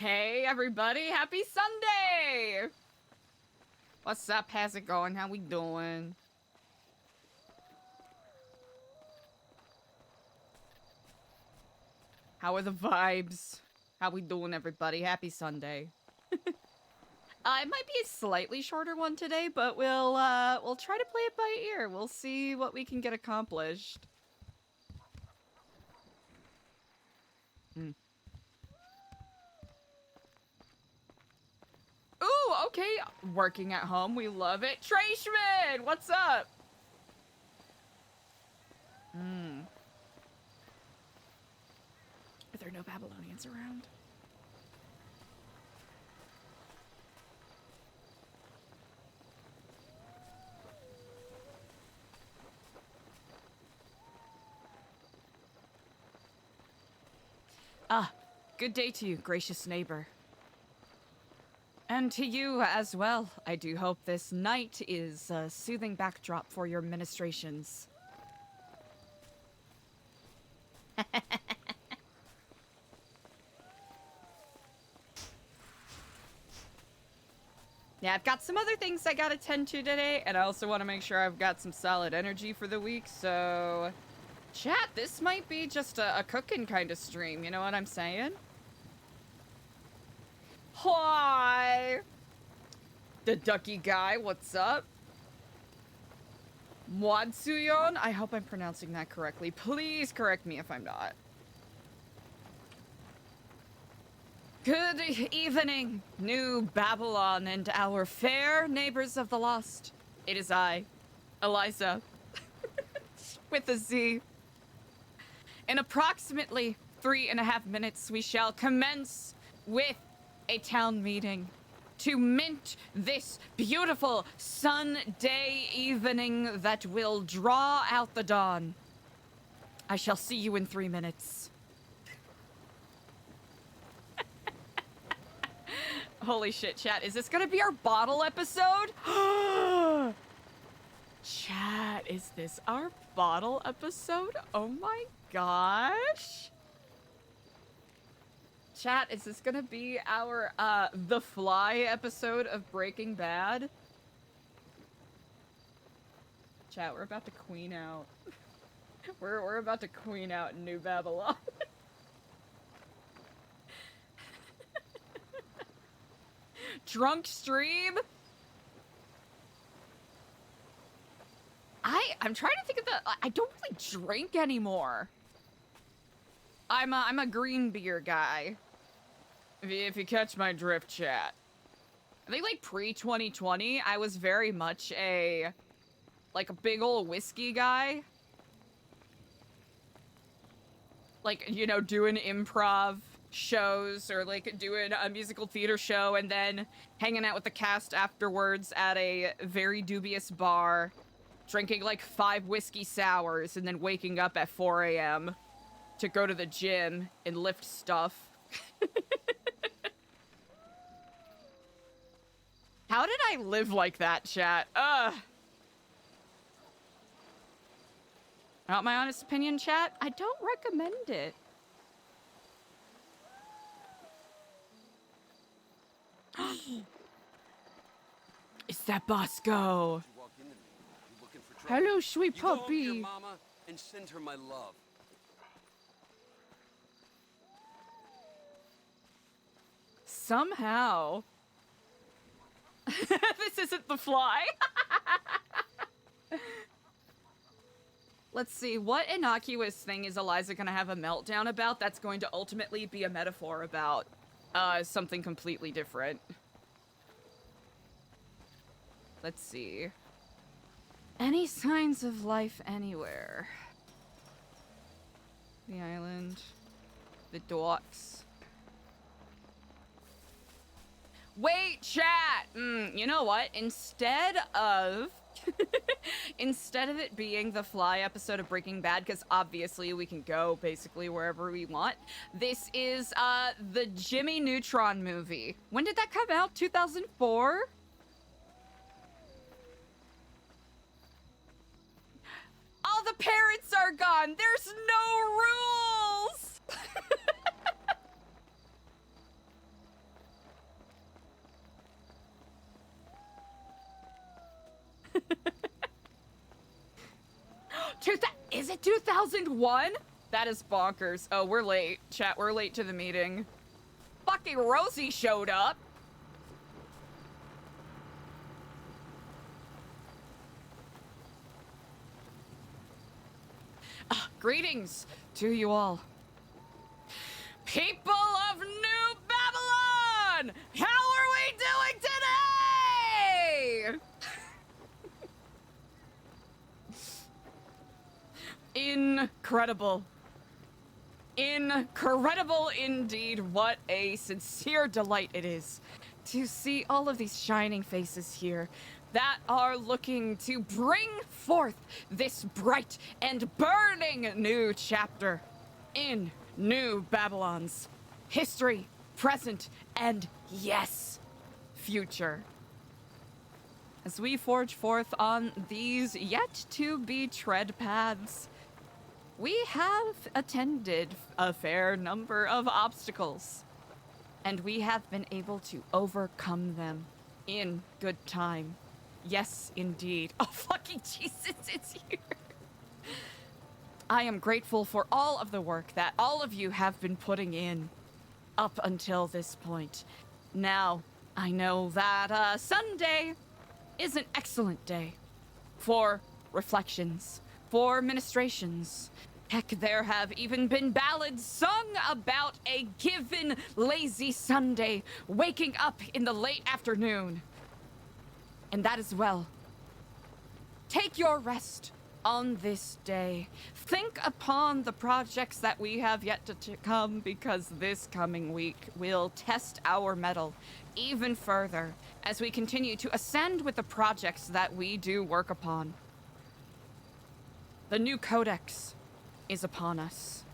Hey everybody, happy Sunday! What's up? How's it going? How we doing? How are the vibes? How we doing, everybody? Happy Sunday. It might be a slightly shorter one today, but we'll try to play it by ear. We'll see what we can get accomplished. Ooh, okay. Working at home, we love it. Trashman, what's up? Are there no Babylonians around? Ah, good day to you, gracious neighbor. And to you as well. I do hope this night is a soothing backdrop for your ministrations. Yeah, I've got some other things I gotta tend to today, and I also want to make sure I've got some solid energy for the week, so... Chat, this might be just a cooking kind of stream, you know what I'm saying? Hi! The ducky guy, what's up? Mwadsuyon? I hope I'm pronouncing that correctly. Please correct me if I'm not. Good evening, New Babylon and our fair neighbors of the lost. It is I, Eliza, with a Z. In approximately 3.5 minutes, we shall commence with a town meeting to mint this beautiful Sunday evening that will draw out the dawn. I shall see you in 3 minutes. Holy shit, chat. Is this gonna be our bottle episode? Chat, is this our bottle episode? Oh my gosh. Chat, is this gonna be our, The Fly episode of Breaking Bad? Chat, we're about to queen out. We're about to queen out New Babylon. Drunk stream? I'm trying to think of the... I don't really drink anymore. I'm a green beer guy. If you catch my drift, chat. I think, like, pre-2020, I was very much a big old whiskey guy. Like, you know, doing improv shows or, like, doing a musical theater show and then hanging out with the cast afterwards at a very dubious bar, drinking, like, 5 whiskey sours and then waking up at 4 a.m. to go to the gym and lift stuff. How did I live like that, chat? Not my honest opinion, chat. I don't recommend it. It's that Bosco. Hello, sweet puppy. Go to your mama and send her my love. Somehow. This isn't The Fly. Let's see, what innocuous thing is Eliza gonna have a meltdown about that's going to ultimately be a metaphor about something completely different? Let's see. Any signs of life anywhere? The island. The docks. Wait, chat! You know what? Instead of it being the Fly episode of Breaking Bad, because obviously we can go basically wherever we want, this is the Jimmy Neutron movie. When did that come out? 2004? All the parents are gone! There's no rules! Is it 2001? That is bonkers. Oh, we're late. Chat, we're late to the meeting. Fucking Rosie showed up. Greetings to you all. People of New Babylon! How are we doing today? Incredible. Incredible indeed. What a sincere delight it is to see all of these shining faces here that are looking to bring forth this bright and burning new chapter in New Babylon's history, present, and yes, future. As we forge forth on these yet to be tread paths, we have attended a fair number of obstacles, and we have been able to overcome them in good time. Yes, indeed. Oh, fucking Jesus, it's here. I am grateful for all of the work that all of you have been putting in up until this point. Now, I know that Sunday is an excellent day for reflections, for ministrations. Heck, there have even been ballads sung about a given lazy Sunday, waking up in the late afternoon. And that as well. Take your rest on this day. Think upon the projects that we have yet to come, because this coming week will test our mettle even further as we continue to ascend with the projects that we do work upon. The new Codex is upon us.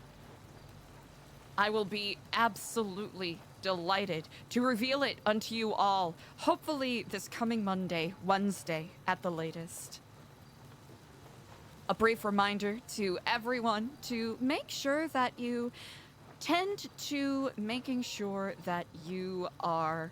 I will be absolutely delighted to reveal it unto you all, hopefully this coming Monday, Wednesday at the latest. A brief reminder to everyone to make sure that you tend to making sure that you are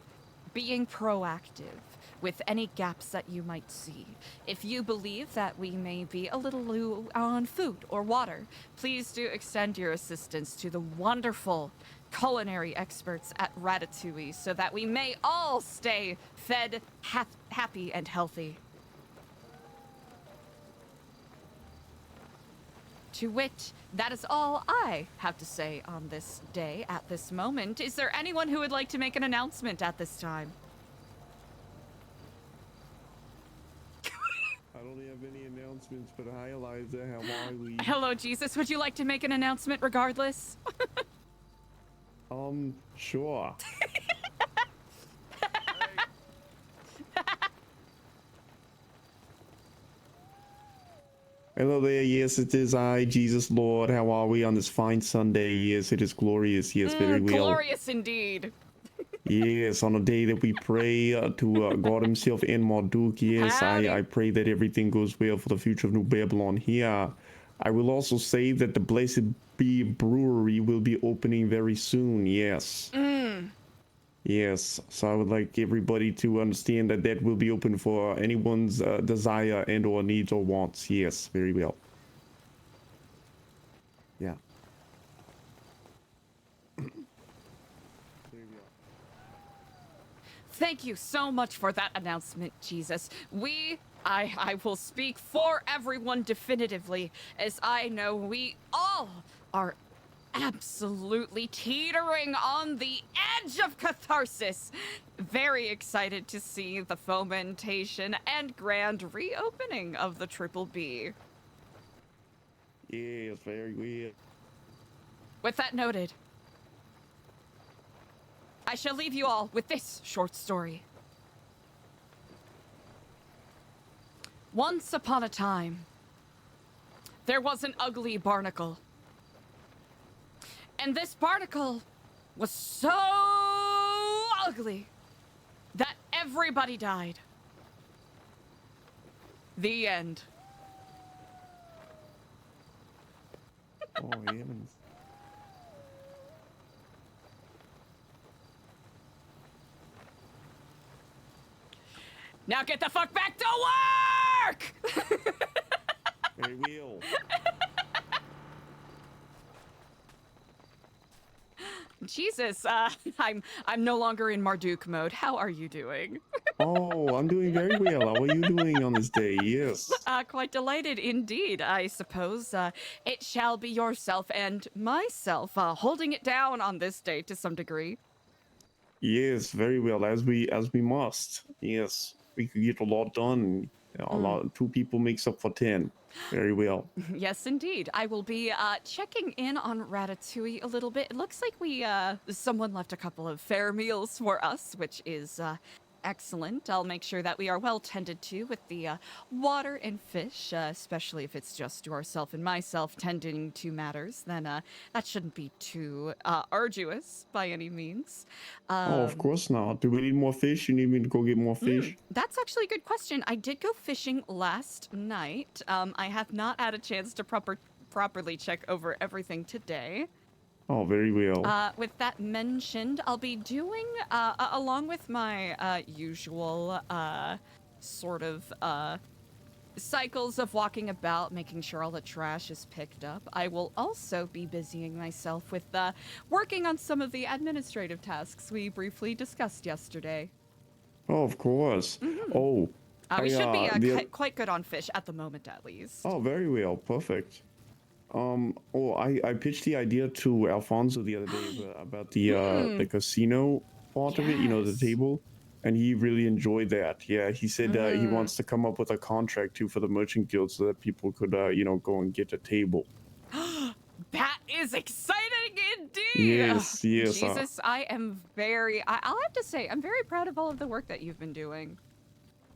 being proactive with any gaps that you might see. If you believe that we may be a little low on food or water, please do extend your assistance to the wonderful culinary experts at Ratatouille so that we may all stay fed, happy, and healthy. To wit, that is all I have to say on this day at this moment. Is there anyone who would like to make an announcement at this time? I don't have any announcements, but hi, Eliza. How are we? Hello, Jesus. Would you like to make an announcement regardless? Sure. Hello there. Yes, it is I, Jesus Lord. How are we on this fine Sunday? Yes, it is glorious. Yes, very well. Glorious indeed. Yes, on a day that we pray to God Himself and Marduk. Yes, I pray that everything goes well for the future of New Babylon here. I will also say that the Blessed Bee Brewery will be opening very soon. Yes. Yes, so I would like everybody to understand that that will be open for anyone's desire and or needs or wants. Yes, very well. Yeah. Thank you so much for that announcement, Jesus. I will speak for everyone definitively, as I know we all are absolutely teetering on the edge of catharsis. Very excited to see the fomentation and grand reopening of the Triple B. Yes, very well. With that noted, I shall leave you all with this short story. Once upon a time, there was an ugly barnacle. And this barnacle was so ugly that everybody died. The end. Oh, heavens. Now get the fuck back to work! very well. Jesus, I'm no longer in Marduk mode. How are you doing? Oh, I'm doing very well. How are you doing on this day? Yes. Quite delighted indeed. I suppose it shall be yourself and myself holding it down on this day to some degree. Yes, very well, as we must. Yes, we could get a lot done. A lot. Two people makes up for 10. Very well. Yes, indeed. I will be checking in on Ratatouille a little bit. It looks like someone left a couple of fair meals for us, which is excellent. I'll make sure that we are well tended to with the water and fish, especially if it's just yourself and myself tending to matters. Then that shouldn't be too arduous by any means. Oh, of course not. Do we need more fish? You need me to go get more fish? That's actually a good question. I did go fishing last night. I have not had a chance to properly check over everything today. Oh, very well. With that mentioned, I'll be doing, along with my usual sort of cycles of walking about, making sure all the trash is picked up, I will also be busying myself with working on some of the administrative tasks we briefly discussed yesterday. Oh, of course. Oh, We should be the quite good on fish at the moment, at least. oh, very well. Perfect. Oh, I pitched the idea to Alfonso the other day about the casino part of it, you know, the Yes. table, and he really enjoyed that. Yeah, he said he wants to come up with a contract too for the merchant guild so that people could, you know, go and get a table. That is exciting indeed! Yes, yes. Jesus, I'll have to say, I'm very proud of all of the work that you've been doing.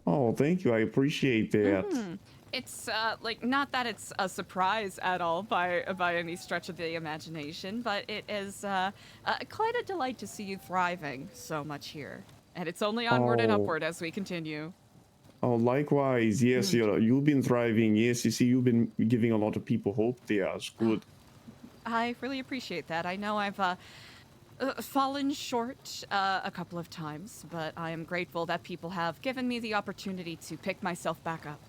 Oh, thank you. I appreciate that. It's like not that it's a surprise at all by any stretch of the imagination, but it is quite a delight to see you thriving so much here. And it's only onward and Oh. upward as we continue. Oh, likewise. Yes, you know, you've been thriving. Yes, you see, you've been giving a lot of people hope there. It's good. I really appreciate that. I know I've fallen short a couple of times, but I am grateful that people have given me the opportunity to pick myself back up.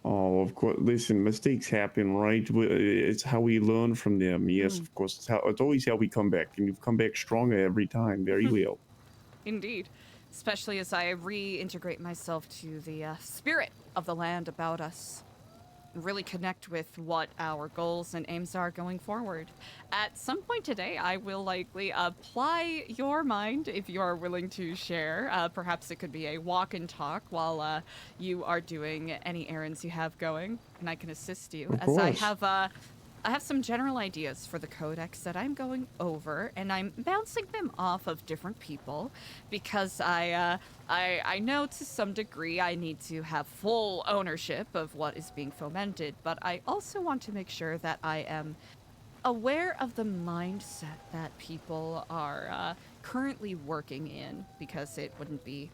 Oh, of course. Listen, mistakes happen, right? It's how we learn from them. Yes, of course. It's always how we come back, and you've come back stronger every time. Very well. Indeed. Especially as I reintegrate myself to the spirit of the land about us. Really connect with what our goals and aims are going forward. At some point today, I will likely apply your mind if you are willing to share. Perhaps it could be a walk and talk while you are doing any errands you have going, and I can assist you. Of As I course. have some general ideas for the Codex that I'm going over, and I'm bouncing them off of different people because I know to some degree I need to have full ownership of what is being fomented, but I also want to make sure that I am aware of the mindset that people are currently working in, because it wouldn't be.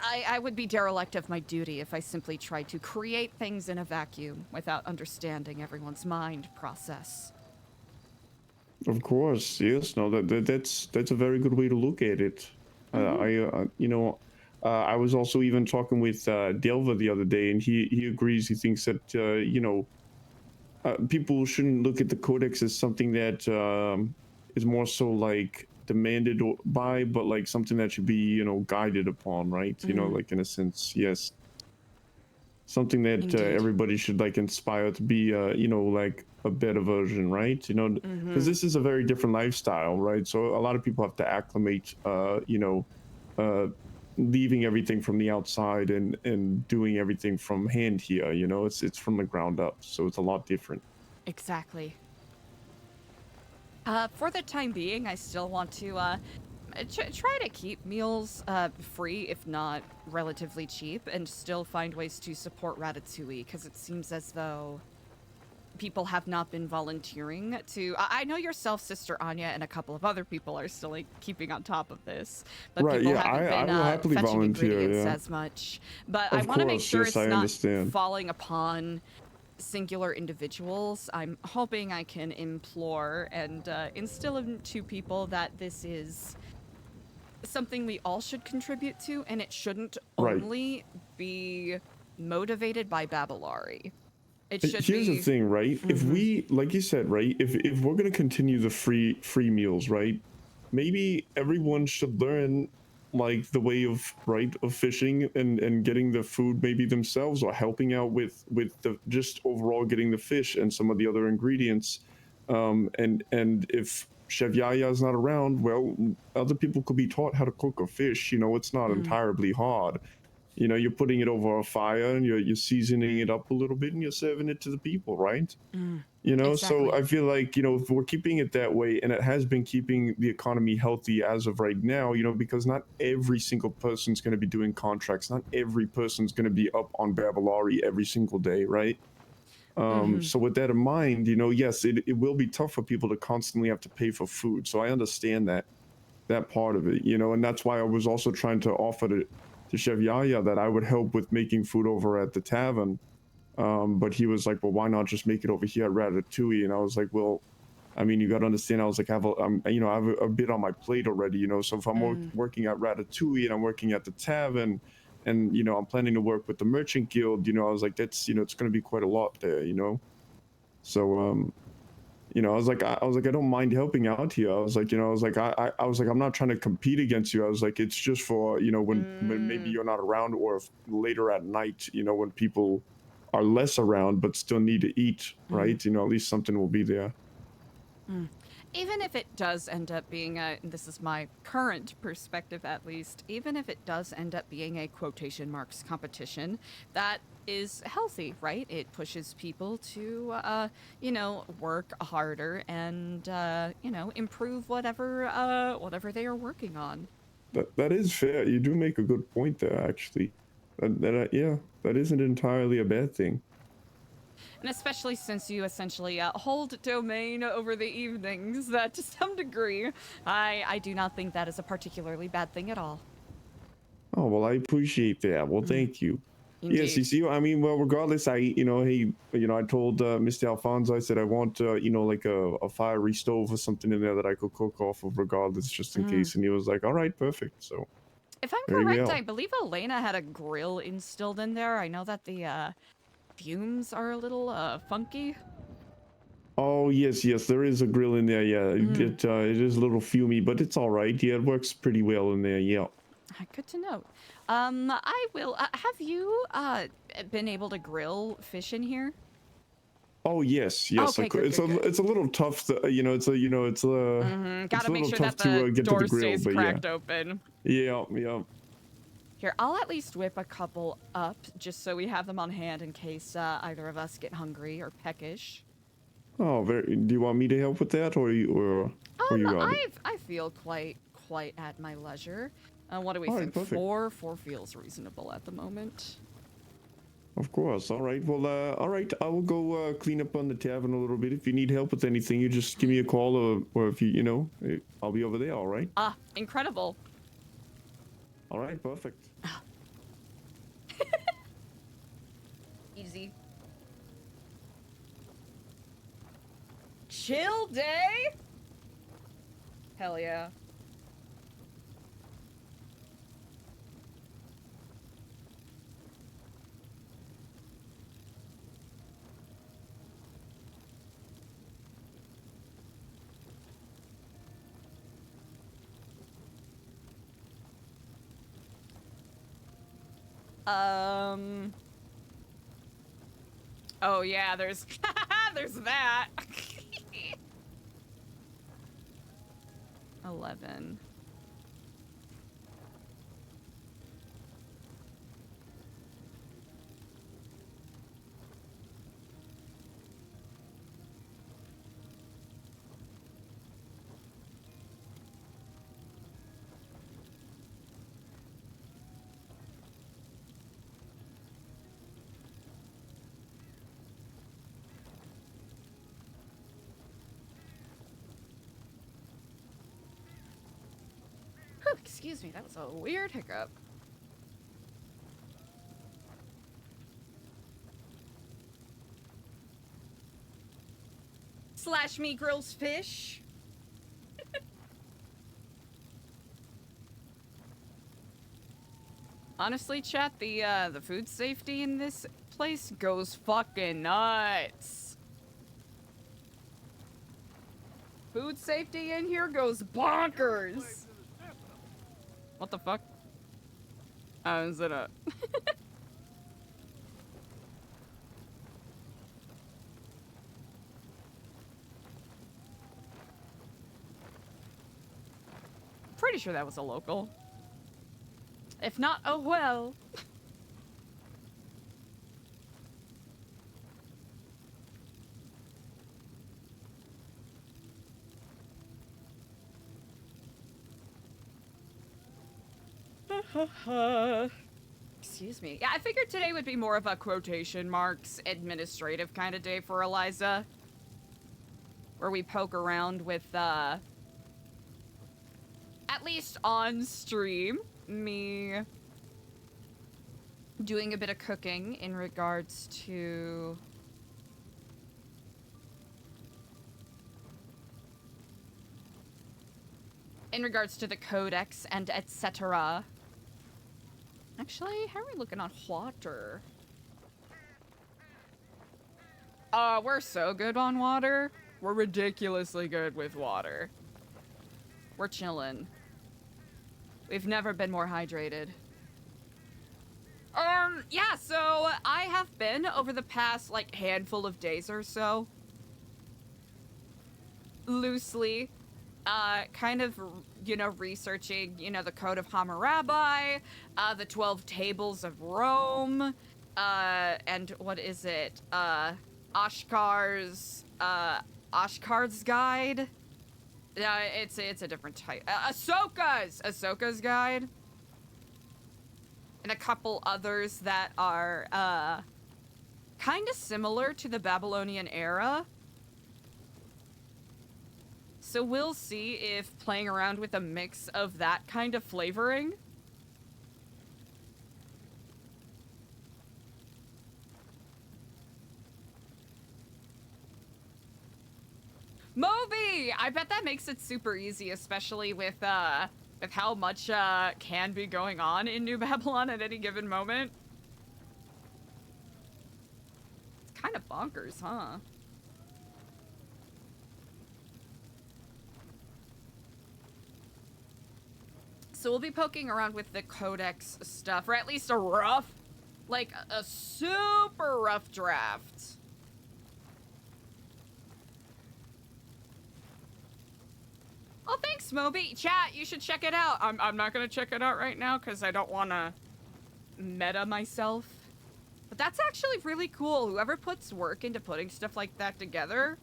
I would be derelict of my duty if I simply tried to create things in a vacuum without understanding everyone's mind process. Of course. Yes. No. That's a very good way to look at it. You know, I was also even talking with Delva the other day, and he agrees. He thinks that you know, people shouldn't look at the Codex as something that is more so like demanded by, but like something that should be, you know, guided upon, right? You know, like in a sense, yes, something that Indeed. everybody should like inspire to be, you know, like a better version, right? You know, because this is a very different lifestyle, right? So a lot of people have to acclimate, you know, leaving everything from the outside and doing everything from hand here. You know, it's from the ground up, so it's a lot different. Exactly. For the time being, I still want to try to keep meals free, if not relatively cheap, and still find ways to support Ratatouille, because it seems as though people have not been volunteering to. I know yourself, Sister Anya, and a couple of other people are still like keeping on top of this, but Right, people yeah, haven't I been will happily fetching volunteer, ingredients yeah. as much. But I Of want to make course, sure yes, it's I not understand. falling upon singular individuals. I'm hoping I can implore and instill into people that this is something we all should contribute to, and it shouldn't Right. only be motivated by Babylari. It should Here's be. the thing, right? If we, like you said, right, if we're gonna continue the free meals, right, maybe everyone should learn like the way of fishing and getting the food maybe themselves, or helping out with the just overall getting the fish and some of the other ingredients. And if Chef Yaya is not around, well, other people could be taught how to cook a fish. You know, it's not entirely hard. You know, you're putting it over a fire and you're seasoning it up a little bit and you're serving it to the people, right? You know, so Exactly. I feel like, you know, if we're keeping it that way, and it has been keeping the economy healthy as of right now, you know, because not every single person's going to be doing contracts, not every person's going to be up on Babylari every single day, right? So with that in mind, you know, yes, it will be tough for people to constantly have to pay for food. So I understand that part of it, you know, and that's why I was also trying to offer to Chef Yaya that I would help with making food over at the tavern. But he was like, well, why not just make it over here at Ratatouille? And I was like, well, I mean, you got to understand, I was like, you know, I have a bit on my plate already, you know, so if I'm working at Ratatouille and I'm working at the tavern, and, you know, I'm planning to work with the merchant guild, you know, I was like, that's, you know, it's going to be quite a lot there, you know? So, you know, I was like, I don't mind helping out here. I was like, you know, I was like, I'm not trying to compete against you. I was like, it's just for, you know, when maybe you're not around, or if later at night, you know, when people are less around but still need to eat, right? You know, at least something will be there. Even if it does end up being this is my current perspective at least, even if it does end up being a quotation marks competition, that is healthy, right? It pushes people to, you know, work harder and, you know, improve whatever they are working on. That is fair. You do make a good point there, actually. Yeah, that isn't entirely a bad thing. And especially since you essentially hold domain over the evenings, that to some degree, I do not think that is a particularly bad thing at all. Oh, well, I appreciate that. Well, thank you. Yes, you Indeed. see, I mean, well, regardless, you know, hey, you know, I told Mr. Alfonso, I said I want, you know, like a fiery stove or something in there that I could cook off of, regardless, just in case. And he was like, all right, perfect. So If I'm very correct, I well. believe Elena had a grill instilled in there. I know that the fumes are a little funky. Oh, yes, yes, there is a grill in there. Yeah, it is a little fumy, but it's all right. Yeah, it works pretty well in there. Yeah. Good to note. I will. Have you been able to grill fish in here? Oh, yes, yes. Okay, good, good, good. It's a little tough to, you know, it's Gotta a make little sure tough that the to get to the door grill, stays but yeah. cracked open. Yeah, yeah. Here, I'll at least whip a couple up just so we have them on hand in case either of us get hungry or peckish. Oh, very. Do you want me to help with that, or you got it? I feel quite at my leisure. What do we All right, think? perfect. Four feels reasonable at the moment. Of course. All right. Well, all right. I will go clean up on the tavern a little bit. If you need help with anything, you just give me a call, or if you know, I'll be over there. All right. Ah, incredible. All right. Perfect. Easy. Chill day? Hell yeah. Oh yeah, there's there's that. 11. Whew, excuse me, that was a weird hiccup. Slash me grills fish. Honestly, chat, the food safety in this place goes fucking nuts. Food safety in here goes bonkers. What the fuck? Oh, is it a... Pretty sure that was a local. If not, oh well. Excuse me. Yeah, I figured today would be more of a quotation marks administrative kind of day for Eliza. Where we poke around with, at least on stream, me doing a bit of cooking in regards to... the Codex and etc. Actually, how are we looking on water? We're so good on water. We're ridiculously good with water. We're chillin'. We've never been more hydrated. Yeah, so I have been over the past, like, handful of days or so. Loosely. Kind of, you know, researching, you know, the Code of Hammurabi, the 12 Tables of Rome, and what is it? Oshkar's Guide. It's a different type. Ahsoka's Guide. And a couple others that are, kind of similar to the Babylonian era. So we'll see if playing around with a mix of that kind of flavoring. Moby! I bet that makes it super easy, especially with how much can be going on in New Babylon at any given moment. It's kind of bonkers, huh? So we'll be poking around with the Codex stuff, or at least a rough, like a super rough draft. Oh, thanks, Moby. Chat, you should check it out. I'm not gonna check it out right now because I don't want to meta myself. But that's actually really cool. Whoever puts work into putting stuff like that together,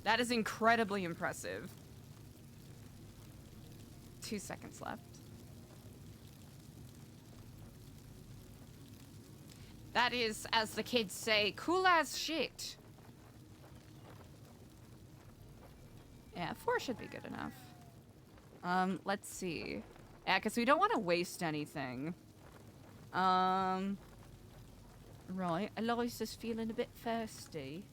that is incredibly impressive. 2 seconds left. That is, as the kids say, cool as shit. Yeah, 4 should be good enough. Let's see. Yeah, because we don't want to waste anything. Right, Eliza's feeling a bit thirsty.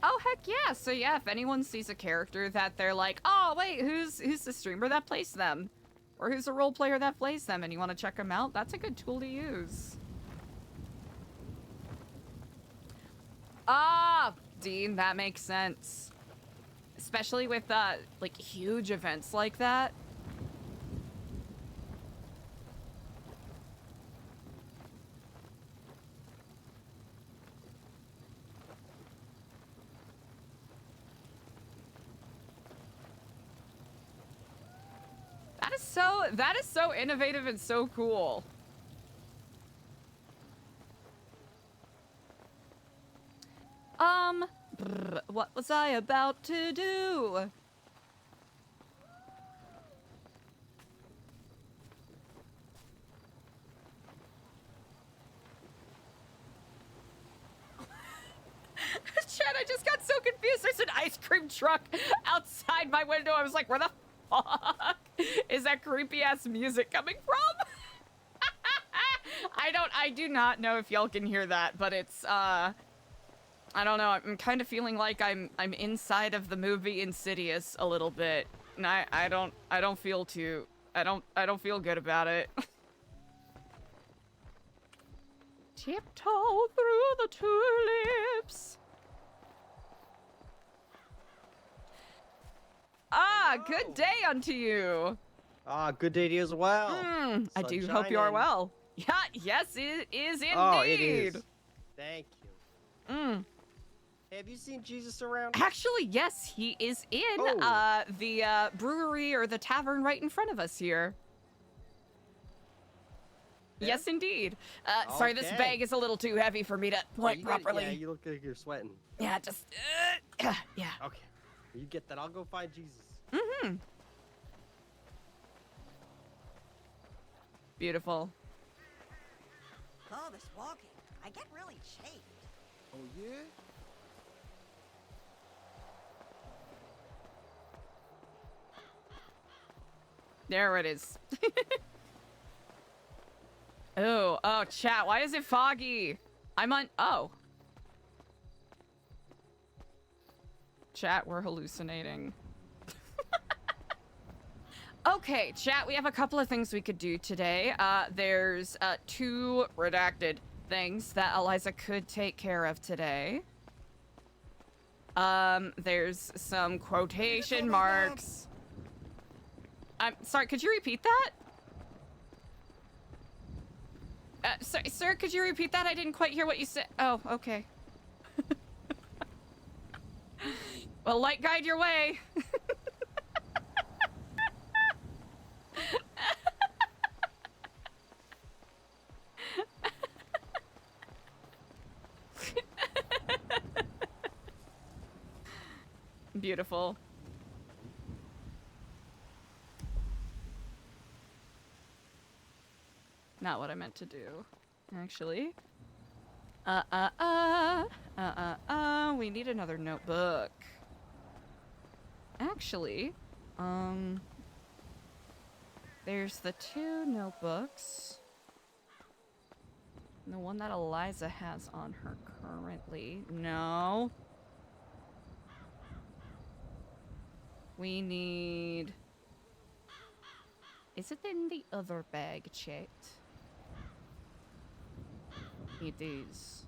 Oh, heck yeah. So yeah, if anyone sees a character that they're like, oh, wait, who's the streamer that plays them? Or who's a role player that plays them and you want to check them out, that's a good tool to use. Ah, Dean, that makes sense. Especially with, like, huge events like that. That is so innovative and so cool. What was I about to do? Chad, I just got so confused. There's an ice cream truck outside my window. I was like, where the fuck is that creepy ass music coming from? I do not know if y'all can hear that, but it's I don't know. I'm kind of feeling like I'm inside of the movie Insidious a little bit. I don't feel too. I don't feel good about it. Tiptoe through the tulips. Ah, good day unto you. Ah, good day to you as well. I do Sun hope you are shining. well. Yeah, yes, it is indeed. Oh, it is. Thank you. Hey, have you seen Jesus around? Actually, yes, he is in Oh. the brewery or the tavern right in front of us here. Yeah? Yes, indeed. Sorry, this Okay. bag is a little too heavy for me to point You gotta- properly. Yeah, you look like you're sweating. Yeah, just yeah. Okay. You get that. I'll go find Jesus. Beautiful. Oh, this walking. I get really chafed. Oh, yeah? There it is. Oh, chat, why is it foggy? Oh. Chat, we're hallucinating. Okay, chat, we have a couple of things we could do today. There's 2 redacted things that Eliza could take care of today. There's some quotation marks. I'm sorry, could you repeat that? Sir, could you repeat that? I didn't quite hear what you said. Oh, okay. Well, light guide your way. Beautiful. Not what I meant to do, actually. We need another notebook. Actually, there's the 2 notebooks. And the one that Eliza has on her currently. No. We need... Is it in the other bag, chat? It is.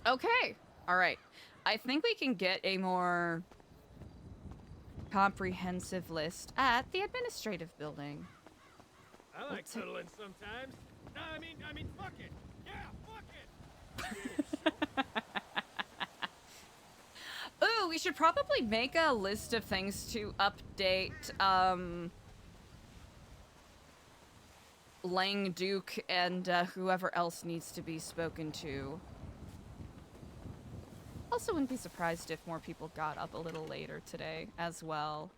Okay. All right. I think we can get a more comprehensive list at the administrative building. I like cuddling sometimes. No, I mean, fuck it. Yeah, fuck it. Ooh, we should probably make a list of things to update, Lang Duke and whoever else needs to be spoken to. Also wouldn't be surprised if more people got up a little later today as well.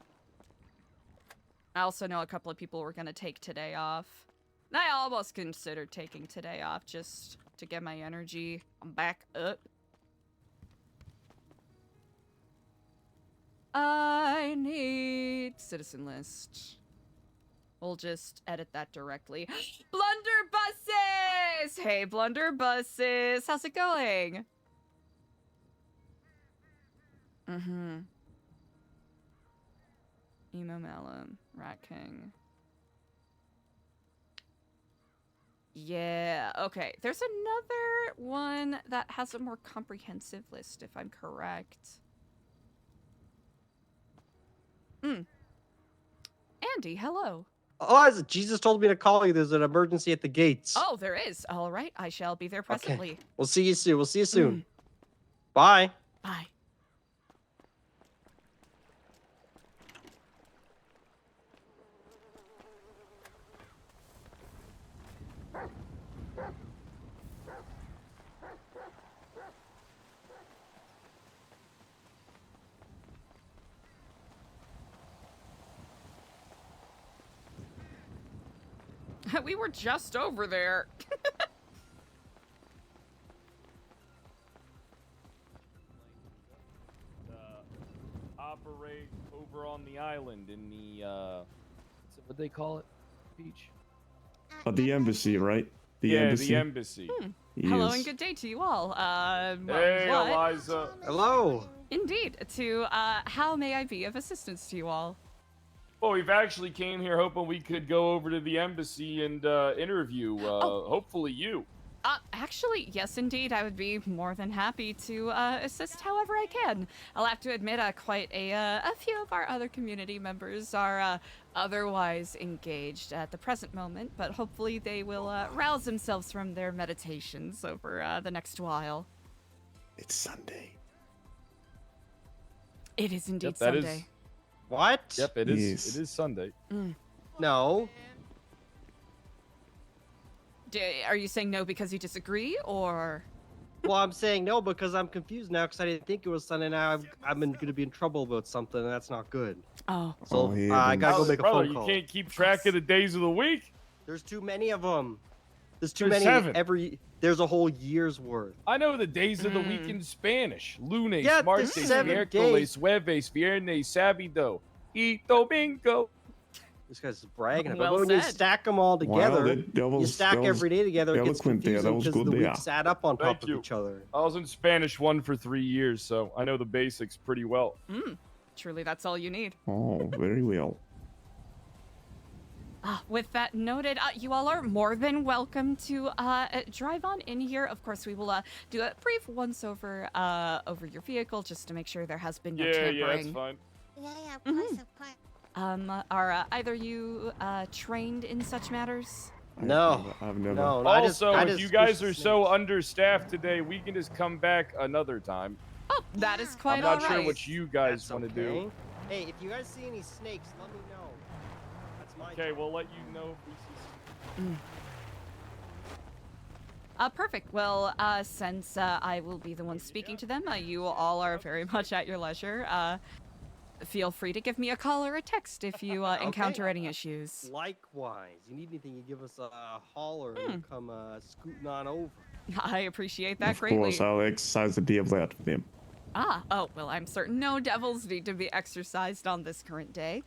I also know a couple of people were gonna take today off. And I almost considered taking today off just to get my energy back up. I need citizen list. We'll just edit that directly. Blunderbusses! Hey, Blunderbusses! How's it going? Emo Melon, Rat King. Yeah, okay. There's another one that has a more comprehensive list, if I'm correct. Andy, hello. Eliza, Jesus told me to call you. There's an emergency at the gates. Oh, there is. All right, I shall be there presently. Okay. We'll see you soon. We'll see you soon. Bye. Bye. We were just over there. Operate over on the island in the what they call it, beach. The embassy, right? The embassy. The embassy. Hello Yes. and good day to you all. Hey, what? Eliza. Hello. Indeed. To how may I be of assistance to you all? Well, we've actually came here hoping we could go over to the embassy and interview, hopefully you. Actually, yes, indeed. I would be more than happy to assist however I can. I'll have to admit, quite a few of our other community members are otherwise engaged at the present moment, but hopefully they will rouse themselves from their meditations over the next while. It's Sunday. It is indeed Yep, that is- Sunday. What? Yep, it is. Yes. It is Sunday. No. Are you saying no because you disagree, or? Well, I'm saying no because I'm confused now because I didn't think it was Sunday. Now I'm going to be in trouble about something, and that's not good. Oh. So yeah, I then- gotta go make a Brother, phone call. you can't keep track of the days of the week. There's too many of them. There's too There's many 7. There's a whole year's worth. I know the days of the week in Spanish. Lunes, Yeah, martes, there's 7 miércoles, days. jueves, viernes, sábado, y domingo. This guy's just bragging about. Well it. But when you said. stack them all together, that you was- stack that was every day together. It gets eloquent there. That confusing was because good the there. weeks add up on top Thank of you. each other. I was in Spanish 1 for 3 years, so I know the basics pretty well. Truly, that's all you need. Oh, very well. With that noted, you all are more than welcome to drive on in here. Of course, we will do a brief once-over over your vehicle just to make sure there has been no Yeah, tampering. that's fine. Yeah, of course, of course. Are either you trained in such matters? No. I've never. No, Also, I if just you guys squish are the so snakes. understaffed today, we can just come back another time. Oh, that is quite I'm all not right. sure what you guys That's want to okay. do. Hey, if you guys see any snakes, let me know. That's my Okay, job. we'll let you know if we see. Perfect. Well, since I will be the one speaking to them, you all are very much at your leisure. Feel free to give me a call or a text if you encounter any issues. Likewise, you need anything, you give us a holler and we'll come scooting on over. I appreciate that Of greatly. course, I'll exercise the devil out of them. Oh, well, I'm certain no devils need to be exercised on this current day.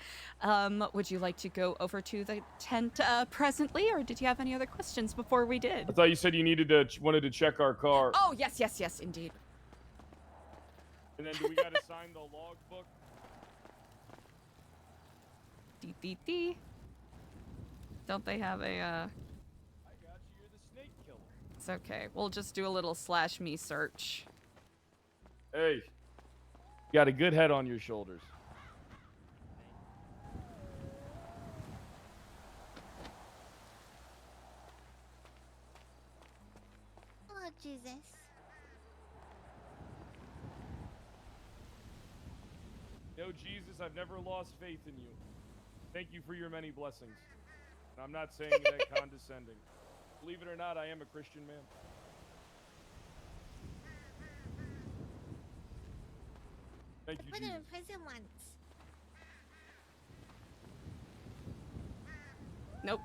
Would you like to go over to the tent presently, or did you have any other questions before we I did? thought you said you wanted to check our car. Oh, yes, indeed. And then do we gotta sign the logbook? Dee. Don't they have a, I got you. You're the snake killer. It's okay. We'll just do a little /me search. Hey, you got a good head on your shoulders. Oh, Jesus. No, Jesus, I've never lost faith in you. Thank you for your many blessings. And I'm not saying that condescending. Believe it or not, I am a Christian man. Thank you, Put him Jesus. in prison once. Nope.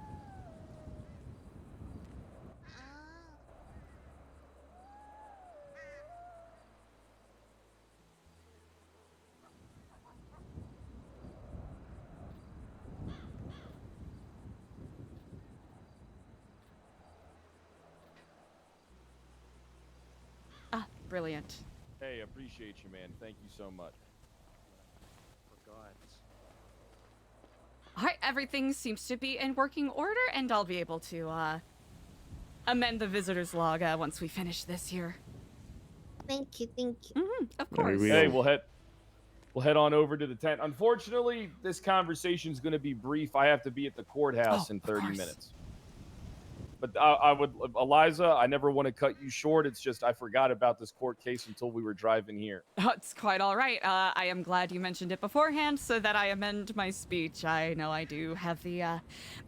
Oh. Brilliant. Hey, appreciate you, man. Thank you so much. Forgot. All right, everything seems to be in working order, and I'll be able to amend the visitor's log once we finish this here. Thank you, thank you. Of Very course. well. Hey, we'll head on over to the tent. Unfortunately, this conversation is going to be brief. I have to be at the courthouse in of 30 course. minutes. But I would, Eliza, I never want to cut you short. It's just I forgot about this court case until we were driving here. Oh, it's quite all right. I am glad you mentioned it beforehand so that I amend my speech. I know I do have the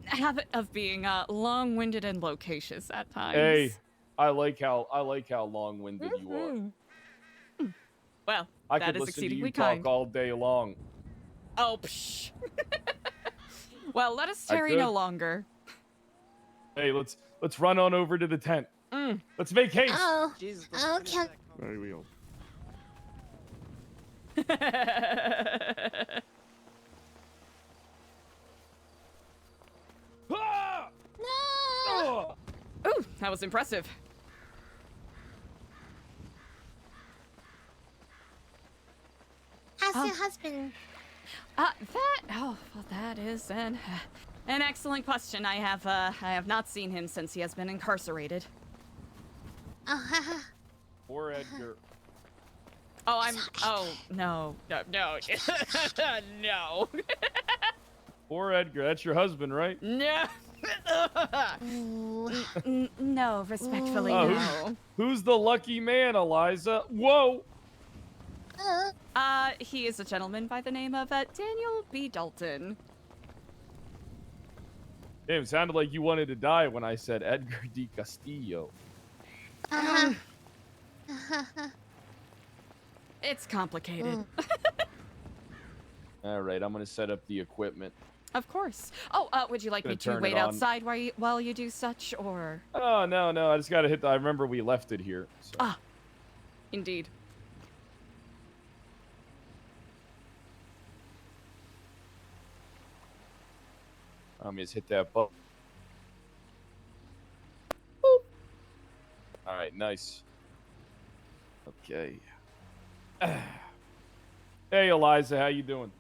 habit of being long-winded and loquacious at times. Hey, I like how long-winded you are. Well, I that could is listen to exceedingly you talk kind. all day long. Oh, psh. Well, let us I tarry no could. longer. Hey, let's run on over to the tent. Let's make haste. Oh, Jesus, let's finish okay. that Very well. Ah! No! Oh! Ooh, that was impressive. How's your husband? That is an excellent question. I have not seen him since he has been incarcerated. Oh, Poor Edgar. No. No. Poor Edgar. That's your husband, right? No. No, respectfully, Oh, no. Who's the lucky man, Eliza? Whoa! He is a gentleman by the name of Daniel B. Dalton. Damn, it sounded like you wanted to die when I said Edgar D. Castillo. It's complicated. All right, I'm gonna set up the equipment. Of course. Oh, would you like me to turn wait it on. outside while you do such, or? Oh, no, I just gotta hit I remember we left it here. So. Indeed. Let me just hit that button. Boop. All right, nice. Okay. Hey, Eliza, how you doing?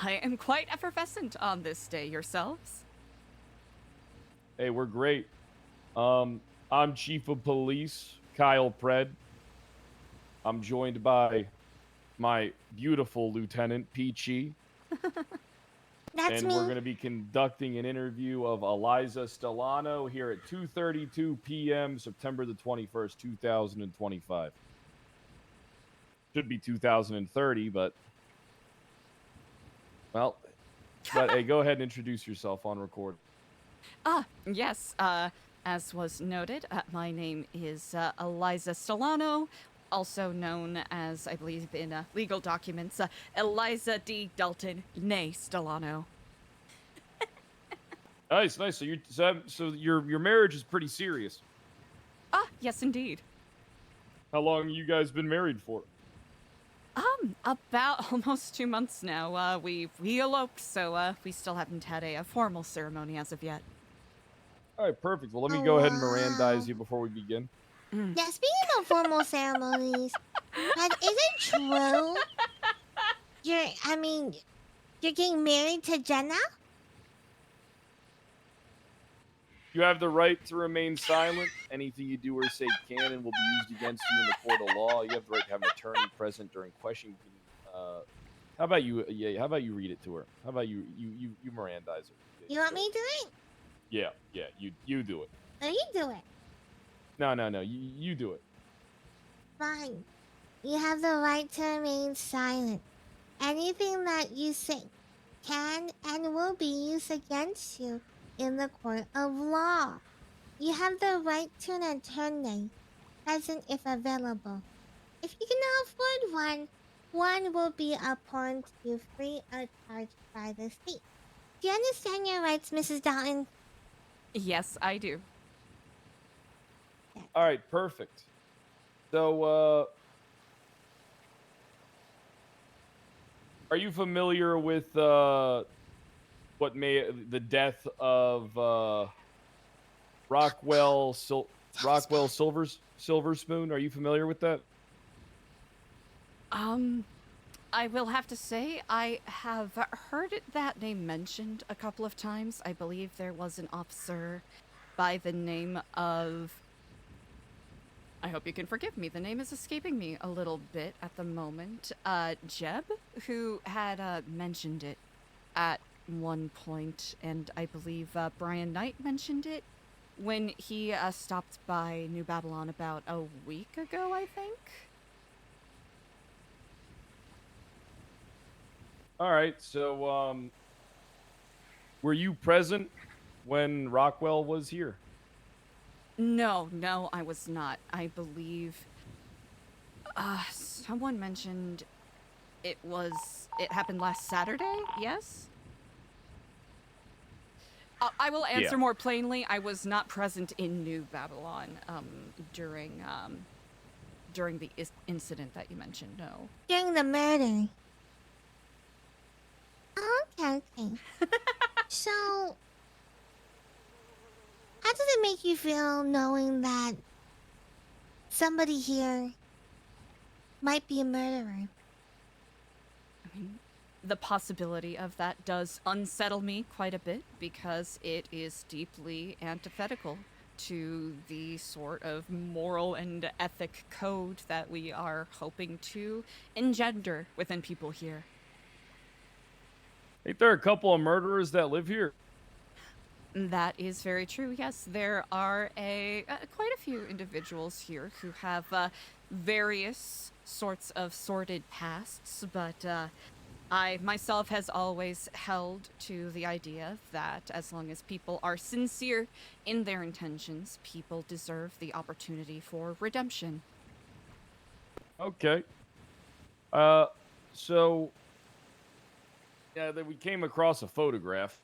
I am quite effervescent on this day. Yourselves? Hey, we're great. I'm Chief of Police, Kyle Pred. I'm joined by my beautiful Lieutenant, Chee. That's And me. we're going to be conducting an interview of Eliza Stellano here at 2:32 p.m. September the 21st, 2025. Should be 2030, but... Well, but hey, go ahead and introduce yourself on record. Yes. As was noted, my name is Eliza Stellano, also known as, I believe in legal documents, Eliza D. Dalton, née Stellano. Nice. So your marriage is pretty serious. Yes, indeed. How long you guys been married for? About almost 2 months now. We eloped, so we still haven't had a formal ceremony as of yet. All right, perfect. Well, let me Oh, go ahead and wow. Mirandize you before we begin. Yeah, speaking of formal ceremonies, but is it true? You're getting married to Jenna? You have the right to remain silent. Anything you do or say can and will be used against you in the court of law. You have the right to have an attorney present during questioning. How about you? Yeah. How about you read it to her? How about you Mirandize her? You want me to do it? Yeah. You do it. Or you do it? No. You do it. Fine. You have the right to remain silent. Anything that you say can and will be used against you in the court of law. You have the right to an attorney, present if available. If you cannot afford one will be appointed to you free of charge by the state. Do you understand your rights, Mrs. Dalton? Yes, I do. All right, perfect. So, are you familiar with the death of Rockwell Silver Spoon? Are you familiar with that? I will have to say I have heard that name mentioned a couple of times. I believe there was an officer by the name of... I hope you can forgive me. The name is escaping me a little bit at the moment. Jeb, who had mentioned it at one point, and I believe Brian Knight mentioned it when he stopped by New Babylon about a week ago, I think. All right, so were you present when Rockwell was here? No, I was not. I believe someone mentioned it happened last Saturday, yes? I will answer more plainly. I was not present in New Babylon during the incident that you mentioned, no. During the murder. Okay. So, how does it make you feel knowing that somebody here might be a murderer? The possibility of that does unsettle me quite a bit because it is deeply antithetical to the sort of moral and ethic code that we are hoping to engender within people here. Ain't there a couple of murderers that live here? That is very true. Yes, there are quite a few individuals here who have various sorts of sordid pasts, but I myself has always held to the idea that as long as people are sincere in their intentions, people deserve the opportunity for redemption. Okay. So yeah, that we came across a photograph,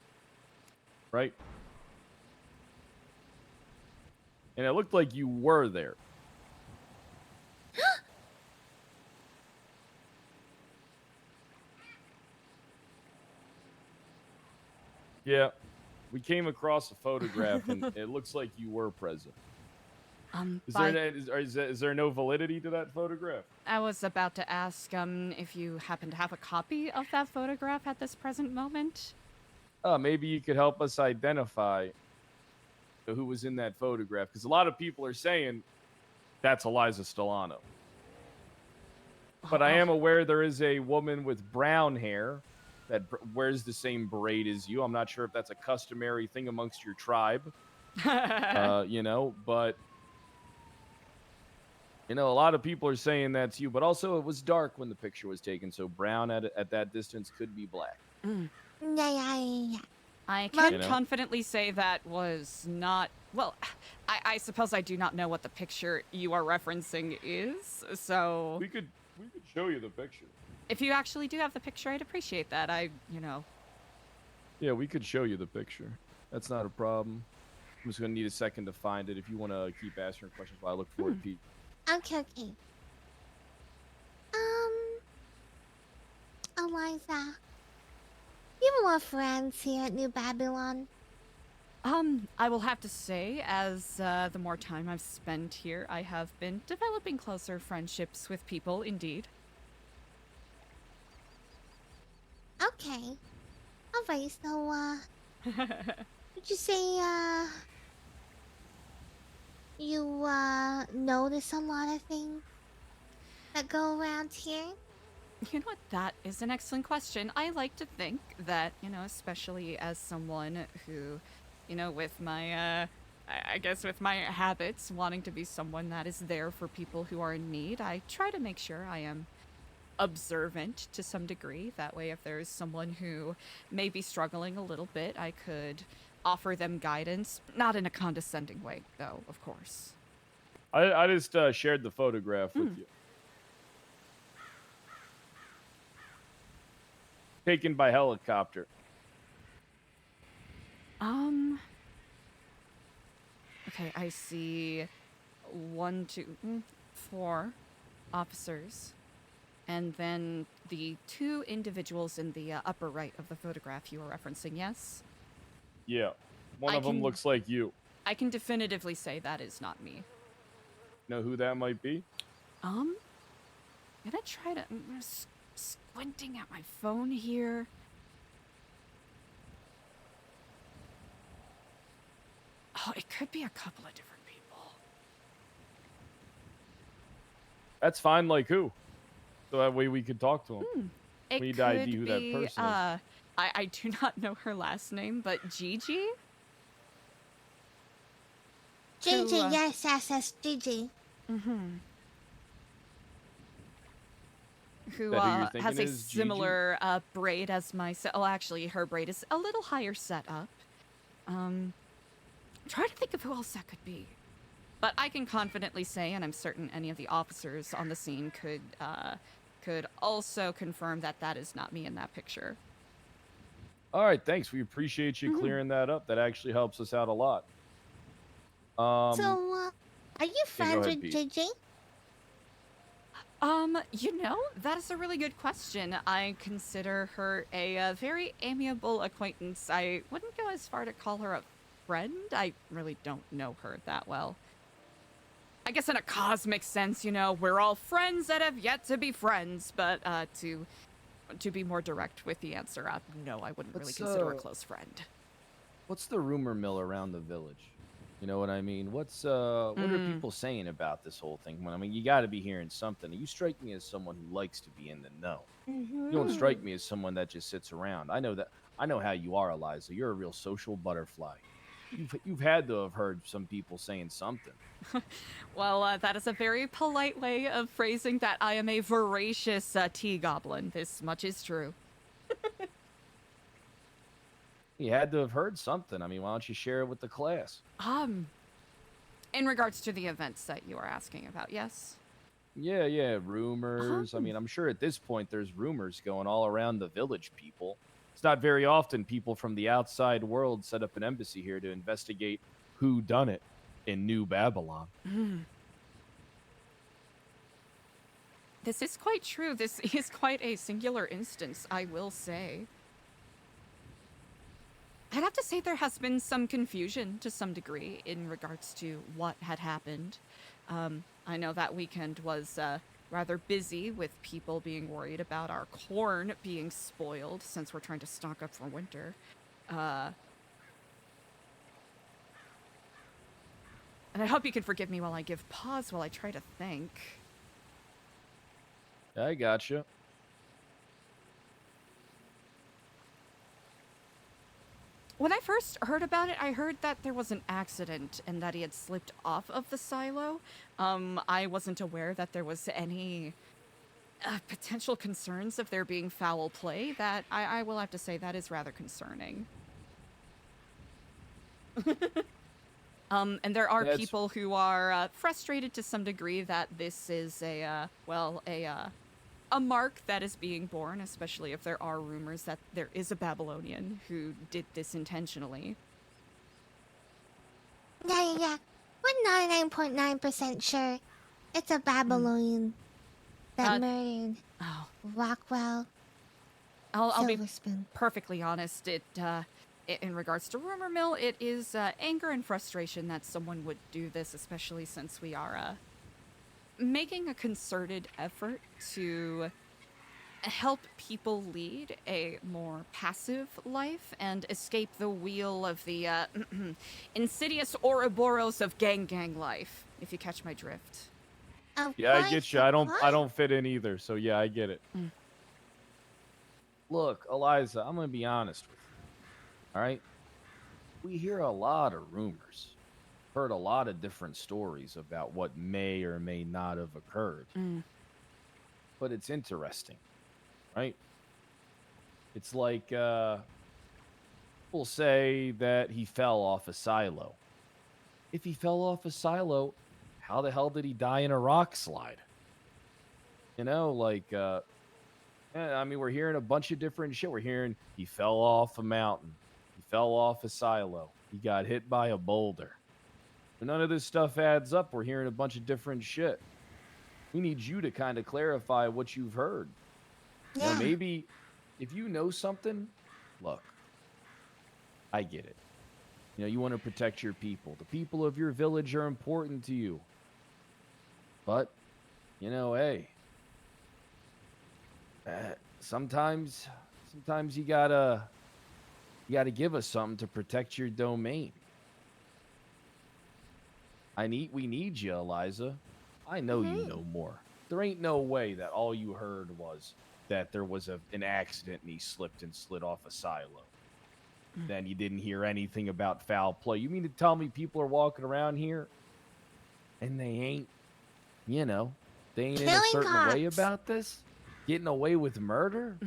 right? And it looked like you were there. Yeah, we came across a photograph, and it looks like you were present. Is there no validity to that photograph? I was about to ask if you happen to have a copy of that photograph at this present moment. Maybe you could help us identify who was in that photograph, because a lot of people are saying that's Eliza Stellano. But I am aware there is a woman with brown hair that wears the same braid as you. I'm not sure if that's a customary thing amongst your tribe, but a lot of people are saying that's you. But also, it was dark when the picture was taken, so brown at that distance could be black. Yeah. I can confidently say that was not... Well, I suppose I do not know what the picture you are referencing is, so... We could show you the picture. If you actually do have the picture, I'd appreciate that. Yeah, we could show you the picture. That's not a problem. I'm just going to need a second to find it if you want to keep asking questions while I look for it, Pete. Okay. Eliza, you have more friends here at New Babylon? I will have to say, as the more time I've spent here, I have been developing closer friendships with people, indeed. Okay. Alright, so, would you say, you, notice a lot of things that go around here? You know what? That is an excellent question. I like to think that, especially as someone who, with my, I guess with my habits, wanting to be someone that is there for people who are in need, I try to make sure I am observant to some degree. That way, if there's someone who may be struggling a little bit, I could offer them guidance. Not in a condescending way, though, of course. I just shared the photograph with you. Taken by helicopter. Okay, I see 1, 2, 4 officers. And then the 2 individuals in the upper right of the photograph you are referencing, yes? Yeah. One of them looks like you. I can definitively say that is not me. Know who that might be? I'm gonna try to... I'm squinting at my phone here. Oh, it could be a couple of different people. That's fine, like who? So that way we could talk to him. It We need could to ID who that be, person is. I do not know her last name, but Gigi? Gigi, yes, that's Gigi. Who That who you're has thinking a is, Gigi? similar braid as myself. Oh, actually, her braid is a little higher set up. Try to think of who else that could be. But I can confidently say, and I'm certain any of the officers on the scene could also confirm that that is not me in that picture. All right, thanks. We appreciate you clearing that up. That actually helps us out a lot. So, are you friends ahead, with Pete. Gigi? That is a really good question. I consider her a very amiable acquaintance. I wouldn't go as far to call her a friend. I really don't know her that well. I guess in a cosmic sense, we're all friends that have yet to be friends, but to to be more direct with the answer, no, I wouldn't really What's, consider a close friend. What's the rumor mill around the village? You know what I mean? What are people saying about this whole thing? Well, I mean, you got to be hearing something. You strike me as someone who likes to be in the know. You don't strike me as someone that just sits around. I know how you are, Eliza. You're a real social butterfly. You've had to have heard some people saying something. Well, that is a very polite way of phrasing that I am a voracious tea goblin. This much is true. You had to have heard something. I mean, why don't you share it with the class? In regards to the events that you are asking about, yes? Yeah, rumors. I mean, I'm sure at this point there's rumors going all around the village, people. It's not very often people from the outside world set up an embassy here to investigate who done it in New Babylon. This is quite true. This is quite a singular instance, I will say. I'd have to say there has been some confusion to some degree in regards to what had happened. I know that weekend was rather busy with people being worried about our corn being spoiled since we're trying to stock up for winter. And I hope you can forgive me while I give pause while I try to think. I gotcha. When I first heard about it, I heard that there was an accident and that he had slipped off of the silo. I wasn't aware that there was any potential concerns of there being foul play. That I will have to say that is rather concerning. And there are people who are frustrated to some degree that this is a mark that is being borne, especially if there are rumors that there is a Babylonian who did this intentionally. Yeah. We're 99.9% sure it's a Babylonian that murdered Rockwell. I'll be Silverspoon. perfectly honest. In regards to rumor mill, it is anger and frustration that someone would do this, especially since we are making a concerted effort to help people lead a more passive life and escape the wheel of the insidious Ouroboros of gang life, if you catch my drift. Yeah, I get you. I don't fit in either, so yeah, I get it. Look, Eliza, I'm gonna be honest with you. All right, we hear a lot of rumors. Heard a lot of different stories about what may or may not have occurred. But it's interesting, right? It's like we'll say that he fell off a silo. If he fell off a silo, how the hell did he die in a rock slide? You know, like I mean, we're hearing a bunch of different shit. We're hearing he fell off a mountain. He fell off a silo. He got hit by a boulder. But none of this stuff adds up. We're hearing a bunch of different shit. We need you to kind of clarify what you've heard. Yeah. Now, maybe if you know something, look, I get it. You know, you want to protect your people. The people of your village are important to you. But, you know, hey, sometimes you gotta give us something to protect your domain. We need you, Eliza. I know you know more. There ain't no way that all you heard was that there was an accident and he slipped and slid off a silo. Then you didn't hear anything about foul play. You mean to tell me people are walking around here and they ain't, you know, they ain't in a certain way about this? Getting away with murder?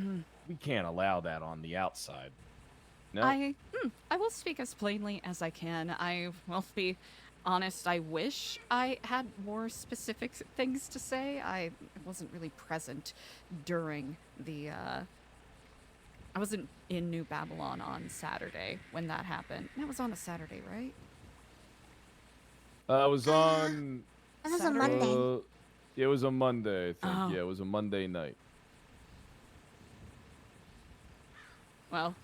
We can't allow that on the outside. No? I will speak as plainly as I can. I will be honest, I wish I had more specific things to say. I wasn't really present during the, I wasn't in New Babylon on Saturday when that happened. That was on a Saturday, right? It was on... It was a Monday. It was a Monday, I think. Oh. Yeah, it was a Monday night. Well,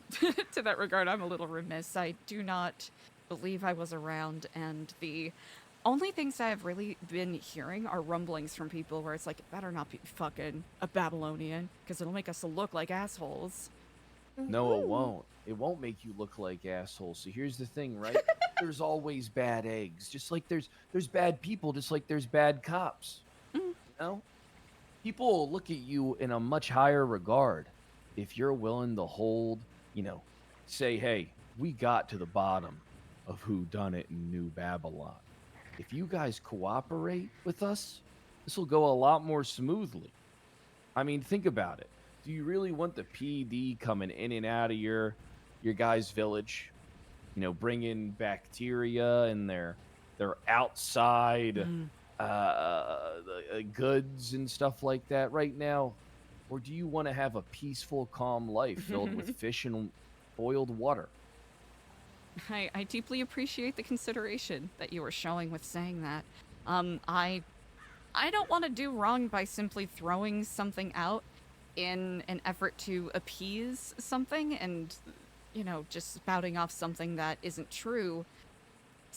to that regard, I'm a little remiss. I do not believe I was around, and the only things I've really been hearing are rumblings from people where it's like, it better not be fucking a Babylonian, because it'll make us look like assholes. No, it won't. It won't make you look like assholes. So here's the thing, right? There's always bad eggs. Just like there's bad people, just like there's bad cops. You know? People will look at you in a much higher regard if you're willing to hold, say, hey, we got to the bottom of who done it in New Babylon. If you guys cooperate with us, this will go a lot more smoothly. I mean, think about it. Do you really want the PD coming in and out of your guys' village? Bringing bacteria and their outside goods and stuff like that right now? Or do you want to have a peaceful, calm life filled with fish and boiled water? I deeply appreciate the consideration that you were showing with saying that. I don't want to do wrong by simply throwing something out in an effort to appease something and, just spouting off something that isn't true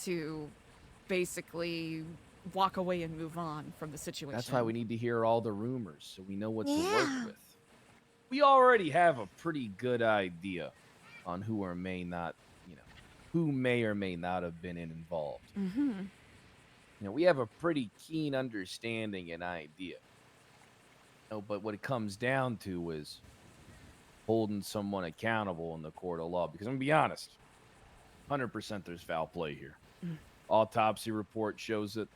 to basically walk away and move on from the situation. That's why we need to hear all the rumors so we know what to work with. We already have a pretty good idea on who or may not, who may or may not have been involved. We have a pretty keen understanding and idea. But what it comes down to is holding someone accountable in the court of law. Because I'm going to be honest, 100% there's foul play here. Autopsy report shows that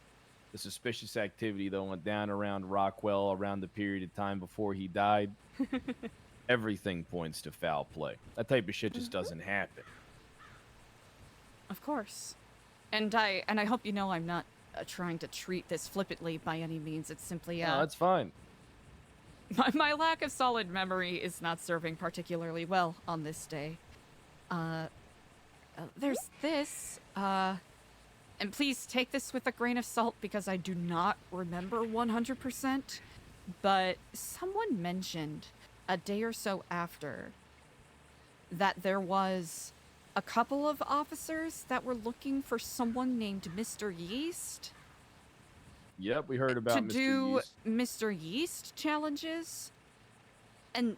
the suspicious activity that went down around Rockwell around the period of time before he died, everything points to foul play. That type of shit just doesn't happen. Of course. And I hope you know I'm not trying to treat this flippantly by any means. It's simply No, that's fine. My lack of solid memory is not serving particularly well on this day. There's this, and please take this with a grain of salt because I do not remember 100%, but someone mentioned a day or so after that there was a couple of officers that were looking for someone named Mr. Yeast. Yep, we heard about to Mr. do Yeast. Mr. Yeast challenges, and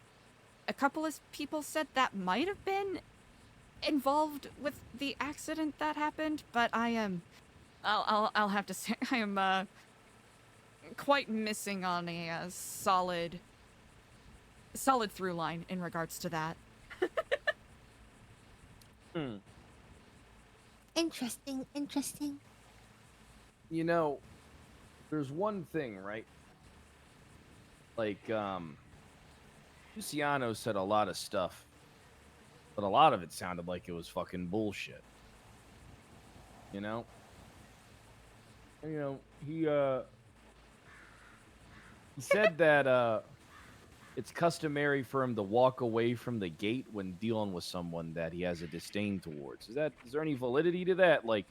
a couple of people said that might have been involved with the accident that happened, but I'll have to say I am quite missing on a solid through line in regards to that. Interesting. There's one thing, right? Like, Luciano said a lot of stuff, but a lot of it sounded like it was fucking bullshit. He said that, it's customary for him to walk away from the gate when dealing with someone that he has a disdain towards. Is there any validity to that? Like,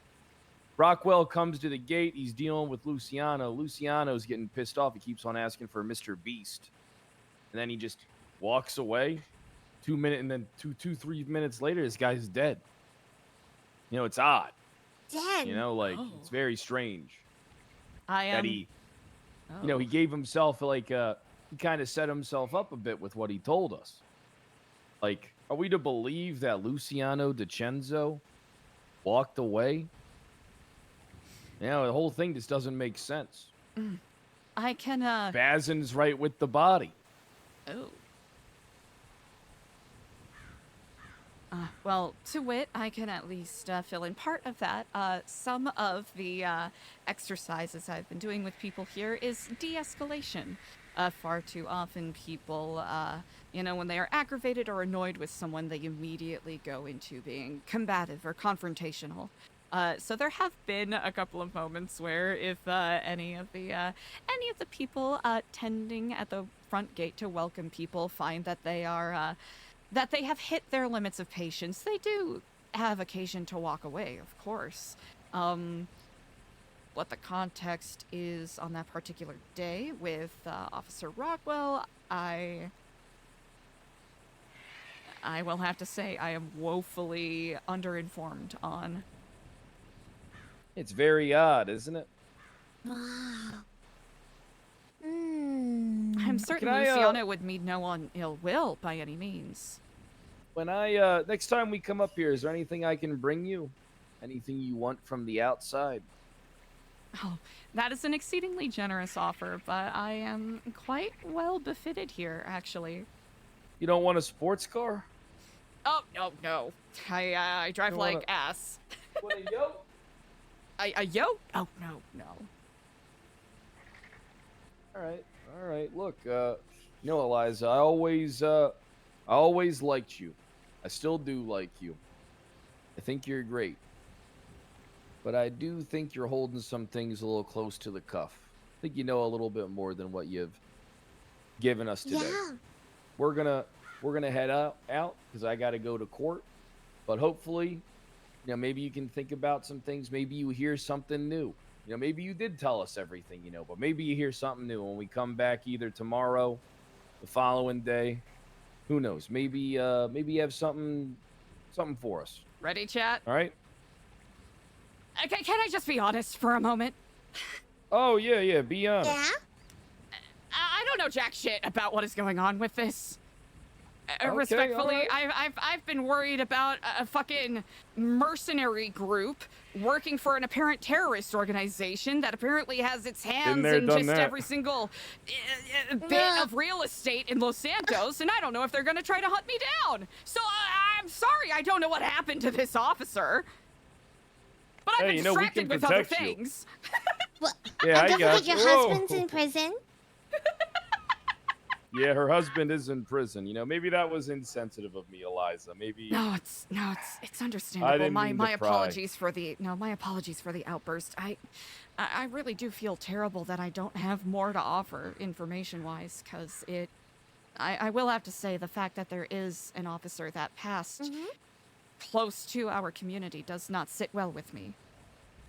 Rockwell comes to the gate, he's dealing with Luciano. Luciano's getting pissed off. He keeps on asking for Mr. Beast. And then he just walks away. 2 minutes, and then 3 minutes later, this guy's dead. It's odd. Dead. It's very strange. I am. That he, he gave himself he kind of set himself up a bit with what he told us. Like, are we to believe that Luciano DiCenzo walked away? The whole thing just doesn't make sense. I can, Bazin's right with the body. Oh. Well, to wit, I can at least fill in part of that. Some of the exercises I've been doing with people here is de-escalation. Far too often people, when they are aggravated or annoyed with someone, they immediately go into being combative or confrontational. So there have been a couple of moments where if any of the people tending at the front gate to welcome people find that they are that they have hit their limits of patience, they do have occasion to walk away, of course. What the context is on that particular day with Officer Rockwell, I will have to say I am woefully underinformed on. It's very odd, isn't it? Wow. I'm certain I, Luciana would mean no one ill will by any means. When I next time we come up here, is there anything I can bring you? Anything you want from the outside? Oh, that is an exceedingly generous offer, but I am quite well befitted here, actually. You don't want a sports car? Oh, no. I drive You like wanna- ass. Want a yoke? A yoke? Oh, no. All right. Look, Eliza, I always liked you. I still do like you. I think you're great. But I do think you're holding some things a little close to the cuff. I think you know a little bit more than what you've given us today. Yeah. We're gonna head out because I got to go to court. But hopefully, maybe you can think about some things. Maybe you hear something new. Maybe you did tell us everything, but maybe you hear something new when we come back either tomorrow, the following day. Who knows? Maybe you have something for us. Ready, chat? All right? Can I just be honest for a moment? Oh, yeah, be honest. Yeah? I don't know jack shit about what is going on with this. Okay, Respectfully, alright. I've been worried about a fucking mercenary group working for an apparent terrorist organization that apparently has its hands there, in done just that. every single bit Yeah. of real estate in Los Santos, and I don't know if they're gonna try to hunt me down. So I'm sorry, I don't know what happened to this officer. But I've Hey, been we distracted can with other protect you. things. Well, Yeah, and I don't got forget your you. Whoa. husband's in prison. Yeah, her husband is in prison. Maybe that was insensitive of me, Eliza. Maybe. No, it's understandable. didn't mean to My pry. apologies for the outburst. I really do feel terrible that I don't have more to offer information-wise, because I will have to say the fact that there is an officer that passed close to our community does not sit well with me.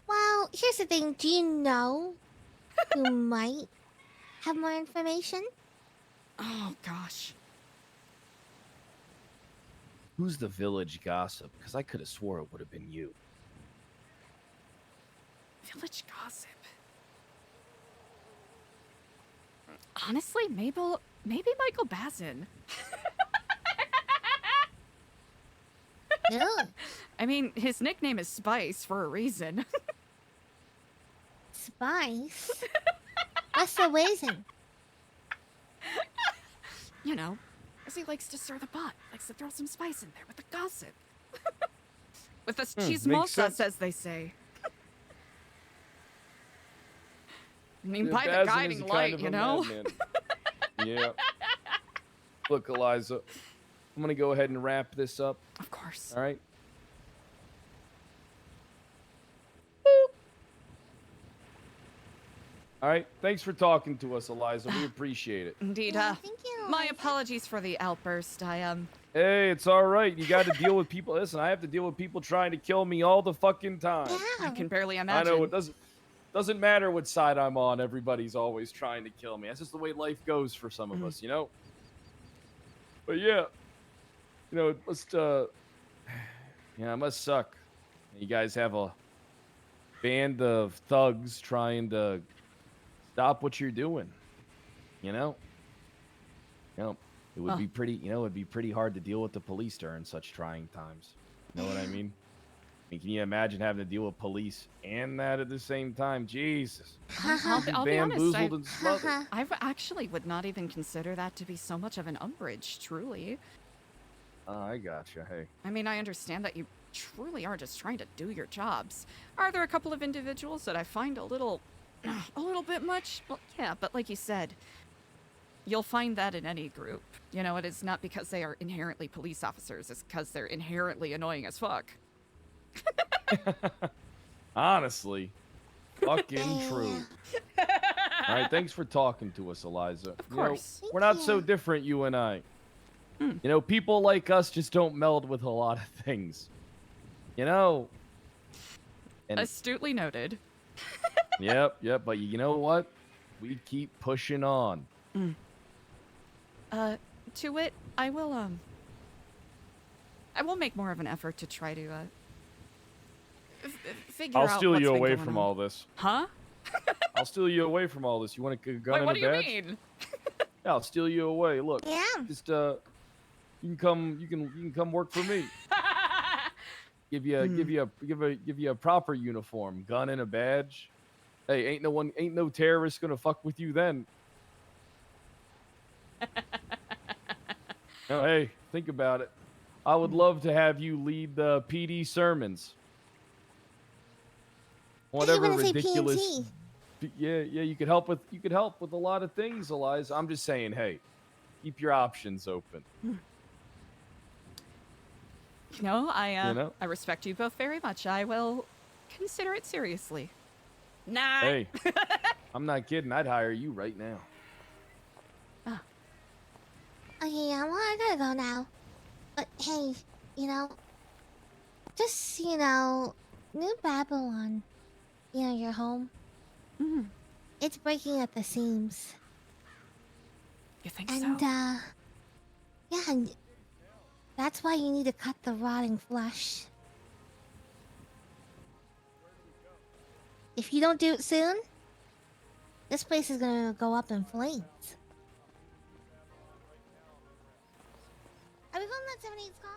Well, here's the thing. Do you know who might have more information? Oh gosh. Who's the village gossip? Because I could have swore it would have been you. Village gossip. Honestly, maybe Michael Bazin. Ugh. I mean, his nickname is Spice for a reason. Spice? What's the reason? As he likes to stir the pot, likes to throw some spice in there with the gossip. With the makes chismosa, sense. as they say. I mean, Yeah, by the Bazin is guiding kind light, of you a know? madman. Yeah. Look, Eliza, I'm going to go ahead and wrap this up. Of course. All right? All right. Thanks for talking to us, Eliza. We appreciate it. Indeed. Yeah, thank you. My apologies for the outburst. Hey, it's all right. You got to deal with people. Listen, I have to deal with people trying to kill me all the fucking time. Yeah. I can barely I imagine. know it doesn't matter what side I'm on. Everybody's always trying to kill me. That's just the way life goes for some of us, But yeah, it must it must suck. You guys have a band of thugs trying to stop what you're doing. It would be pretty hard to deal with the police during such trying times. You know what I mean? Can you imagine having to deal with police and that at the same time? Jesus. I'll be honest. Bamboozled and smothered. I actually would not even consider that to be so much of an umbrage, truly. Oh, I gotcha. Hey. I mean, I understand that you truly are just trying to do your jobs. Are there a couple of individuals that I find a little bit much? Well, yeah, but like you said, you'll find that in any group. It is not because they are inherently police officers. It's because they're inherently annoying as fuck. Honestly, fucking true. All right, thanks for talking to us, Eliza. Of course. We're not so different, you and I. People like us just don't meld with a lot of things. And Astutely noted. Yep. But you know what? We keep pushing on. To it, I will make more of an effort to try to figure I'll out steal what's you been away going from on. all this. Huh? I'll steal you away from all this. You want a gun Wait, and what a do you badge? mean? Yeah, I'll steal you away. Look, Yeah. just you can come. You can come work for me. Give you a proper uniform, gun and a badge. Hey, ain't no terrorist gonna fuck with you then. No, hey, think about it. I would love to have you lead the PD sermons. Whatever wanna say ridiculous. PNT. Yeah, you could help with a lot of things, Eliza. I'm just saying, hey, keep your options open. You know, I respect you both very much. I will consider it seriously. Nah. Hey, I'm not kidding. I'd hire you right now. Okay, yeah, well, I gotta go now. But hey, just, New Babylon, your home. Mm, It's breaking at the seams. you think And, so? yeah, and that's why you need to cut the rotting flesh. If you don't do it soon, this place is gonna go up in flames. Are we going to that 78 call?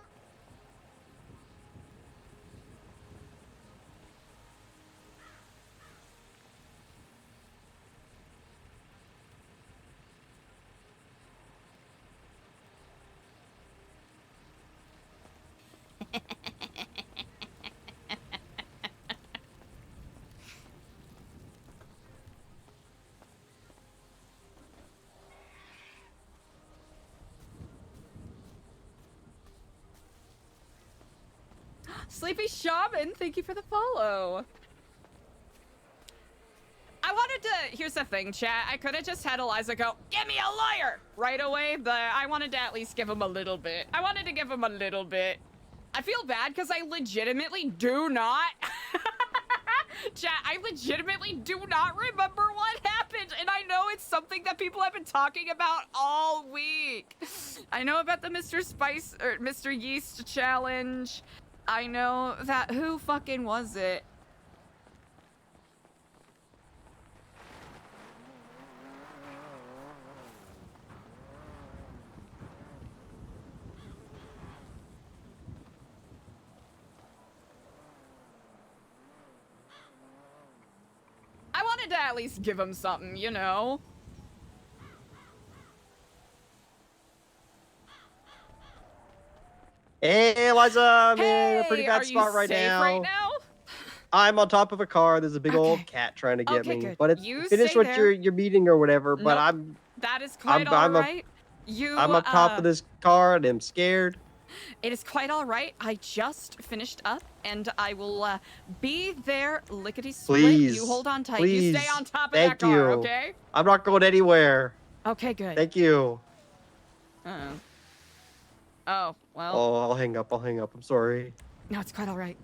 Sleepy Shaman, thank you for the follow. I wanted to, here's the thing, chat. I could have just had Eliza go, give me a lawyer right away, but I wanted to at least give him a little bit. I feel bad because I legitimately do not. Chat, I legitimately do not remember what happened, and I know it's something that people have been talking about all week. I know about the Mr. Spice or Mr. Yeast challenge. I know that. Who fucking was it? I wanted to at least give him something, you know? Hey, Eliza, I'm in a pretty Hey, bad are you spot right safe now. right now? I'm on top of a car. There's a big old Okay. cat trying to get Okay, me. good. But it's You finished stay with there. your meeting or whatever. But Nope. That is quite I'm all up- right. I'm up top of this car and I'm scared. It is quite all right. I just finished up, and I will be there lickety split. Please. You hold on tight. Please. You stay on top of Thank that car, you. okay? I'm not going anywhere. Okay, good. Thank you. Uh-oh. Oh, well. Oh, I'll hang up. I'm sorry. No, it's quite all right.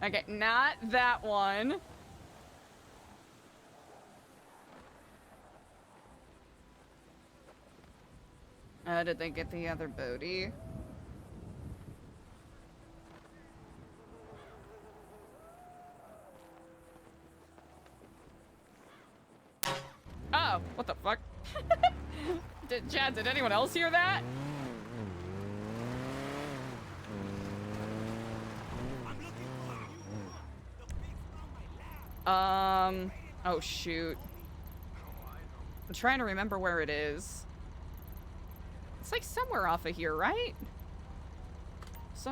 Okay, not that one. Did they get the other booty? Oh, what the fuck? Chad, did anyone else hear that? Oh shoot. I'm trying to remember where it is. It's like somewhere off of here, right?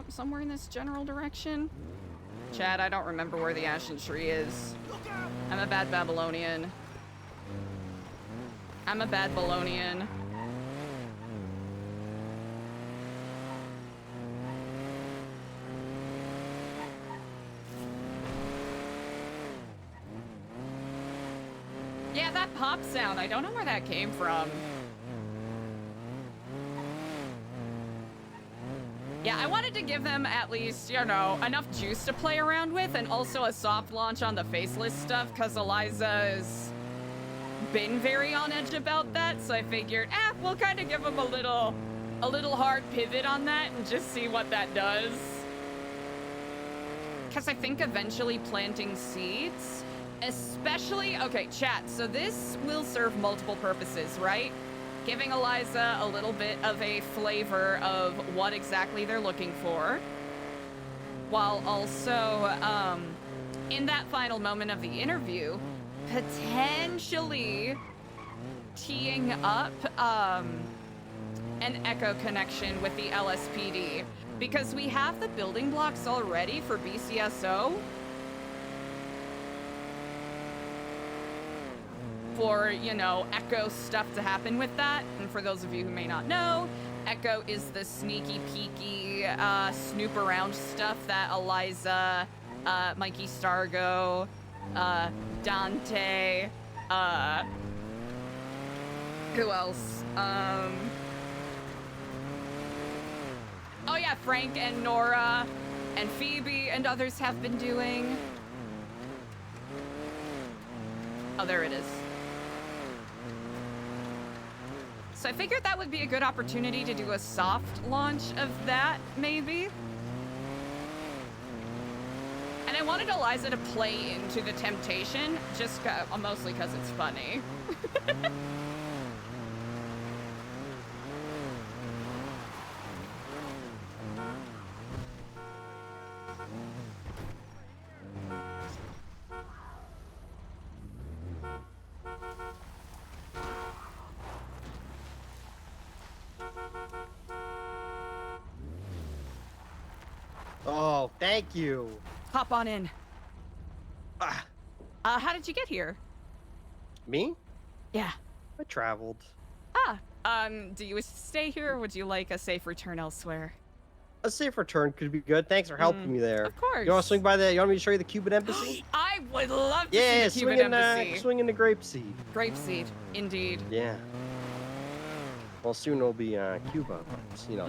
Somewhere in this general direction? Chad, I don't remember where the ashen tree is. I'm a bad Babylonian. I'm a bad Babylonian. Yeah, that pop sound, I don't know where that came from. Yeah, I wanted to give them at least, you know, enough juice to play around with, and also a soft launch on the faceless stuff, because Eliza's been very on edge about that, so I figured, we'll kind of give them a little hard pivot on that and just see what that does. because I think eventually planting seeds, especially, okay, chat, so this will serve multiple purposes, right? Giving Eliza a little bit of a flavor of what exactly they're looking for, while also, in that final moment of the interview, potentially teeing up, an echo connection with the LSPD, because we have the building blocks already for BCSO for, you know, echo stuff to happen with that. And for those of you who may not know, echo is the sneaky peeky snoop around stuff that Eliza, Mikey Stargo, Dante, who else? Oh yeah, Frank and Nora and Phoebe and others have been doing. Oh, there it is. So I figured that would be a good opportunity to do a soft launch of that, maybe. And I wanted Eliza to play into the temptation, just mostly because it's funny. Oh, thank you. Hop on in. Ah, How did you get here? me? Yeah. I traveled. Do you wish to stay here, or would you like a safe return elsewhere? A safe return could be good. Thanks for helping me there. Of course. You want to swing by the? You want me to show you the Cuban embassy? I would love to Yeah, see the Cuban embassy. swing in the grapeseed. Grapeseed, indeed. Yeah. Well, soon it'll be Cuba, but, you know.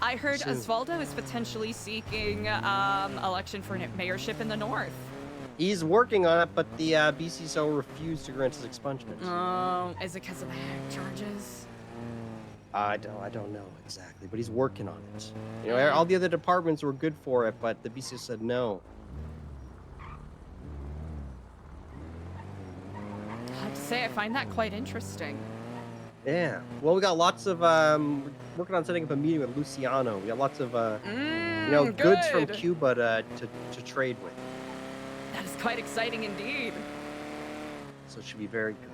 I heard Soon. Osvaldo is potentially seeking election for mayorship in the north. He's working on it, but the BCSO refused to grant his expungement. Oh, is it because of the hack charges? I don't know exactly, but he's working on it. You know, all the other departments were good for it, but the BCSO said no. I have to say, I find that quite interesting. Yeah. Well, we got lots of working on setting up a meeting with Luciano. We got lots of you know, goods from good. Cuba to trade with. That is quite exciting indeed. So it should be very good.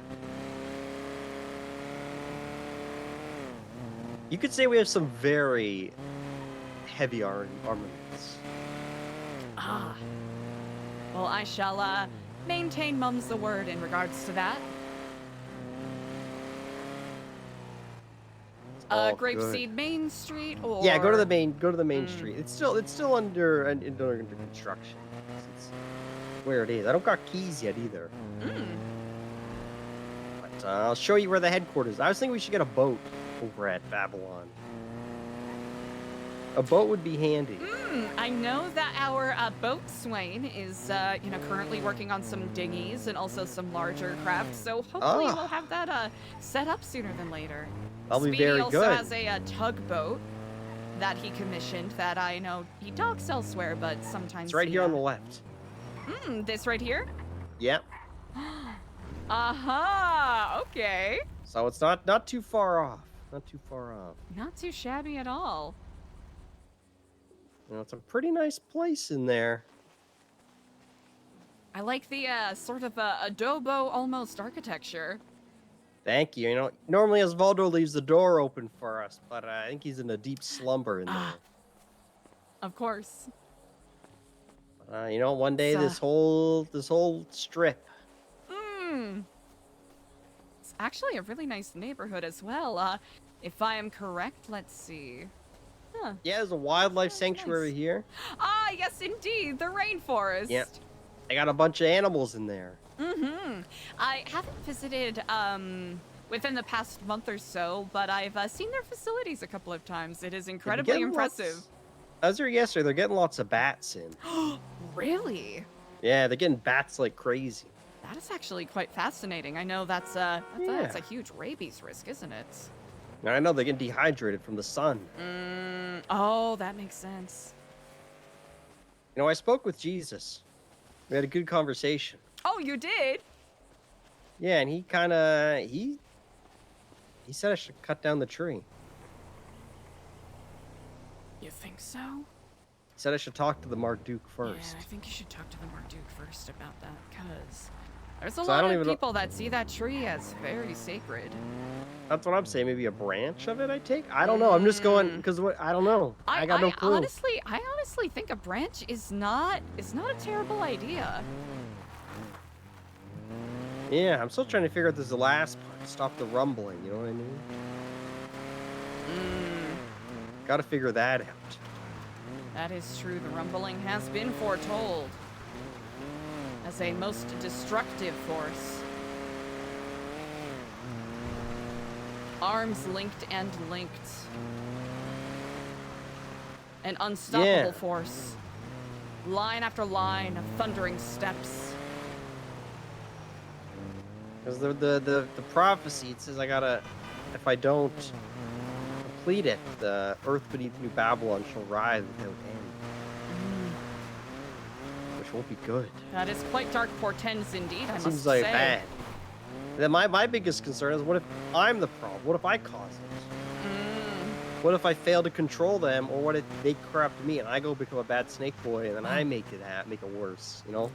You could say we have some very heavy armaments. Well, I shall maintain mum's the word in regards to that. Oh, Grapeseed Main Street, or Yeah, go to the main street. It's still under construction. It's where it is. I don't got keys yet either. But I'll show you where the headquarters. I was thinking we should get a boat over at Babylon. A boat would be handy. I know that our boatswain is, you know, currently working on some dinghies and also some larger craft. So hopefully we'll have that set up sooner than later. That'll be Speedy very also good. has a tugboat that he commissioned that I know he docks elsewhere, but sometimes It's right here on the left. this right here. Yep. Okay. So it's not too far off. Not too far off. Not too shabby at all. You know, it's a pretty nice place in there. I like the sort of adobo almost architecture. Thank you. You know, normally Osvaldo leaves the door open for us, but I think he's in a deep slumber in there. Of course. You know, one day this whole strip. It's actually a really nice neighborhood as well. If I am correct, let's see. Yeah, there's a wildlife Oh, sanctuary nice. here. Ah, yes, indeed, the rainforest. Yep. I got a bunch of animals in there. I haven't visited within the past month or so, but I've seen their facilities a couple of times. It is incredibly getting impressive. I was there yesterday. They're getting lots of bats in. Really? Yeah, they're getting bats like crazy. That is actually quite fascinating. I know that's a huge rabies risk, isn't it? And I know they're getting dehydrated from the sun. Oh, that makes sense. You know, I spoke with Jesus. We had a good conversation. Oh, you did? Yeah, and he kind of he said I should cut down the tree. You think so? He said I should talk to the Marduk first. Yeah, I think you should talk to the Marduk first about that, because there's a So I lot don't of even know- people that see that tree as very sacred. That's what I'm saying. Maybe a branch of it I take? I don't know. I'm just going because what I don't know. I got no clue. I honestly think a branch is not a terrible idea. Yeah, I'm still trying to figure out this last part. Stop the rumbling, you know what I mean? Gotta figure that out. That is true. The rumbling has been foretold as a most destructive force. Arms linked and linked. An unstoppable force. Line after line of thundering steps. Because the prophecy, it says I gotta, if I don't complete it, the earth beneath New Babylon shall rise without end. Which won't be good. That is quite dark portends indeed, I must Seems like say. bad. Then my biggest concern is, what if I'm the problem? What if I cause it? What if I fail to control them, or what if they corrupt me and I go become a bad snake boy and then I make it worse, you know?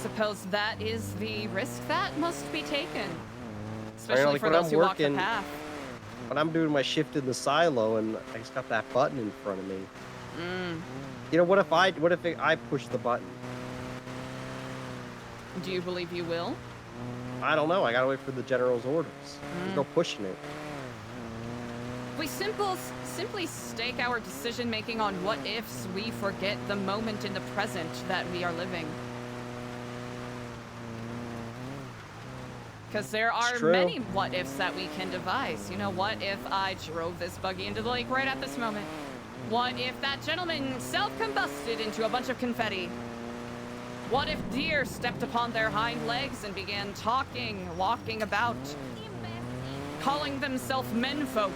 Suppose that is the risk that must be taken. I Especially know, like for when those I'm who walk the working- path. When I'm doing my shift in the silo and I just got that button in front of me. You know, what if I push the button? Do you believe you will? I don't know. I gotta wait for the general's orders. There's no pushing it. We simply stake our decision making on what ifs, we forget the moment in the present that we are living. Because there are true. many what ifs that we can devise. You know, what if I drove this buggy into the lake right at this moment? What if that gentleman self-combusted into a bunch of confetti? What if deer stepped upon their hind legs and began talking, walking about, calling themselves menfolk,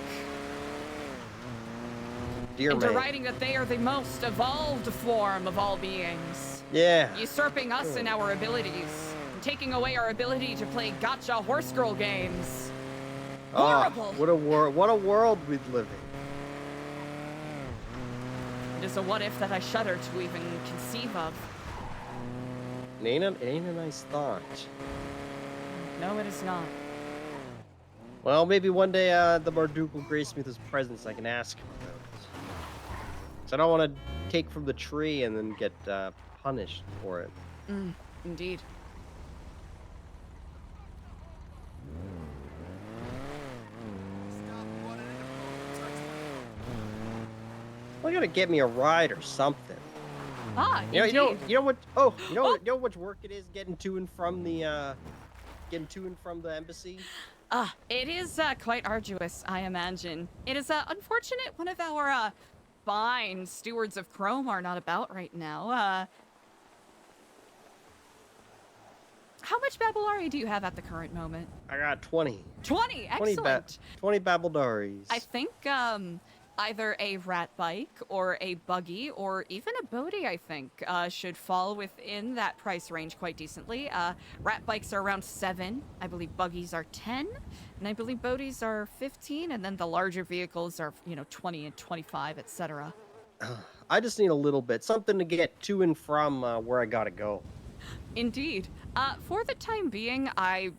Dear and man. deriding that they are the most evolved form of all beings, Yeah. usurping us in our abilities, and taking away our ability to play gotcha horse girl games? Horrible! What a world we'd live in. It is a what if that I shudder to even conceive of. It ain't a nice thought. No, it is not. Well, maybe one day the Marduk will grace me with his presence. I can ask him about it. So I don't want to take from the tree and then get punished for it. Indeed. Well, you gotta get me a ride or something. Ah, You indeed. know what? Oh, you know how much work it is getting to and from the embassy. It is quite arduous, I imagine. It is unfortunate one of our fine stewards of Chrome are not about right now. How much Babylari do you have at the current moment? I got 20. 20! Excellent! 20 Babeldaris. I think either a rat bike or a buggy or even a boaty, I think, should fall within that price range quite decently. Rat bikes are around 7. I believe buggies are 10. And I believe boaties are 15. And then the larger vehicles are, 20 and 25, etc. I just need a little bit. Something to get to and from where I gotta go. Indeed. For the time being, I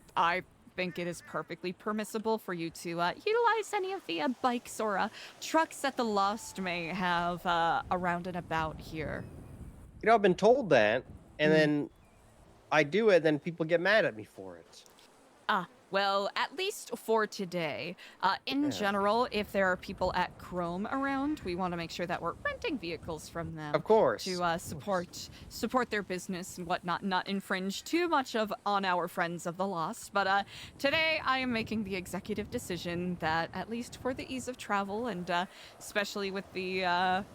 think it is perfectly permissible for you to utilize any of the bikes or trucks that the Lost may have around and about here. You know, I've been told that, and then I do it, then people get mad at me for it. Well, at least for today. In general, if there are people at Chrome around, we want to make sure that we're renting vehicles from them. Of course. To support their business and whatnot, not infringe too much on our friends of the Lost. But today, I am making the executive decision that, at least for the ease of travel, and especially with the amount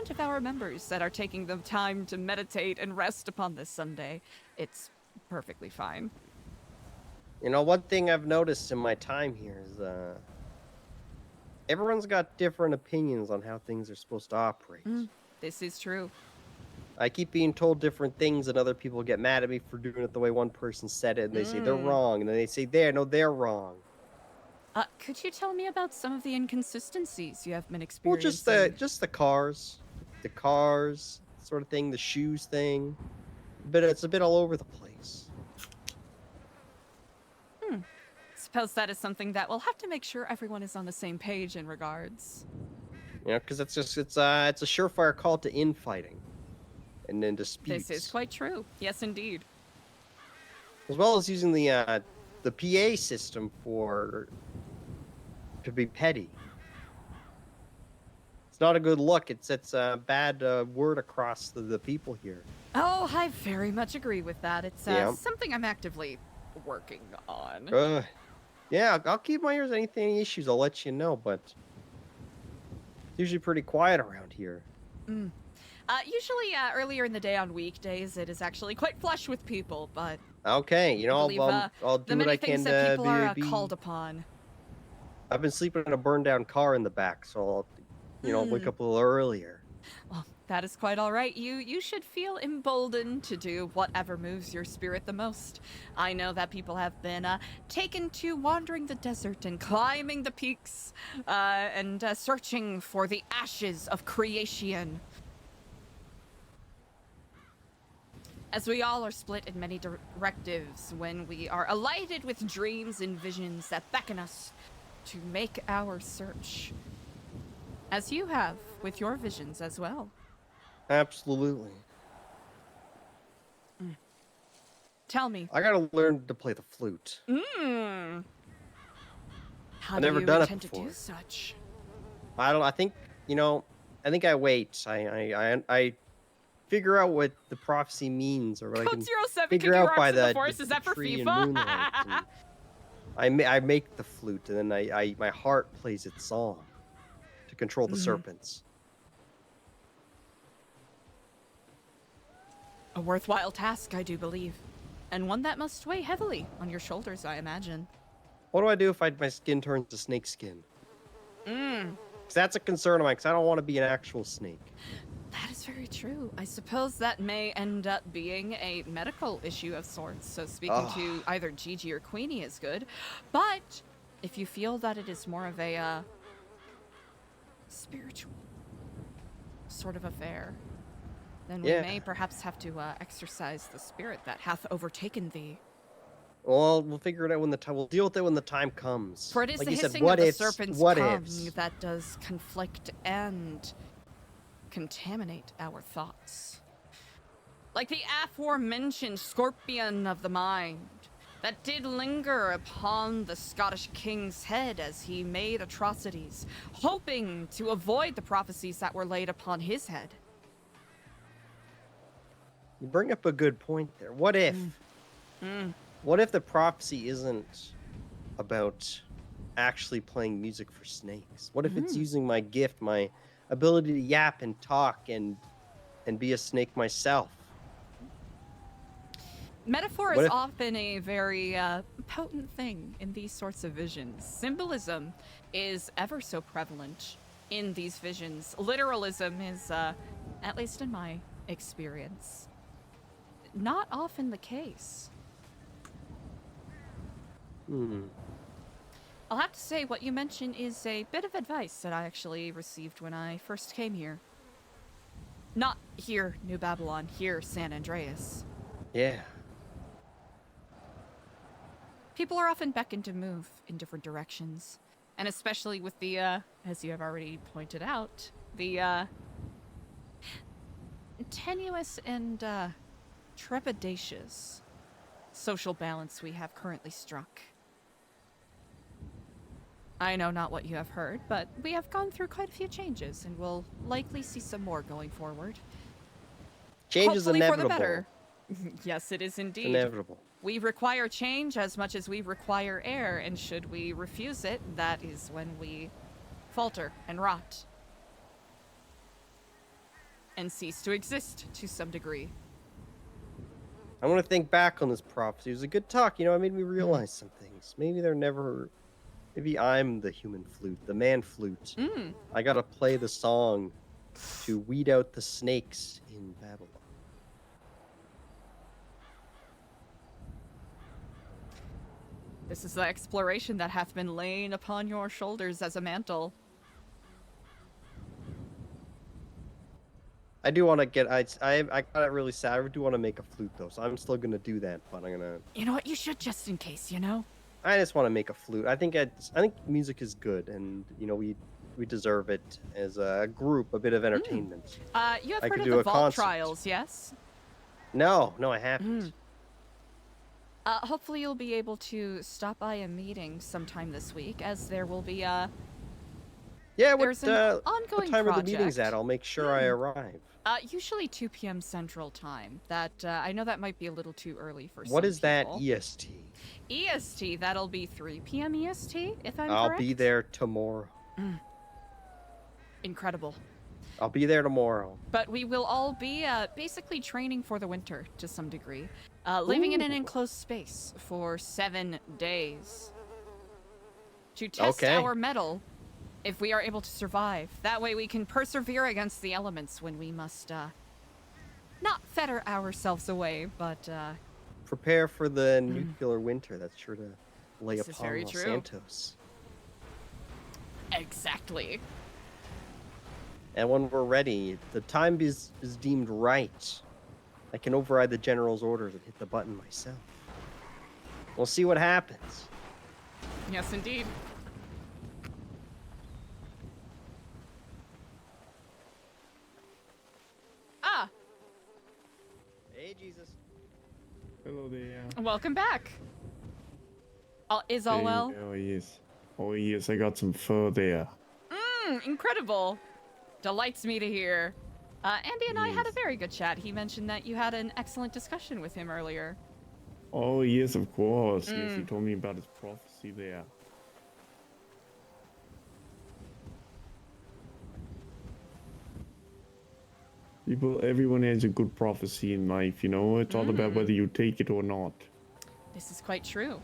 of our members that are taking the time to meditate and rest upon this Sunday, it's perfectly fine. You know, one thing I've noticed in my time here is everyone's got different opinions on how things are supposed to operate. This is true. I keep being told different things, and other people get mad at me for doing it the way one person said it, and they say they're wrong, and then they say they're wrong. Could you tell me about some of the inconsistencies you have been Well, experiencing? just the cars sort of thing, the shoes thing. But it's a bit all over the place. Suppose that is something that we'll have to make sure everyone is on the same page in regards. You know, because it's a surefire call to infighting, and then disputes. This is quite true. Yes, indeed. As well as using the PA system to be petty. It's not a good look. It sets a bad word across the people here. Oh, I very much agree with that. It's Yeah. something I'm actively working on. Yeah, I'll keep my ears. Any issues, I'll let you know. But it's usually pretty quiet around here. Usually earlier in the day on weekdays, it is actually quite flush with people, but Okay, you know, I believe, I'll the do what many I can things that to people are be. called upon. I've been sleeping in a burned down car in the back, so I'll wake up a little earlier. Well, that is quite all right. You should feel emboldened to do whatever moves your spirit the most. I know that people have been taken to wandering the desert and climbing the peaks and searching for the ashes of creation. As we all are split in many directives when we are alighted with dreams and visions that beckon us to make our search. As you have with your visions as well. Absolutely. Tell me. I gotta learn to play the flute. How I've do never you done it intend to before. do such? I think, I think I wait. I figure out what the prophecy means, or what I Code can 07 figure kicking out by rocks in the the forest. Is that for tree and FIFA? moonlight. And I make the flute, and then my heart plays its song to control the serpents. A worthwhile task, I do believe. And one that must weigh heavily on your shoulders, I imagine. What do I do if my skin turns to snake skin? Because that's a concern of mine, because I don't want to be an actual snake. That is very true. I suppose that may end up being a medical issue of sorts, so speaking to either Gigi or Queenie is good. But if you feel that it is more of a spiritual sort of affair, then we may perhaps have to exercise the spirit that hath overtaken thee. Well, we'll figure it out we'll deal with it when the time comes. For it is like the you said, hissing what of the ifs, serpent's what tongue ifs. that does conflict and contaminate our thoughts. Like the aforementioned scorpion of the mind that did linger upon the Scottish king's head as he made atrocities, hoping to avoid the prophecies that were laid upon his head. You bring up a good point there. What if? What if the prophecy isn't about actually playing music for snakes? What if it's using my gift, my ability to yap and talk and be a snake myself? Metaphor is often a very potent thing in these sorts of visions. Symbolism is ever so prevalent in these visions. Literalism is, at least in my experience, not often the case. I'll have to say, what you mention is a bit of advice that I actually received when I first came here. Not here, New Babylon, here, San Andreas. Yeah. People are often beckoned to move in different directions. And especially with the, as you have already pointed out, the, tenuous and, trepidatious social balance we have currently struck. I know not what you have heard, but we have gone through quite a few changes, and we'll likely see some more going forward. Change is Hopefully inevitable. for the better. Yes, it is indeed. Inevitable. We require change as much as we require air, and should we refuse it, that is when we falter and rot. And cease to exist to some degree. I want to think back on this prophecy. It was a good talk, it made me realize some things. Maybe I'm the human flute, the man flute. I gotta play the song to weed out the snakes in Babylon. This is the exploration that hath been lain upon your shoulders as a mantle. I do want to get. I got it really sad. I do want to make a flute though, so I'm still gonna do that. But I'm gonna. You know what? You should just in case, you know? I just want to make a flute. I think music is good, and you know we deserve it as a group, a bit of entertainment. You have I heard could of do the a Vault concert. Trials, yes? No, I haven't. Hopefully you'll be able to stop by a meeting sometime this week, as there will be, Yeah, there's an what ongoing time are the project. meetings at? I'll make sure I arrive. Usually 2 p.m. Central Time. That, I know that might be a little too early for some What is that people. EST? EST, that'll be 3 p.m. EST, if I'm I'll correct? be there tomorrow. Incredible. I'll be there tomorrow. But we will all be basically training for the winter to some degree. Living in an enclosed space for 7 days. To test Okay. our mettle if we are able to survive. That way we can persevere against the elements when we must not fetter ourselves away, but Prepare for the nuclear winter that's sure to lay This is upon very Los true. Santos. exactly. And when we're ready, the time is deemed right. I can override the general's orders and hit the button myself. We'll see what happens. Yes, indeed. Ah, Hey, Jesus. Hello there. welcome back. Is all Hey, well? Oh yes. Oh yes, I got some fur there. Incredible. Delights me to hear. Andy and I had a Yes. very good chat. He mentioned that you had an excellent discussion with him earlier. Oh yes, of course. Yes, he told me about his prophecy there. Everyone has a good prophecy in life, you know. It's all about whether you take it or not. This is quite true.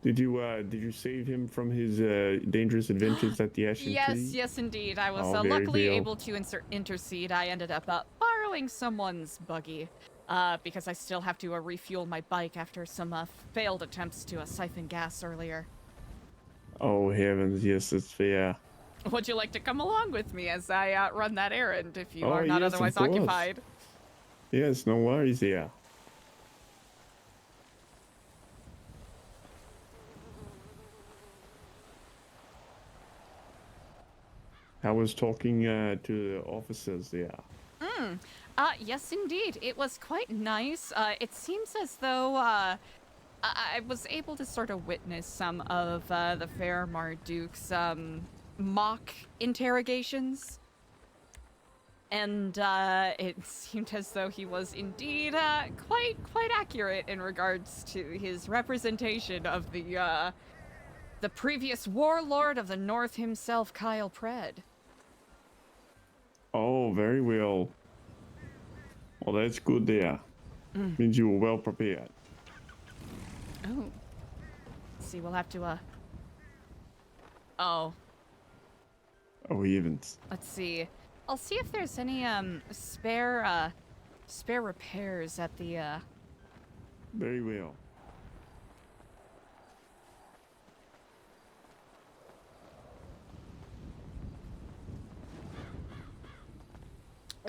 Did you save him from his dangerous adventures at the Ashen Yes, Tree? yes, indeed. I was Oh, very luckily real. able to intercede. I ended up borrowing someone's buggy because I still have to refuel my bike after some failed attempts to siphon gas earlier. Oh heavens, yes, it's fair. Would you like to come along with me as I run that errand if you Oh, are not yes, of otherwise course. occupied? Yes, no worries there. I was talking to the officers there. Yes, indeed. It was quite nice. It seems as though I was able to sort of witness some of the fair Marduke's mock interrogations. And it seemed as though he was indeed quite accurate in regards to his representation of the previous warlord of the North himself, Kyle Pred. Oh, very well. Well, that's good there. Means you were well prepared. Oh. Let's see, we'll have to Oh, Oh heavens. let's see. I'll see if there's any spare repairs at the Very well.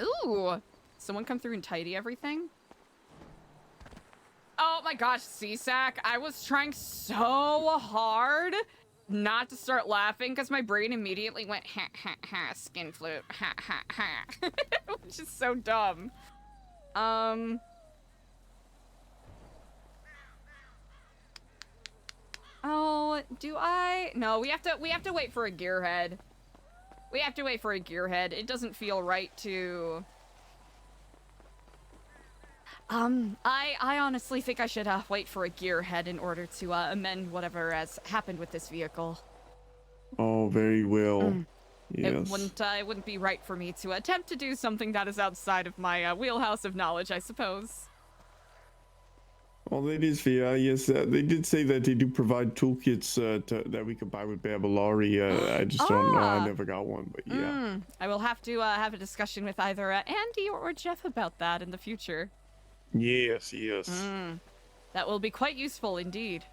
Ooh! Someone come through and tidy everything? Oh my gosh, CSAC, I was trying so hard not to start laughing because my brain immediately went ha ha ha, skin flute, ha ha ha. Which is so dumb. Oh, do I? No, we have to wait for a gearhead. We have to wait for a gearhead. It doesn't feel right to... I honestly think I should wait for a gearhead in order to amend whatever has happened with this vehicle. Oh, very well. Yes. It wouldn't be right for me to attempt to do something that is outside of my wheelhouse of knowledge, I suppose. Well, that is fair. Yes, they did say that they do provide toolkits that we could buy with Babylari. I just don't know. I never got one, but yeah. I will have to have a discussion with either Andy or Jeff about that in the future. Yes, yes. That will be quite useful indeed.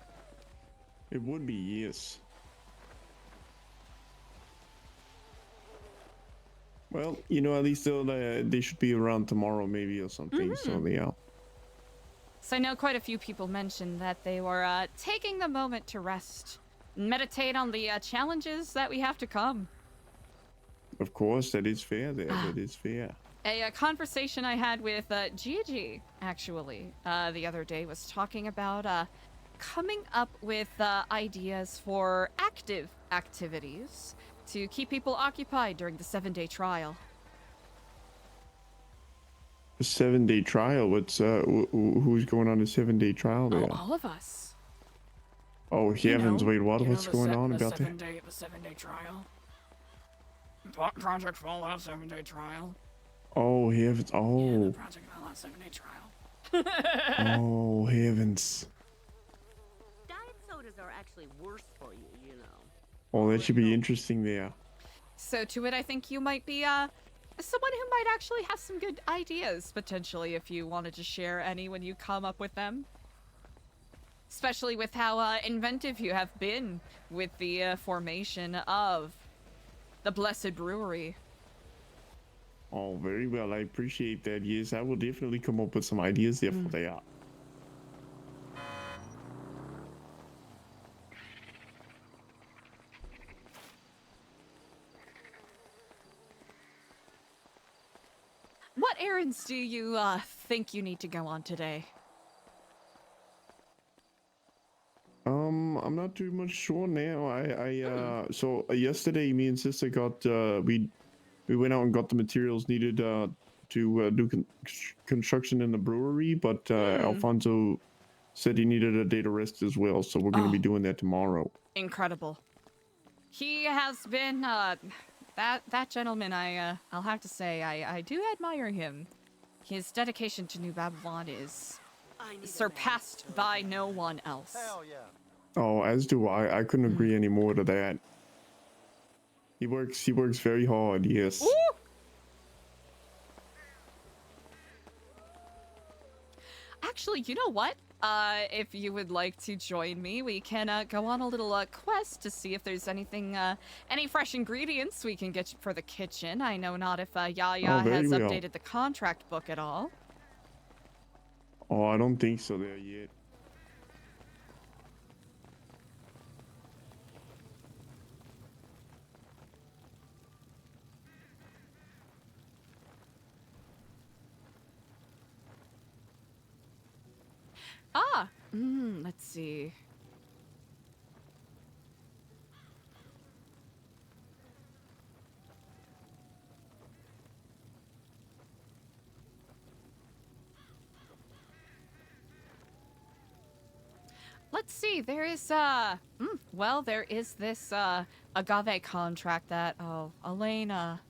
It would be, yes. Well, you know, at least they should be around tomorrow, maybe, or something. So yeah. So I know quite a few people mentioned that they were taking the moment to rest, meditate on the challenges that we have to come. Of course, that is fair. That is fair. A conversation I had with Gigi, actually, the other day was talking about coming up with ideas for active activities to keep people occupied during the 7-day trial. A 7-day trial. What's who's going on a 7-day trial there? Oh, all of us. Oh heavens! Wait, what? What's going on about that? The 7-day trial. Project Fallout 7-day trial. Oh heavens! Oh. Project Fallout 7-day trial. Oh heavens! Diet sodas are actually worse for you, you know. Oh, that should be interesting there. So to it, I think you might be someone who might actually have some good ideas potentially if you wanted to share any when you come up with them. Especially with how inventive you have been with the formation of the Blessed Brewery. Oh, very well. I appreciate that. Yes, I will definitely come up with some ideas there for that. What errands do you think you need to go on today? I'm not too much sure now. So yesterday me and sister got we went out and got the materials needed to do construction in the brewery, but Alfonso said he needed a day to rest as well, so we're going to be doing that tomorrow. Incredible. He has been that gentleman. I'll have to say I do admire him. His dedication to New Babylon is surpassed by no one else. Hell yeah. Oh, as do I. I couldn't agree any more to that. He works very hard, yes. Ooh! Actually, you know what? If you would like to join me, we can go on a little quest to see if there's anything, any fresh ingredients we can get for the kitchen. I know not if Yaya very has well. updated the contract book at all. Oh, I don't think so there yet. Let's see. Let's see, there is, there is this, agave contract that, Elena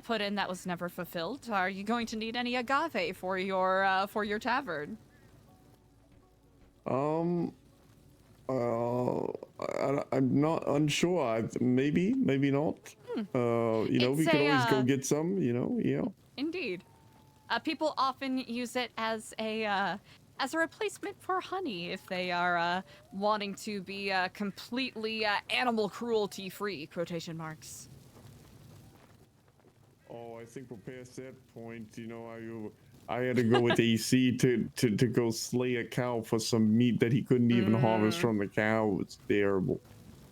put in that was never fulfilled. Are you going to need any agave for your tavern? I'm not unsure. Maybe not. You know, we could always go get some, you know, yeah. Indeed. People often use it as a replacement for honey if they are wanting to be completely animal cruelty free, quotation marks. Oh, I think we're past that point. You know, I had to go with AC to go slay a cow for some meat that he couldn't even harvest from the cow. It's terrible.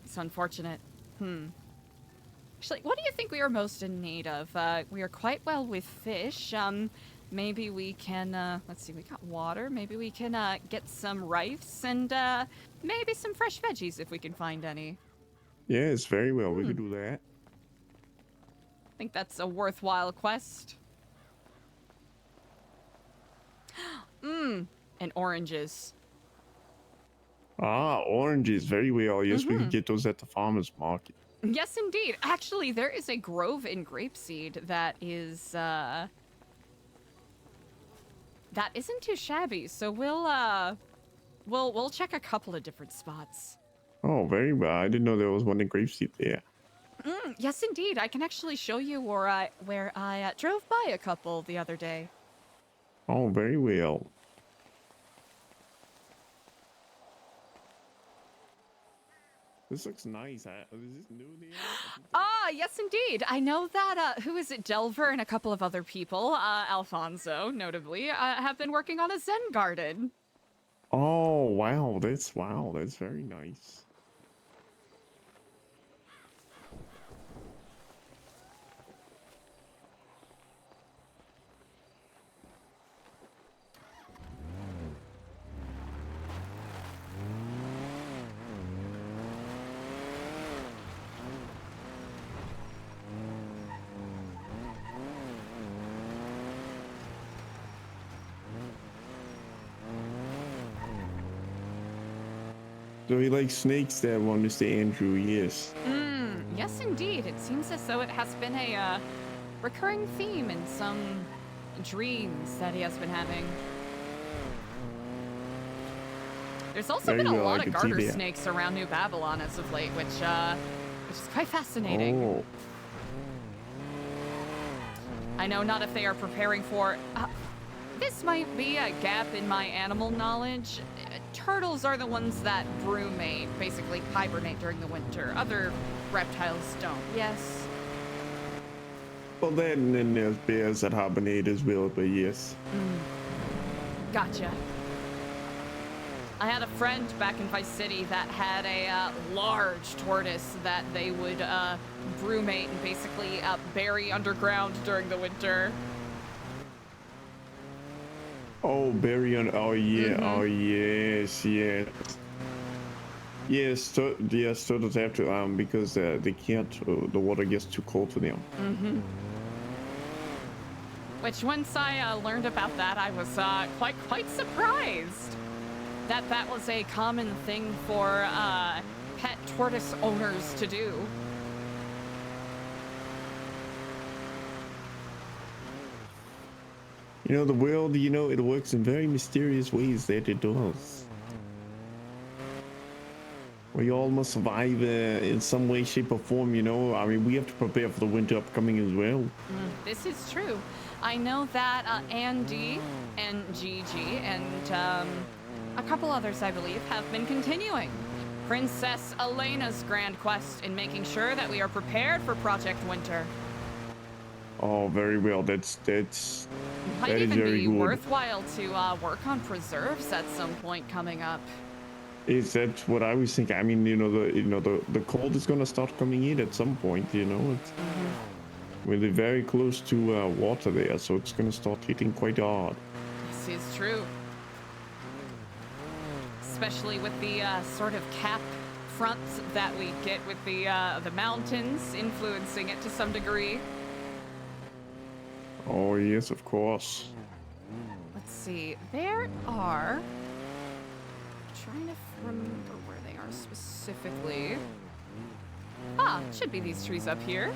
It's unfortunate. Actually, what do you think we are most in need of? We are quite well with fish. Maybe we can, let's see, we got water. Maybe we can get some rice and maybe some fresh veggies if we can find any. Yes, very well. We could do that. I think that's a worthwhile quest. And oranges. Ah, oranges. Very well. Yes, we could get those at the farmer's market. Yes, indeed. Actually, there is a grove in Grapeseed that is, that isn't too shabby. So we'll check a couple of different spots. Oh, very well. I didn't know there was one in Grapeseed there. Yes, indeed. I can actually show you where I drove by a couple the other day. Oh, very well. This looks nice. Is this new there? Ah, yes, indeed. I know that, who is it, Delver and a couple of other people, Alfonso, notably, have been working on a Zen garden. Oh, wow. That's very nice. So he likes snakes, that one, Mr. Andrew, yes. Yes, indeed. It seems as though it has been a recurring theme in some dreams that he has been having. There's also been a lot of garter snakes around New Babylon as of late, which is quite fascinating. Oh. I know not if they are preparing for... this might be a gap in my animal knowledge. Turtles are the ones that brumate, basically hibernate during the winter. Other reptiles don't, yes? Well, then there's bears that hibernate as well, but yes. Gotcha. I had a friend back in Vice City that had a large tortoise that they would brumate and basically bury underground during the winter. Oh, bury on. Oh, yeah. Oh, yes. Yes. Yes, turtles have to, because they can't, the water gets too cold for them. Which once I learned about that, I was quite surprised that that was a common thing for pet tortoise owners to do. You know, the world, it works in very mysterious ways that it does. We all must survive in some way, shape, or form, I mean, we have to prepare for the winter upcoming as well. This is true. I know that Andy and Gigi and a couple others, I believe, have been continuing Princess Elena's grand quest in making sure that we are prepared for Project Winter. Oh, very well. That Might is even very be good. worthwhile to work on preserves at some point coming up. Is that what I was thinking? I mean, the cold is gonna start coming in at some point. It's really very close to water there, so it's gonna start hitting quite hard. This is true. Especially with the sort of cap fronts that we get with the mountains influencing it to some degree. Oh yes, of course. Let's see. There are... trying to remember where they are specifically. Should be these trees up here.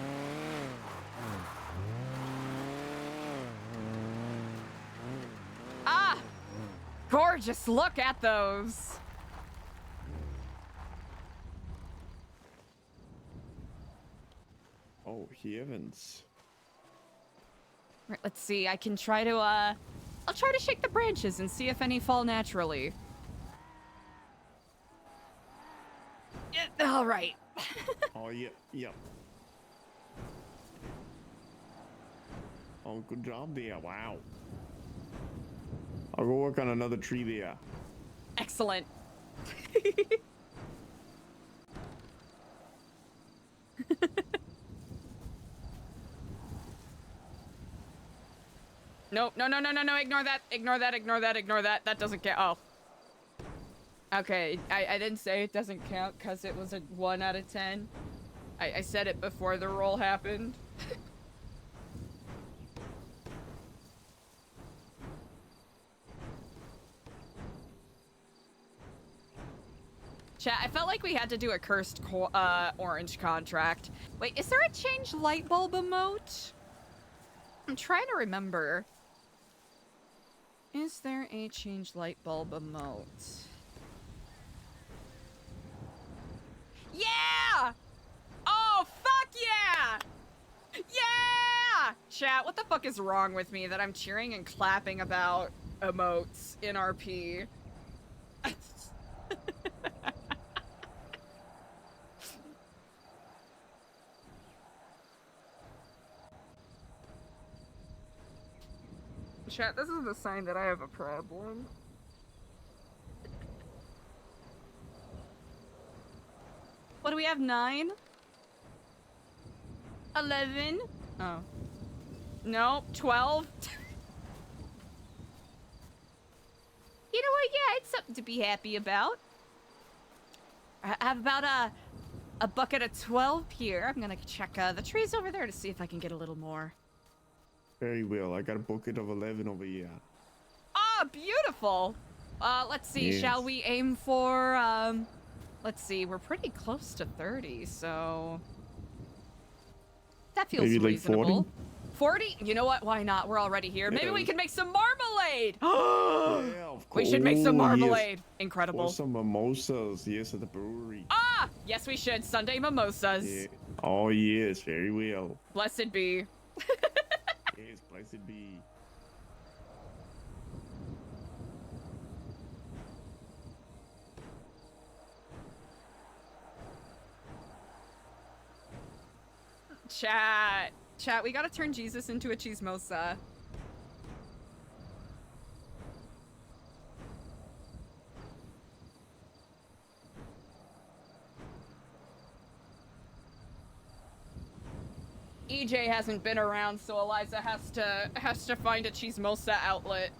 Gorgeous, look at those. Oh heavens. Right, let's see. I can try to I'll try to shake the branches and see if any fall naturally. All right. Oh yeah. Oh, good job there. Wow. I'll go work on another tree there. Excellent. No, ignore that. That doesn't count. Oh. Okay, I didn't say it doesn't count because it was a 1 out of 10. I said it before the roll happened. Chat, I felt like we had to do a cursed orange contract. Wait, is there a change light bulb emote? I'm trying to remember. Is there a change light bulb emote? Yeah! Oh, fuck yeah! Yeah! Chat, what the fuck is wrong with me that I'm cheering and clapping about emotes in RP? Chat, this is a sign that I have a problem. What do we have? 9? 11? Oh. No, 12? You know what? Yeah, it's something to be happy about. I have about a bucket of 12 here. I'm gonna check the trees over there to see if I can get a little more. Very well. I got a bucket of 11 over here. Ah, beautiful. Let's see. Yes. Shall we aim for, let's see. We're pretty close to 30, so that feels Maybe like reasonable. 40? 40? You know what? Why not? We're already here. Maybe Yeah. we can make some marmalade. Yeah, of We course. should make some Oh, yes. marmalade. Incredible. Or some mimosas, yes, at the brewery. Ah, yes, we should. Sunday mimosas. Yeah. Oh, yes, very well. Blessed be. Yes, blessed be. Chat, we gotta turn Jesus into a cheesemosa. EJ hasn't been around, so Eliza has to find a cheesemosa outlet.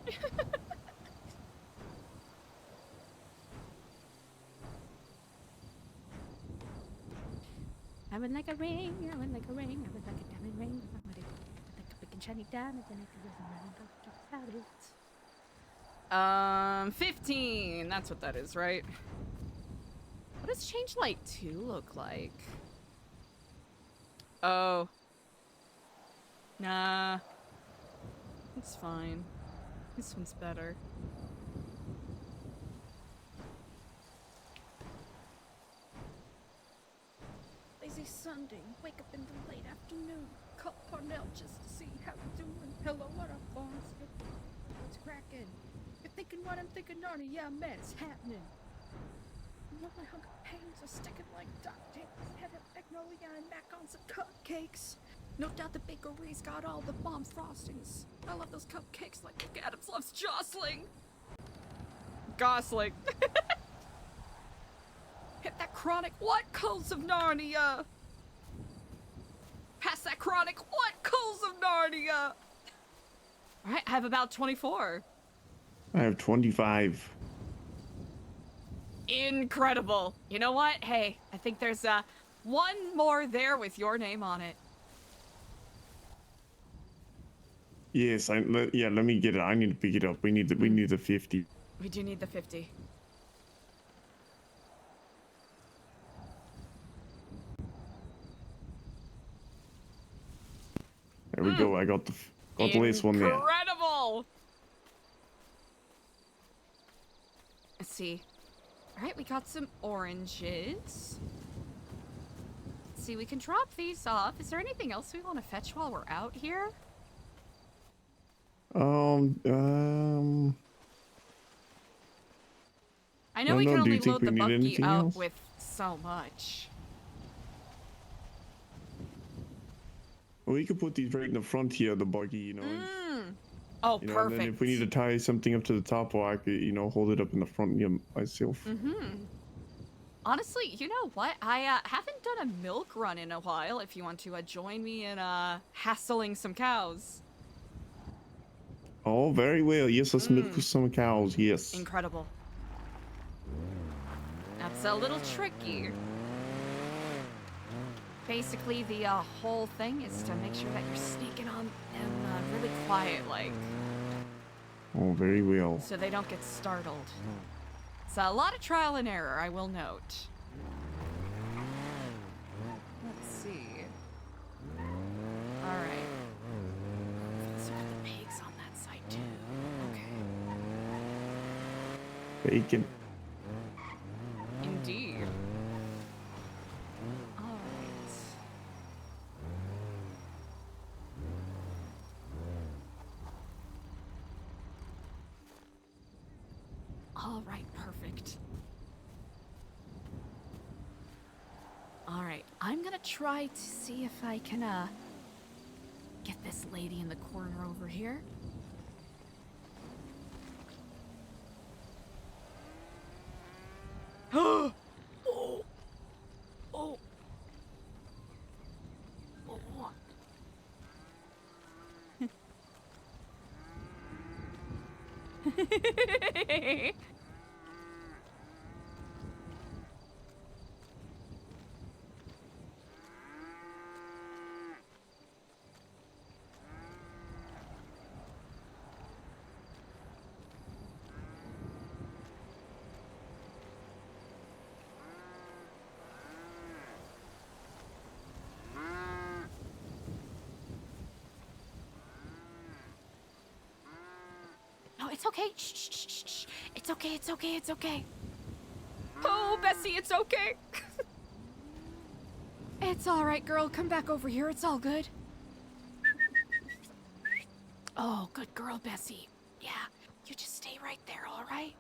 I would like a ring, I would like a ring, I would like a diamond ring. I would like a big and shiny diamond, and I could live about it. 15. That's what that is, right? What does change light 2 look like? Oh. Nah. It's fine. This one's better. Lazy Sunday, wake up in the late afternoon. Call Parnell just to see how we're doing. Hello, what up, boss? What's cracking? You're thinking what I'm thinking, Narnia? Yeah, man, it's happening. You know my hunger pains are sticking like duct tape. Head up Magnolia and back on some cupcakes. No doubt the bakery's got all the bomb frostings. I love those cupcakes like Nick Adams loves jostling. Gosling. Hit that chronic. What coals of Narnia? Pass that chronic. What coals of Narnia? Alright, I have about 24. I have 25. Incredible. You know what? Hey, I think there's one more there with your name on it. Yes, yeah, let me get it. I need to pick it up. We need the 50. We do need the 50. There we go. I got the last one there. Incredible. Let's see. All right, we got some oranges. Let's see, we can drop these off. Is there anything else we want to fetch while we're out here? I know we can do only you think load we the need buggy anything out else? with so much. Well, we could put these right in the front here, the buggy, you know. Oh, You know, perfect. and then if we need to tie something up to the top, or I could, hold it up in the front myself. Honestly, you know what? I haven't done a milk run in a while. If you want to join me in hassling some cows. Oh, very well. Yes, let's milk some cows. Yes. Incredible. That's a little tricky. Basically, the whole thing is to make sure that you're sneaking on them really quiet, like, Oh, very well. so they don't get startled. It's a lot of trial and error, I will note. Let's see. All right. Let's put the pigs on that side too. Okay. Bacon. Indeed. All right. All right, perfect. All right, I'm gonna try to see if I can, get this lady in the corner over here. Oh! Oh! Oh! Oh! No, it's okay. Shh, shh, shh, shh. It's okay, it's okay, it's okay. Oh, Bessie, it's okay. It's all right, girl. Come back over here. It's all good. Oh, good girl, Bessie. Yeah, you just stay right there, all right?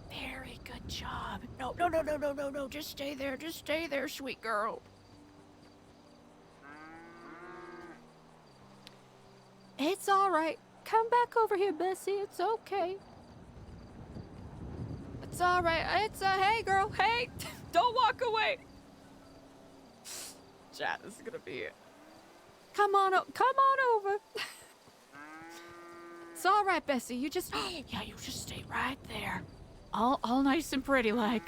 Very good job. No, no, no, no, no, no, no. Just stay there. Just stay there, sweet girl. It's all right. Come back over here, Bessie. It's okay. It's all right. It's hey, girl. Hey, don't walk away. Chat, this is gonna be it. Come on over. It's all right, Bessie. You just, yeah, you just stay right there. All nice and pretty like.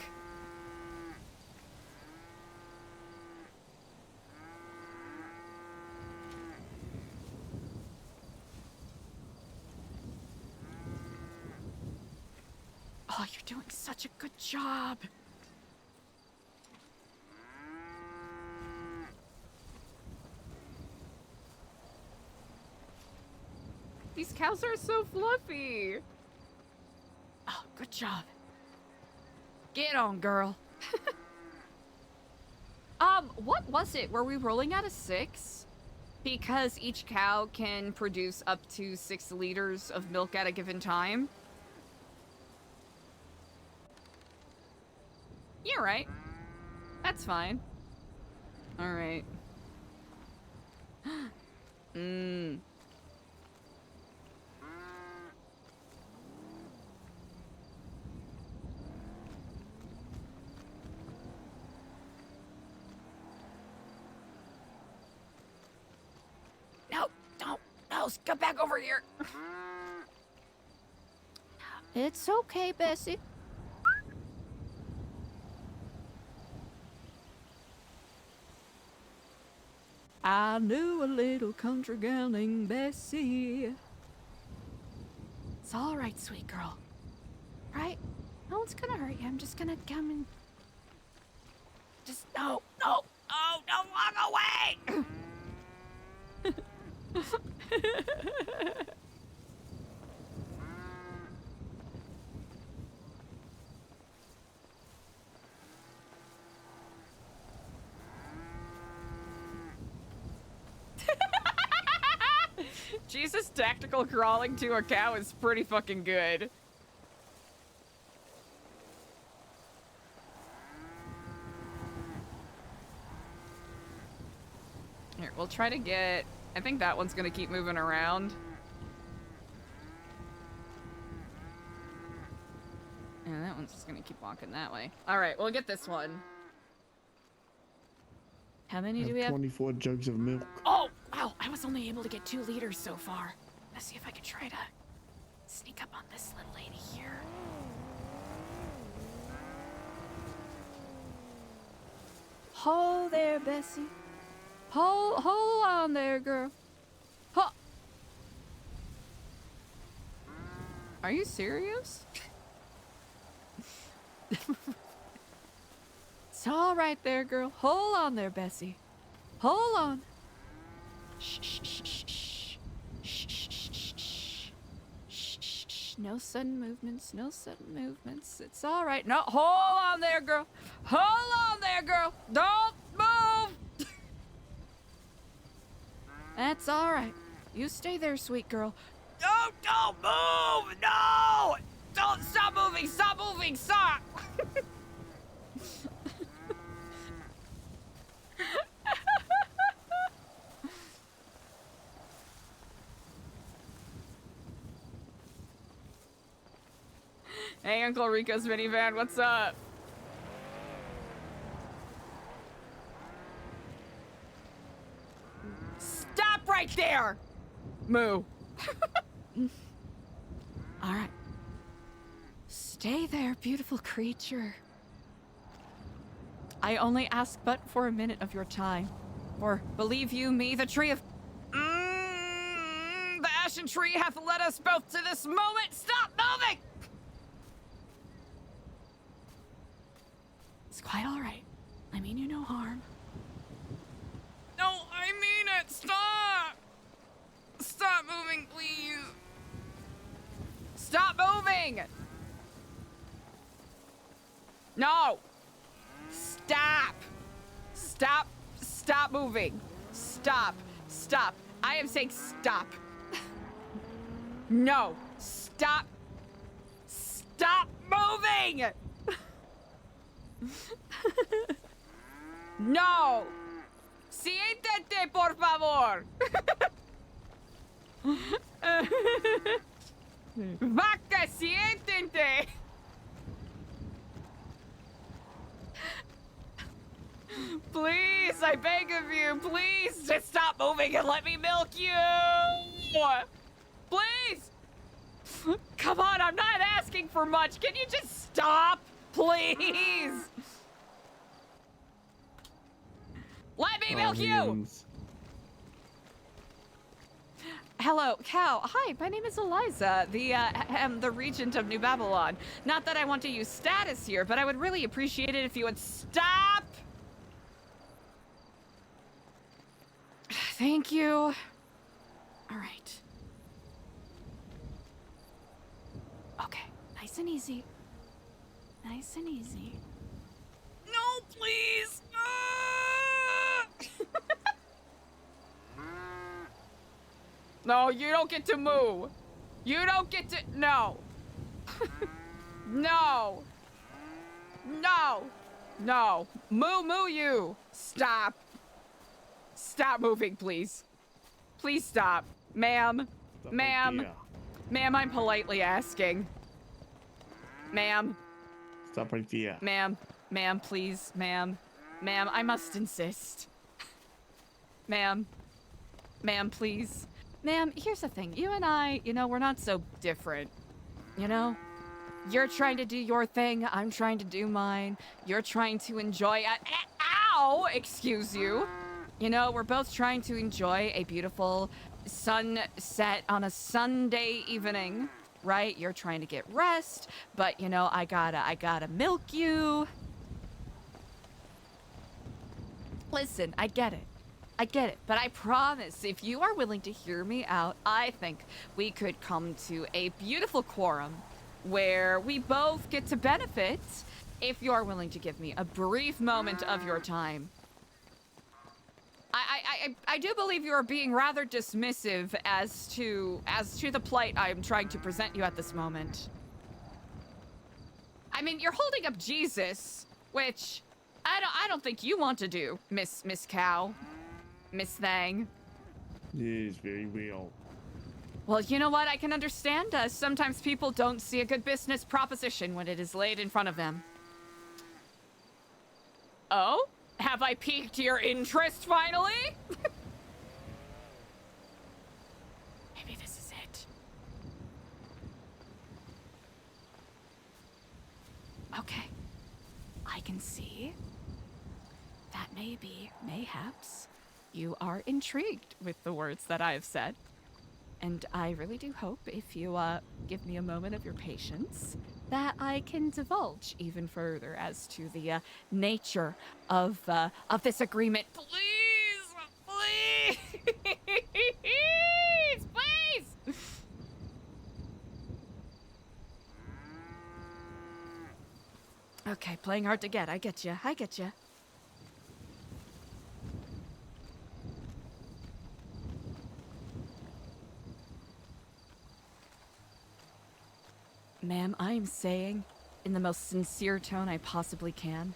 Oh, you're doing such a good job. These cows are so fluffy. Oh, good job. Get on, girl. What was it? Were we rolling at a 6? Because each cow can produce up to 6 liters of milk at a given time? You're right. That's fine. All right. No, don't. No, get back over here. It's okay, Bessie. I knew a little country girl named Bessie. It's all right, sweet girl. Right? No one's gonna hurt you. I'm just gonna come and... Just, no, no, oh, don't walk away! Jesus, tactical crawling to a cow is pretty fucking good. Here, we'll try to get... I think that one's gonna keep moving around. And that one's just gonna keep walking that way. Alright, we'll get this one. How many do we have? 24 jugs of milk. Oh, wow. I was only able to get 2 liters so far. Let's see if I can try to sneak up on this little lady here. Hold there, Bessie. Hold on there, girl. Huh. Are you serious? It's all right there, girl. Hold on there, Bessie. Hold on. Shh, shh, shh, shh, shh. Shh, shh, shh, shh, shh. Shh, shh, shh. No sudden movements, no sudden movements. It's all right. No, hold on there, girl. Hold on there, girl. Don't move. That's all right. You stay there, sweet girl. No, don't move. No. Don't stop Hey, Uncle Rico's minivan, what's up? Stop right there! Moo. All right. Stay there, beautiful creature. I only ask but for a minute of your time. For, believe you me, the tree of... the ashen tree hath led us both to this moment. Stop moving! It's quite all right. I mean you no harm. No, I mean it. Stop! Stop moving, please. Stop moving! No! Stop! Stop! Stop moving! Stop! Stop! I am saying stop! No! Stop! Stop moving! No! Siéntate, por favor! Vaca, siéntate! Please, I beg of you, please, just stop moving and let me milk you! Please! Come on, I'm not asking for much. Can you just stop, please? Let me milk you! Hello, cow. Hi, my name is Eliza, the regent of New Babylon. Not that I want to use status here, but I would really appreciate it if you would stop. Thank you. All right. Okay, nice and easy. Nice and easy. No, please. No, you don't get to move. You don't get to... No. No. No. No. Moo you. Stop. Stop moving, please. Please stop. Ma'am. Ma'am. Ma'am, I'm politely asking. Ma'am. Stop right there. Ma'am. Ma'am, please. Ma'am. Ma'am, I must insist. Ma'am. Ma'am, please. Ma'am, here's the thing. You and I, we're not so different. You're trying to do your thing. I'm trying to do mine. You're trying to enjoy ow! Excuse you. We're both trying to enjoy a beautiful sunset on a Sunday evening, right? You're trying to get rest, but, I gotta milk you. Listen, I get it. But I promise, if you are willing to hear me out, I think we could come to a beautiful quorum where we both get to benefit if you are willing to give me a brief moment of your time. I do believe you are being rather dismissive as to the plight I am trying to present you at this moment. I mean, you're holding up Jesus, which I don't think you want to do, Miss Cow. Miss Thang. Yes, very well. Well, you know what? I can understand. Sometimes people don't see a good business proposition when it is laid in front of them. Oh? Have I piqued your interest finally? Maybe this is it. Okay. I can see that mayhaps, you are intrigued with the words that I have said. And I really do hope if you give me a moment of your patience that I can divulge even further as to the nature of this agreement. Please! Please! Okay, playing hard to get. I get you. Ma'am, I am saying, in the most sincere tone I possibly can,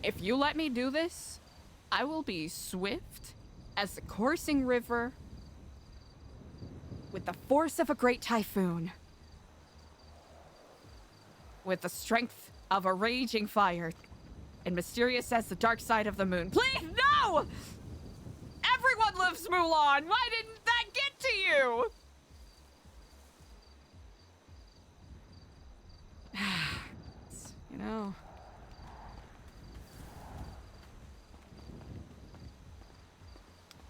if you let me do this, I will be swift as the coursing river with the force of a great typhoon. with the strength of a raging fire and mysterious as the dark side of the moon. Please, no! Everyone loves Mulan. Why didn't that get to you? You know.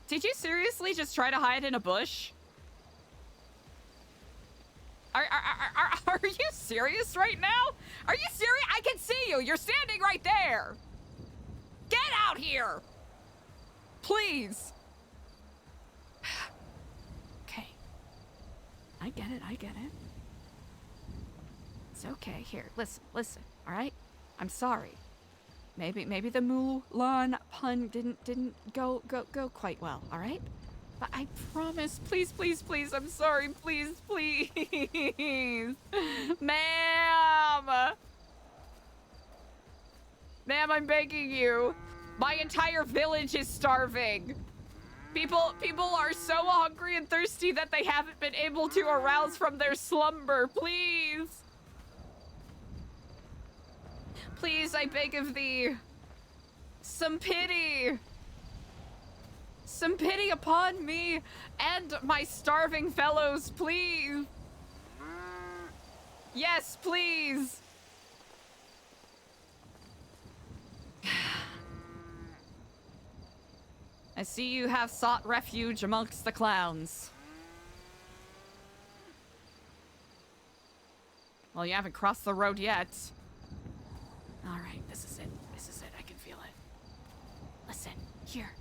Did you seriously just try to hide in a bush? Are you serious right now? Are you serious? I can see you. You're standing right there. Get out here. Please. Okay. I get it. It's okay. Here, listen. All right? I'm sorry. Maybe the Mulan pun didn't go quite well, all right? But I promise, please, I'm sorry, please. Ma'am, I'm begging you. My entire village is starving. People are so hungry and thirsty that they haven't been able to arouse from their slumber, please. Please, I beg of thee. Some pity. Some pity upon me and my starving fellows, please. Yes, please. I see you have sought refuge amongst the clowns. Well, you haven't crossed the road yet. All right, this is it. I can feel it. Listen, here.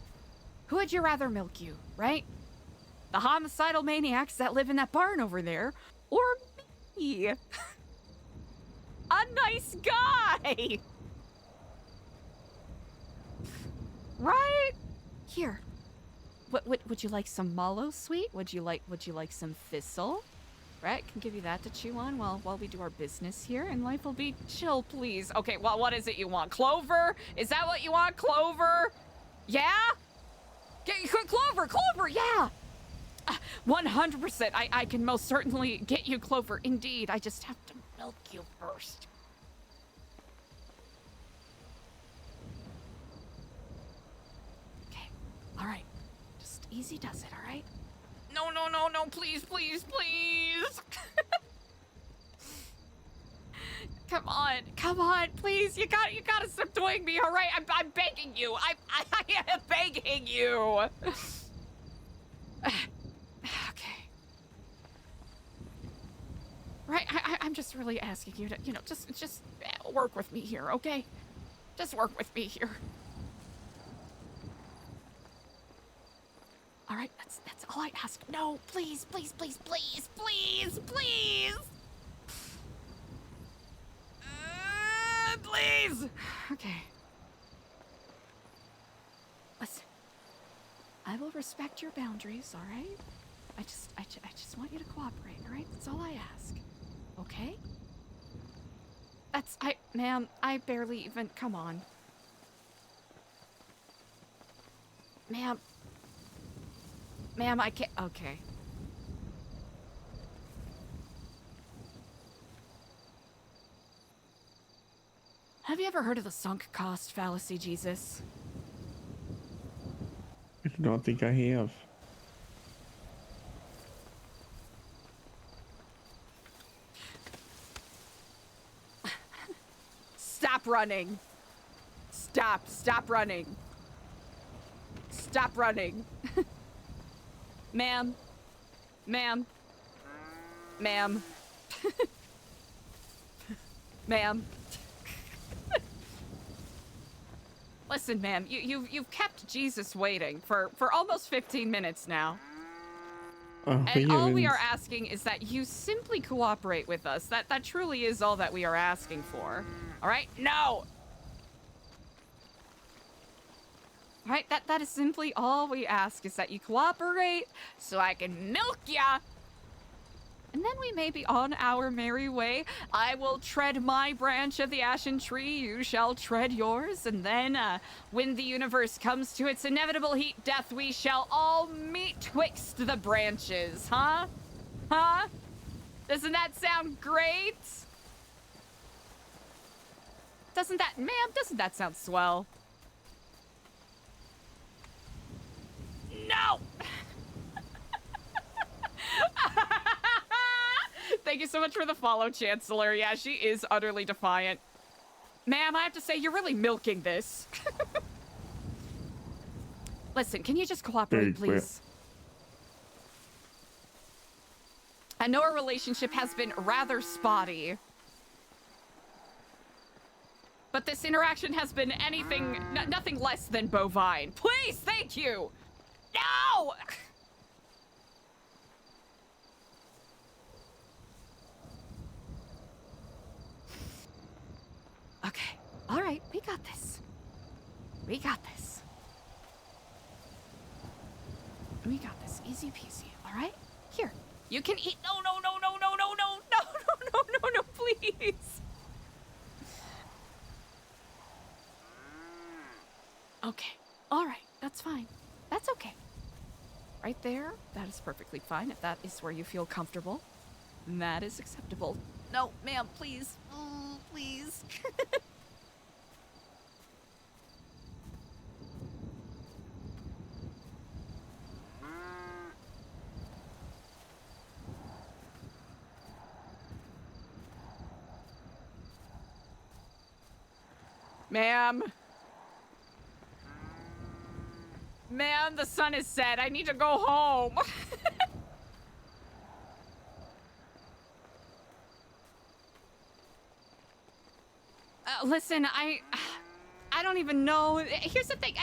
Who would you rather milk you, right? The homicidal maniacs that live in that barn over there, or me? A nice guy! Right? Here. Would you like some mallow sweet? Would you like some thistle? Right? Can give you that to chew on while we do our business here, and life will be chill, please. Okay, well, what is it you want? Clover? Is that what you want? Clover? Yeah? Clover, yeah! 100%. I can most certainly get you clover, indeed. I just have to milk you first. Okay, all right. Just easy does it, all right? No, please. Come on, please. You gotta stop doing me, all right? I'm begging you. I am begging you. Okay. Right, I'm just really asking you to, just work with me here, okay? Just work with me here. All right, that's all I ask. No, please. Please. Okay. Listen, I will respect your boundaries, all right? I just want you to cooperate, all right? That's all I ask. Okay? Ma'am, I barely even, come on. Ma'am, I can't, okay. Have you ever heard of the sunk cost fallacy, Jesus? I do not think I have. Stop running. Stop running. Stop running. Ma'am. Ma'am. Listen, ma'am, you've kept Jesus waiting for almost 15 minutes now. And all we are asking is that you simply cooperate with us. That truly is all that we are asking for. All right? No! All right? That is simply all we ask, is that you cooperate so I can milk ya. And then we may be on our merry way. I will tread my branch of the ashen tree, you shall tread yours, and then, when the universe comes to its inevitable heat death, we shall all meet twixt the branches, huh? Huh? Doesn't that sound great? Doesn't that sound swell? No! Thank you so much for the follow, Chancellor. Yeah, she is utterly defiant. Ma'am, I have to say, you're really milking this. Listen, can you just cooperate, please? I know our relationship has been rather spotty. But this interaction has been nothing less than bovine. Please, thank you! No! Okay, all right, we got this. We got this. We got this, easy peasy, all right? Here, you can eat. No, please. Okay, all right, that's fine. That's okay. Right there, that is perfectly fine. If that is where you feel comfortable, that is acceptable. No, ma'am, please. Oh, please. Ma'am. Ma'am, the sun is set. I need to go home. Listen, I don't even know. Here's the thing.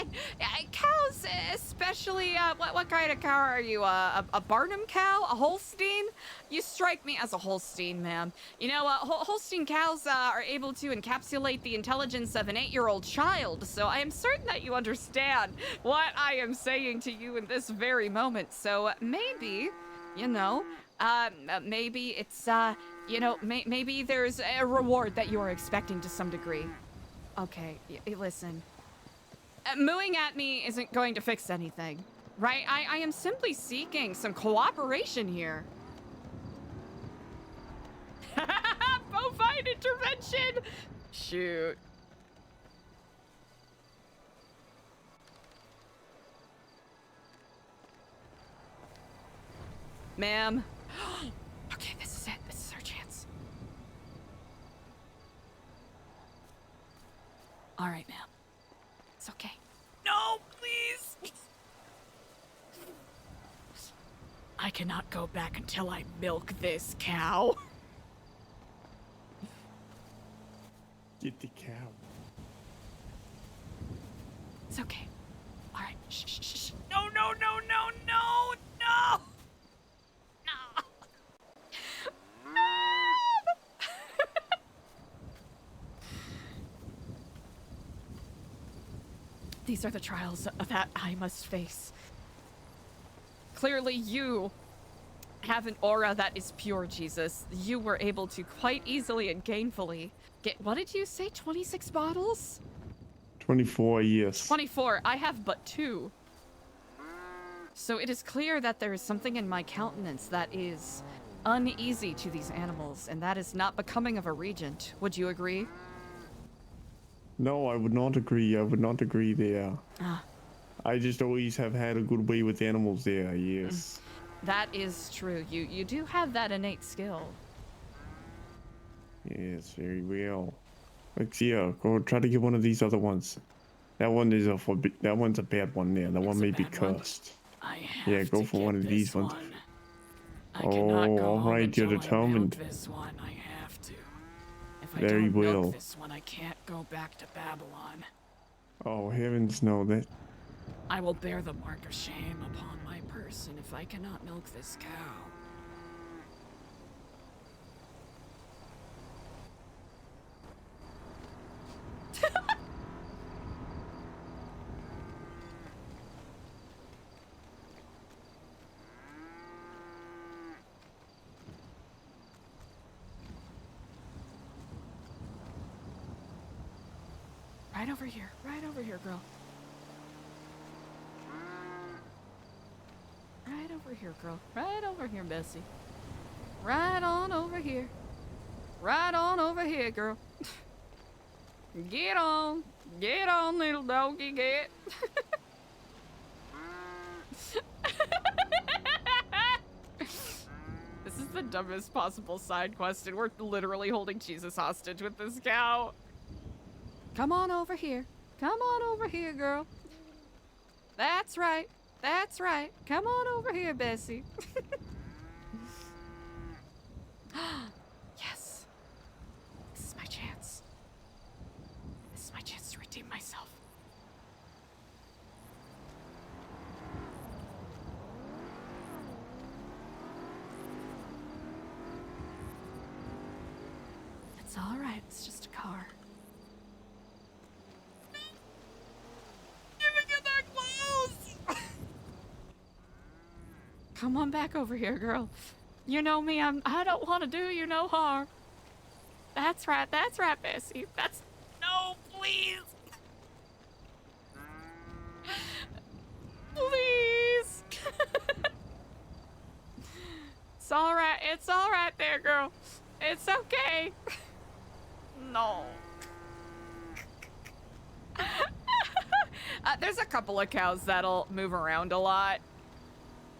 Cows, especially, what kind of cow are you? A Barnum cow? A Holstein? You strike me as a Holstein, ma'am. You know, Holstein cows are able to encapsulate the intelligence of an 8-year-old child, so I am certain that you understand what I am saying to you in this very moment. So maybe, you know, maybe it's, you know, maybe there's a reward that you are expecting to some degree. Okay, listen. Mooing at me isn't going to fix anything, right? I am simply seeking some cooperation here. Bovine intervention! Shoot. Ma'am. Okay, this is it. This is our chance. All right, ma'am. It's okay. No, please. I cannot go back until I milk this cow. Get the cow. It's okay. All right. Shh, shh, shh. No, no, no, no, no, no. No. These are the trials that I must face. Clearly you have an aura that is pure, Jesus. You were able to quite easily and gainfully get, what did you say, 26 bottles? 24, yes. 24. I have but 2. So it is clear that there is something in my countenance that is uneasy to these animals, and that is not becoming of a regent. Would you agree? No, I would not agree. I would not agree there. Ah. I just always have had a good way with animals there, yes. That is true. You do have that innate skill. Yes, very well. Let's see, go try to get one of these other ones. That one is that one's a bad one there. That one may be cursed. I have Yeah, go to for get one of these this ones. one. I cannot go all home right, until you're I determined. milk this one. I have to. If I Very don't well. milk this one, I can't go back to Babylon. Oh, heavens no, that... I will bear the mark of shame upon my person if I cannot milk this cow. Right over here, girl. Right over here, girl. Right over here, Bessie. Right on over here. Right on over here, girl. Get on. Get on, little doggy, get. This is the dumbest possible side quest, and we're literally holding Jesus hostage with this cow. Come on over here. Come on over here, girl. That's right. That's right. Come on over here, Bessie. Yes. This is my chance. This is my chance to redeem myself. It's all right. It's just a car. Giving it that close. Come on back over here, girl. You know me. I don't want to do you no harm. That's right. That's right, Bessie. That's no, please. Please. It's all right. It's all right there, girl. It's okay. No. There's a couple of cows that'll move around a lot.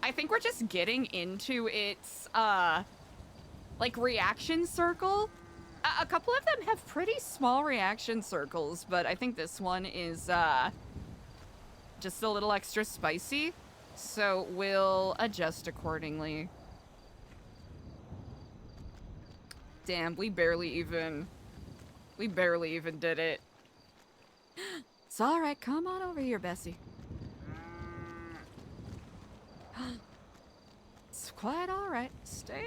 I think we're just getting into its, like, reaction circle. A couple of them have pretty small reaction circles, but I think this one is, just a little extra spicy. So we'll adjust accordingly. Damn, we barely even did it. It's all right. Come on over here, Bessie. It's quite all right. Stay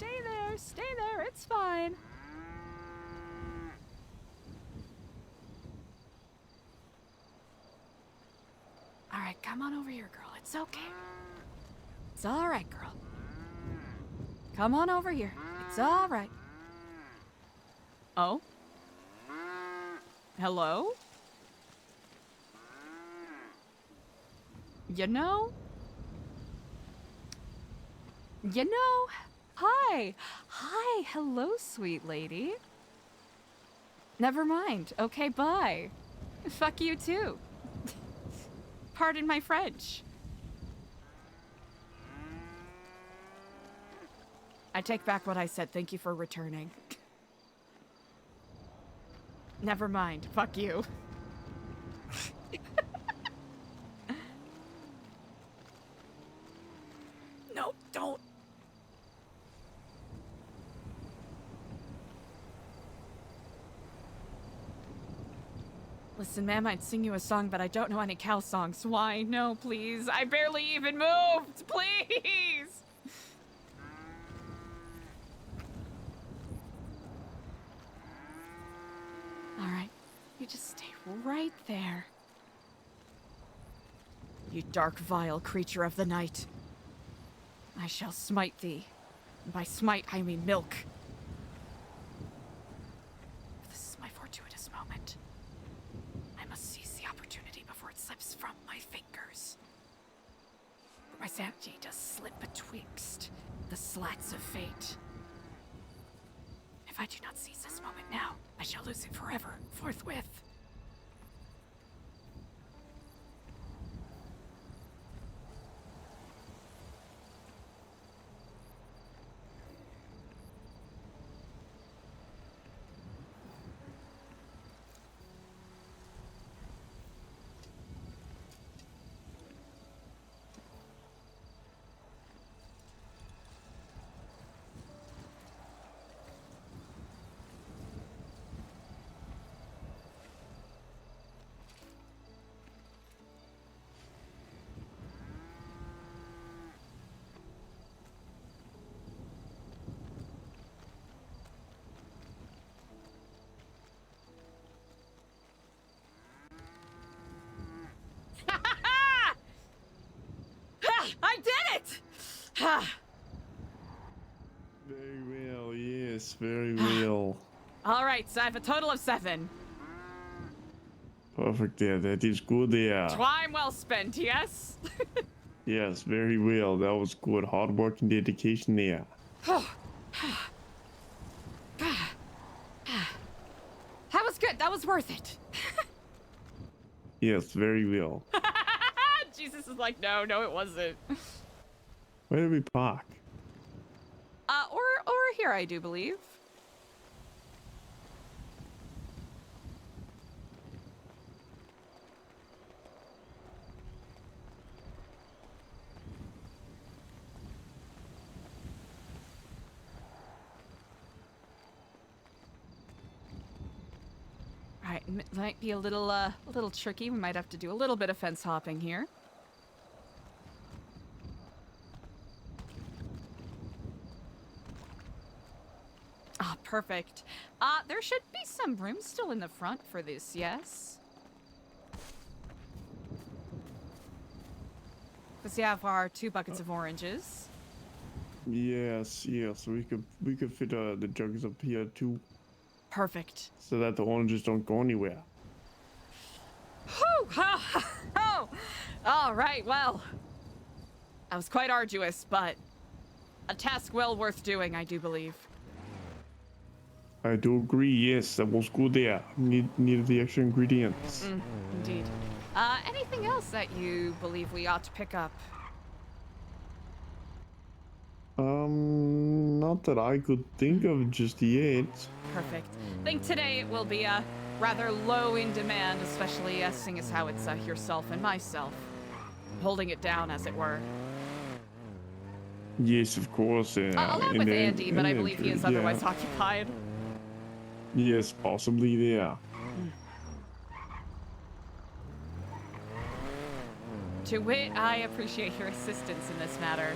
there. Stay there. It's fine. All right, come on over here, girl. It's okay. It's all right, girl. Come on over here. It's all right. Oh? Hello? You know, hi. Hi, hello, sweet lady. Never mind. Okay, bye. Fuck you too. Pardon my French. I take back what I said. Thank you for returning. Never mind. Fuck you. No, don't. Listen, ma'am, I'd sing you a song, but I don't know any cow songs. Why? No, please. I barely even moved. Please. All right. You just stay right there. You dark, vile creature of the night. I shall smite thee. And by smite, I mean milk. This is my fortuitous moment. I must seize the opportunity before it slips from my fingers. For my sanity does slip betwixt the slats of fate. If I do not seize this moment now, I shall lose it forever, forthwith. I did it! Very well, yes, very well. All right, so I have a total of 7. Perfect there, that is good there. Time well spent, yes? Yes, very well, that was good. Hard work and dedication there. That was good. Good, that was worth it. Yes, very well. Jesus is like, no, it wasn't. Where did we park? Or here, I do believe. Alright, might be a little tricky. We might have to do a little bit of fence hopping here. Ah, perfect. There should be some room still in the front for this, yes? Because you have our 2 buckets of oranges. Yes, we could fit the jugs up here too, Perfect. so that the oranges don't go anywhere. Whew! Oh! All right, well. That was quite arduous, but a task well worth doing, I do believe. I do agree. Yes, that was good there. Needed the extra ingredients. Indeed. Anything else that you believe we ought to pick up? Not that I could think of just yet. Perfect. Think today it will be rather low in demand, especially seeing as how it's yourself and myself holding it down, as it were. Yes, of course. Along with Andy, but I believe he is otherwise occupied. Yes, possibly there. To wit, I appreciate your assistance in this matter.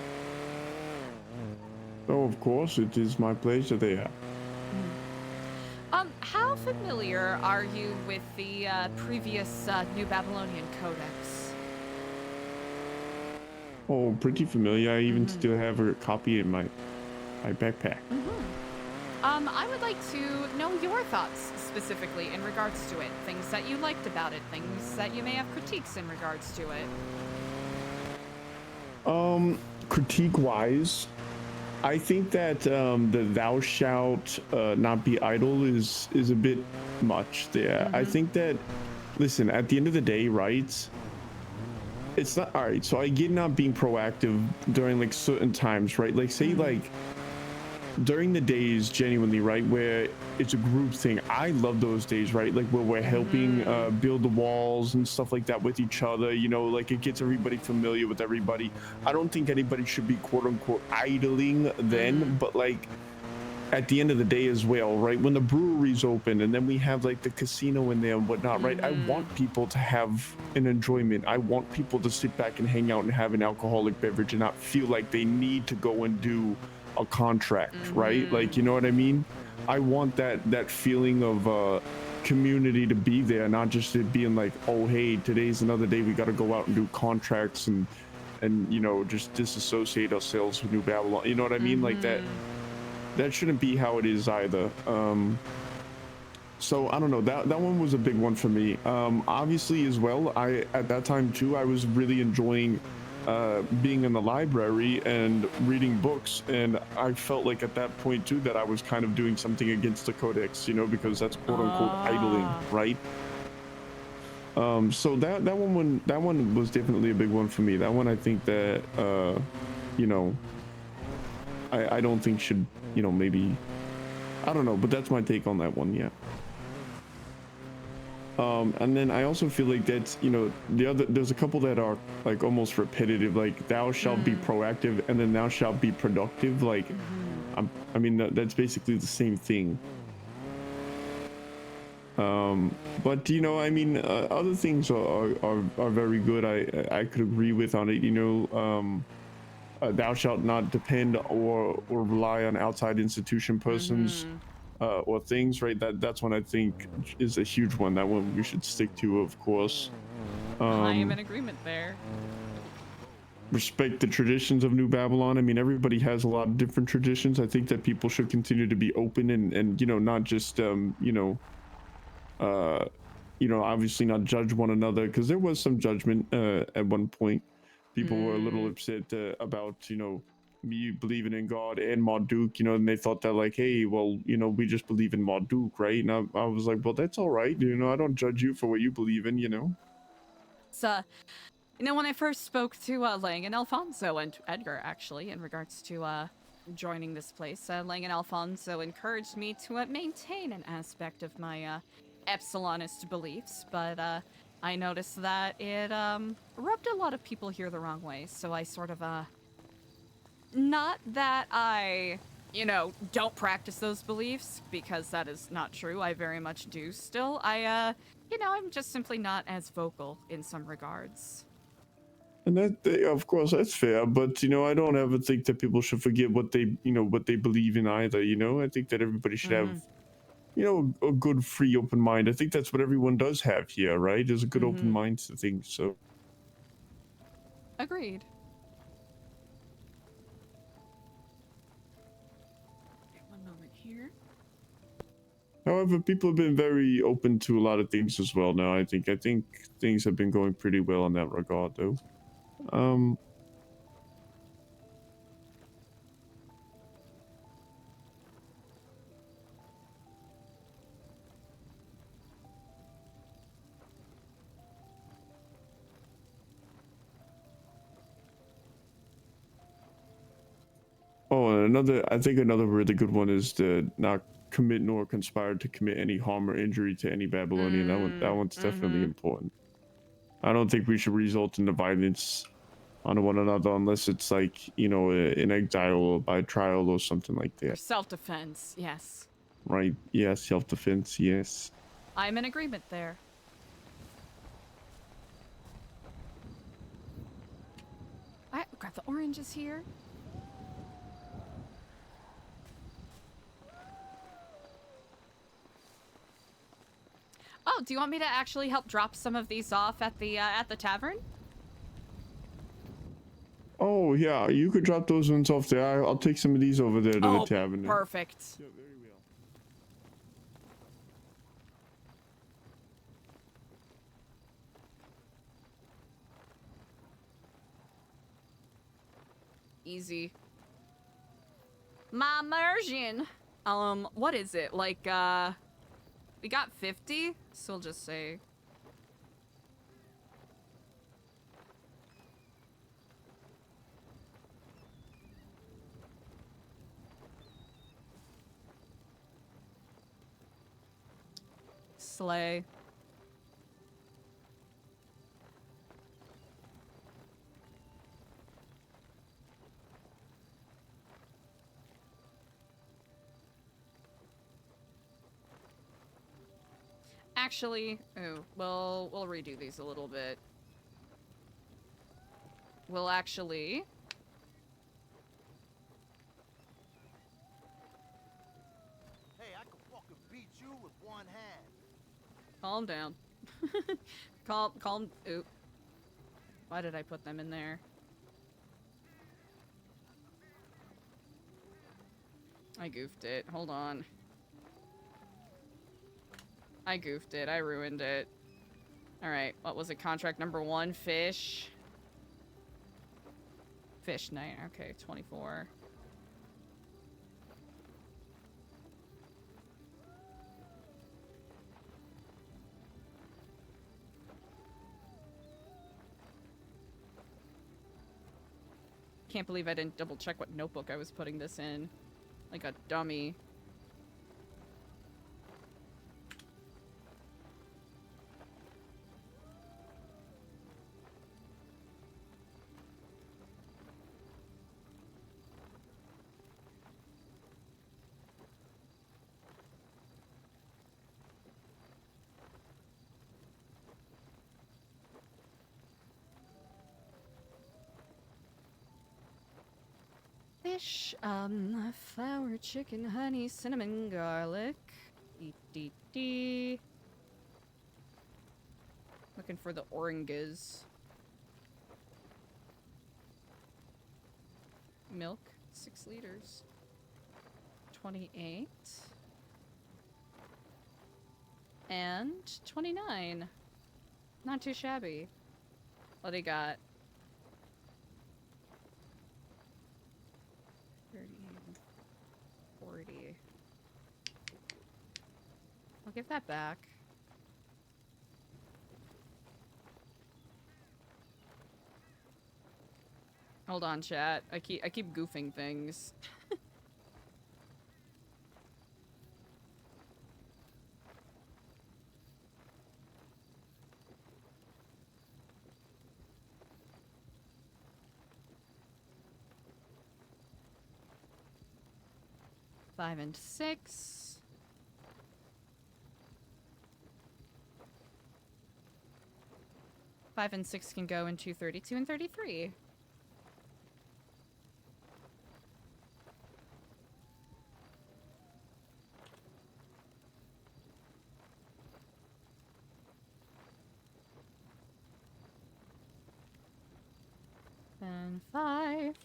Oh, of course, it is my pleasure there. How familiar are you with the previous New Babylonian Codex? Oh, pretty familiar. I even still have a copy in my backpack. I would like to know your thoughts specifically in regards to it. Things that you liked about it, things that you may have critiques in regards to it. Critique-wise, I think that the "thou shalt not be idle" is a bit much there. I think that, listen, at the end of the day, right? It's not all right. So I get not being proactive during like certain times, right? Like say like during the days, genuinely, right, where it's a group thing. I love those days, right? Like where we're helping build the walls and stuff like that with each other. You know, like it gets everybody familiar with everybody. I don't think anybody should be quote unquote idling then, but like at the end of the day as well, right? When the brewery's open and then we have like the casino in there and whatnot, right? I want people to have an enjoyment. I want people to sit back and hang out and have an alcoholic beverage and not feel like they need to go and do a contract, right? Like, you know what I mean? I want that feeling of community to be there, not just it being like, oh hey, today's another day, we got to go out and do contracts and you know, just disassociate ourselves with New Babylon. You know what I mean? Like that shouldn't be how it is either. So I don't know, that one was a big one for me. Obviously as well, I at that time too, I was really enjoying being in the library and reading books, and I felt like at that point too that I was kind of doing something against the Codex, you know, because that's quote unquote idling, right? So that one was definitely a big one for me. That one I think that you know, I don't think should, you know, maybe, I don't know, but that's my take on that one. Yeah. And then I also feel like that's, you know, there's a couple that are like almost repetitive, like thou shalt be proactive and then thou shalt be productive. Like, I mean, that's basically the same thing. But you know, I mean, other things are very good. I could agree with on it, you know. Thou shalt not depend or rely on outside institution persons or things, right? That's one I think is a huge one. That one we should stick to, of course. I am in agreement there. Respect the traditions of New Babylon. I mean, everybody has a lot of different traditions. I think that people should continue to be open and you know, not just you know, obviously not judge one another, because there was some judgment at one point. People were a little upset about, you know, me believing in God and Marduk, you know, and they thought that like, hey, well, you know, we just believe in Marduk, right? And I was like, well, that's all right, you know, I don't judge you for what you believe in, you know. So, you know, when I first spoke to Lang and Alfonso and Edgar, actually, in regards to joining this place, Lang and Alfonso encouraged me to maintain an aspect of my Epsilonist beliefs, but I noticed that it rubbed a lot of people here the wrong way, so I sort of not that I, you know, don't practice those beliefs, because that is not true. I very much do still. You know, I'm just simply not as vocal in some regards. And that, of course, that's fair. But you know, I don't ever think that people should forget what they, you know, what they believe in either. You know, I think that everybody should have, you know, a good, free, open mind. I think that's what everyone does have here, right? There's a good open mind to things. So. Agreed. Okay, one moment here. However, people have been very open to a lot of things as well now. I think things have been going pretty well in that regard, though. Oh, and I think another really good one is to not commit nor conspire to commit any harm or injury to any Babylonian. That one's definitely important. I don't think we should result in the violence on one another unless it's like, you know, in exile or by trial or something like that. For self-defense, yes. Right? Yeah, self-defense, yes. I'm in agreement there. I grab the oranges here. Oh, do you want me to actually help drop some of these off at the tavern? Oh, yeah, you could drop those ones off there. I'll take some of these over there to the tavern. Perfect. Yeah, very well. Easy. My immersion. What is it? Like, we got 50, so we'll just say. Slay. Actually, we'll redo these a little bit. We'll actually... Hey, I can fucking beat you with one hand. Calm down. calm. Oop. Why did I put them in there? I goofed it. Hold on. I goofed it. I ruined it. Alright, what was it? Contract number 1, fish. Fish night. Okay, 24. Can't believe I didn't double check what notebook I was putting this in. Like a dummy. Fish, flour, chicken, honey, cinnamon, garlic. Looking for the oranges. Milk, 6 liters. 28. And 29. Not too shabby. What do you got? I'll give that back. Hold on, chat. I keep goofing things. Five and 6. Five and 6 can go into 32 and 33. Then 5.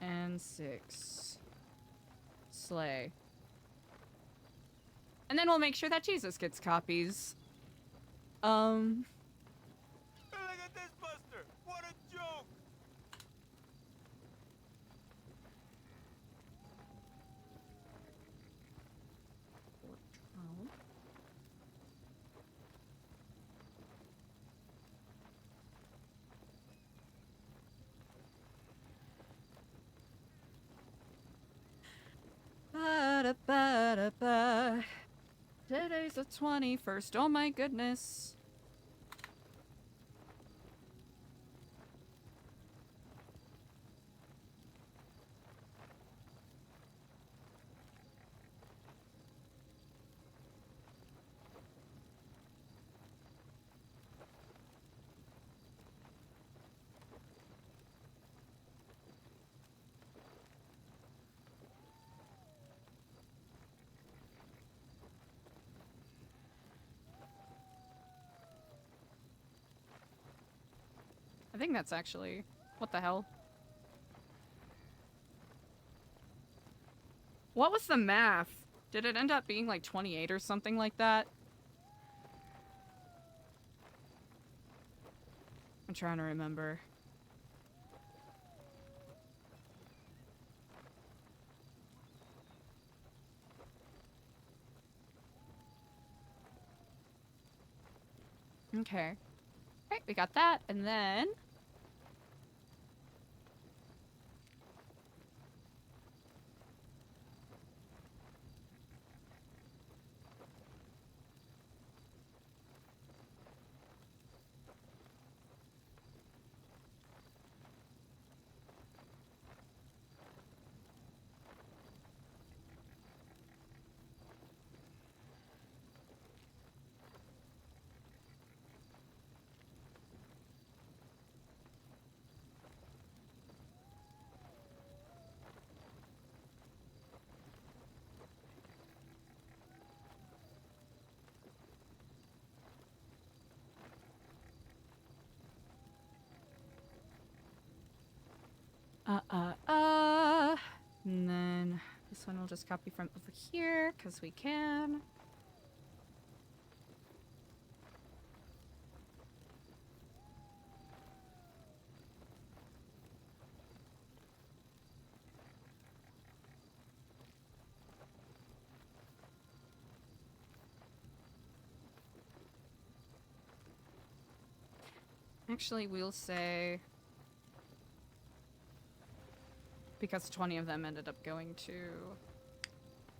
And 6. Slay. And then we'll make sure that Jesus gets copies. Look at this, Buster! What a joke! Ba-da-ba-da-ba. Today's the 21st. Oh my goodness. I think that's actually... What the hell? What was the math? Did it end up being like 28 or something like that? I'm trying to remember. Okay. Alright, we got that, and then... And then this one we'll just copy from over here, because we can. Actually, we'll say... Because 20 of them ended up going to...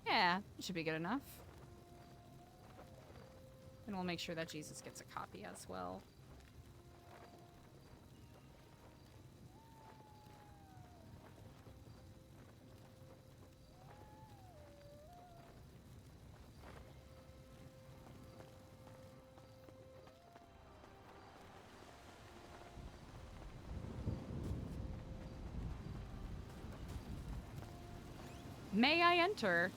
Yeah, it should be good enough. And we'll make sure that Jesus gets a copy as well. May I enter?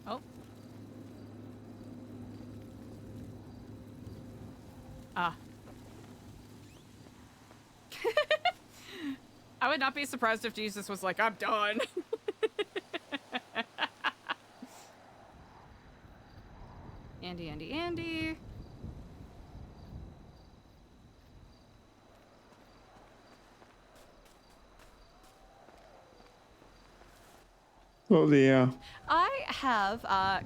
Oh. Ah. I would not be surprised if Jesus was like, I'm done. Andy. Oh yeah. I have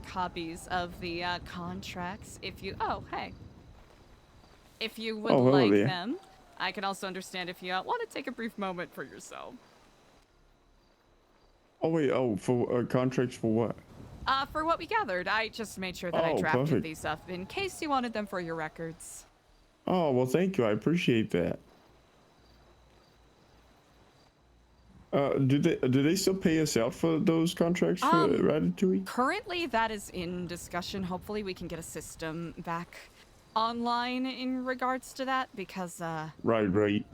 copies of the contracts if you. Oh, hey. If you would Oh, hello like there. them. I can also understand if you want to take a brief moment for yourself. Oh wait. Oh, for contracts for what? For what we gathered, I just made sure that I Oh, drafted perfect. these up in case you wanted them for your records. Oh well, thank you. I appreciate that. Do they still pay us out for those contracts for Ratatouille? Currently, that is in discussion. Hopefully, we can get a system back online in regards to that because, Right.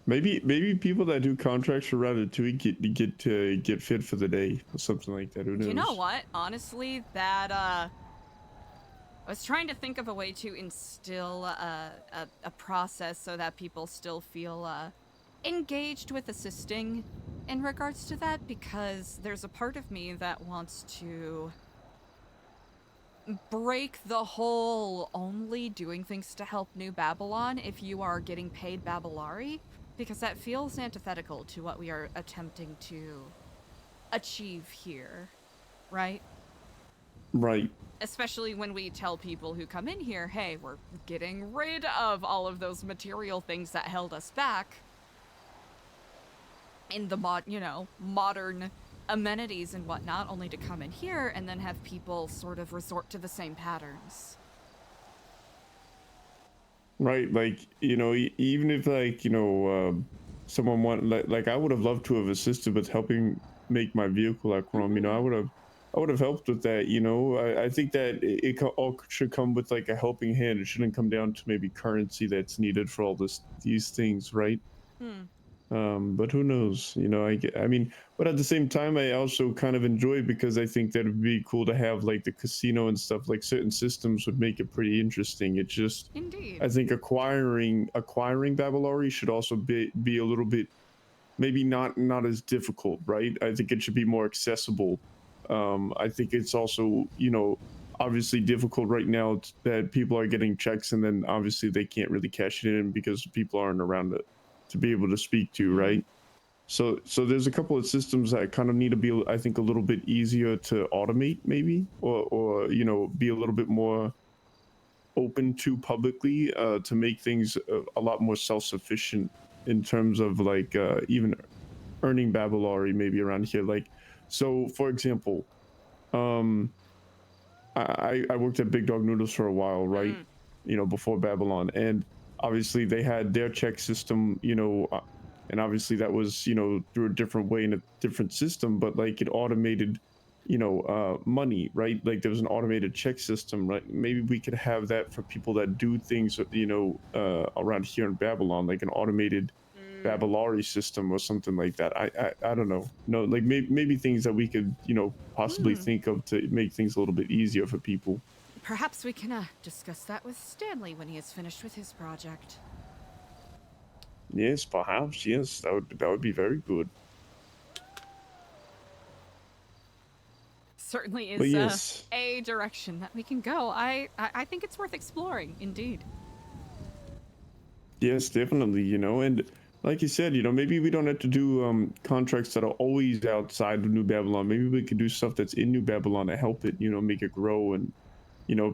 Maybe people that do contracts for Ratatouille get fit for the day or something like that. Who knows? you know what? Honestly, that, I was trying to think of a way to instill a process so that people still feel, engaged with assisting in regards to that because there's a part of me that wants to break the whole only doing things to help New Babylon if you are getting paid Babylari, because that feels antithetical to what we are attempting to achieve here, right? Right. Especially when we tell people who come in here, hey, we're getting rid of all of those material things that held us back in the modern amenities and whatnot, only to come in here and then have people sort of resort to the same patterns. Right. Like, even if someone like I would have loved to have assisted with helping make my vehicle at Chrome. I would have helped with that. I think that all should come with like a helping hand. It shouldn't come down to maybe currency that's needed for all these things, right? But who knows? But at the same time, I also kind of enjoy it because I think that it'd be cool to have like the casino and stuff. Like certain systems would make it pretty interesting. It's just, Indeed. I think acquiring Babylari should also be a little bit, maybe not as difficult, right? I think it should be more accessible. I think it's also, obviously difficult right now that people are getting checks and then obviously they can't really cash it in because people aren't around to be able to speak to, right? So there's a couple of systems that kind of need to be, I think, a little bit easier to automate, maybe, or be a little bit more open to publicly, to make things a lot more self-sufficient in terms of like even earning Babylari maybe around here. Like, so for example, I worked at Big Dog Noodles for a while, right? Before Babylon, and obviously they had their check system, and obviously that was, through a different way in a different system, but like it automated, money, right? Like there was an automated check system, right? Maybe we could have that for people that do things, around here in Babylon, like an automated Babylari system or something like that. I don't know. No, like maybe things that we could, possibly think of to make things a little bit easier for people. Perhaps we can discuss that with Stanley when he is finished with his project. Yes, perhaps. Yes, that would be very good. Certainly But is yes. a direction that we can go. I think it's worth exploring, indeed. Yes, definitely. And like you said, maybe we don't have to do contracts that are always outside of New Babylon. Maybe we could do stuff that's in New Babylon to help it, make it grow, and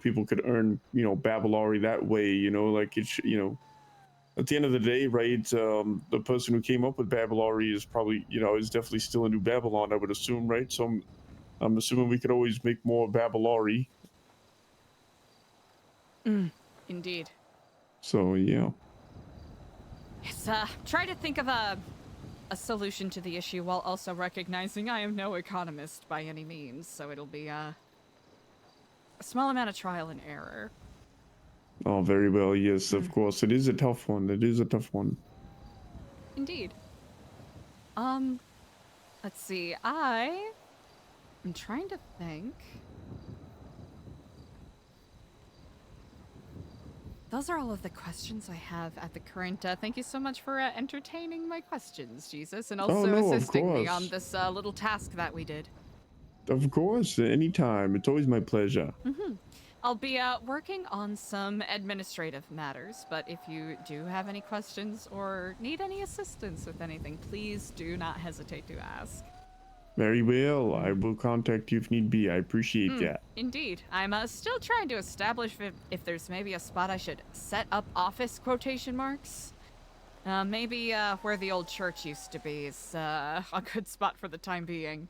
people could earn, Babylari that way. Like at the end of the day, right? The person who came up with Babylari is probably, is definitely still in New Babylon, I would assume, right? So I'm assuming we could always make more Babylari. Indeed. So yeah. Yes, try to think of a solution to the issue while also recognizing I am no economist by any means, so it'll be a small amount of trial and error. Oh, very well. Yes, of course. It is a tough one. It is a tough one. Indeed. Let's see. I'm trying to think. Those are all of the questions I have at the current. Thank you so much for entertaining my questions, Jesus, and also no, of assisting me on course. this little task that we did. Of course, anytime. It's always my pleasure. I'll be working on some administrative matters, but if you do have any questions or need any assistance with anything, please do not hesitate to ask. Very well. I will contact you if need be. I appreciate that. Indeed. I'm still trying to establish if there's maybe a spot I should set up office quotation marks. Maybe where the old church used to be is a good spot for the time being.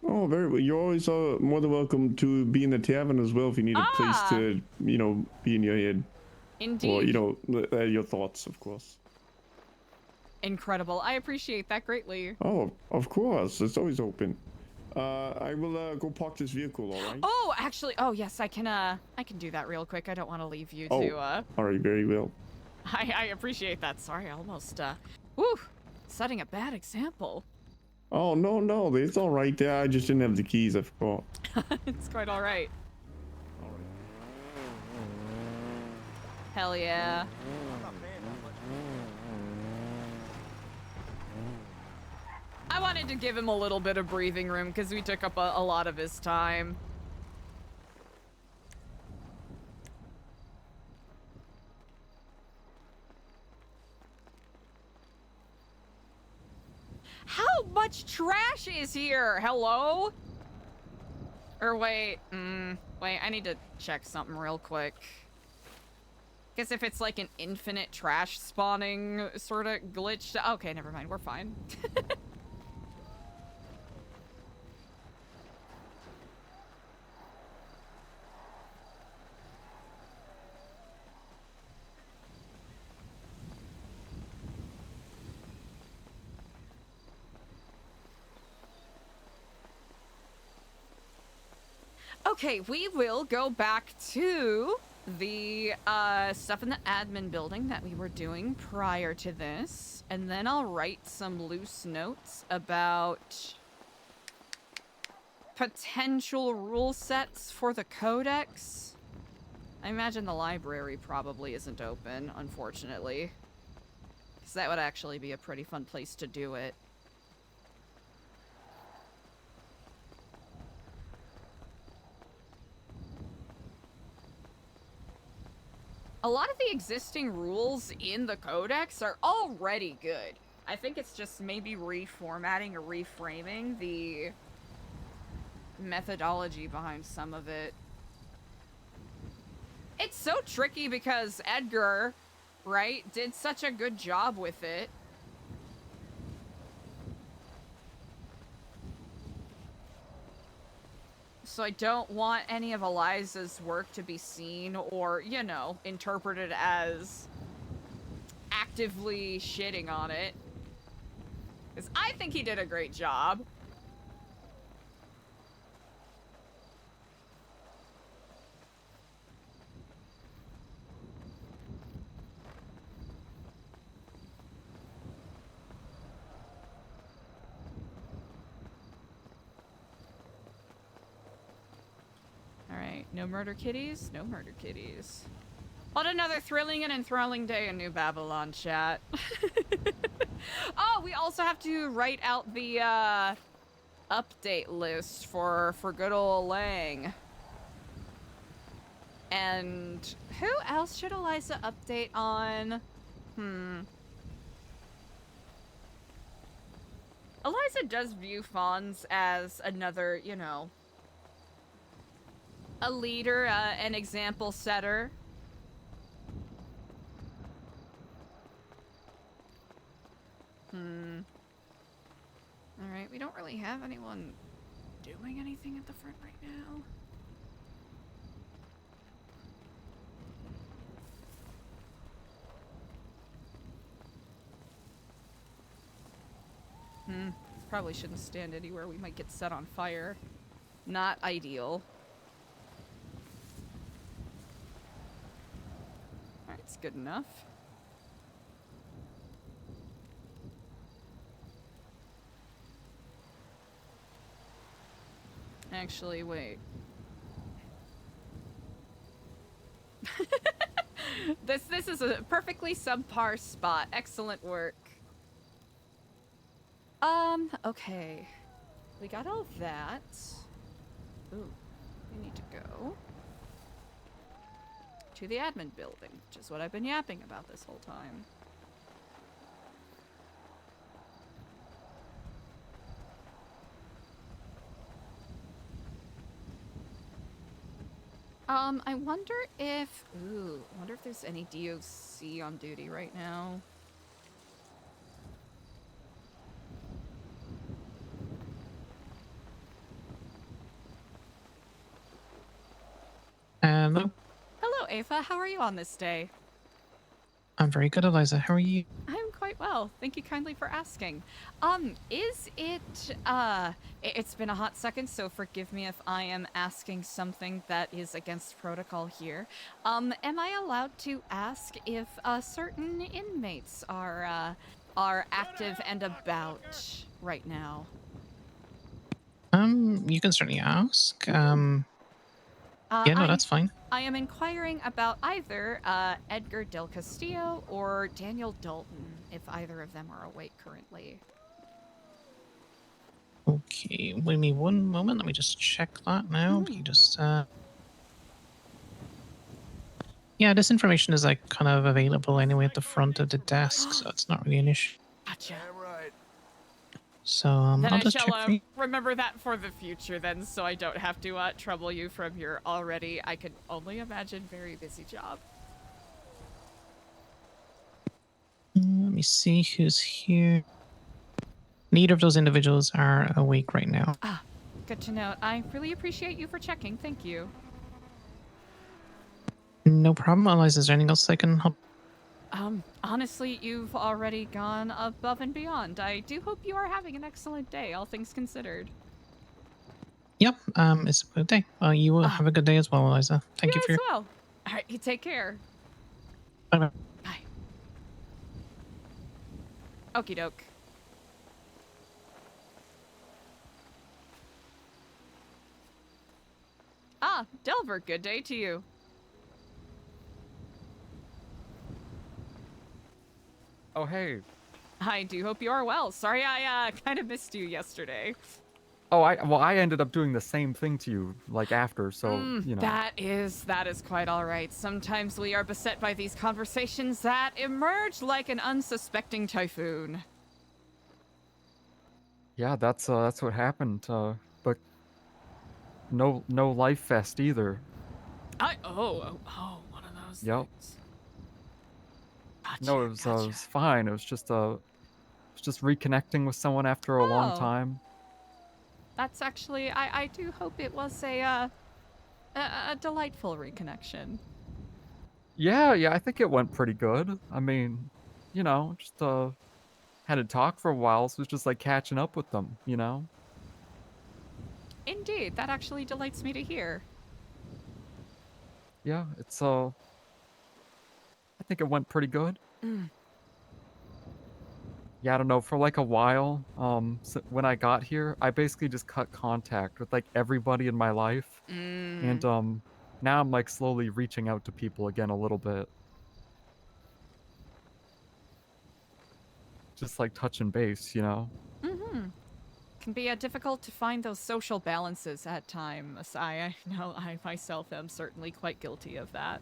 Oh, very well. You're always more than welcome to be in the tavern as well if you need a place to, you know, be in your head. Indeed. Or, you know, your thoughts, of course. Incredible. I appreciate that greatly. Oh, of course. It's always open. I will go park this vehicle, all right? Oh, actually, oh yes, I can do that real quick. I don't want to leave you to all right, very well. I appreciate that. Sorry, I almost whew, setting a bad example. Oh, no, it's all right there. I just didn't have the keys, I forgot. It's quite all right. Hell yeah. I'm not paying that much. I wanted to give him a little bit of breathing room because we took up a lot of his time. How much trash is here? Hello? Or wait, wait, I need to check something real quick. Guess if it's like an infinite trash spawning sort of glitch. Okay, never mind, we're fine. Okay, we will go back to the stuff in the admin building that we were doing prior to this, and then I'll write some loose notes about potential rule sets for the Codex. I imagine the library probably isn't open, unfortunately, because that would actually be a pretty fun place to do it. A lot of the existing rules in the Codex are already good. I think it's just maybe reformatting or reframing the methodology behind some of it. It's so tricky because Edgar, right, did such a good job with it. So I don't want any of Eliza's work to be seen or, you know, interpreted as actively shitting on it. Because I think he did a great job. Alright, no murder kitties? No murder kitties. What another thrilling and enthralling day in New Babylon, chat. Oh, we also have to write out the update list for good ol' Lang. And who else should Eliza update on? Eliza does view Fawns as another, you know, a leader, an example setter. Alright, we don't really have anyone doing anything at the front right now. Probably shouldn't stand anywhere. We might get set on fire. Not ideal. Alright, it's good enough. Actually, wait. This is a perfectly subpar spot. Excellent work. Okay. We got all that. Ooh, we need to go to the admin building, which is what I've been yapping about this whole time. I wonder if... Ooh, I wonder if there's any DOC on duty right now. Hello. Hello, Ava. How are you on this day? I'm very good, Eliza. How are you? I'm quite well. Thank you kindly for asking. Is it, it's been a hot second, so forgive me if I am asking something that is against protocol here. Am I allowed to ask if, certain inmates are active and about right now? You can certainly ask. Yeah, no, that's fine. I am inquiring about either Edgar Del Castillo or Daniel Dalton, if either of them are awake currently. Okay, wait me one moment. Let me just check that now. You just, yeah, this information is like kind of available anyway at the front of the desk, so it's not really an issue. Gotcha. Damn right. So, Then I'll I just shall check for you. remember that for the future then, so I don't have to trouble you from your already, I could only imagine, very busy job. Let me see who's here. Neither of those individuals are awake right now. Ah, good to know. I really appreciate you for checking. Thank you. No problem, Eliza. Is there anything else I can help? Honestly, you've already gone above and beyond. I do hope you are having an excellent day, all things considered. Yep, it's a good day. You will have a good day as well, Eliza. Thank you for as your... well. All right, you take care. Bye-bye. Bye. Okie doke. Ah, Delver, good day to you. Oh, hey. I do hope you are well. Sorry I kind of missed you yesterday. Oh, I ended up doing the same thing to you, like, after, so, you know. That is quite all right. Sometimes we are beset by these conversations that emerge like an unsuspecting typhoon. Yeah, that's what happened, but no life fest either. One of those Yep. things. Gotcha, No, it was fine. It was just reconnecting with someone after a long time. That's actually, I do hope it was a delightful reconnection. Yeah, I think it went pretty good. I mean, you know, just had to talk for a while, so it was just like catching up with them, you know? Indeed, that actually delights me to hear. Yeah, it's I think it went pretty good. Yeah, I don't know, for like a while, when I got here, I basically just cut contact with like everybody in my life. And now I'm like slowly reaching out to people again a little bit. Just like touching base, you know? Can be difficult to find those social balances at times. I know I myself am certainly quite guilty of that.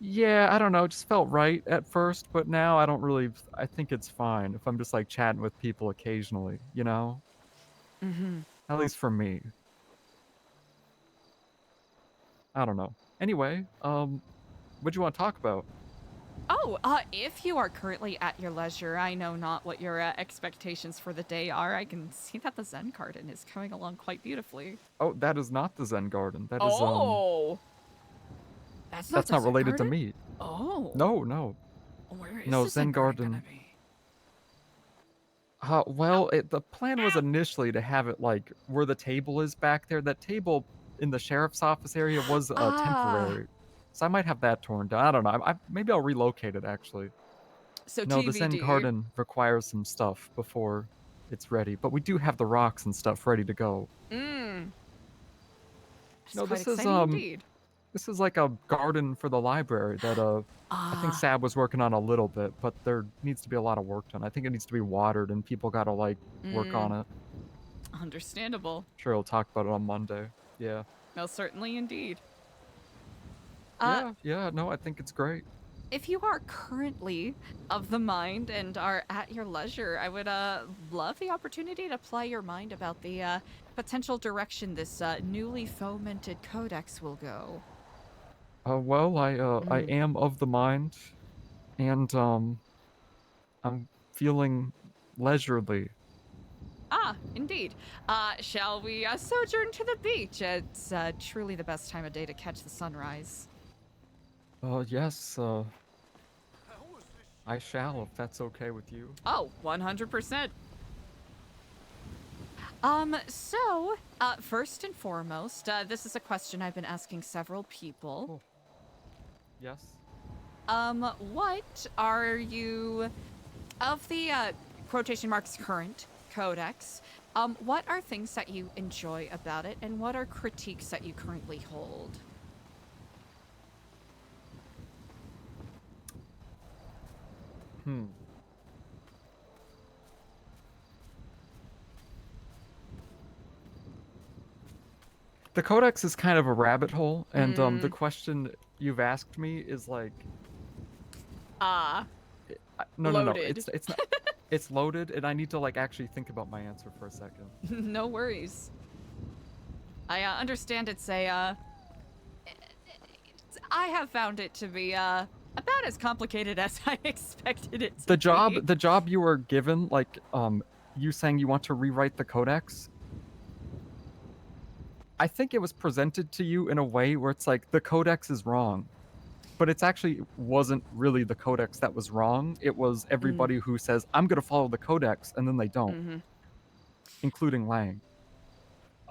Yeah, I don't know, it just felt right at first, but now I think it's fine if I'm just like chatting with people occasionally, you know? At least for me. I don't know. Anyway, what do you want to talk about? Oh, if you are currently at your leisure, I know not what your expectations for the day are. I can see that the Zen Garden is coming along quite beautifully. Oh, that is not the Zen Garden. That is That's not related to me. Oh. No. Where is No, the Zen Garden gonna be? Well, the plan was initially to have it like where the table is back there. That table in the sheriff's office area was temporary, so I might have that torn down. I don't know. Maybe I'll relocate it actually. So No, the Zen TBD. Garden requires some stuff before it's ready, but we do have the rocks and stuff ready to go. No, Quite this is exciting indeed. This is like a garden for the library that I think Sab was working on a little bit, but there needs to be a lot of work done. I think it needs to be watered and people gotta like work on it. Understandable. Sure, he'll talk about it on Monday. Yeah. Most certainly indeed. Yeah, no, I think it's great. if you are currently of the mind and are at your leisure, I would love the opportunity to ply your mind about the potential direction this newly fomented codex will go. Well, I am of the mind, and I'm feeling leisurely. Ah, indeed. Shall we sojourn to the beach? It's truly the best time of day to catch the sunrise. Yes, I shall, if that's okay with you. Oh, 100%. So, first and foremost, this is a question I've been asking several people. Yes. What are you, of the, quotation marks current codex, what are things that you enjoy about it, and what are critiques that you currently hold? The Codex is kind of a rabbit hole, and the question you've asked me is like, no, loaded. it's not. It's loaded, and I need to like actually think about my answer for a second. No worries. I understand it's a I have found it to be about as complicated as I expected it to be. The job you were given, like you saying you want to rewrite the Codex, I think it was presented to you in a way where it's like the Codex is wrong, but it's actually wasn't really the Codex that was wrong. It was everybody who says, I'm going to follow the Codex, and then they don't, including Lang.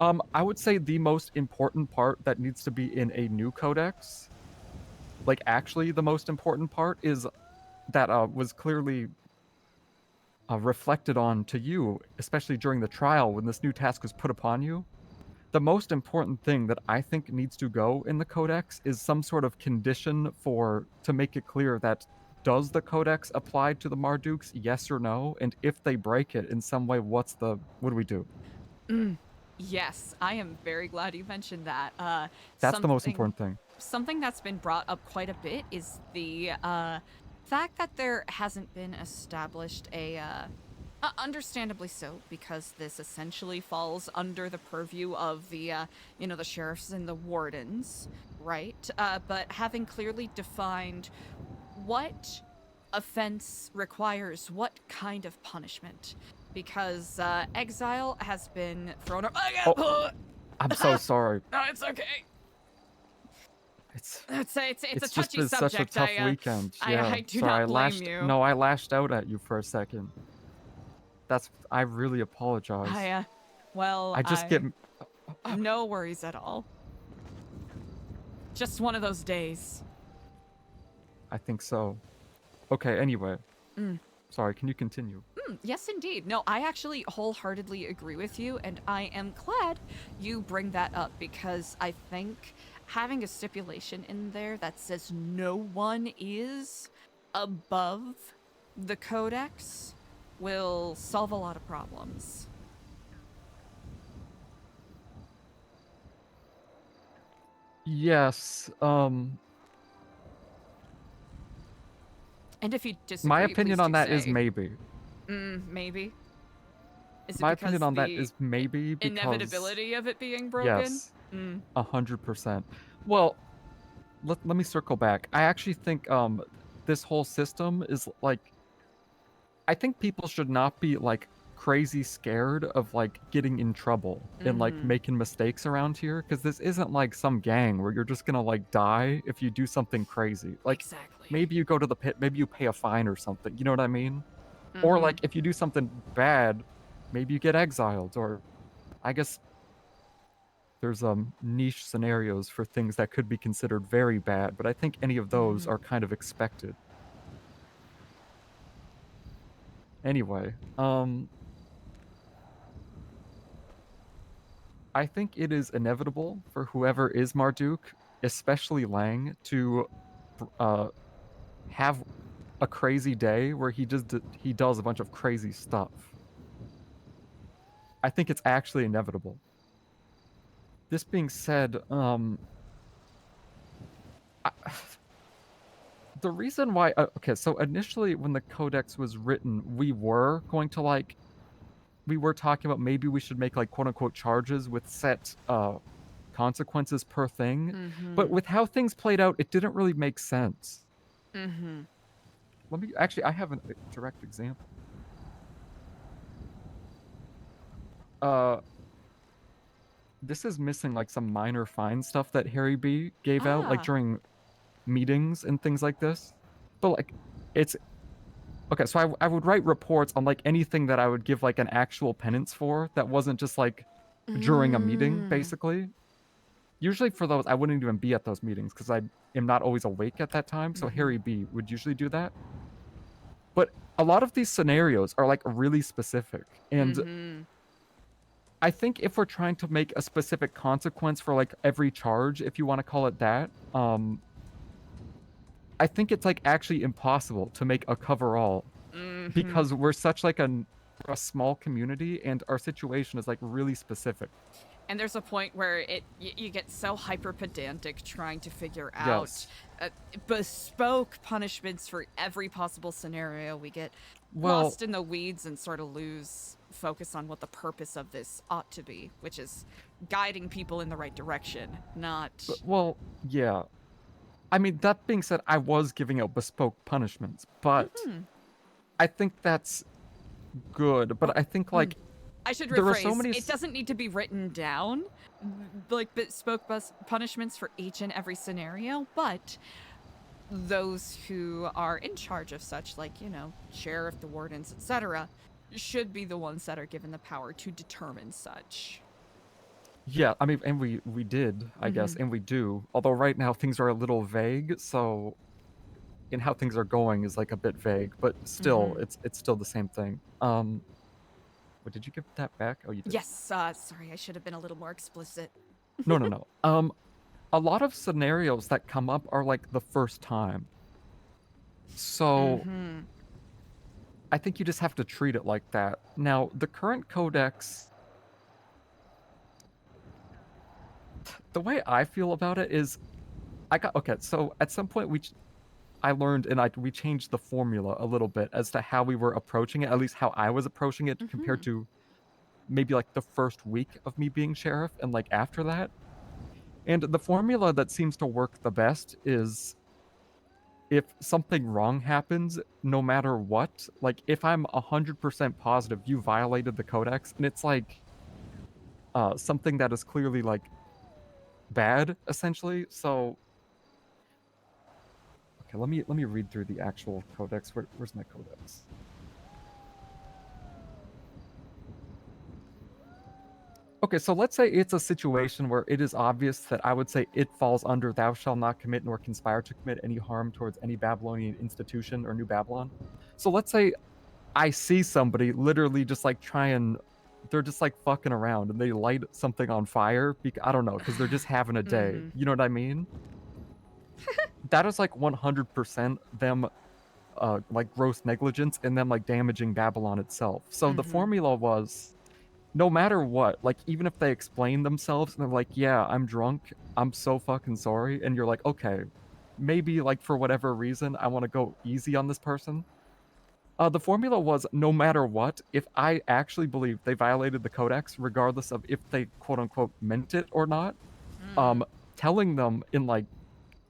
I would say the most important part that needs to be in a new Codex, like actually the most important part, is that was clearly reflected on to you, especially during the trial when this new task was put upon you. The most important thing that I think needs to go in the Codex is some sort of condition to make it clear that does the Codex apply to the Mardukes, yes or no? And if they break it in some way, what do we do? Yes, I am very glad you mentioned that. That's the most important thing. Something that's been brought up quite a bit is the fact that there hasn't been established a understandably so, because this essentially falls under the purview of the, the sheriffs and the wardens, right? But having clearly defined what offense requires what kind of punishment, because exile has been thrown up. I'm so sorry. No, it's okay. It's a just touchy been subject. such a tough weekend. Yeah. I do sorry, not blame you. No, I lashed out at you for a second. I really apologize. I just get... No worries at all. Just one of those days. I think so. Okay, anyway. Sorry, can you continue? Yes, indeed. No, I actually wholeheartedly agree with you, and I am glad you bring that up, because I think having a stipulation in there that says no one is above the Codex will solve a lot of problems. Yes, And if you disagree, my opinion on that is maybe. Maybe. Is it my because opinion on that the is maybe because... inevitability of it being broken? Yes, 100%. Well, let me circle back. I actually think this whole system is like... I think people should not be like crazy scared of like getting in trouble and like making mistakes around here, because this isn't like some gang where you're just gonna like die if you do something crazy. Like, exactly. Maybe you go to the pit, maybe you pay a fine or something, you know what I mean? Or like if you do something bad, maybe you get exiled, or I guess there's niche scenarios for things that could be considered very bad, but I think any of those are kind of expected. Anyway, I think it is inevitable for whoever is Marduk, especially Lang, to have a crazy day where he does a bunch of crazy stuff. I think it's actually inevitable. This being said, the reason why okay, so initially when the Codex was written, we were going to like we were talking about maybe we should make like quote unquote charges with set consequences per thing. But with how things played out, it didn't really make sense. Let me actually I have a direct example. This is missing like some minor fine stuff that Harry B gave out like during meetings and things like this. But like it's okay, so I would write reports on like anything that I would give like an actual penance for that wasn't just like during a meeting, basically. Usually for those, I wouldn't even be at those meetings because I am not always awake at that time. So Harry B would usually do that. But a lot of these scenarios are like really specific. And I think if we're trying to make a specific consequence for like every charge, if you want to call it that, I think it's like actually impossible to make a coverall because we're such like a small community and our situation is like really specific. And there's a point where you get so hyper pedantic trying to figure out bespoke punishments for every possible scenario. We get lost in the weeds and sort of lose focus on what the purpose of this ought to be, which is guiding people in the right direction, not... Well, yeah. I mean, that being said, I was giving out bespoke punishments, but I think that's good. But I think, like, I should there are rephrase. so many... It doesn't need to be written down, like bespoke punishments for each and every scenario, but those who are in charge of such, like, you know, sheriff, the wardens, etc., should be the ones that are given the power to determine such. Yeah, I mean, and we did, I guess, and we do. Although right now things are a little vague, so in how things are going is like a bit vague, but still, it's still the same thing. What, did you give that back? Oh, you did. Yes, sorry, I should have been a little more explicit. No. A lot of scenarios that come up are like the first time. So I think you just have to treat it like that. Now, the current Codex, the way I feel about it is, okay, so at some point I learned and we changed the formula a little bit as to how we were approaching it, at least how I was approaching it compared to maybe like the first week of me being sheriff and like after that. And the formula that seems to work the best is if something wrong happens, no matter what, like if I'm 100% positive you violated the Codex and it's like something that is clearly like bad, essentially. So okay, let me read through the actual Codex. Where's my Codex? Okay, so let's say it's a situation where it is obvious that I would say it falls under thou shalt not commit nor conspire to commit any harm towards any Babylonian institution or New Babylon. So let's say I see somebody literally just like they're just like fucking around and they light something on fire. I don't know, because they're just having a day. You know what I mean? That is like 100% them like gross negligence and them like damaging Babylon itself. So the formula was, no matter what, like even if they explain themselves and they're like, yeah, I'm drunk, I'm so fucking sorry, and you're like, okay, maybe like for whatever reason I want to go easy on this person. The formula was, no matter what, if I actually believe they violated the Codex, regardless of if they quote unquote meant it or not, telling them in like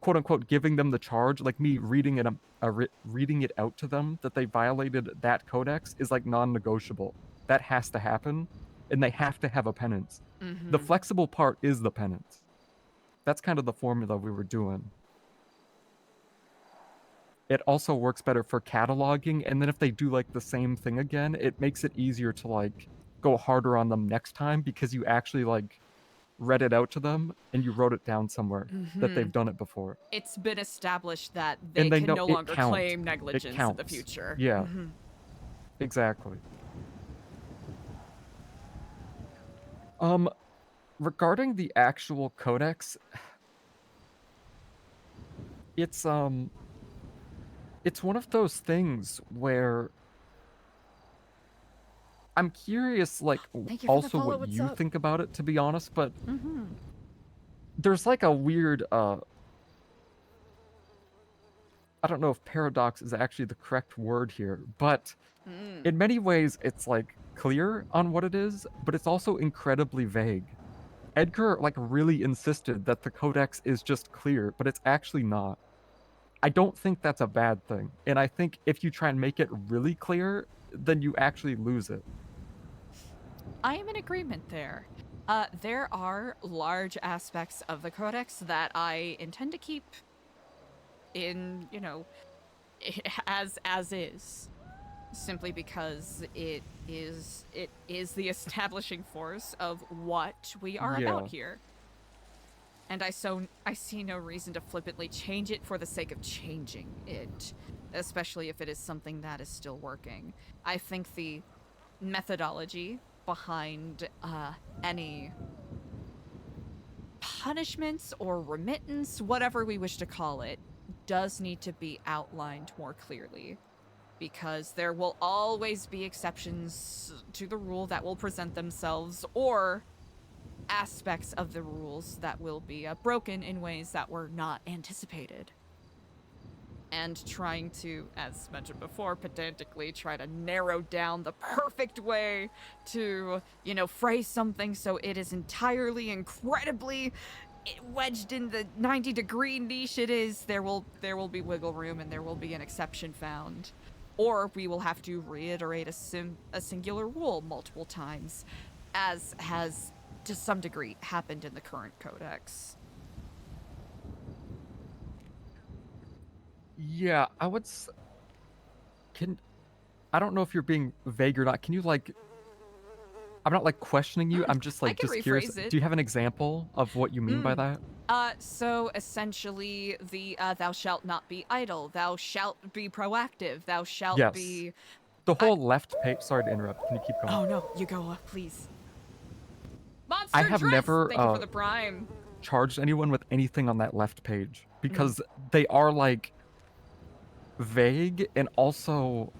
quote unquote giving them the charge, like me reading it out to them that they violated that Codex is like non-negotiable. That has to happen, and they have to have a penance. The flexible part is the penance. That's kind of the formula we were doing. It also works better for cataloging, and then if they do like the same thing again, it makes it easier to like go harder on them next time because you actually like read it out to them and you wrote it down somewhere that they've done it before. It's been established that they can no longer claim negligence in the future. Yeah, exactly. Regarding the actual Codex, it's one of those things where I'm curious, like, also what you think about it, to be honest, but there's like a weird, I don't know if paradox is actually the correct word here, but Mm. in many ways it's like clear on what it is, but it's also incredibly vague. Edgar like really insisted that the Codex is just clear, but it's actually not. I don't think that's a bad thing. And I think if you try and make it really clear, then you actually lose it. I am in agreement there. There are large aspects of the Codex that I intend to keep in, as is, simply because it is the establishing force of what we are about here. And I see no reason to flippantly change it for the sake of changing it, especially if it is something that is still working. I think the methodology behind any punishments or remittance, whatever we wish to call it, does need to be outlined more clearly. Because there will always be exceptions to the rule that will present themselves, or aspects of the rules that will be broken in ways that were not anticipated. And trying to, as mentioned before, pedantically try to narrow down the perfect way to, phrase something so it is entirely, incredibly wedged in the 90-degree niche it is, there will be wiggle room and there will be an exception found. Or we will have to reiterate a singular rule multiple times, as has, to some degree, happened in the current Codex. Yeah, I would. I don't know if you're being vague or not. Can you like? I'm not like questioning you. I'm just like just curious. It. Do you have an example of what you mean by that? So essentially, the thou shalt not be idle. Thou shalt be proactive. Thou shalt be. The whole left page. Sorry to interrupt. Can you keep going? Oh no, you go. Please. Monster I have dress! never Thank you for the prime. charged anyone with anything on that left page because they are like vague, and also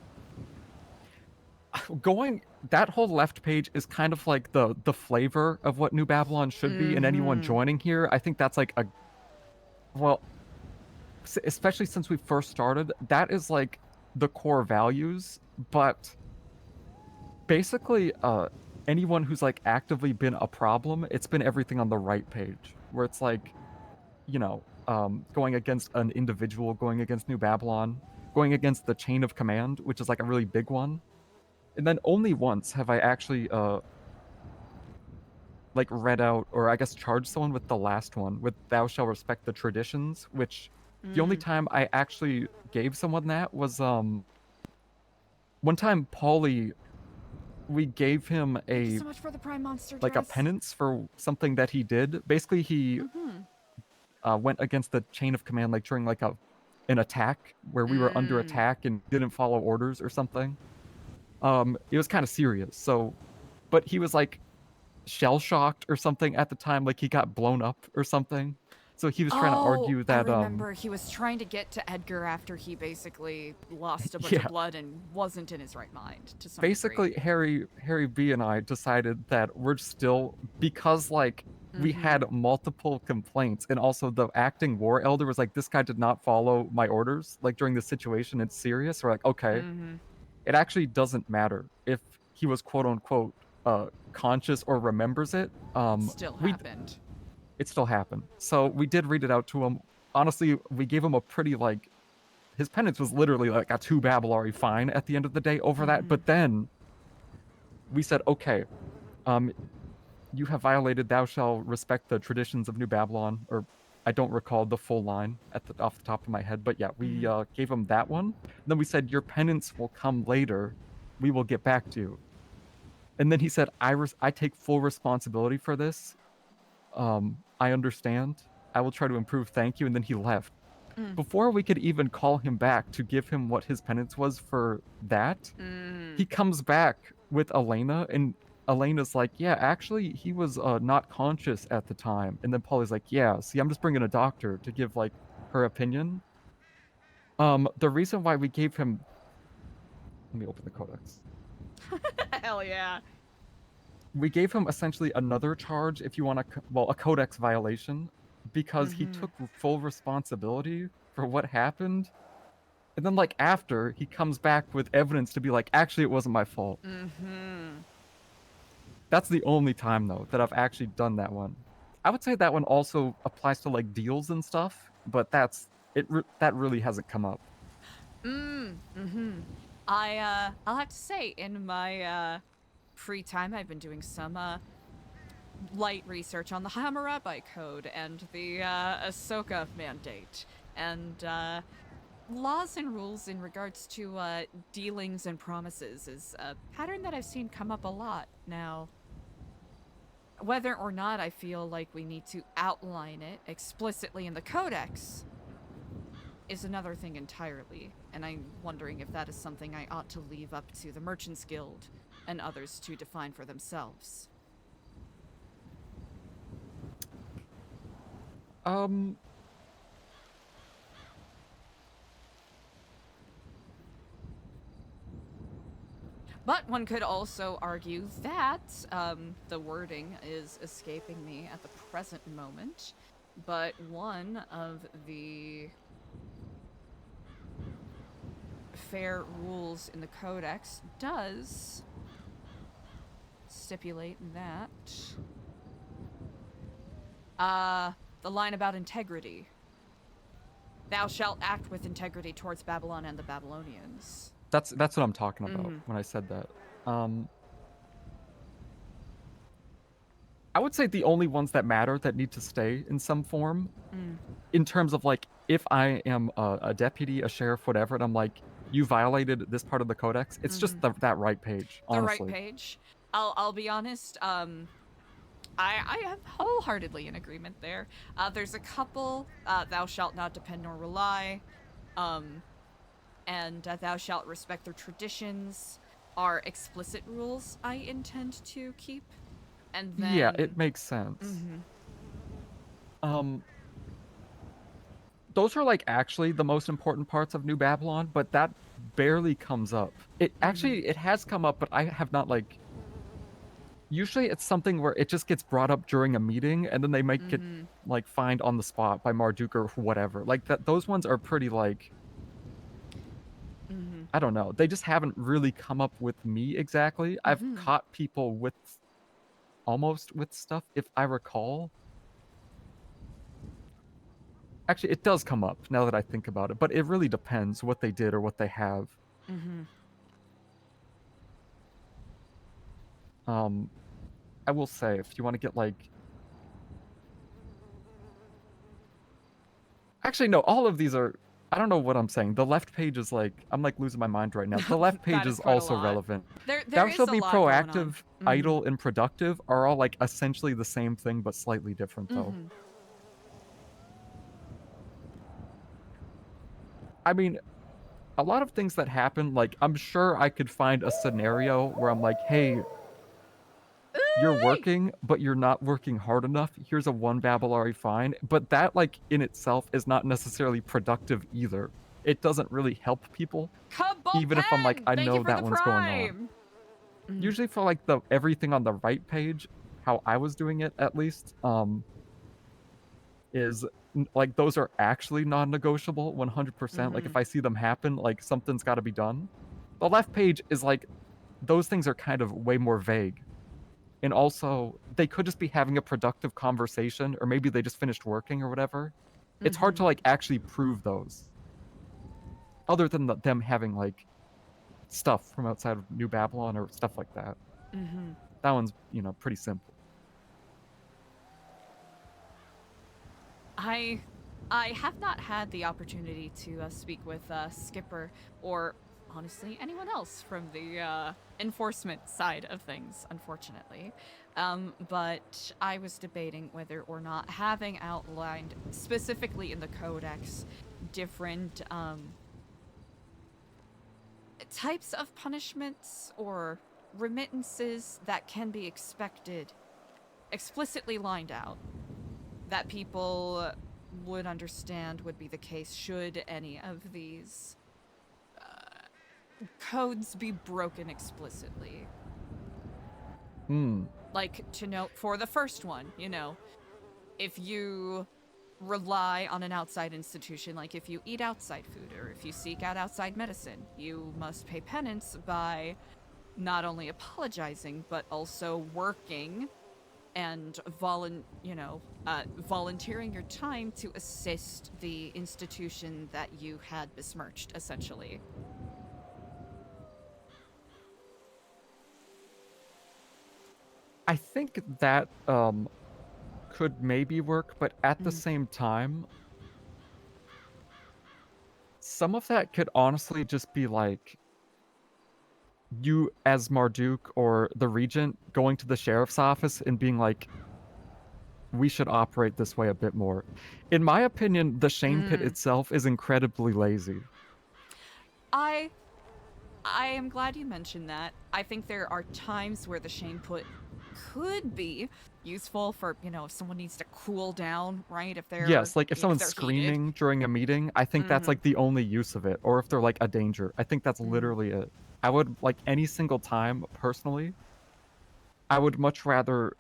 going that whole left page is kind of like the flavor of what New Babylon should be, and anyone joining here, I think that's like especially since we first started, that is like the core values. But basically anyone who's like actively been a problem, it's been everything on the right page, where it's like, going against an individual, going against New Babylon, going against the chain of command, which is like a really big one. And then only once have I actually like read out, or I guess charged someone with the last one, with thou shalt respect the traditions, which the only time I actually gave someone that was one time Paulie, we gave him Thank you so much for the prime monster like dress. a penance for something that he did. Basically he went against the chain of command like during like an attack where we were under attack and didn't follow orders or something. It was kind of serious. So, but he was like shell-shocked or something at the time, like he got blown up or something. So he was trying to argue that I remember he was trying to get to Edgar after he basically lost a bunch of blood and wasn't in his right mind to some basically degree. Harry B and I decided that we're still, because like we had multiple complaints, and also the acting war elder was like, this guy did not follow my orders like during the situation, it's serious. We're like, okay, it actually doesn't matter if he was quote unquote conscious or remembers it. It still happened. So we did read it out to him. Honestly, we gave him a pretty like, his penance was literally like a 2 Babylari fine at the end of the day over that. But then we said, okay, you have violated thou shalt respect the traditions of New Babylon, or I don't recall the full line off the top of my head, but yeah, we gave him that one. And then we said, your penance will come later. We will get back to you. And then he said, I take full responsibility for this. I understand. I will try to improve. Thank you. And then he left. Before we could even call him back to give him what his penance was for that, he comes back with Elena, and Elena's like, yeah, actually, he was not conscious at the time. And then Paulie's like, yeah, see, I'm just bringing a doctor to give like her opinion. The reason why we gave him, let me open the Codex. Hell yeah. We gave him essentially another charge, if you want to, a Codex violation, because he took full responsibility for what happened. And then like after, he comes back with evidence to be like, actually it wasn't my fault. That's the only time though that I've actually done that one. I would say that one also applies to like deals and stuff, but that really hasn't come up. I'll have to say, in my free time, I've been doing some light research on the Hammurabi Code and the Ahsoka Mandate, and laws and rules in regards to dealings and promises is a pattern that I've seen come up a lot now. Whether or not I feel like we need to outline it explicitly in the Codex is another thing entirely, and I'm wondering if that is something I ought to leave up to the Merchants Guild and others to define for themselves. But one could also argue that the wording is escaping me at the present moment, but one of the fair rules in the Codex does stipulate that the line about integrity. Thou shalt act with integrity towards Babylon and the Babylonians. That's what I'm talking about when I said that. I would say the only ones that matter that need to stay in some form, in terms of like, if I am a deputy, a sheriff, whatever, and I'm like, you violated this part of the Codex, it's just that right page, honestly. The right page. I'll be honest, I am wholeheartedly in agreement there. There's a couple, thou shalt not depend nor rely, and thou shalt respect their traditions are explicit rules I intend to keep. And then... Yeah, it makes sense. Those are like actually the most important parts of New Babylon, but that barely comes up. It actually, it has come up, but I have not like... Usually it's something where it just gets brought up during a meeting and then they might get like fined on the spot by Marduk or whatever. Like those ones are pretty like... I don't know. They just haven't really come up with me exactly. I've caught people with almost with stuff, if I recall. Actually, it does come up now that I think about it, but it really depends what they did or what they have. I will say, if you want to get like... Actually, no, all of these are... I don't know what I'm saying. The left page is like... I'm like losing my mind right now. The left page is also relevant. Thou shalt be proactive, idle, and productive are all like essentially the same thing, but slightly different though. I mean, a lot of things that happen, like, I'm sure I could find a scenario where I'm like, hey, you're working, but you're not working hard enough. Here's a 1 Babylari fine. But that, like, in itself is not necessarily productive either. It doesn't really help people. Even if I'm like, I know that one's going on. Usually for, like, the everything on the right page, how I was doing it, at least, is... like those are actually non-negotiable 100%. Like if I see them happen, like something's got to be done. The left page is like those things are kind of way more vague, and also they could just be having a productive conversation, or maybe they just finished working or whatever. It's hard to like actually prove those other than them having like stuff from outside of New Babylon or stuff like that. That one's, you know, pretty simple. I have not had the opportunity to speak with Skipper or, honestly, anyone else from the enforcement side of things, unfortunately. But I was debating whether or not having outlined, specifically in the Codex, different types of punishments or remittances that can be expected, explicitly lined out, that people would understand would be the case should any of these codes be broken explicitly. Like, to note for the first one, you know, if you rely on an outside institution. Like if you eat outside food or if you seek out outside medicine, you must pay penance by not only apologizing but also working and volunteering your time to assist the institution that you had besmirched, essentially. I think that could maybe work, but at the same time, some of that could honestly just be like you as Marduk or the Regent going to the sheriff's office and being like, we should operate this way a bit more. In my opinion, the shame pit itself is incredibly lazy. I am glad you mentioned that. I think there are times where the shame pit could be useful for, if someone needs to cool down, right? If they're Yes, like if someone's they're screaming heated. during a meeting, I think that's like the only use of it. Or if they're like a danger. I think that's literally it. I would like any single time personally, I would much rather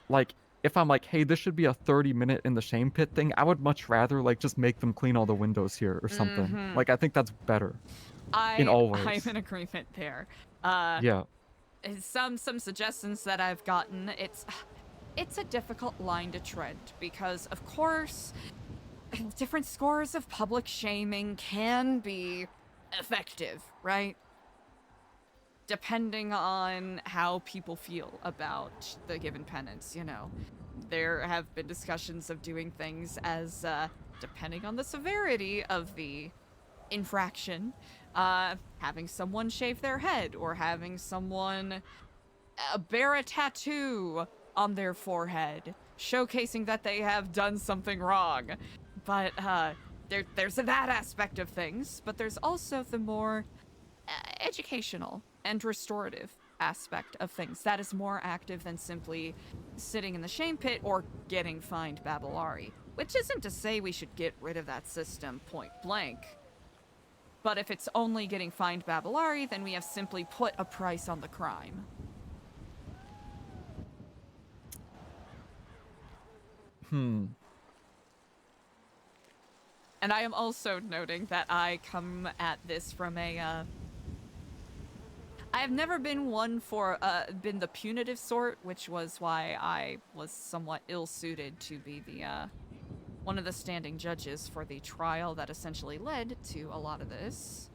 like if I'm like, hey, this should be a 30-minute in the shame pit thing, I would much rather like just make them clean all the windows here or something. Like I think that's better. In all ways. I'm in agreement there. Yeah. Some suggestions that I've gotten, it's a difficult line to tread because of course different scores of public shaming can be effective, right? Depending on how people feel about the given penance, There have been discussions of doing things as, depending on the severity of the infraction, having someone shave their head or having someone bear a tattoo on their forehead, showcasing that they have done something wrong. But there's that aspect of things, but there's also the more educational and restorative aspect of things that is more active than simply sitting in the shame pit or getting fined Babylari. Which isn't to say we should get rid of that system point blank. But if it's only getting fined Babylari, then we have simply put a price on the crime. And I am also noting that I come at this from a, I have never been one for, been the punitive sort, which was why I was somewhat ill-suited to be the, one of the standing judges for the trial that essentially led to a lot of this.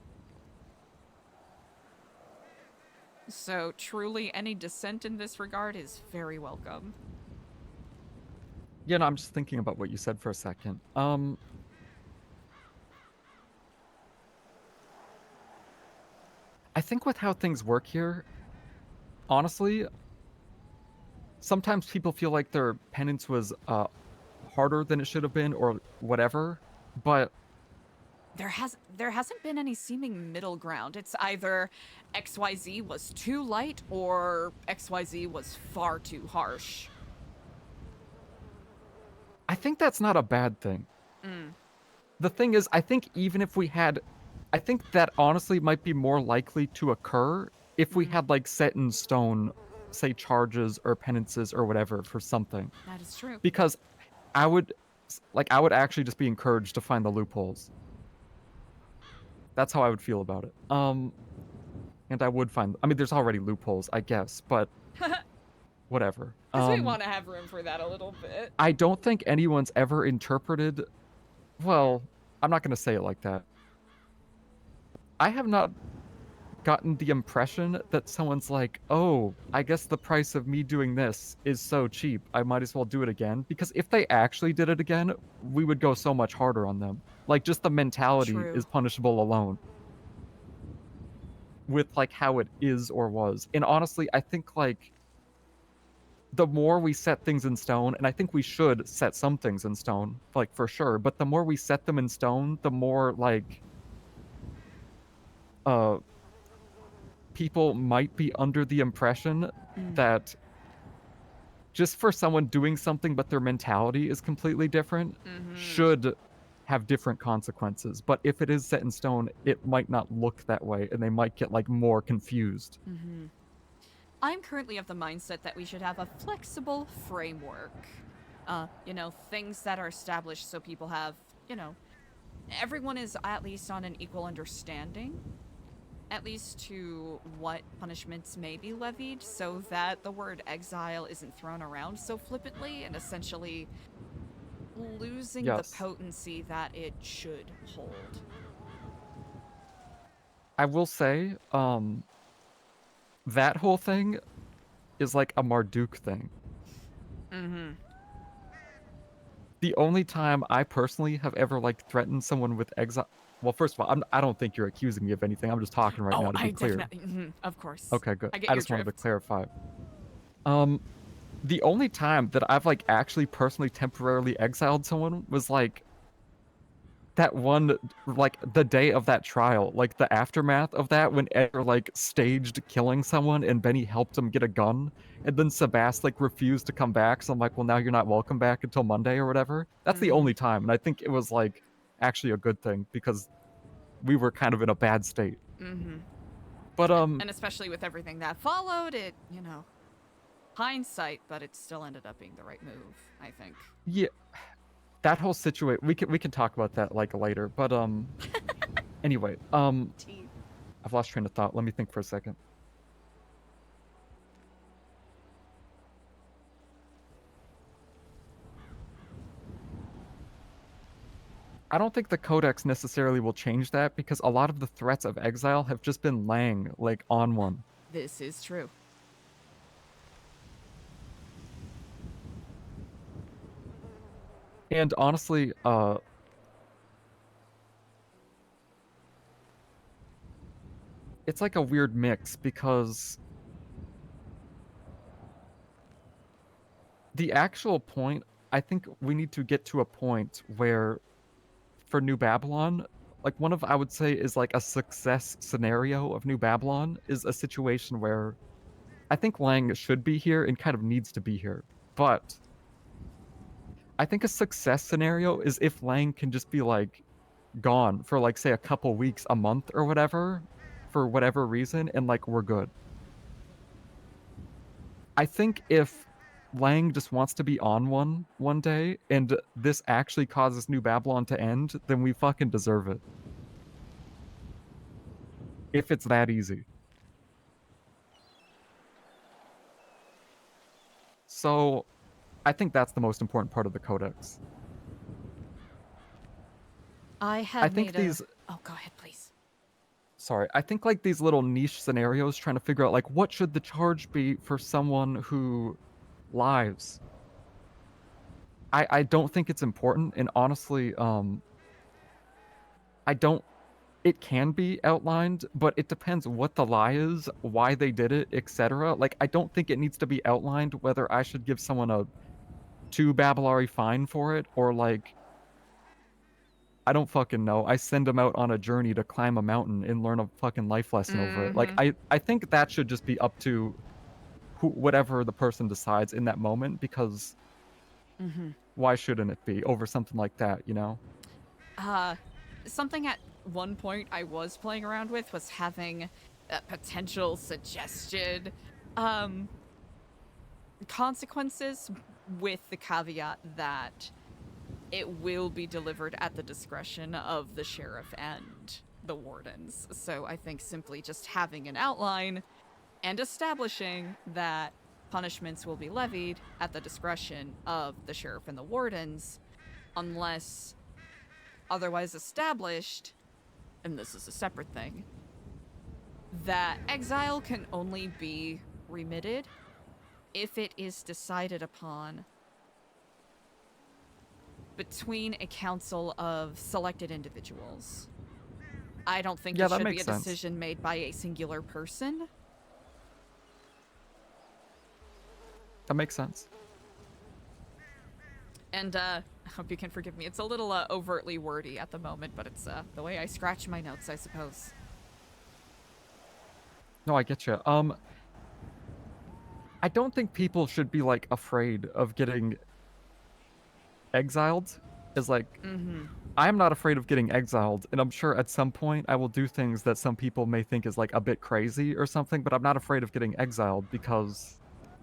So truly any dissent in this regard is very welcome. Yeah, no, I'm just thinking about what you said for a second. I think with how things work here, honestly, sometimes people feel like their penance was harder than it should have been or whatever, but there hasn't been any seeming middle ground. It's either XYZ was too light or XYZ was far too harsh. I think that's not a bad thing. The thing is, I think even if we had, I think that honestly might be more likely to occur if we had like set in stone, say charges or penances or whatever for something. That is true. Because I would actually just be encouraged to find the loopholes. That's how I would feel about it. And I would find, I mean, there's already loopholes, I guess, but whatever. Because we want to have room for that a little bit. I don't think anyone's ever interpreted, well, I'm not going to say it like that. I have not gotten the impression that someone's like, oh, I guess the price of me doing this is so cheap, I might as well do it again. Because if they actually did it again, we would go so much harder on them. Like, just the mentality is punishable alone. With, like, how it is or was. And honestly, I think, like, the more we set things in stone, and I think we should set some things in stone, like, for sure, but the more we set them in stone, the more, like, people might be under the impression that just for someone doing something but their mentality is completely different should have different consequences. But if it is set in stone, it might not look that way, and they might get, like, more confused. I'm currently of the mindset that we should have a flexible framework. You know, things that are established so people have, you know, everyone is at least on an equal understanding, at least to what punishments may be levied, so that the word exile isn't thrown around so flippantly and essentially losing the Yes. potency that it should hold. I will say, that whole thing is like a Marduk thing. Mm-hmm. The only time I personally have ever like threatened someone with exile. Well, first of all, I don't think you're accusing me of anything. I'm just talking right now to be clear. Definitely, of course. Okay, good. I get I your just wanted to drift. clarify. The only time that I've like actually personally temporarily exiled someone was like that one, like the day of that trial, like the aftermath of that, when Edgar like staged killing someone and Benny helped him get a gun, and then Sebast like refused to come back. So I'm like, well, now you're not welcome back until Monday or whatever. That's the only time, and I think it was like actually a good thing because we were kind of in a bad state. Mm-hmm. But And especially with everything that followed, it, you know, hindsight, but it still ended up being the right move, I think. yeah, that whole situation, we can talk about that like later. But anyway, I've lost train of thought. Let me think for a second. I don't think the Codex necessarily will change that because a lot of the threats of exile have just been Lang, like, on one. This is true. And honestly, it's like a weird mix because the actual point, I think we need to get to a point where for New Babylon, like one of, I would say, is like a success scenario of New Babylon is a situation where I think Lang should be here and kind of needs to be here. But I think a success scenario is if Lang can just be like gone for like say a couple weeks, a month or whatever, for whatever reason, and like we're good. I think if Lang just wants to be on one day and this actually causes New Babylon to end, then we fucking deserve it. If it's that easy. So, I think that's the most important part of the Codex. I think these... Oh, go ahead, please. Sorry, I think like these little niche scenarios trying to figure out like what should the charge be for someone who lies. I don't think it's important, and honestly, I don't... It can be outlined, but it depends what the lie is, why they did it, etc. Like, I don't think it needs to be outlined whether I should give someone a 2 Babylari fine for it, or like... I don't fucking know. I send them out on a journey to climb a mountain and learn a fucking life lesson over it. Like, I think that should just be up to whatever the person decides in that moment, because why shouldn't it be over something like that, you know? Something at one point I was playing around with was having a potential suggested consequences, with the caveat that it will be delivered at the discretion of the sheriff and the wardens. So I think simply just having an outline and establishing that punishments will be levied at the discretion of the sheriff and the wardens, unless otherwise established, and this is a separate thing, that exile can only be remitted if it is decided upon between a council of selected individuals. I don't think it should be a decision made by a singular person. That makes sense. And I hope you can forgive me. It's a little overtly wordy at the moment, but it's the way I scratch my notes, I suppose. No, I get you. I don't think people should be like afraid of getting exiled. Is like, I'm not afraid of getting exiled, and I'm sure at some point I will do things that some people may think is like a bit crazy or something, but I'm not afraid of getting exiled because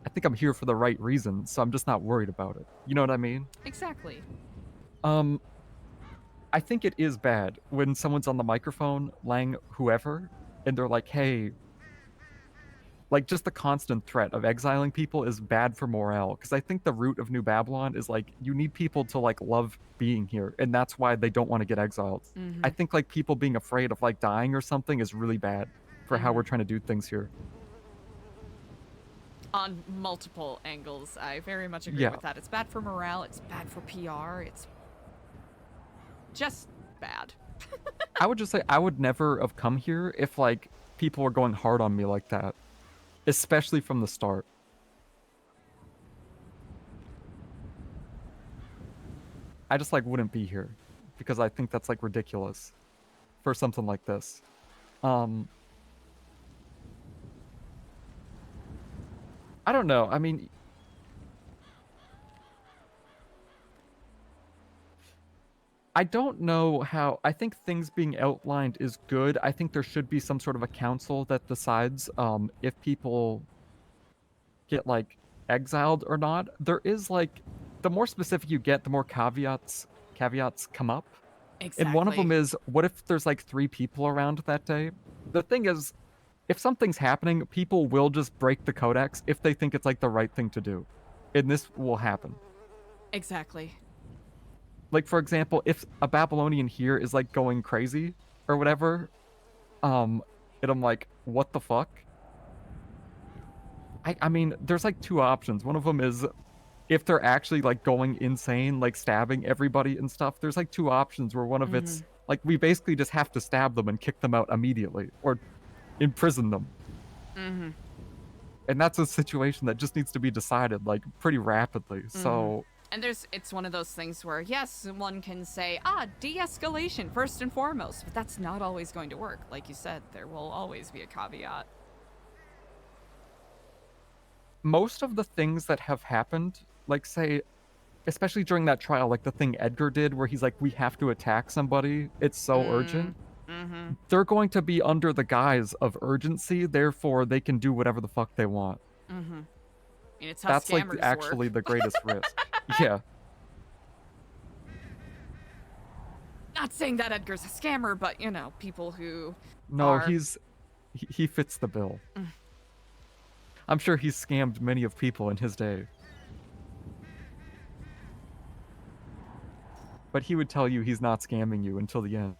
I think I'm here for the right reason, so I'm just not worried about it. You know what I mean? Exactly. I think it is bad when someone's on the microphone, Lang, whoever, and they're like, hey, like just the constant threat of exiling people is bad for morale. Because I think the root of New Babylon is like, you need people to like love being here. And that's why they don't want to get exiled. I think like people being afraid of like dying or something is really bad for how we're trying to do things here. On multiple angles, I very much agree with that. It's bad for morale, it's bad for PR, it's just bad. I would just say I would never have come here if like people were going hard on me like that, especially from the start. I just like wouldn't be here because I think that's like ridiculous for something like this. I don't know. I mean, I don't know how. I think things being outlined is good. I think there should be some sort of a council that decides if people get like exiled or not. There is like, the more specific you get, the more caveats come up. Exactly. And one of them is, what if there's like 3 people around that day? The thing is, if something's happening, people will just break the Codex if they think it's like the right thing to do. And this will happen. Exactly. Like, for example, if a Babylonian here is like going crazy or whatever, and I'm like, what the fuck? I mean, there's like 2 options. One of them is if they're actually like going insane, like stabbing everybody and stuff, there's like 2 options where one of it's like, we basically just have to stab them and kick them out immediately or imprison them. And that's a situation that just needs to be decided like pretty rapidly. So, and it's one of those things where, yes, one can say, de-escalation first and foremost, but that's not always going to work. Like you said, there will always be a caveat. Most of the things that have happened, like say, especially during that trial, like the thing Edgar did where he's like, we have to attack somebody, it's so urgent. They're going to be under the guise of urgency, therefore they can do whatever the fuck they want. I mean, it's how That's like scammers actually work. the greatest risk. Yeah. Not saying that Edgar's a scammer, but you know, people who No, are... he fits the bill. I'm sure he's scammed many of people in his day. But he would tell you he's not scamming you until the end.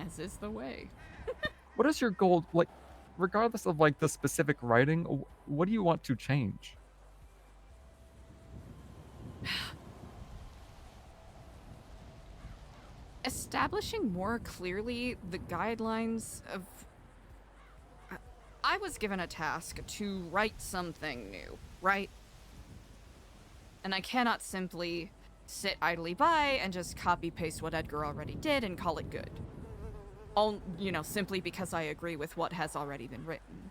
As is the way. What is your goal, like, regardless of like the specific writing, what do you want to change? Establishing more clearly the guidelines of... I was given a task to write something new, right? And I cannot simply sit idly by and just copy-paste what Edgar already did and call it good. All, you know, simply because I agree with what has already been written.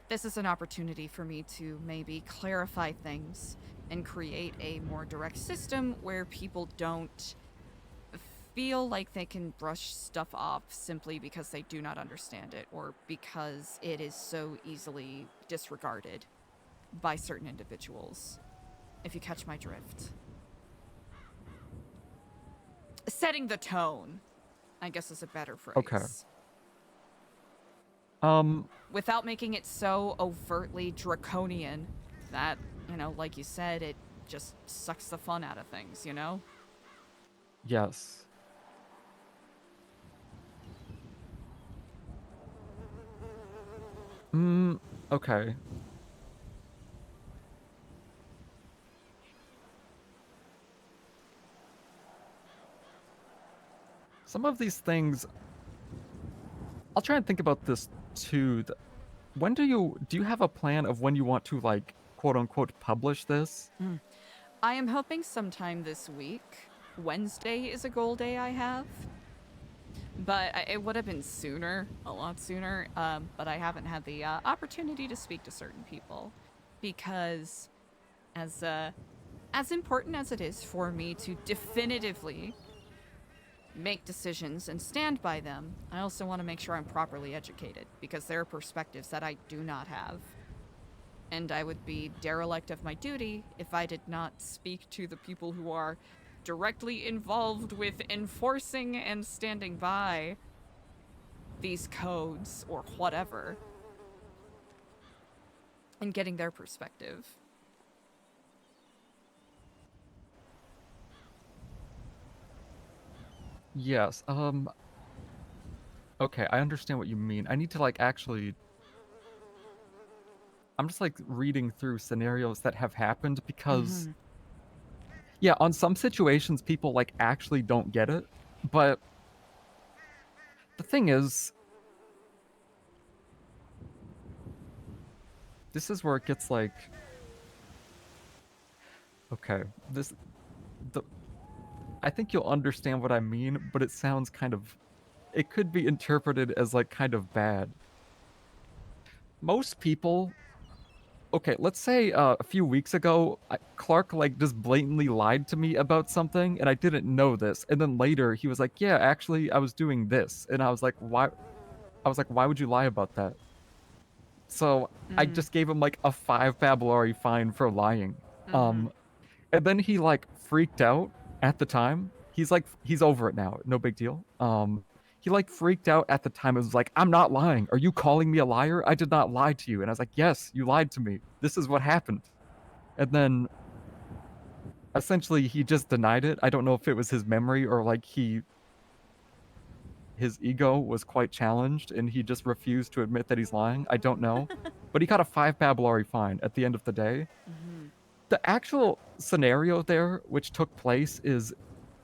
This is an opportunity for me to maybe clarify things and create a more direct system where people don't feel like they can brush stuff off simply because they do not understand it or because it is so easily disregarded by certain individuals, if you catch my drift. Setting the tone, I guess, is a better phrase. Okay. Without making it so overtly draconian that, you know, like you said, it just sucks the fun out of things, you know? Yes. Okay. Some of these things, I'll try and think about this too. When do you have a plan of when you want to, like, quote unquote publish this? I am hoping sometime this week. Wednesday is a goal day I have. But it would have been sooner, a lot sooner, but I haven't had the opportunity to speak to certain people. Because as important as it is for me to definitively make decisions and stand by them, I also want to make sure I'm properly educated, because there are perspectives that I do not have. And I would be derelict of my duty if I did not speak to the people who are directly involved with enforcing and standing by these codes or whatever, and getting their perspective. Yes. Okay, I understand what you mean. I need to like actually. I'm just like reading through scenarios that have happened because, yeah, on some situations people like actually don't get it, but the thing is, this is where it gets like, okay, I think you'll understand what I mean, but it sounds kind of, it could be interpreted as like kind of bad. Most people, okay, let's say a few weeks ago, Clark like just blatantly lied to me about something and I didn't know this. And then later he was like, yeah, actually I was doing this. And I was like, why? I was like, why would you lie about that? So I just gave him like a 5 Babylari fine for lying. And then he like freaked out at the time. He's like, he's over it now. No big deal. He like freaked out at the time and was like, I'm not lying. Are you calling me a liar? I did not lie to you. And I was like, yes, you lied to me. This is what happened. And then essentially he just denied it. I don't know if it was his memory or like his ego was quite challenged and he just refused to admit that he's lying. I don't know. But he got a 5 Babylari fine at the end of the day. The actual scenario there, which took place, is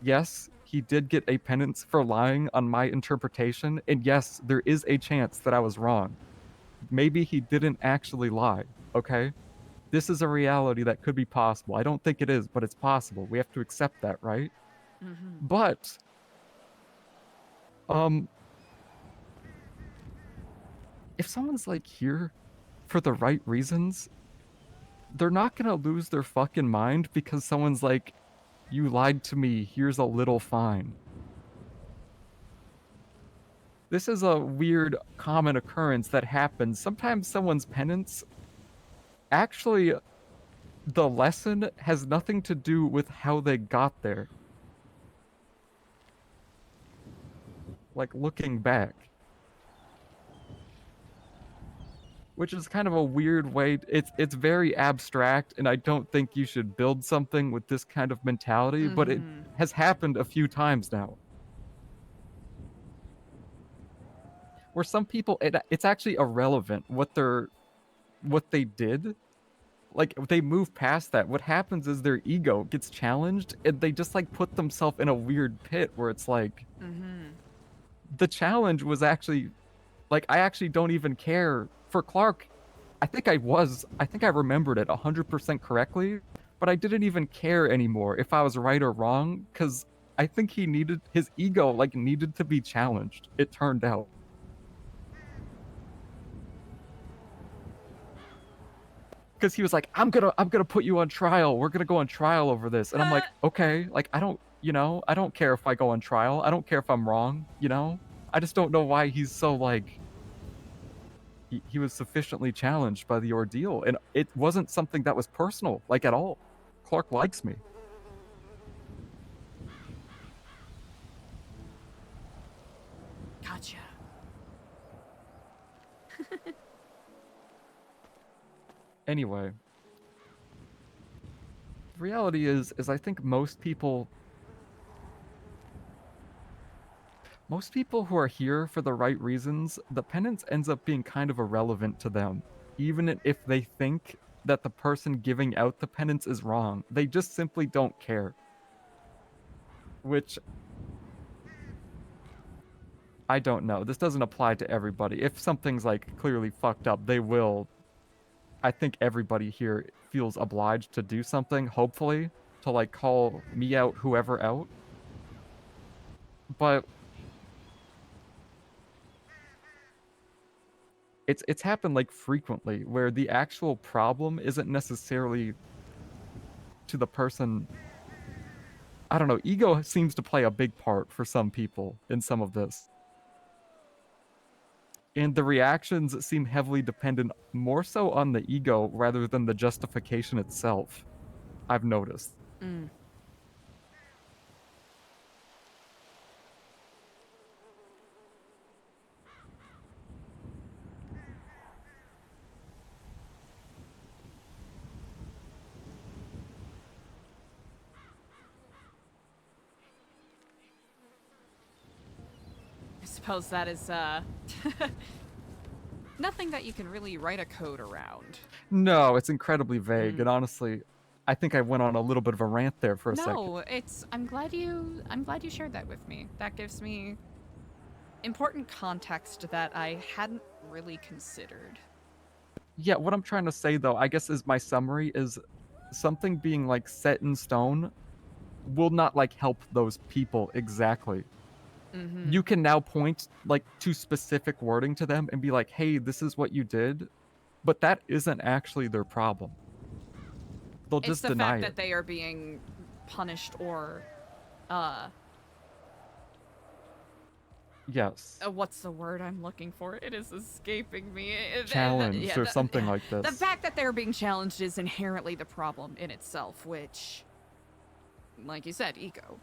yes, he did get a penance for lying on my interpretation, and yes, there is a chance that I was wrong. Maybe he didn't actually lie, okay? This is a reality that could be possible. I don't think it is, but it's possible. We have to accept that, right? But, if someone's like here for the right reasons, they're not gonna lose their fucking mind because someone's like, you lied to me, here's a little fine. This is a weird common occurrence that happens. Sometimes someone's penance, actually, the lesson has nothing to do with how they got there. Like looking back. Which is kind of a weird way. It's very abstract, and I don't think you should build something with this kind of mentality, but it has happened a few times now. Where some people, it's actually irrelevant what they did. Like, they move past that. What happens is their ego gets challenged, and they just, like, put themselves in a weird pit where it's like, the challenge was actually, like, I actually don't even care. For Clark, I think I remembered it 100% correctly, but I didn't even care anymore if I was right or wrong, because I think his ego, like, needed to be challenged, it turned out. Because he was like, I'm gonna put you on trial. We're gonna go on trial over this. And I'm like, okay, like, I don't care if I go on trial. I don't care if I'm wrong, you know? I just don't know why he's so, like, he was sufficiently challenged by the ordeal, and it wasn't something that was personal, like, at all. Clark likes me. Gotcha. Anyway, the reality is I think most people who are here for the right reasons, the penance ends up being kind of irrelevant to them, even if they think that the person giving out the penance is wrong. They just simply don't care. Which, I don't know. This doesn't apply to everybody. If something's, like, clearly fucked up, they will. I think everybody here feels obliged to do something, hopefully, to, like, call me out, whoever out. But it's happened, like, frequently, where the actual problem isn't necessarily to the person. I don't know, ego seems to play a big part for some people in some of this. And the reactions seem heavily dependent more so on the ego rather than the justification itself, I've noticed. Mm. I suppose that is, nothing that you can really write a code around. No, it's incredibly vague, and honestly, I think I went on a little bit of a rant there for a second. No, I'm glad you shared that with me. That gives me important context that I hadn't really considered. Yeah, what I'm trying to say though, I guess is my summary is something being like set in stone will not like help those people exactly. You can now point like to specific wording to them and be like, hey, this is what you did, but that isn't actually their problem. They'll It's just the deny fact it. that they are being punished or, Yes. what's the word I'm looking for? It is escaping me. Challenged or something like this. The fact that they're being challenged is inherently the problem in itself, which, like you said, ego.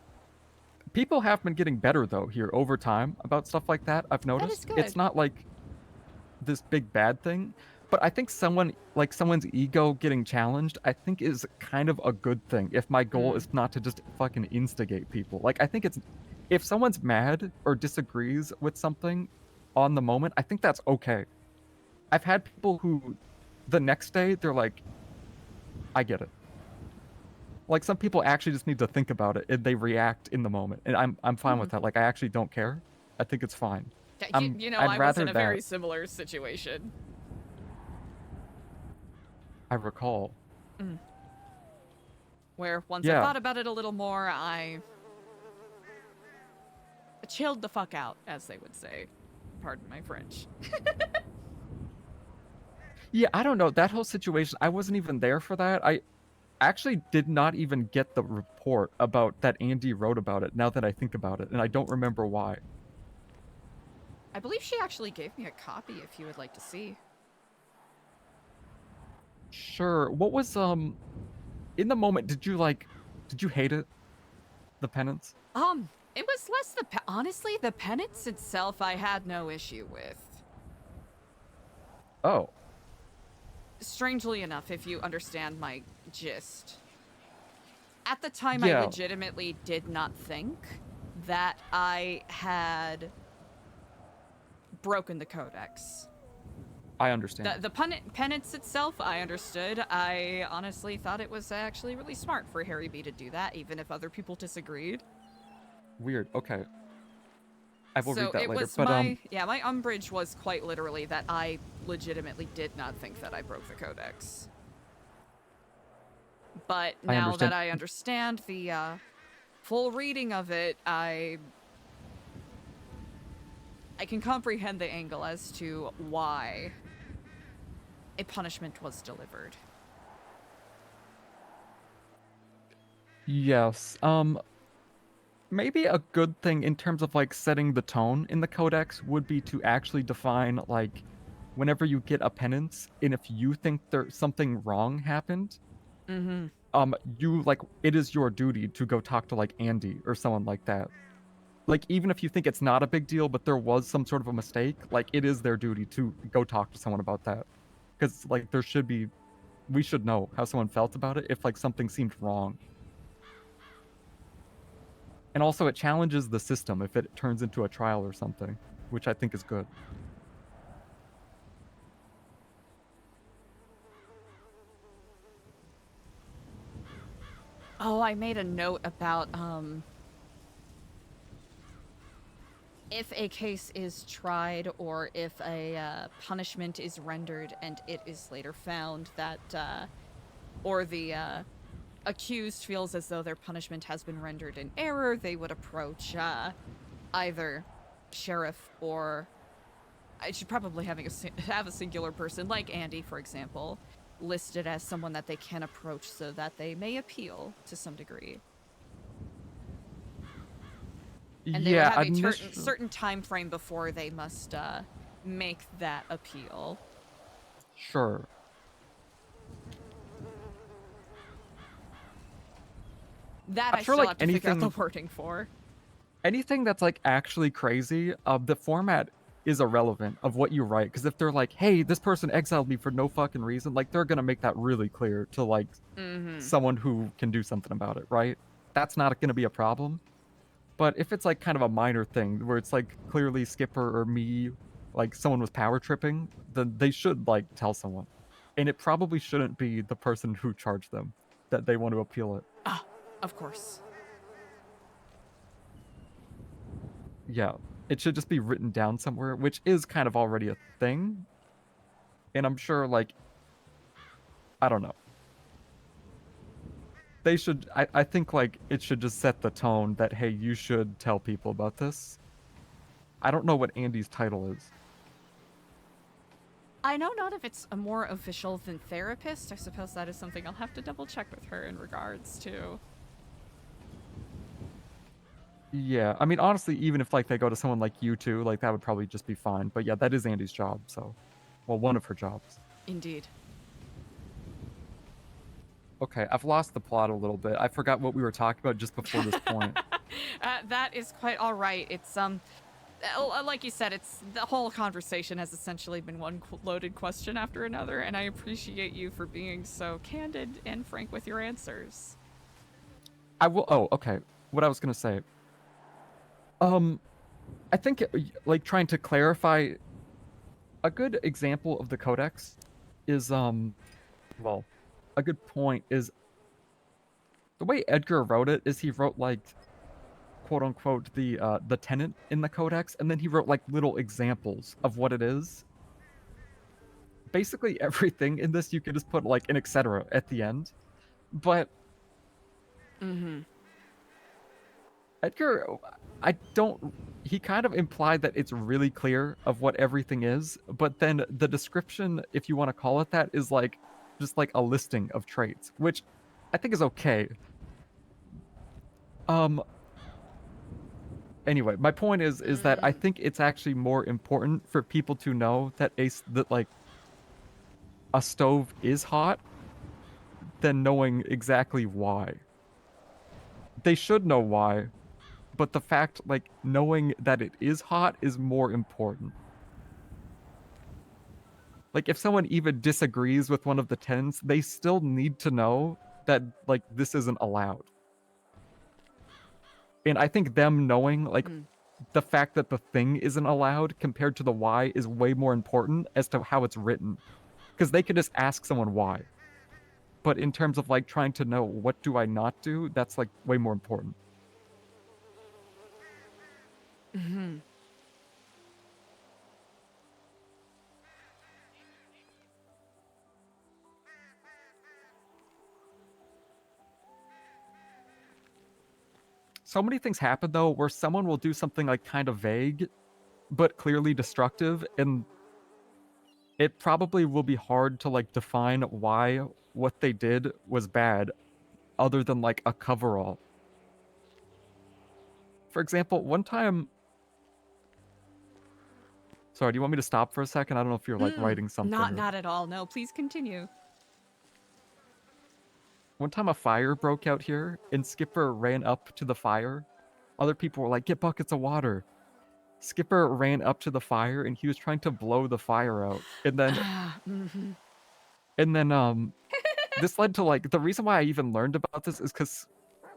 People have been getting better though here over time about stuff like that. I've noticed good. it's not like this big bad thing, but I think someone's ego getting challenged, I think is kind of a good thing if my goal is not to just fucking instigate people. Like I think it's if someone's mad or disagrees with something on the moment, I think that's okay. I've had people who the next day they're like, I get it. Like some people actually just need to think about it and they react in the moment, and I'm fine with that. Like I actually don't care. I think it's fine. You know, I'd I was rather in a very that. similar situation. I recall. Where once I thought about it a little more, I chilled the fuck out, as they would say. Pardon my French. Yeah, I don't know. That whole situation, I wasn't even there for that. I actually did not even get the report about that Andy wrote about it, now that I think about it, and I don't remember why. I believe she actually gave me a copy if you would like to see. Sure. What was, in the moment, did you hate it? The penance? It was less honestly, the penance itself I had no issue with. Oh. Strangely enough, if you understand my gist. At the time, Yeah. I legitimately did not think that I had broken the Codex. I understand. The penance itself, I understood. I honestly thought it was actually really smart for Harry B to do that, even if other people disagreed. Weird. Okay. I will read that it later. was But my umbrage was quite literally that I legitimately did not think that I broke the Codex. But now that I understand the full reading of it, I can comprehend the angle as to why a punishment was delivered. Yes. Maybe a good thing in terms of like setting the tone in the Codex would be to actually define like whenever you get a penance and if you think there's something wrong happened, you like it is your duty to go talk to like Andy or someone like that. Like even if you think it's not a big deal, but there was some sort of a mistake, like it is their duty to go talk to someone about that. Because like we should know how someone felt about it if like something seemed wrong. And also it challenges the system if it turns into a trial or something, which I think is good. Oh, I made a note about if a case is tried or if a punishment is rendered and it is later found that or the accused feels as though their punishment has been rendered in error, they would approach either sheriff or I should probably have a singular person like Andy, for example, listed as someone that they can approach so that they may appeal to some degree. And they would Yeah, have a certain time frame before they must make that appeal. Sure. That I'm I sure, still like, have to figure out the wording for. anything that's like actually crazy, the format is irrelevant of what you write. Because if they're like, hey, this person exiled me for no fucking reason, like they're gonna make that really clear to like someone who can do something about it, right? That's not gonna be a problem. But if it's like kind of a minor thing where it's like clearly Skipper or me, like someone was power tripping, then they should like tell someone. And it probably shouldn't be the person who charged them that they want to appeal it. Ah, of course. Yeah, it should just be written down somewhere, which is kind of already a thing. And I'm sure, like, I don't know. They should, I think, like, it should just set the tone that, hey, you should tell people about this. I don't know what Andy's title is. I know not if it's a more official than therapist. I suppose that is something I'll have to double check with her in regards to. Yeah, I mean, honestly, even if, like, they go to someone like you two, like, that would probably just be fine. But yeah, that is Andy's job, so. Well, one of her jobs. Indeed. Okay, I've lost the plot a little bit. I forgot what we were talking about just before this point. That is quite all right. It's, like you said, it's the whole conversation has essentially been one loaded question after another, and I appreciate you for being so candid and frank with your answers. I will, oh, okay. What I was gonna say. I think, like, trying to clarify, a good example of the Codex is, well, a good point is, the way Edgar wrote it is he wrote, like, quote-unquote, the tenant in the Codex, and then he wrote, like, little examples of what it is. Basically, everything in this, you can just put, like, an etc. at the end. But... Edgar, he kind of implied that it's really clear of what everything is, but then the description, if you want to call it that, is like, just like a listing of traits, which I think is okay. Anyway, my point is that I think it's actually more important for people to know that like a stove is hot than knowing exactly why. They should know why, but the fact, like, knowing that it is hot is more important. Like, if someone even disagrees with one of the tenets, they still need to know that, like, this isn't allowed. And I think them knowing, like, the fact that the thing isn't allowed compared to the why is way more important as to how it's written. Because they could just ask someone why. But in terms of, like, trying to know what do I not do, that's, like, way more important. So many things happen, though, where someone will do something, like, kind of vague, but clearly destructive, and it probably will be hard to, like, define why what they did was bad, other than, like, a coverall. For example, one time... Sorry, do you want me to stop for a second? I don't know if you're, like, writing something. Not at all. No, please continue. One time a fire broke out here, and Skipper ran up to the fire. Other people were like, get buckets of water. Skipper ran up to the fire, and he was trying to blow the fire out. And then... And then, this led to, like... The reason why I even learned about this is because...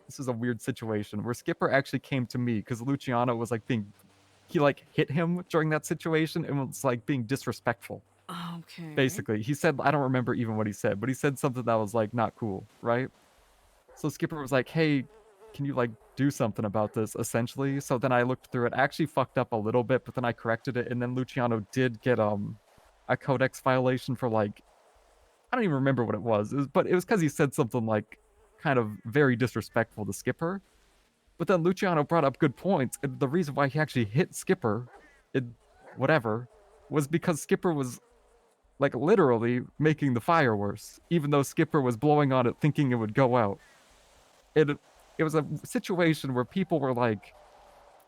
This is a weird situation, where Skipper actually came to me, because Luciano was, like, being... He, like, hit him during that situation, and was, like, being disrespectful. Okay. Basically, he said, I don't remember even what he said, but he said something that was, like, not cool, right? So Skipper was like, hey, can you, like, do something about this, essentially? So then I looked through it. I actually fucked up a little bit, but then I corrected it, and then Luciano did get, a Codex violation for, like... I don't even remember what it was, but it was because he said something, like, kind of very disrespectful to Skipper. But then Luciano brought up good points, and the reason why he actually hit Skipper, whatever, was because Skipper was... like, literally making the fire worse, even though Skipper was blowing on it thinking it would go out. It was a situation where people were, like,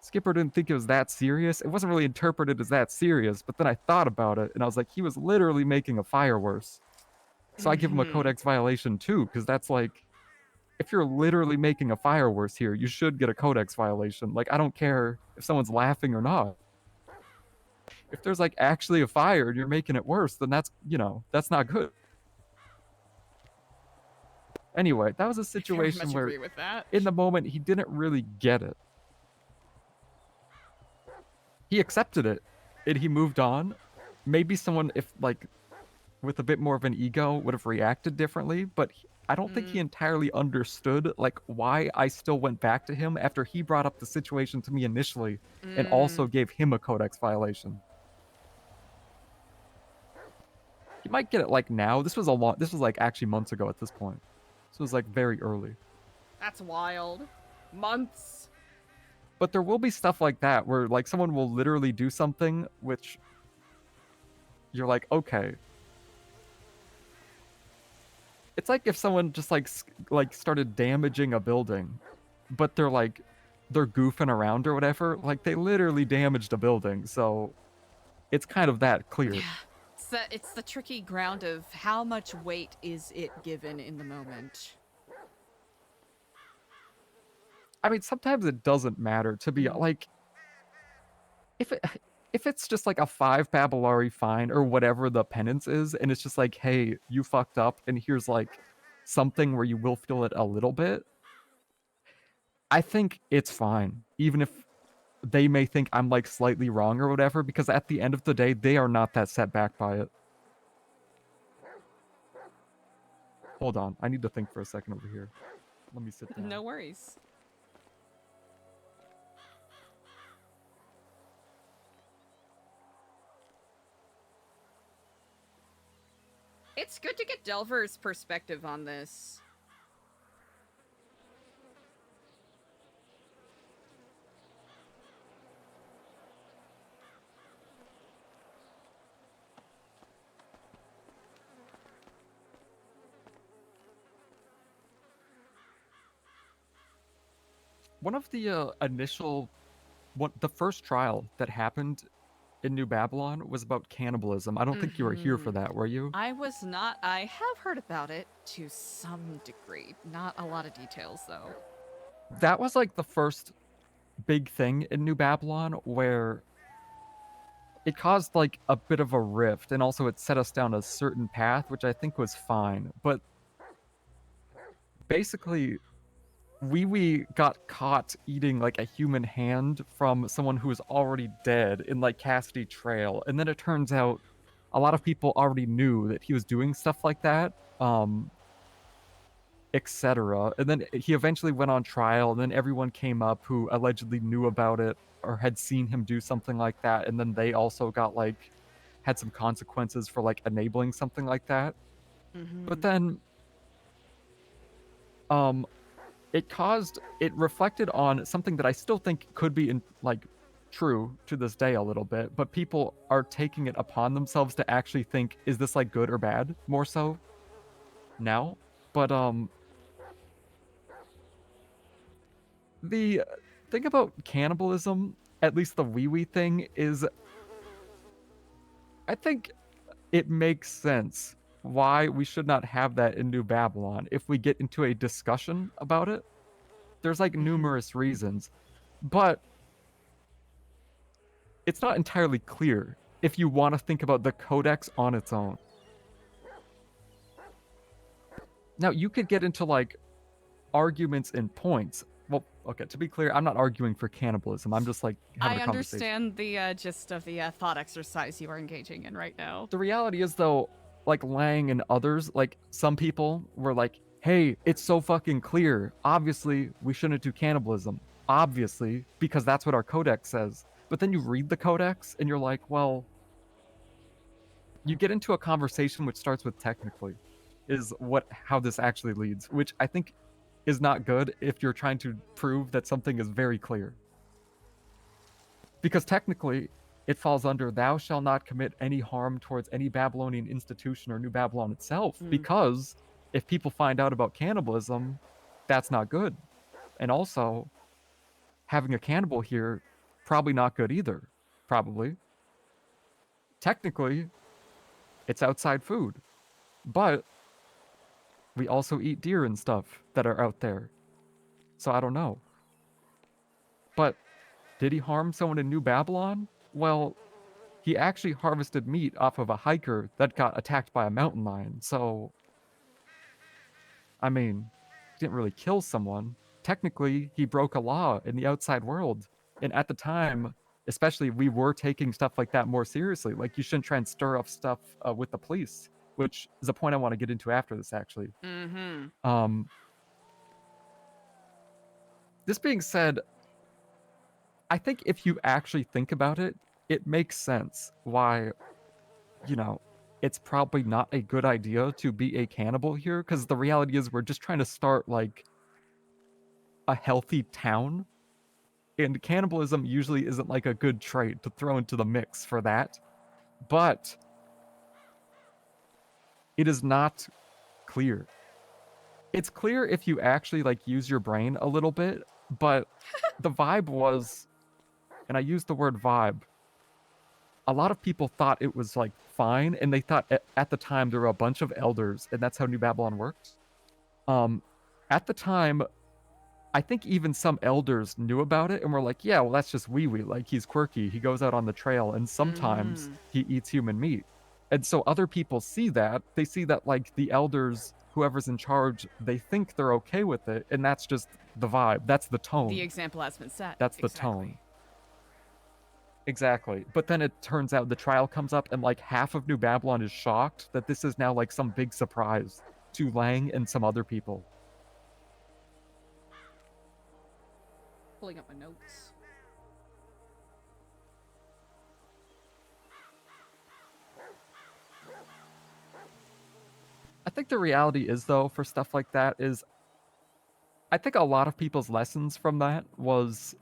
Skipper didn't think it was that serious. It wasn't really interpreted as that serious, but then I thought about it, and I was like, he was literally making a fire worse. So I give him a Codex violation too, because that's like, if you're literally making a fire worse here, you should get a Codex violation. Like, I don't care if someone's laughing or not. If there's like actually a fire and you're making it worse, then that's, you know, that's not good. Anyway, that was a situation where agree with that. in the moment he didn't really get it. He accepted it and he moved on. Maybe someone, if like with a bit more of an ego, would have reacted differently, but I don't think he entirely understood like why I still went back to him after he brought up the situation to me initially and also gave him a Codex violation. He might get it like now. This was like actually months ago at this point. This was like very early. That's wild. Months. But there will be stuff like that where like someone will literally do something which you're like, okay. It's like if someone just like started damaging a building, but they're goofing around or whatever. Like they literally damaged a building, so it's kind of that clear. Yeah, it's the tricky ground of how much weight is it given in the moment. I mean, sometimes it doesn't matter to be like, if it's just like a 5 Babylari fine or whatever the penance is, and it's just like, hey, you fucked up, and here's like something where you will feel it a little bit, I think it's fine. Even if they may think I'm like slightly wrong or whatever, because at the end of the day, they are not that set back by it. Hold on, I need to think for a second over here. Let me sit down. No worries. It's good to get Delver's perspective on this. One of the the first trial that happened in New Babylon was about cannibalism. I don't think you were here for that, were you? I was not. I have heard about it to some degree. Not a lot of details, though. That was like the first big thing in New Babylon where it caused like a bit of a rift, and also it set us down a certain path, which I think was fine. But basically, we got caught eating like a human hand from someone who was already dead in like Cassidy Trail, and then it turns out a lot of people already knew that he was doing stuff like that, etc. And then he eventually went on trial, and then everyone came up who allegedly knew about it or had seen him do something like that, and then they also got like had some consequences for like enabling something like that. But then it reflected on something that I still think could be true to this day a little bit, but people are taking it upon themselves to actually think, is this like good or bad, more so now. But the thing about cannibalism, at least the wee thing, is I think it makes sense why we should not have that in New Babylon if we get into a discussion about it. There's like numerous reasons, but it's not entirely clear if you want to think about the Codex on its own. Now, you could get into like arguments and points. Well, okay, to be clear, I'm not arguing for cannibalism. I'm just like having a conversation. I understand the gist of the thought exercise you are engaging in right now. The reality is, though, like Lang and others, like some people were like, hey, it's so fucking clear. Obviously, we shouldn't do cannibalism. Obviously, because that's what our Codex says. But then you read the Codex and you're like, well, you get into a conversation which starts with technically, is how this actually leads, which I think is not good if you're trying to prove that something is very clear. Because technically, it falls under thou shalt not commit any harm towards any Babylonian institution or New Babylon itself, because if people find out about cannibalism, that's not good. And also, having a cannibal here probably not good either. Probably. Technically, it's outside food. But we also eat deer and stuff that are out there. So I don't know. But did he harm someone in New Babylon? Well, he actually harvested meat off of a hiker that got attacked by a mountain lion. So, I mean, he didn't really kill someone. Technically, he broke a law in the outside world. And at the time, especially, we were taking stuff like that more seriously. Like, you shouldn't try and stir up stuff with the police, which is a point I want to get into after this, actually. Mm-hmm. This being said, I think if you actually think about it, it makes sense why, you know, it's probably not a good idea to be a cannibal here, because the reality is we're just trying to start, like, a healthy town, and cannibalism usually isn't, like, a good trait to throw into the mix for that, but it is not clear. It's clear if you actually, like, use your brain a little bit, but the vibe was, and I use the word vibe, a lot of people thought it was, like, fine, and they thought at the time there were a bunch of elders, and that's how New Babylon worked. At the time, I think even some elders knew about it and were like, yeah, well, that's just wee-wee. Like, he's quirky. He goes out on the trail, and sometimes he eats human meat. And so other people see that. They see that, like, the elders, whoever's in charge, they think they're okay with it, and that's just the vibe. That's the tone. The example has been set. That's the tone. Exactly. But then it turns out the trial comes up and, like, half of New Babylon is shocked that this is now, like, some big surprise to Lang and some other people. Pulling up my notes. I think the reality is, though, for stuff like that is, I think a lot of people's lessons from that was,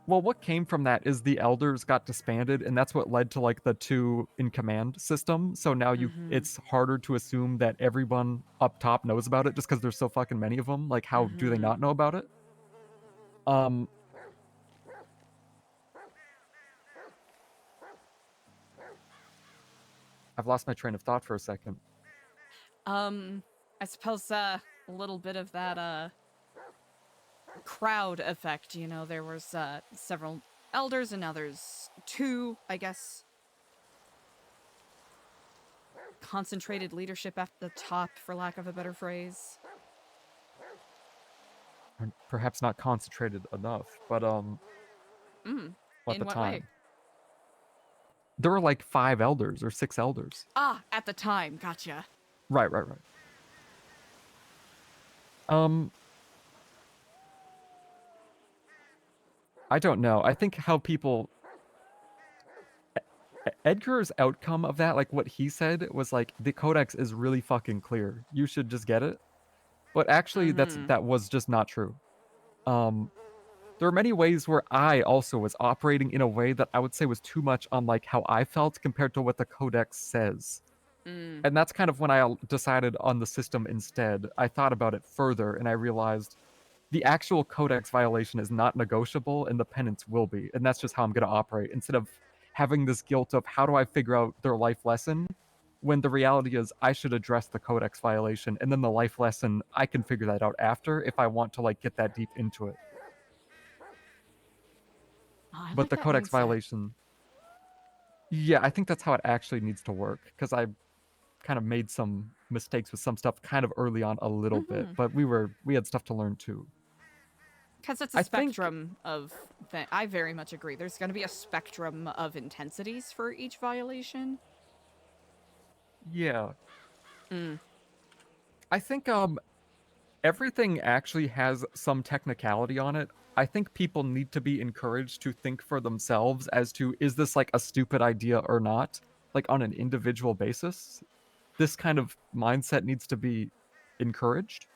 well, what came from that is the elders got disbanded, and that's what led to, like, the two in command system. So now it's harder to assume that everyone up top knows about it just because there's so fucking many of them. Like, how do they not know about it? I've lost my train of thought for a second. I suppose a little bit of that crowd effect, you know, there was several elders and others two, I guess. Concentrated leadership at the top, for lack of a better phrase. Or perhaps not concentrated enough, but at In the what time. way? There were like 5 elders or 6 elders. Ah, at the time, gotcha. Right. I don't know. I think how people... Edgar's outcome of that, like what he said, was like, the Codex is really fucking clear. You should just get it. But actually, that was just not true. There are many ways where I also was operating in a way that I would say was too much on, like, how I felt compared to what the Codex says. And that's kind of when I decided on the system instead. I thought about it further, and I realized the actual Codex violation is not negotiable, and the penance will be. And that's just how I'm going to operate. Instead of having this guilt of how do I figure out their life lesson, when the reality is I should address the Codex violation, and then the life lesson, I can figure that out after if I want to, like, get that deep into it. But the Codex violation... Yeah, I think that's how it actually needs to work, because I kind of made some mistakes with some stuff kind of early on a little bit, but we had stuff to learn too. Because it's a spectrum of... I very much agree. There's going to be a spectrum of intensities for each violation. Yeah. I think everything actually has some technicality on it. I think people need to be encouraged to think for themselves as to, is this like a stupid idea or not? Like on an individual basis. This kind of mindset needs to be encouraged.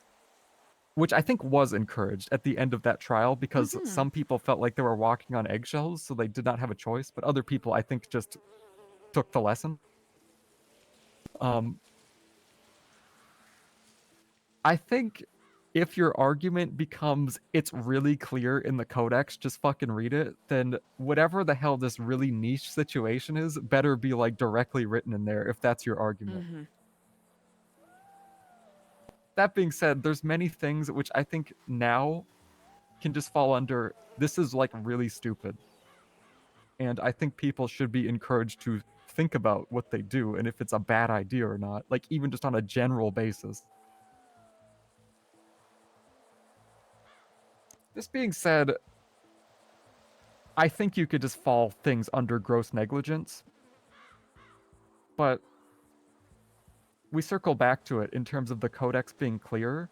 Which I think was encouraged at the end of that trial, because some people felt like they were walking on eggshells, so they did not have a choice. But other people, I think, just took the lesson. I think if your argument becomes it's really clear in the Codex, just fucking read it, then whatever the hell this really niche situation is better be like directly written in there if that's your argument. Mm-hmm. That being said, there's many things which I think now can just fall under this is like really stupid. And I think people should be encouraged to think about what they do and if it's a bad idea or not, like even just on a general basis. This being said, I think you could just fall things under gross negligence. But we circle back to it in terms of the Codex being clear.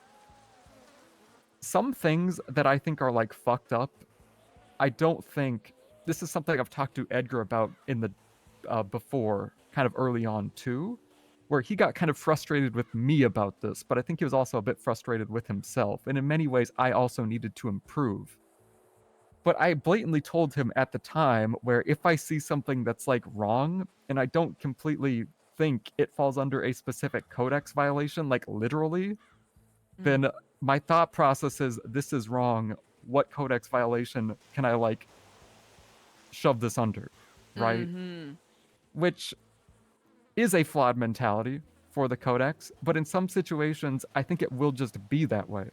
Some things that I think are like fucked up, I don't think this is something I've talked to Edgar about in the before, kind of early on too, where he got kind of frustrated with me about this, but I think he was also a bit frustrated with himself. And in many ways, I also needed to improve. But I blatantly told him at the time where if I see something that's like wrong and I don't completely think it falls under a specific Codex violation, like literally, then my thought process is this is wrong. What Codex violation can I like shove this under, right? Mm-hmm. Which is a flawed mentality for the Codex, but in some situations, I think it will just be that way.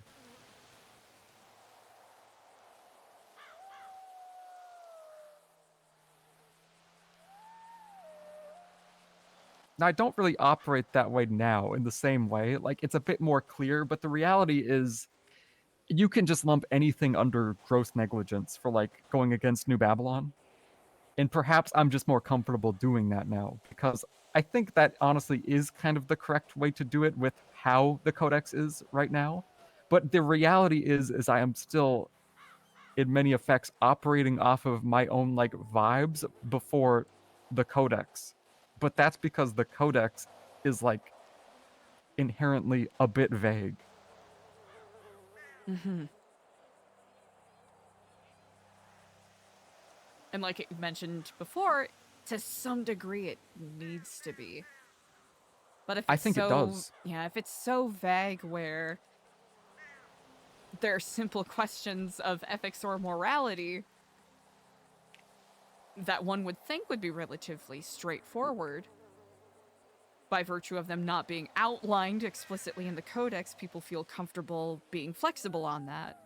Now, I don't really operate that way now in the same way. Like, it's a bit more clear, but the reality is you can just lump anything under gross negligence for, like, going against New Babylon. And perhaps I'm just more comfortable doing that now, because I think that honestly is kind of the correct way to do it with how the Codex is right now. But the reality is I am still, in many effects, operating off of my own, like, vibes before the Codex. But that's because the Codex is, like, inherently a bit vague. Mm-hmm. And like you mentioned before, to some degree it needs to be. But if it's I think it does. Yeah, if it's so vague where there are simple questions of ethics or morality that one would think would be relatively straightforward, by virtue of them not being outlined explicitly in the Codex, people feel comfortable being flexible on that.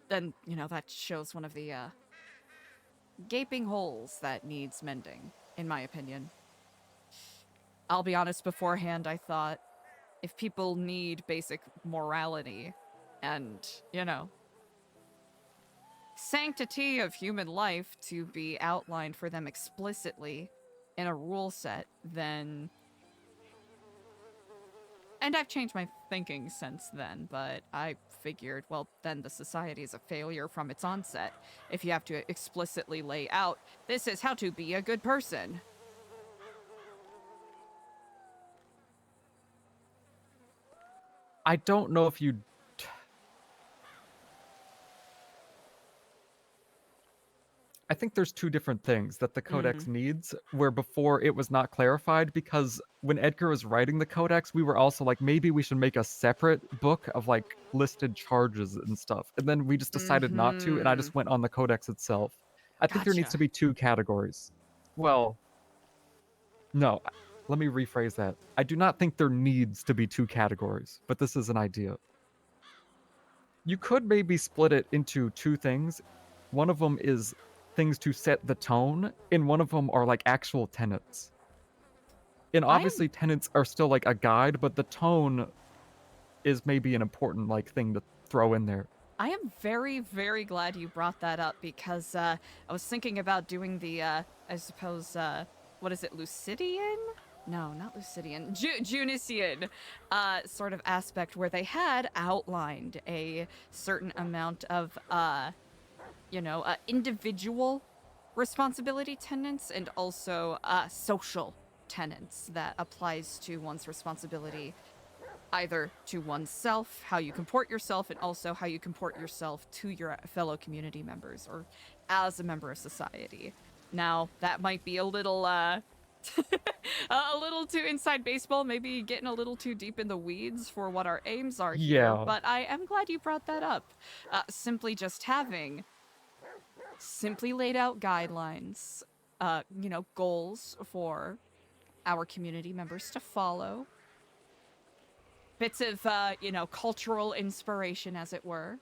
Then, you know, that shows one of the gaping holes that needs mending, in my opinion. I'll be honest, beforehand I thought if people need basic morality and, you know, sanctity of human life to be outlined for them explicitly in a rule set, then... And I've changed my thinking since then, but I figured, well, then the society is a failure from its onset. If you have to explicitly lay out, this is how to be a good person. I don't know if you... I think there's two different things that the Codex needs, where before it was not clarified, because when Edgar was writing the Codex, we were also like, maybe we should make a separate book of like listed charges and stuff. And then we just decided not to, and I just went on the Codex itself. I think there needs to be two categories. Well, no, let me rephrase that. I do not think there needs to be two categories, but this is an idea. You could maybe split it into two things. One of them is things to set the tone, and one of them are like actual tenets. And obviously tenets are still like a guide, but the tone is maybe an important like thing to throw in there. I am very, very glad you brought that up, because I was thinking about doing the, I suppose, what is it, Lucidian? No, not Lucidian. Junician sort of aspect, where they had outlined a certain amount of, you know, individual responsibility tenets and also social tenets that applies to one's responsibility, either to oneself, how you comport yourself, and also how you comport yourself to your fellow community members or as a member of society. Now, that might be a little a little too inside baseball, maybe getting a little too deep in the weeds for what our aims are here, Yeah. but I am glad you brought that up. Simply just having simply laid out guidelines, goals for our community members to follow. Bits of, cultural inspiration, as it were.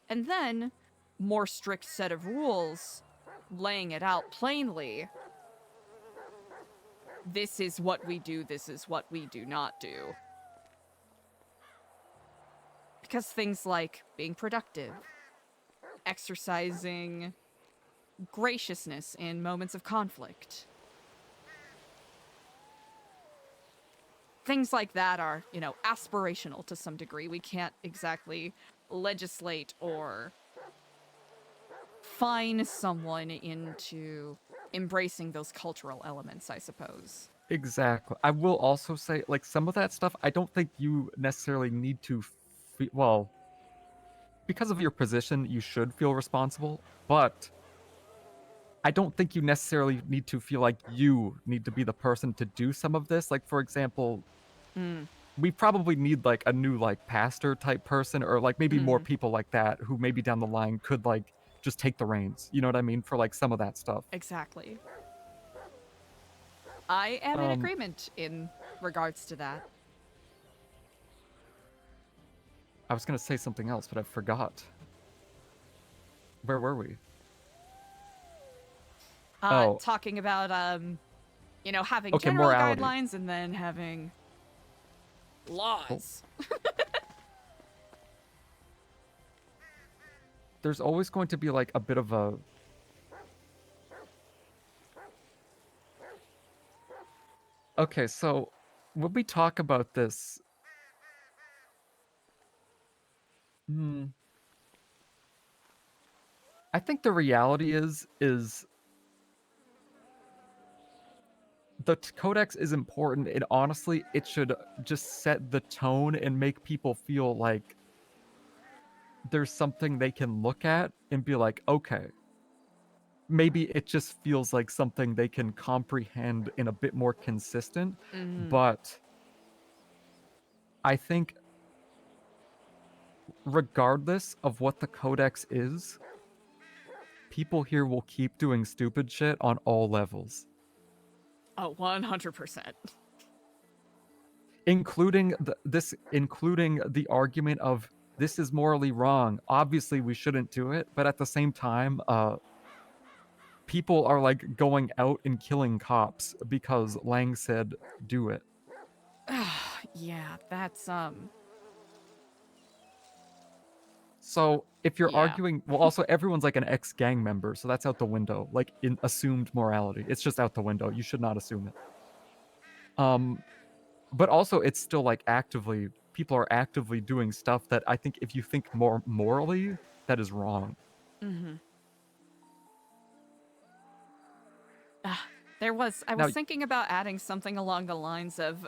And then, more strict set of rules, laying it out plainly. This is what we do, this is what we do not do. Because things like being productive, exercising graciousness in moments of conflict, things like that are, aspirational to some degree. We can't exactly legislate or fine someone into embracing those cultural elements, I suppose. Exactly. I will also say, like, some of that stuff, I don't think you necessarily need to well, because of your position, you should feel responsible, but I don't think you necessarily need to feel like you need to be the person to do some of this. Like, for example, we probably need, like, a new, like, pastor type person, or, like, maybe more people like that who maybe down the line could, like, just take the reins. You know what I mean? For, like, some of that stuff. Exactly. I am in agreement in regards to that. I was gonna say something else, but I forgot. Where were we? Talking about, having Okay, general morality. guidelines and then having laws. There's always going to be, like, a bit of a... Okay, so when we talk about this... I think the reality is the Codex is important, and honestly, it should just set the tone and make people feel like there's something they can look at and be like, okay, maybe it just feels like something they can comprehend in a bit more consistent, but I think regardless of what the Codex is, people here will keep doing stupid shit on all levels. Oh, 100%. Including the argument of this is morally wrong. Obviously, we shouldn't do it, but at the same time, people are like going out and killing cops because Lang said do it. Yeah, that's So if you're arguing, well, also everyone's like an ex-gang member, so that's out the window. Like in assumed morality, it's just out the window. You should not assume it. But also it's still like people are actively doing stuff that I think if you think more morally, that is wrong. I was thinking about adding something along the lines of,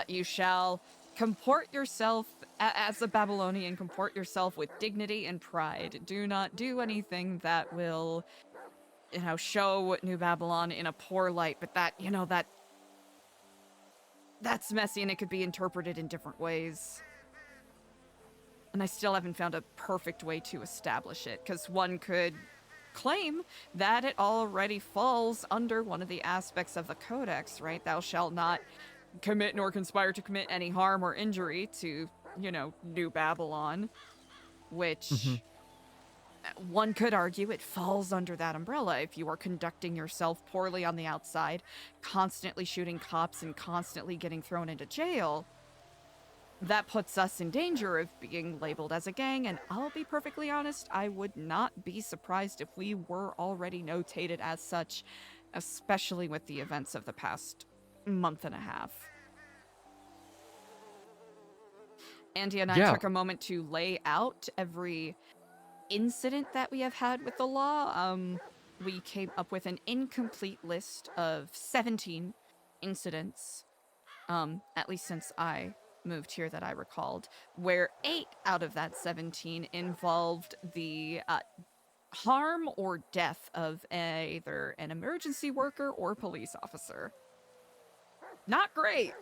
you shall comport yourself as a Babylonian, comport yourself with dignity and pride. Do not do anything that will, show New Babylon in a poor light, but that's messy and it could be interpreted in different ways. And I still haven't found a perfect way to establish it, because one could claim that it already falls under one of the aspects of the Codex, right? Thou shalt not commit nor conspire to commit any harm or injury to, New Babylon, which one could argue it falls under that umbrella. If you are conducting yourself poorly on the outside, constantly shooting cops and constantly getting thrown into jail, that puts us in danger of being labeled as a gang, and I'll be perfectly honest, I would not be surprised if we were already notated as such, especially with the events of the past month and a half. Andy and I took a moment to lay out every incident that we have had with the law. We came up with an incomplete list of 17 incidents, at least since I moved here that I recalled, where 8 out of that 17 involved the harm or death of either an emergency worker or police officer. Not great.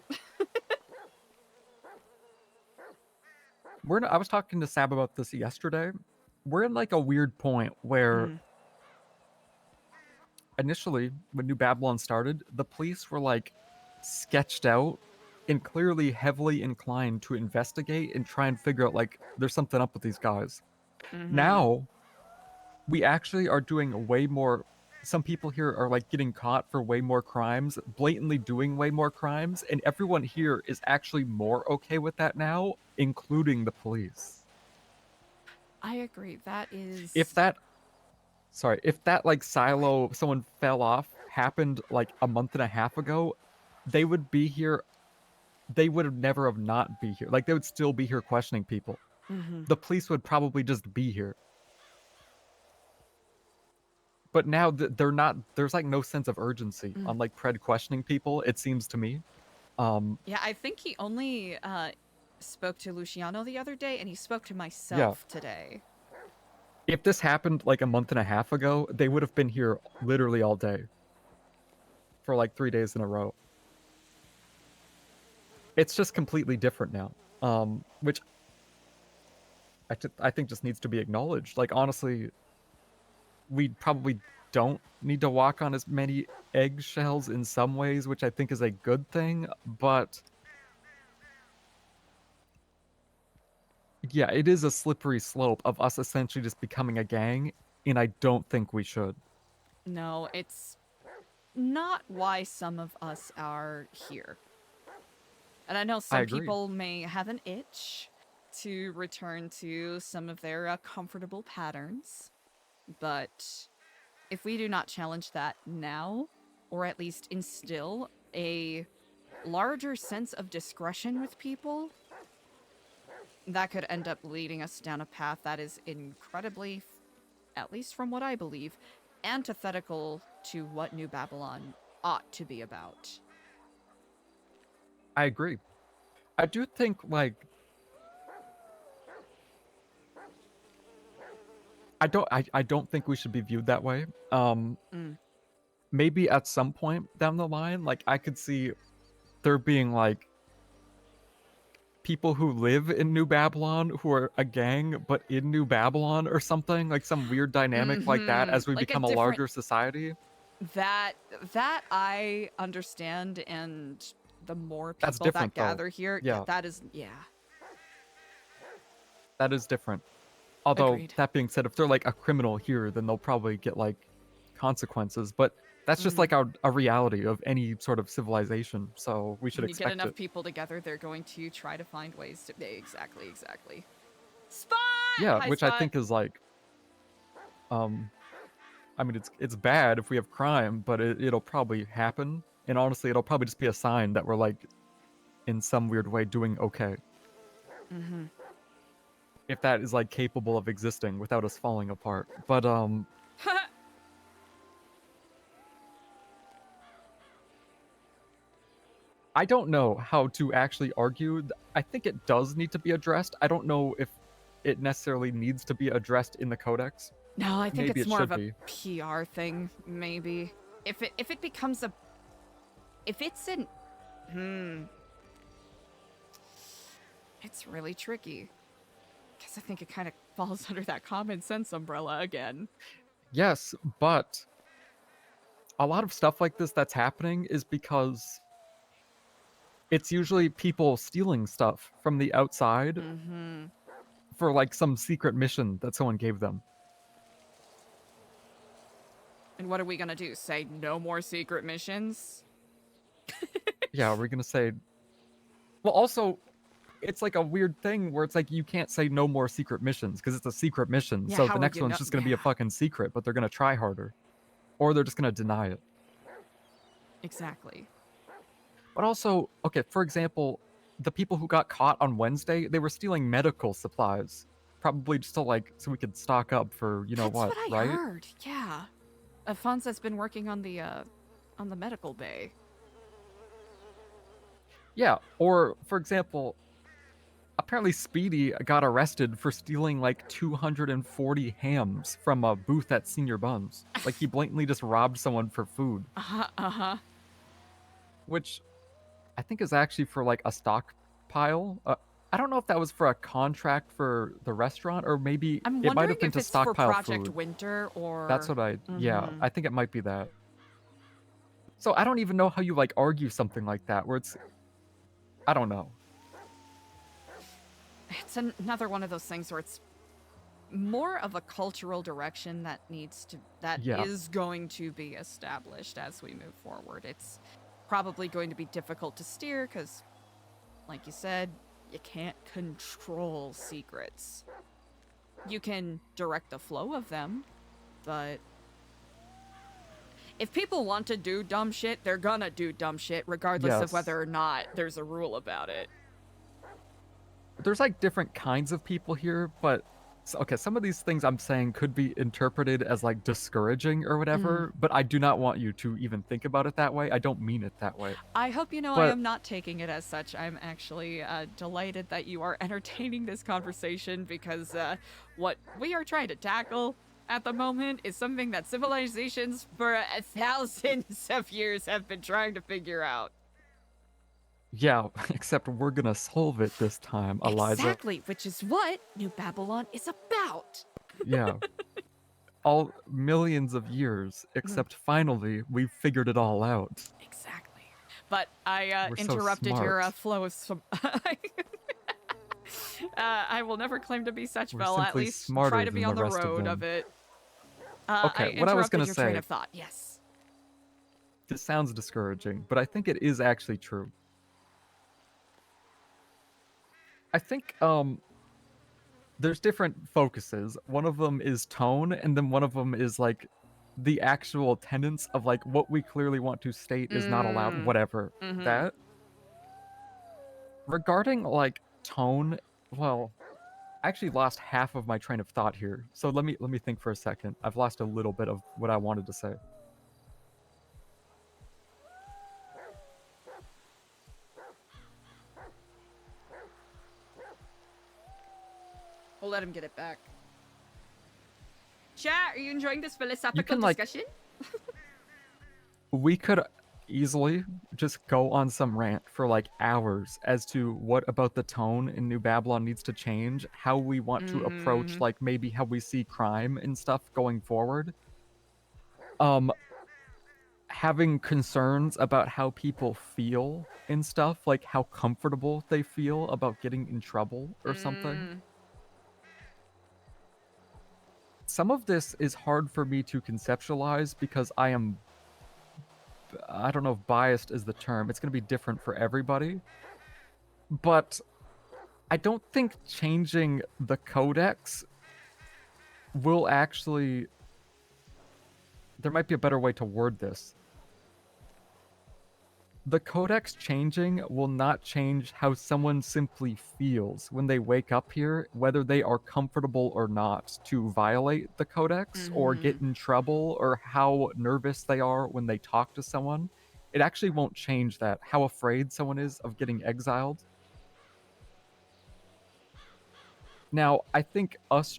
I was talking to Sab about this yesterday. We're in like a weird point where initially, when New Babylon started, the police were like sketched out and clearly heavily inclined to investigate and try and figure out like there's something up with these guys. Now, we actually are doing way more. Some people here are like getting caught for way more crimes, blatantly doing way more crimes, and everyone here is actually more okay with that now, including the police. I agree. That is. If that like silo someone fell off happened like a month and a half ago, they would be here. They would have never have not be here. Like they would still be here questioning people. The police would probably just be here. But now they're not. There's like no sense of urgency on like Pred questioning people. It seems to me. Yeah, I think he only spoke to Luciano the other day, and he spoke to myself today. If this happened like a month and a half ago, they would have been here literally all day. For like 3 days in a row. It's just completely different now, which I think just needs to be acknowledged. Like honestly, we probably don't need to walk on as many eggshells in some ways, which I think is a good thing, but yeah, it is a slippery slope of us essentially just becoming a gang, and I don't think we should. No, it's not why some of us are here. And I know some people may have an itch to return to some of their comfortable patterns, but if we do not challenge that now, or at least instill a larger sense of discretion with people, that could end up leading us down a path that is incredibly, at least from what I believe, antithetical to what New Babylon ought to be about. I agree. I do think, like, I don't think we should be viewed that way. Maybe at some point down the line, like, I could see there being, like, people who live in New Babylon who are a gang, but in New Babylon or something, like some weird dynamic like that as we like become a larger society. That I understand, and the more people that though. gather here, that is different. Although, Agreed. that being said, if they're like a criminal here, then they'll probably get like consequences. But that's just like a reality of any sort of civilization. So we should expect it. When you get enough people together, they're going to try to find ways to... Exactly. Spot! Yeah, Hi, which Spot. I think is like... I mean, it's bad if we have crime, but it'll probably happen. And honestly, it'll probably just be a sign that we're like, in some weird way, doing okay. If that is like capable of existing without us falling apart. But I don't know how to actually argue. I think it does need to be addressed. I don't know if it necessarily needs to be addressed in the Codex. No, I think Maybe it's it more of should a PR thing, maybe. If it becomes a... If it's an... It's really tricky. Because I think it kind of falls under that common sense umbrella again. Yes, but a lot of stuff like this that's happening is because it's usually people stealing stuff from the outside for like some secret mission that someone gave them. And what are we gonna do? Say no more secret missions? Yeah, we're gonna say... Well, also, it's like a weird thing where it's like you can't say no more secret missions because it's a secret mission. Yeah, so how the would next you one's know? just gonna be a fucking secret, but they're gonna try harder. Or they're just gonna deny it. Exactly. But also, okay, for example, the people who got caught on Wednesday, they were stealing medical supplies. Probably just to like, so we could stock up for, you know, That's what I right? heard, yeah. Alfonso's been working on the medical bay. Yeah, or, for example, apparently Speedy got arrested for stealing like 240 hams from a booth at Senior Buns. Like he blatantly just robbed someone for food. Which I think is actually for like a stockpile. I don't know if that was for a contract for the restaurant or maybe I'm it might wondering have been if to it's for stockpile Project food. Winter or. That's what yeah, Mhm. I think it might be that. So I don't even know how you like argue something like that where it's, I don't know. It's another one of those things where it's more of a cultural direction that Yeah. is going to be established as we move forward. It's probably going to be difficult to steer because, like you said, you can't control secrets. You can direct the flow of them, but if people want to do dumb shit, they're gonna do dumb shit regardless of Yes. whether or not there's a rule about it. There's like different kinds of people here, but okay, some of these things I'm saying could be interpreted as like discouraging or whatever, but I do not want you to even think about it that way. I don't mean it that way. I hope you know I But- am not taking it as such. I'm actually delighted that you are entertaining this conversation because what we are trying to tackle at the moment is something that civilizations for thousands of years have been trying to figure out. Yeah, except we're gonna solve it this time, Eliza. Exactly, which is what New Babylon is about. Yeah. All millions of years, except finally we've figured it all out. Exactly. But I We're so interrupted your smart. flow of some. I will never claim to be such, We're Bella. At simply least smarter try to be than on the the rest of road them. of it. Okay, I what I was interrupted gonna your train say- of thought. Yes. This sounds discouraging, but I think it is actually true. I think there's different focuses. One of them is tone, and then one of them is like the actual tenets of like what we clearly want to state is not allowed, whatever. Mhm. That. Regarding like tone, well, I actually lost half of my train of thought here. So let me think for a second. I've lost a little bit of what I wanted to say. We'll let him get it back. Chat, are you enjoying this philosophical can, like- discussion? We could easily just go on some rant for like hours as to what about the tone in New Babylon needs to change, how we want to approach like maybe how we see crime and stuff going forward. Having concerns about how people feel and stuff, like how comfortable they feel about getting in trouble or something. Some of this is hard for me to conceptualize because I don't know if biased is the term. It's going to be different for everybody. But I don't think changing the Codex will actually... There might be a better way to word this. The Codex changing will not change how someone simply feels when they wake up here, whether they are comfortable or not to violate the Codex or get in trouble, or how nervous they are when they talk to someone. It actually won't change that, how afraid someone is of getting exiled. Now, I think us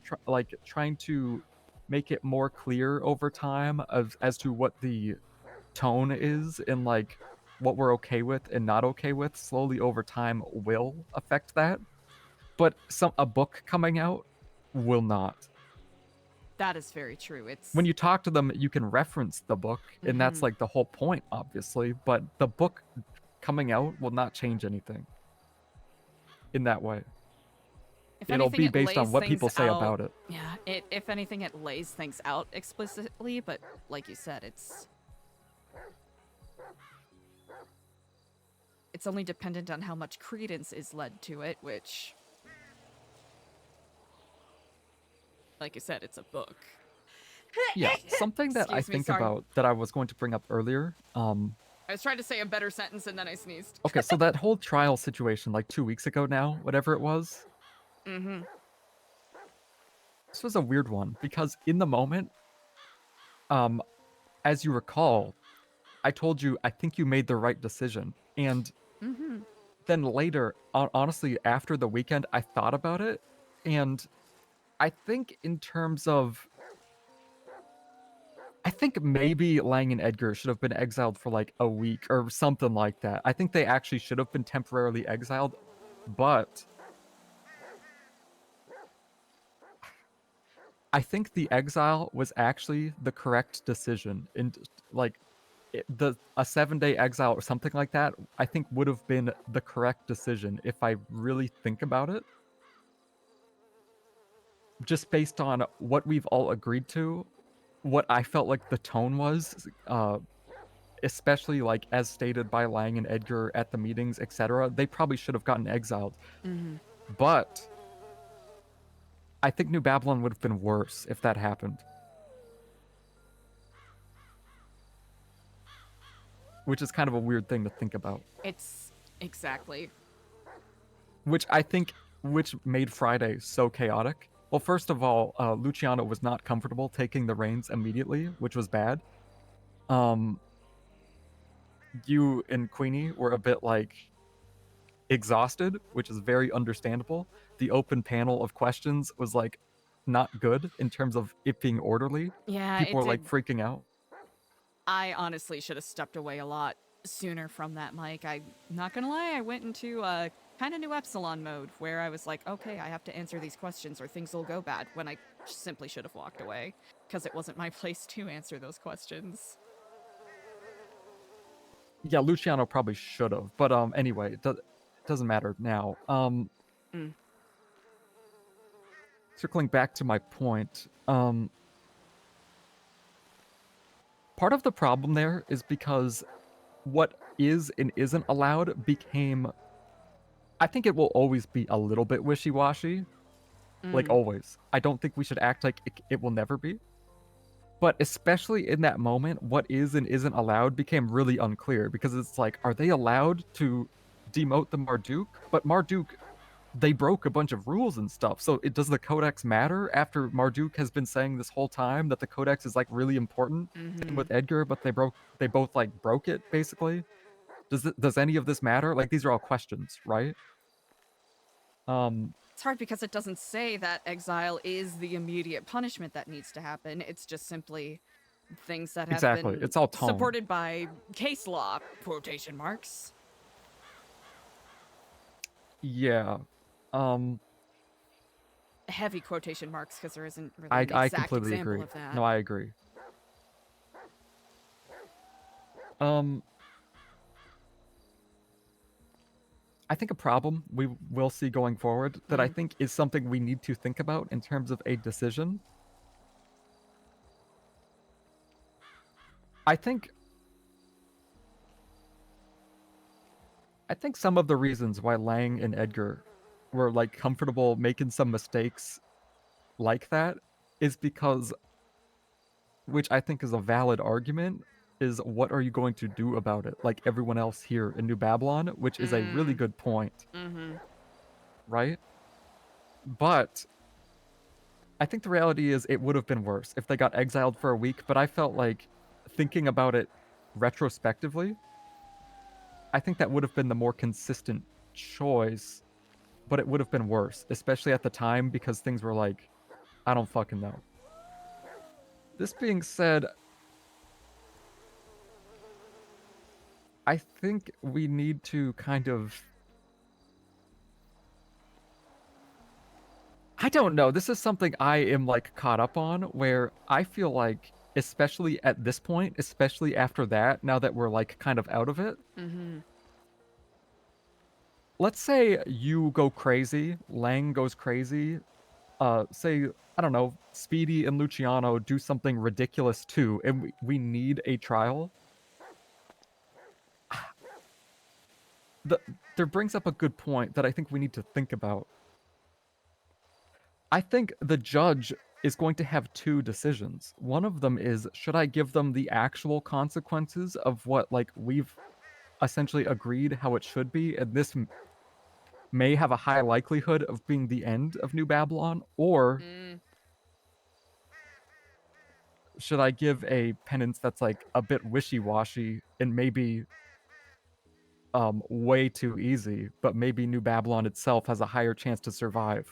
trying to make it more clear over time as to what the tone is and like what we're okay with and not okay with slowly over time will affect that. But a book coming out will not. That is very true. It's When you talk to them, you can reference the book, and that's like the whole point, obviously. But the book coming out will not change anything in that way. if It'll anything, be it based on lays what people things say out- about it. Yeah, if anything, it lays things out explicitly, but like you said, it's only dependent on how much credence is led to it, which, like you said, it's a book. Yeah, something that I Excuse me, think sorry. about that I was going to bring up earlier. I was trying to say a better sentence and then I sneezed. Okay, so that whole trial situation, like 2 weeks ago now, whatever it was. This was a weird one because in the moment, as you recall, I told you I think you made the right decision, and then later, honestly, after the weekend, I thought about it, and I think in terms of, I think maybe Lang and Edgar should have been exiled for like a week or something like that. I think they actually should have been temporarily exiled, but I think the exile was actually the correct decision. And like a 7-day exile or something like that, I think would have been the correct decision if I really think about it. Just based on what we've all agreed to, what I felt like the tone was, especially like as stated by Lang and Edgar at the meetings, etc. They probably should have gotten exiled. But I think New Babylon would have been worse if that happened. Which is kind of a weird thing to think about. It's exactly. Which I think, which made Friday so chaotic. Well, first of all, Luciano was not comfortable taking the reins immediately, which was bad. You and Queenie were a bit like exhausted, which is very understandable. The open panel of questions was like not good in terms of it being orderly. Yeah, People were like freaking out. I honestly should have stepped away a lot sooner from that mic. I'm not gonna lie, I went into a kind of new Epsilon mode where I was like, okay, I have to answer these questions or things will go bad, when I simply should have walked away because it wasn't my place to answer those questions. Yeah, Luciano probably should have, but anyway, it doesn't matter now. Circling back to my point, part of the problem there is because what is and isn't allowed became, I think it will always be a little bit wishy-washy, like always. I don't think we should act like it will never be. But especially in that moment, what is and isn't allowed became really unclear, because it's like, are they allowed to demote the Marduk? But Marduk, they broke a bunch of rules and stuff. So does the Codex matter after Marduk has been saying this whole time that the Codex is like really important? Same with Edgar, but they both like broke it basically. Does any of this matter? Like, these are all questions, right? It's hard because it doesn't say that exile is the immediate punishment that needs to happen. It's just simply things that have been it's all tone. supported by case law, quotation marks. Yeah. Heavy quotation marks, because there isn't really I an exact completely example agree. of that. No, I agree. I think a problem we will see going forward that I think is something we need to think about in terms of a decision. I think some of the reasons why Lang and Edgar were like comfortable making some mistakes like that is because, which I think is a valid argument, is what are you going to do about it? Like everyone else here in New Babylon, which is a really good point. Right? But I think the reality is it would have been worse if they got exiled for a week, but I felt like thinking about it retrospectively, I think that would have been the more consistent choice, but it would have been worse, especially at the time, because things were like, I don't fucking know. This being said, I think we need to kind of... I don't know. This is something I am like caught up on, where I feel like, especially at this point, especially after that, now that we're like kind of out of it. Let's say you go crazy, Lang goes crazy. Say, I don't know, Speedy and Luciano do something ridiculous too, and we need a trial. There brings up a good point that I think we need to think about. I think the judge is going to have two decisions. One of them is, should I give them the actual consequences of what like we've essentially agreed how it should be, and this may have a high likelihood of being the end of New Babylon, or should I give a penance that's like a bit wishy-washy and maybe way too easy, but maybe New Babylon itself has a higher chance to survive.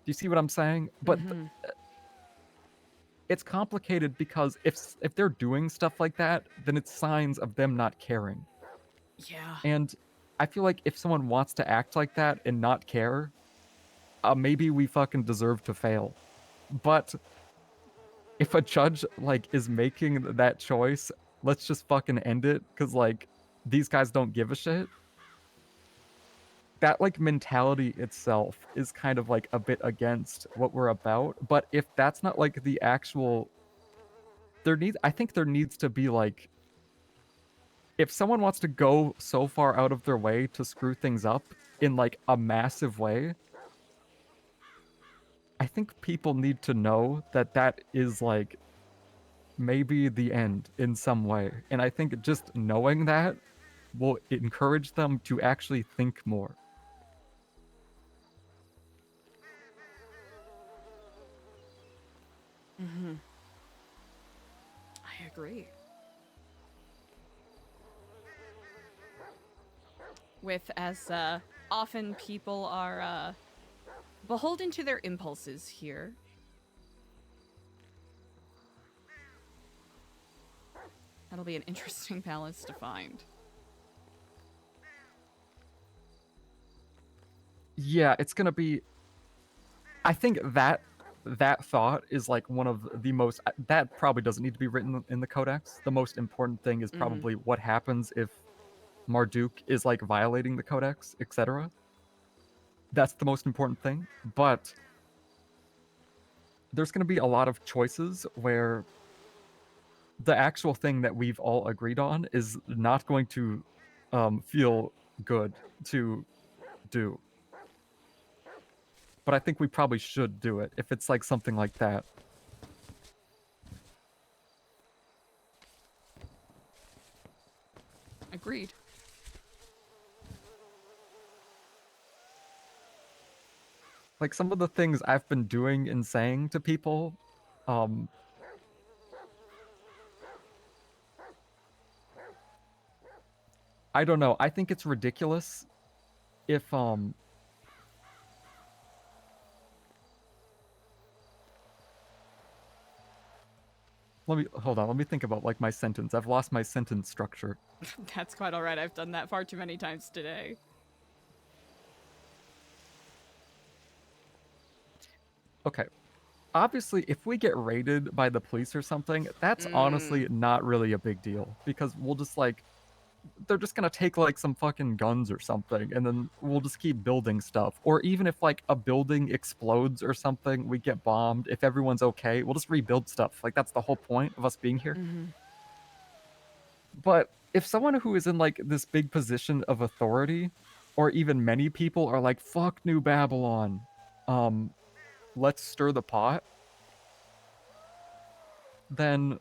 Do you see what I'm saying? But it's complicated because if they're doing stuff like that, then it's signs of them not caring. Yeah. And I feel like if someone wants to act like that and not care, maybe we fucking deserve to fail. But if a judge like is making that choice, let's just fucking end it because like these guys don't give a shit. That like mentality itself is kind of like a bit against what we're about. But if that's not like the actual, I think there needs to be like, if someone wants to go so far out of their way to screw things up in like a massive way, I think people need to know that that is like maybe the end in some way. And I think just knowing that will encourage them to actually think more. I agree. With as often people are beholden to their impulses here. That'll be an interesting balance to find. Yeah, it's gonna be. I think that thought is like one of the most. That probably doesn't need to be written in the Codex. The most important thing is probably what happens if Marduk is like violating the Codex, etc. That's the most important thing. But there's gonna be a lot of choices where the actual thing that we've all agreed on is not going to feel good to do. But I think we probably should do it if it's like something like that. Agreed. Like some of the things I've been doing and saying to people, I don't know. I think it's ridiculous if hold on, let me think about like my sentence. I've lost my sentence structure. That's quite all right. I've done that far too many times today. Okay. Obviously, if we get raided by the police or something, that's honestly not really a big deal because we'll just like they're just gonna take like some fucking guns or something and then we'll just keep building stuff. Or even if like a building explodes or something, we get bombed, if everyone's okay, we'll just rebuild stuff. Like that's the whole point of us being here. But if someone who is in like this big position of authority, or even many people are like, fuck New Babylon, let's stir the pot, then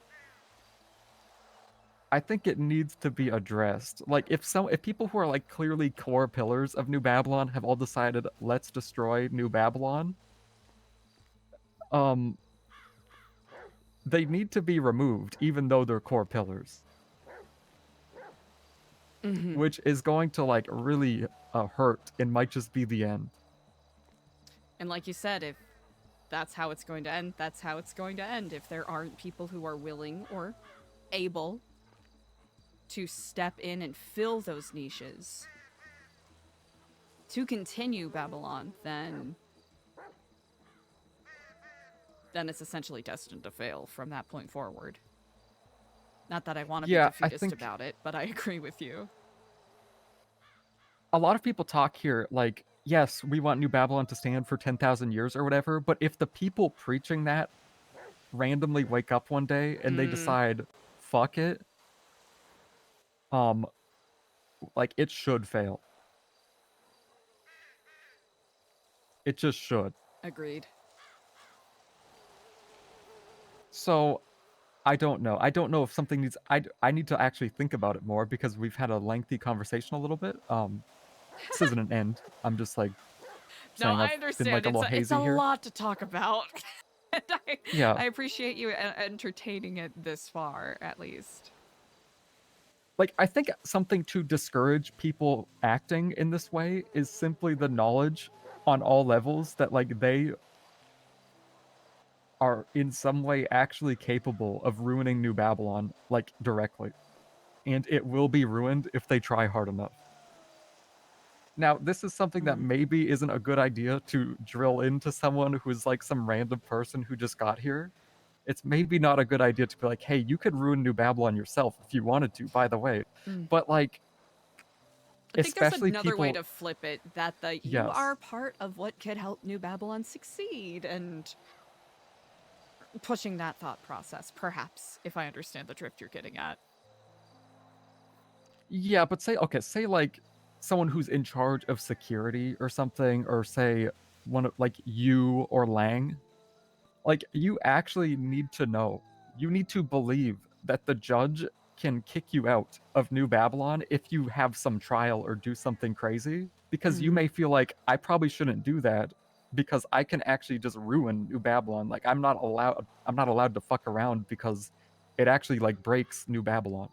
I think it needs to be addressed. Like if people who are like clearly core pillars of New Babylon have all decided let's destroy New Babylon, they need to be removed even though they're core pillars. Which is going to like really hurt and might just be the end. And like you said, if that's how it's going to end, that's how it's going to end. If there aren't people who are willing or able to step in and fill those niches to continue Babylon, then it's essentially destined to fail from that point forward. Not that I want to be defeatist about it, but I agree with you. A lot of people talk here like, yes, we want New Babylon to stand for 10,000 years or whatever, but if the people preaching that randomly wake up one day and they decide, fuck it, like it should fail. It just should. Agreed. So, I don't know. I don't know if something needs... I need to actually think about it more because we've had a lengthy conversation a little bit. This isn't an end. I'm just like... No, I understand. Been, like, a little it's hazy a here. lot to talk about. and Yeah. I appreciate you entertaining it this far, at least. Like, I think something to discourage people acting in this way is simply the knowledge on all levels that, like, they are in some way actually capable of ruining New Babylon, like, directly. And it will be ruined if they try hard enough. Now, this is something that maybe isn't a good idea to drill into someone who's like some random person who just got here. It's maybe not a good idea to be like, hey, you could ruin New Babylon yourself if you wanted to, by the way. But like, I think there's especially another way people... to flip it, that you Yes. are part of what could help New Babylon succeed, and pushing that thought process, perhaps, if I understand the drift you're getting at. Yeah, but say like someone who's in charge of security or something, or say one of like you or Lang, like you actually need to know. You need to believe that the judge can kick you out of New Babylon if you have some trial or do something crazy, because you may feel like I probably shouldn't do that because I can actually just ruin New Babylon. Like I'm not allowed to fuck around because it actually like breaks New Babylon.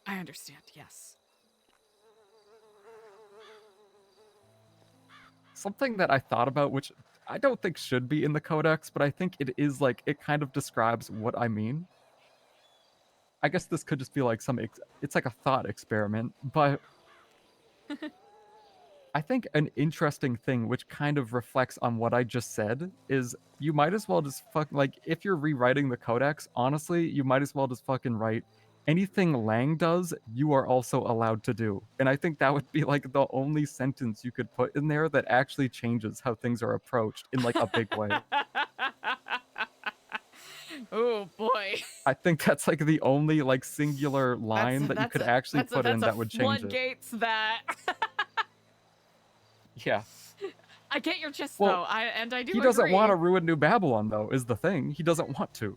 I understand, yes. Something that I thought about, which I don't think should be in the Codex, but I think it is, like, it kind of describes what I mean. I guess this could just be like it's like a thought experiment, but I think an interesting thing which kind of reflects on what I just said is you might as well just like, if you're rewriting the Codex, honestly, you might as well just fucking write anything Lang does, you are also allowed to do. And I think that would be like the only sentence you could put in there that actually changes how things are approached in like a big way. Oh boy. I think that's like the only like singular line that you could actually put in that would change it. Floodgates that. Yeah. I get your gist, Well, though. I do He doesn't agree. want to ruin New Babylon, though, is the thing. He doesn't want to.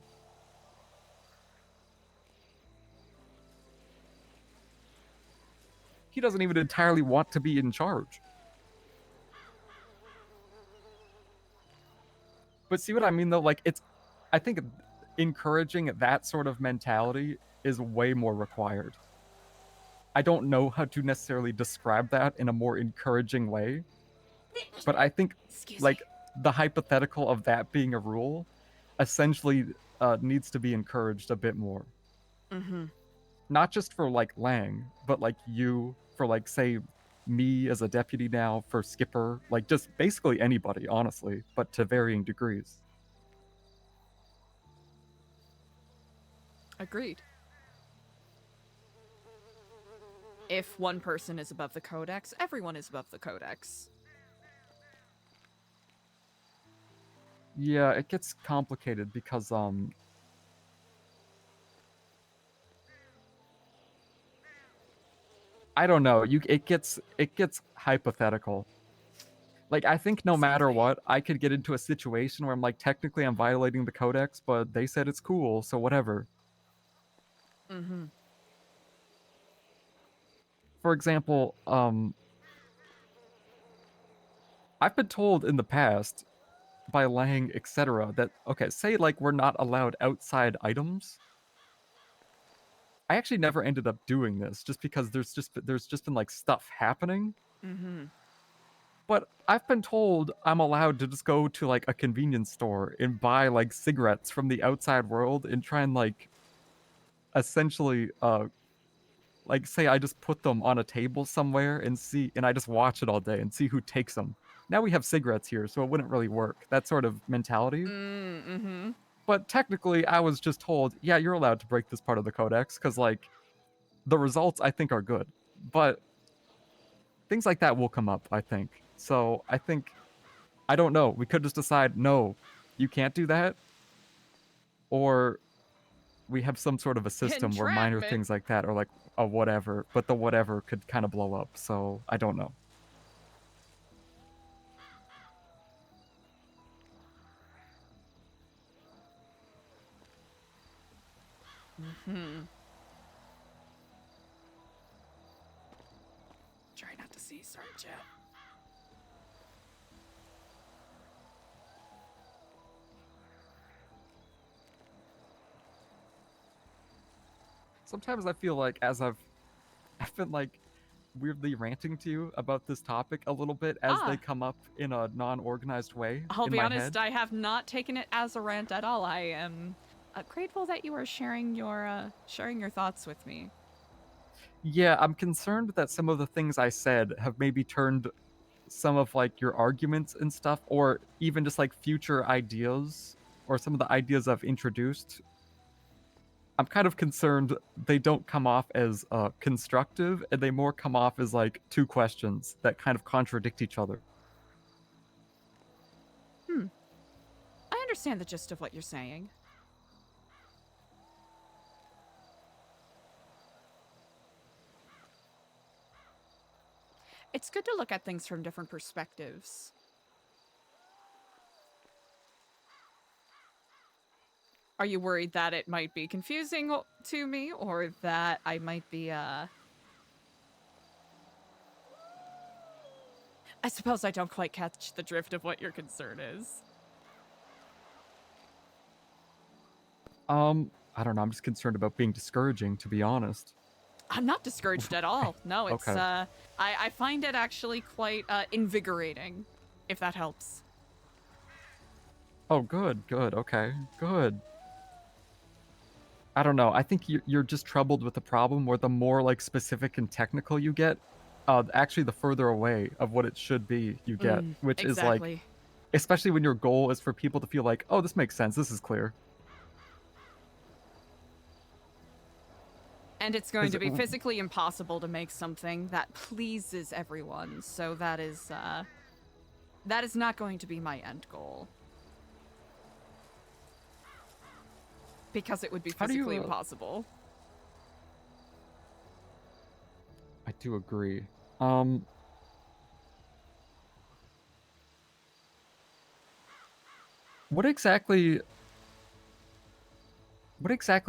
He doesn't even entirely want to be in charge. But see what I mean, though? Like, I think encouraging that sort of mentality is way more required. I don't know how to necessarily describe that in a more encouraging way. But I think, like, the hypothetical of that being a rule essentially needs to be encouraged a bit more. Not just for, like, Lang, but, like, you, for, like, say, me as a deputy now, for Skipper, like, just basically anybody, honestly, but to varying degrees. Agreed. If one person is above the Codex, everyone is above the Codex. Yeah, it gets complicated because, I don't know. It gets hypothetical. Like, I think no matter what, I could get into a situation where I'm like, technically I'm violating the Codex, but they said it's cool, so whatever. For example, I've been told in the past by Lang, etc., that, okay, say like we're not allowed outside items. I actually never ended up doing this just because there's just been like stuff happening. But I've been told I'm allowed to just go to like a convenience store and buy like cigarettes from the outside world and try and like essentially like say I just put them on a table somewhere and I just watch it all day and see who takes them. Now we have cigarettes here, so it wouldn't really work. That sort of mentality. But technically, I was just told, yeah, you're allowed to break this part of the Codex because like the results I think are good. But things like that will come up, I think. So I think, I don't know. We could just decide, no, you can't do that. Or we have some sort of a system where minor Entrapment. things like that are like a whatever, but the whatever could kind of blow up. So I don't know. Trying disease, aren't you? Sometimes I feel like I've been like weirdly ranting to you about this topic a little bit as they come up in a non-organized way I'll in be my honest, head. I have not taken it as a rant at all. I am grateful that you are sharing your thoughts with me. Yeah, I'm concerned that some of the things I said have maybe turned some of like your arguments and stuff, or even just like future ideas, or some of the ideas I've introduced. I'm kind of concerned they don't come off as constructive, and they more come off as like two questions that kind of contradict each other. I understand the gist of what you're saying. It's good to look at things from different perspectives. Are you worried that it might be confusing to me, or that I might be, I suppose I don't quite catch the drift of what your concern is. I don't know. I'm just concerned about being discouraging, to be honest. I'm not discouraged at all. No, it's, Okay. I find it actually quite, invigorating, if that helps. Oh, good, good, okay, good. I don't know. I think you're just troubled with the problem where the more like specific and technical you get, actually the further away of what it should be you get, which is like, Exactly. especially when your goal is for people to feel like, oh, this makes sense, this is clear. And it's going to be physically impossible to make something that pleases everyone, so that is not going to be my end goal. Because it would be physically impossible. I do agree. What exactly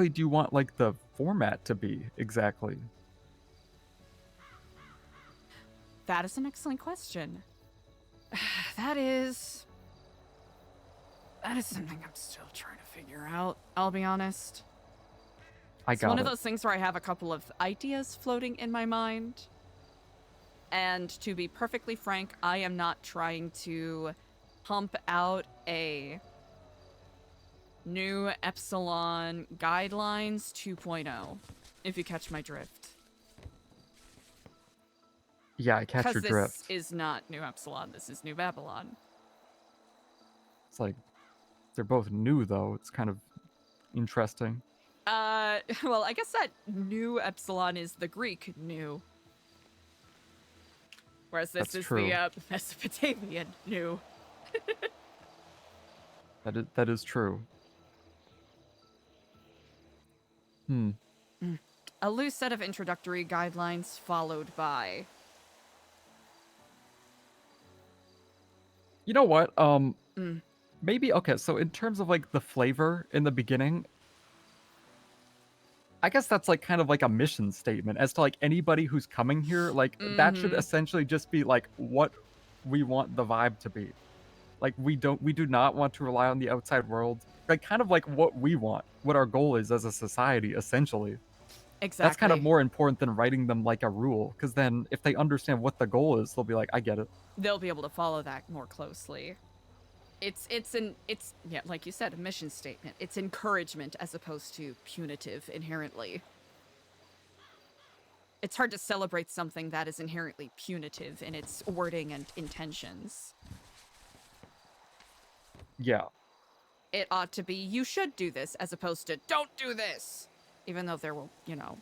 do you want like the format to be exactly? That is an excellent question. That is something I'm still trying to figure out, I'll be honest. It's one of those things where I have a couple of ideas floating in my mind. And to be perfectly frank, I am not trying to pump out a new Epsilon Guidelines 2.0, if you catch my drift. Yeah, I catch your drift. Because this is not New Epsilon, this is New Babylon. It's like, they're both new though, it's kind of interesting. Well, I guess that New Epsilon is the Greek new. Whereas this is the Mesopotamian new. That is true. A loose set of introductory guidelines followed by... You know what? Maybe, okay, so in terms of like the flavor in the beginning, I guess that's like kind of like a mission statement as to like anybody who's coming here, like that should essentially just be like what we want the vibe to be. Like we do not want to rely on the outside world. Like kind of like what we want, what our goal is as a society, essentially. Exactly. That's kind of more important than writing them like a rule, because then if they understand what the goal is, they'll be like, I get it. They'll be able to follow that more closely. It's yeah, like you said, a mission statement. It's encouragement as opposed to punitive inherently. It's hard to celebrate something that is inherently punitive in its wording and intentions. Yeah. It ought to be, you should do this, as opposed to, don't do this! Even though there will, you know,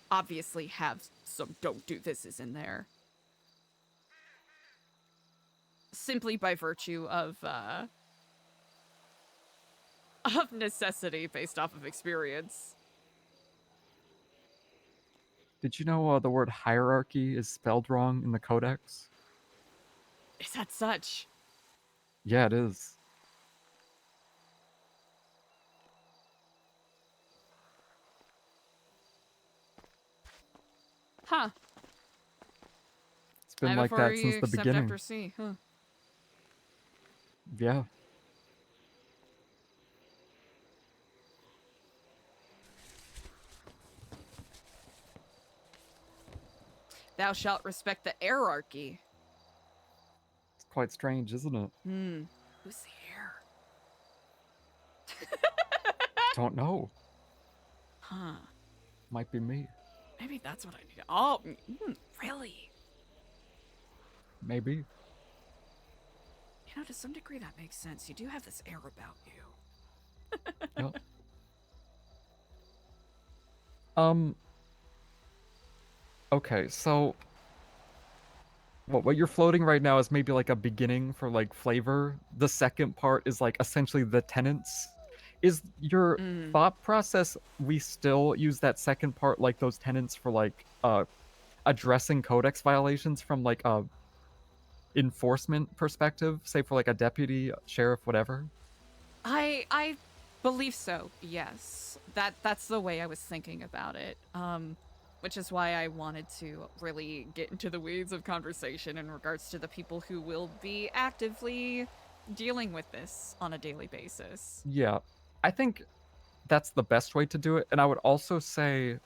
obviously have some don't do thises in there. Simply by virtue of necessity based off of experience. Did you know the word hierarchy is spelled wrong in the Codex? Is that such? Yeah, it is. Huh. been like before that you since the accept beginning. after C, huh? Yeah. Thou shalt respect the hierarchy. It's quite strange, isn't it? Who's the heir? Don't know. Huh. Might be me. Maybe that's what I need. Oh, really? Maybe. You know, to some degree that makes sense. You do have this air about you. Yep. Okay, so what you're floating right now is maybe like a beginning for like flavor. The second part is like essentially the tenants. Is your thought process we still use that second part like those tenants for like addressing codex violations from like a enforcement perspective, say for like a deputy, sheriff, whatever? I believe so. Yes. That's the way I was thinking about it. Which is why I wanted to really get into the weeds of conversation in regards to the people who will be actively dealing with this on a daily basis. Yeah. I think that's the best way to do it. And I would also say,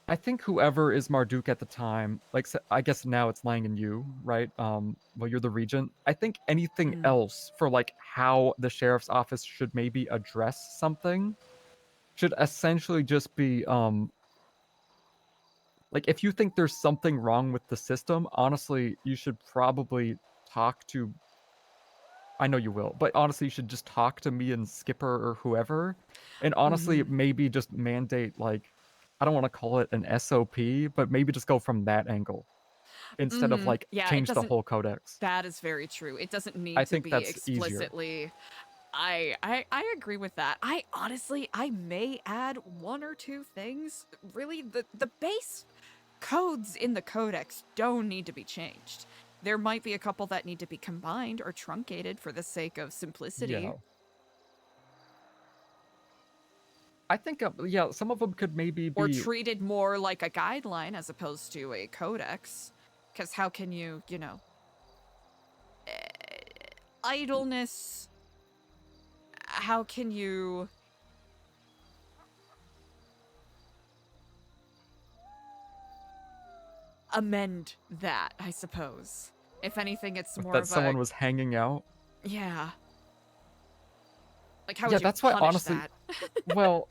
I think whoever is Marduk at the time, like I guess now it's Lang and you, right? Well, you're the regent. I think anything else for like how the sheriff's office should maybe address something should essentially just be like if you think there's something wrong with the system, honestly, you should probably talk to. I know you will, but honestly, you should just talk to me and Skipper or whoever, and honestly, maybe just mandate like, I don't want to call it an SOP, but maybe just go from that angle instead of like change the whole codex. That is very true. It doesn't need I to think be that's explicitly. easier. I agree with that. I honestly, I may add one or two things. Really, the base codes in the codex don't need to be changed. There might be a couple that need to be combined or truncated for the sake of simplicity. Yeah. I think, yeah, some of them could maybe be... Or treated more like a guideline as opposed to a codex. Because how can you, you know... idleness... How can you... amend that, I suppose. If anything, it's more that someone was hanging out. Yeah. Like, how would you that's why, punish honestly, that? well,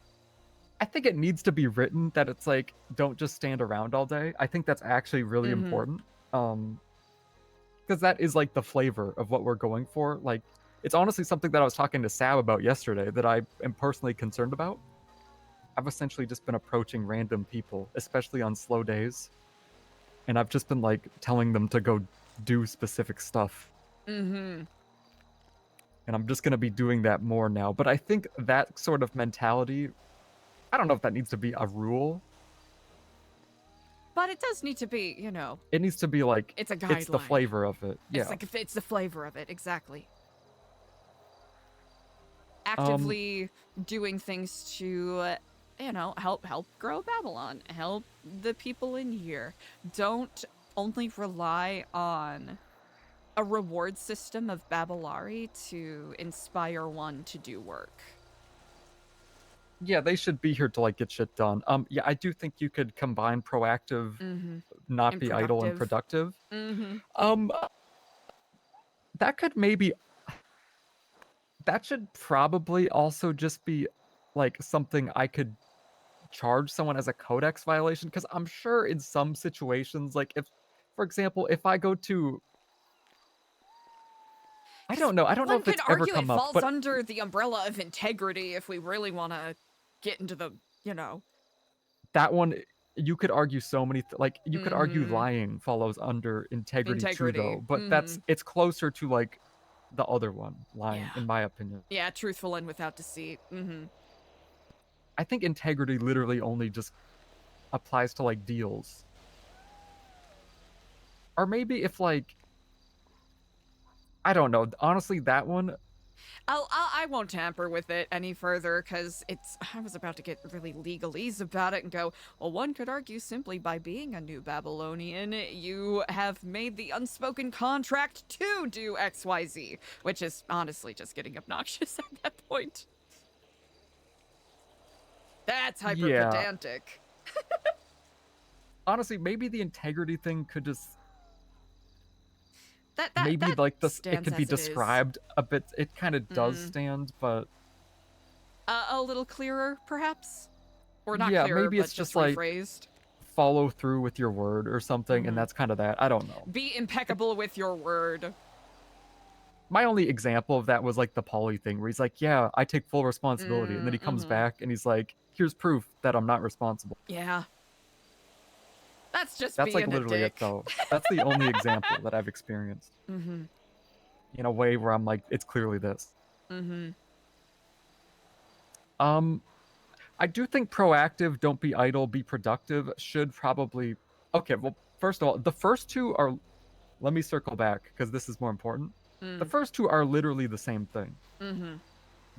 I think it needs to be written that it's like, don't just stand around all day. I think that's actually really important. Because that is like the flavor of what we're going for. Like, it's honestly something that I was talking to Sab about yesterday that I am personally concerned about. I've essentially just been approaching random people, especially on slow days. And I've just been like telling them to go do specific stuff. And I'm just going to be doing that more now. But I think that sort of mentality, I don't know if that needs to be a rule. But it does need to be, you know... It needs to be like... It's a guideline. It's the flavor of it. Yeah. It's like, it's the flavor of it, exactly. Actively doing things to, you know, help grow Babylon. Help the people in here. Don't only rely on a reward system of Babylari to inspire one to do work. Yeah, they should be here to like get shit done. Yeah, I do think you could combine proactive, not be idle, and productive. That could maybe. That should probably also just be like something I could charge someone as a codex violation, because I'm sure in some situations, like if, for example, if I go to, I don't know if it's ever come up, falls under the umbrella of integrity if we really want to get into the, you know. That one, you could argue so many, like you could argue lying follows under integrity too, though, but it's closer to like the other one, lying, in my opinion. Yeah, truthful and without deceit. I think integrity literally only just applies to like deals. Or maybe if like, I don't know, honestly, that one, I won't tamper with it any further because I was about to get really legalese about it and go, well, one could argue simply by being a New Babylonian, you have made the unspoken contract to do XYZ, which is honestly just getting obnoxious at that point. That's hyper Yeah. pedantic. Honestly, maybe the integrity thing could just Maybe like this, it could be described a bit. It kind of does stand, but a little clearer, perhaps, or not yeah, clearer, maybe but it's just rephrased. Like follow through with your word or something, and that's kind of that. I don't know. Be impeccable with your word. My only example of that was like the Polly thing, where he's like, "Yeah, I take full responsibility," and then he comes back and he's like, "Here's proof that I'm not responsible." Yeah. That's just That's being like literally a dick. it, though. That's the only example that I've experienced. In a way where I'm like, it's clearly this. I do think proactive, don't be idle, be productive should probably. Okay, well, first of all, the first two are. Let me circle back because this is more important. The first two are literally the same thing.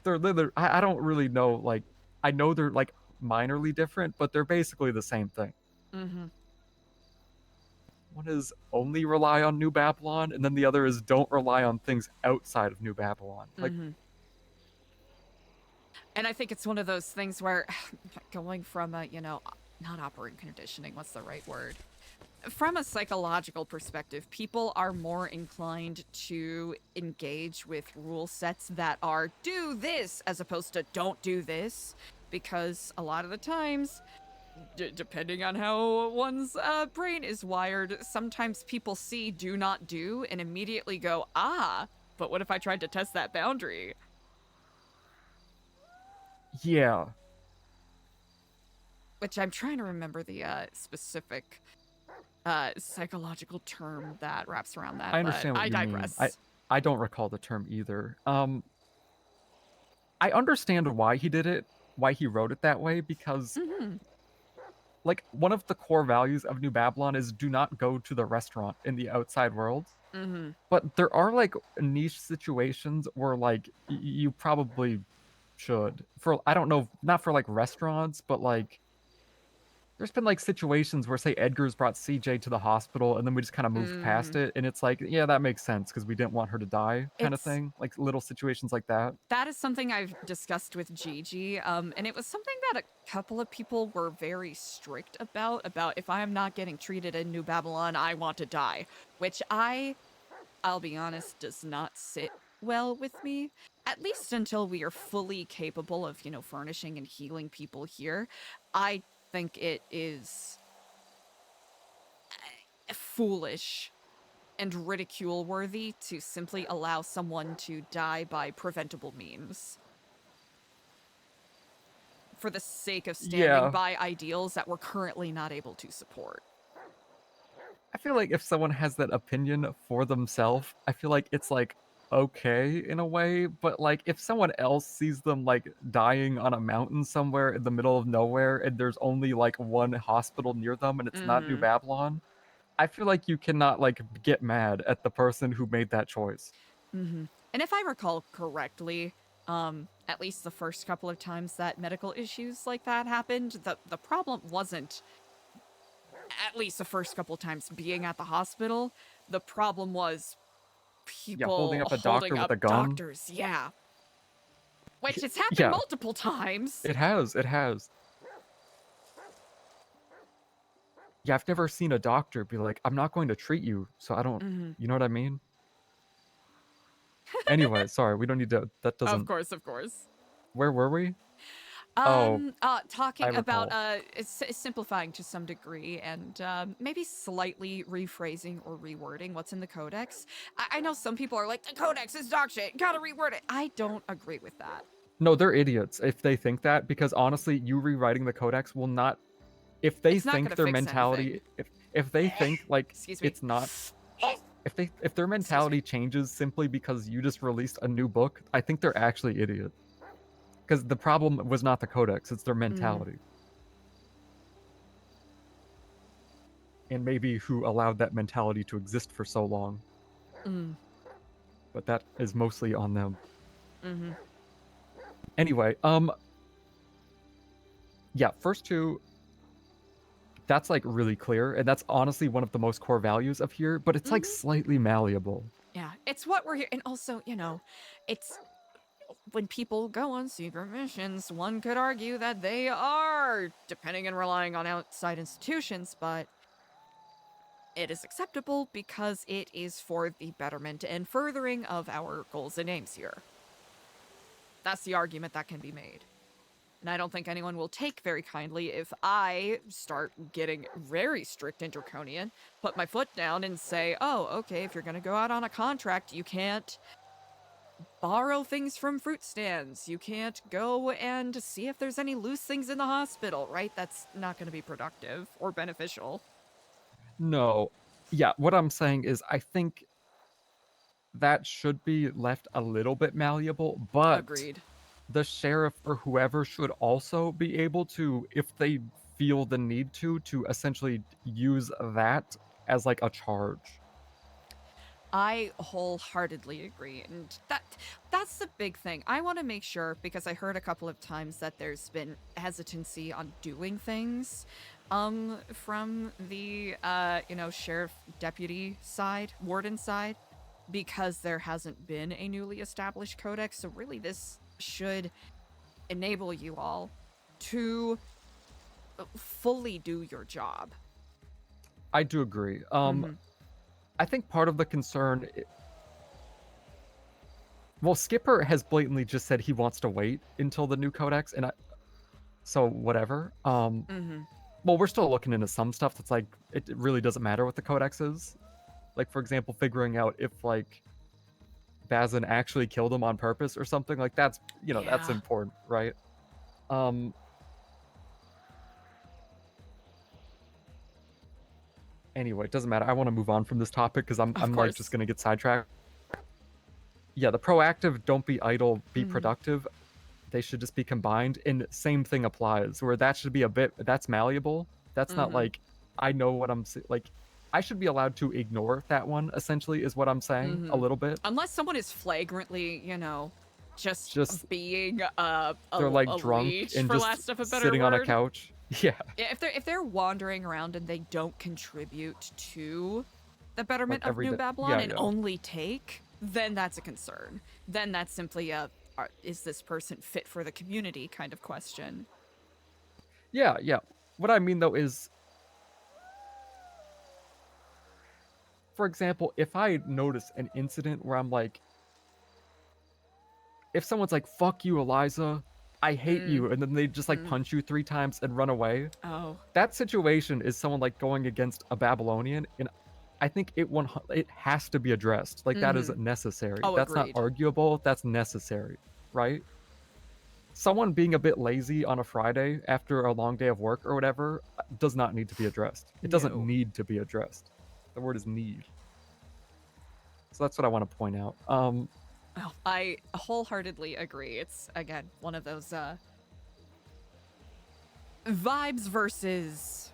They're literally. I don't really know. Like, I know they're like minorly different, but they're basically the same thing. One is only rely on New Babylon, and then the other is don't rely on things outside of New Babylon. Like, and I think it's one of those things where going from a, not operant conditioning, what's the right word? From a psychological perspective, people are more inclined to engage with rule sets that are do this as opposed to don't do this, because a lot of the times, depending on how one's brain is wired, sometimes people see do not do and immediately go, but what if I tried to test that boundary? Yeah. Which I'm trying to remember the specific psychological term that wraps around that. I understand what I you digress. mean. I don't recall the term either. I understand why he did it, why he wrote it that way, because like one of the core values of New Babylon is do not go to the restaurant in the outside world. But there are like niche situations where like you probably should. For I don't know, not for like restaurants, but like there's been like situations where say Edgar's brought CJ to the hospital and then we just kind of moved past it, and it's like, yeah, that makes sense because we didn't want her to die, kind of thing. Like little situations like that. That is something I've discussed with Gigi, and it was something that a couple of people were very strict about if I am not getting treated in New Babylon, I want to die, which I'll be honest, does not sit well with me, at least until we are fully capable of, furnishing and healing people here. I think it is foolish and ridicule-worthy to simply allow someone to die by preventable means for the sake of standing by ideals that we're currently not able to support. I feel like if someone has that opinion for themselves, I feel like it's like okay in a way, but like if someone else sees them like dying on a mountain somewhere in the middle of nowhere and there's only like one hospital near them and it's not New Babylon, I feel like you cannot like get mad at the person who made that choice. And if I recall correctly, at least the first couple of times that medical issues like that happened, the problem wasn't, at least the first couple of times being at the hospital, the problem was people holding up a doctor with a gun. Doctors, which has happened multiple times. It has. Yeah, I've never seen a doctor be like, I'm not going to treat you, so I don't, you know what I mean? Anyway, sorry, we don't need to, that doesn't... Of course. Where were we? Talking about simplifying to some degree and maybe slightly rephrasing or rewording what's in the Codex. I know some people are like, the Codex is dog shit, gotta reword it. I don't agree with that. No, they're idiots if they think that, because honestly, you rewriting the Codex will not... If they think their mentality... If they think, like, it's not... If their mentality changes simply because you just released a new book, I think they're actually idiots. Because the problem was not the Codex, it's their mentality. And maybe who allowed that mentality to exist for so long. But that is mostly on them. Mm-hmm. Anyway, yeah, first two, that's like really clear, and that's honestly one of the most core values of here, but it's like slightly malleable. Yeah, it's what we're here, and also, you know, it's when people go on secret missions, one could argue that they are depending and relying on outside institutions, but it is acceptable because it is for the betterment and furthering of our goals and aims here. That's the argument that can be made. And I don't think anyone will take very kindly if I start getting very strict and draconian, put my foot down and say, oh, okay, if you're going to go out on a contract, you can't borrow things from fruit stands. You can't go and see if there's any loose things in the hospital, right? That's not going to be productive or beneficial. No. Yeah, what I'm saying is I think that should be left a little bit malleable, but Agreed. the sheriff or whoever should also be able to, if they feel the need to essentially use that as like a charge. I wholeheartedly agree, and that's the big thing. I want to make sure, because I heard a couple of times that there's been hesitancy on doing things from the you know, sheriff deputy side, warden side, because there hasn't been a newly established codex. So really this should enable you all to fully do your job. I do agree. I think part of the concern, well, Skipper has blatantly just said he wants to wait until the new codex, and so whatever. Well, we're still looking into some stuff that's like, it really doesn't matter what the codex is. Like, for example, figuring out if like Bazin actually killed him on purpose or something. Like, that's, you know, that's important, right? Anyway, it doesn't matter. I want to move on from this topic because I'm like just gonna get sidetracked. Yeah, the proactive, don't be idle, be productive. They should just be combined, and same thing applies. Where that should be a bit, that's malleable. That's not like, I know what I'm like. I should be allowed to ignore that one. Essentially, is what I'm saying a little bit. Unless someone is flagrantly, you know, just being they're like a drunk leech, and for just last of a better sitting word. on a couch. Yeah. If they're wandering around and they don't contribute to the betterment Like of New every day. Babylon Yeah, and yeah. only take, then that's a concern. Then that's simply a, is this person fit for the community kind of question. Yeah, yeah. What I mean though is, for example, if I notice an incident where I'm like, if someone's like, fuck you, Eliza, I hate you, and then they just like punch you 3 times and run away. Oh. That situation is someone like going against a Babylonian, and I think it has to be addressed. Like, that is necessary. Oh, that's agreed. not arguable. That's necessary, right? Someone being a bit lazy on a Friday after a long day of work or whatever does not need to be addressed. It doesn't need to be addressed. The word is need. So that's what I want to point out. Oh, I wholeheartedly agree. It's, again, one of those vibes versus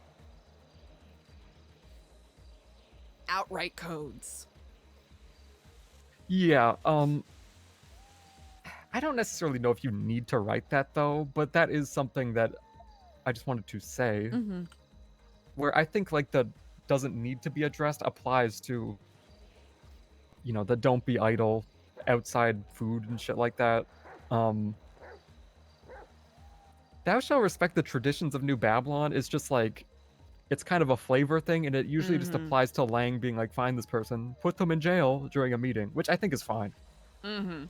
outright codes. Yeah, I don't necessarily know if you need to write that though, but that is something that I just wanted to say. Where I think like the doesn't need to be addressed applies to, you know, the don't be idle, outside food and shit like that. Thou shalt respect the traditions of New Babylon is just like, it's kind of a flavor thing, and it usually just applies to Lang being like, find this person, put them in jail during a meeting, which I think is fine. I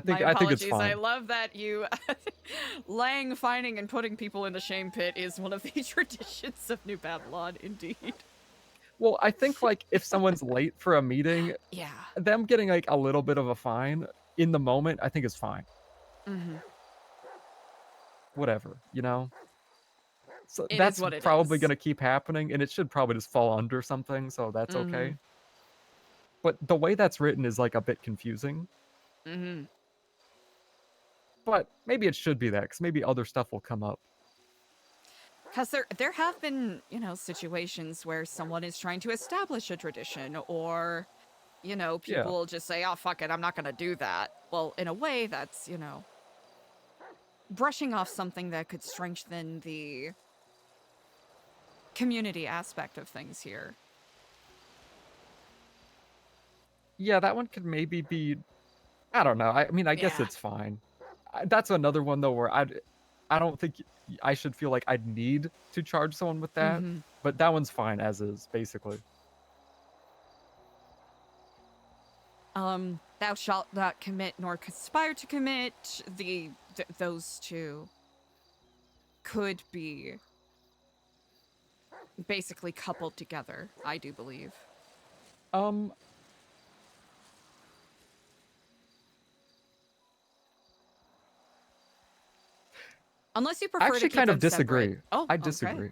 think it's fine. I love that you Lang finding and putting people in the shame pit is one of the traditions of New Babylon, indeed. Well, I think like if someone's late for a meeting, them getting like a little bit of a fine in the moment, I think is fine. Whatever, you know? So that's probably going to keep happening, and it should probably just fall under something, so that's okay. But the way that's written is like a bit confusing. But maybe it should be that, because maybe other stuff will come up. Because there have been, you know, situations where someone is trying to establish a tradition or you know, Yeah. people will just say, oh, fuck it, I'm not going to do that. Well, in a way, that's, you know, brushing off something that could strengthen the community aspect of things here. Yeah, that one could maybe be. I don't know. I mean, I guess Yeah. it's fine. That's another one though where I don't think I should feel like I'd need to charge someone with that. Mm-hmm. But that one's fine as is, basically. Thou shalt not commit nor conspire to commit. Those two could be basically coupled together, I do believe. Unless you prefer I to actually keep kind them of disagree. separate. Oh, I okay. disagree.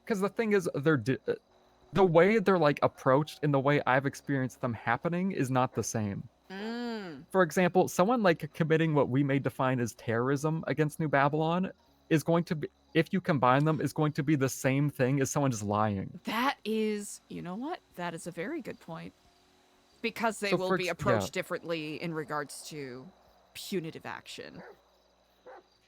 Because the thing is, the way they're like approached and the way I've experienced them happening is not the same. For example, someone like committing what we may define as terrorism against New Babylon is going to be, if you combine them, is going to be the same thing as someone just lying. That is, you know what? That is a very good point. Because they So will for be ex- approached yeah. differently in regards to punitive action.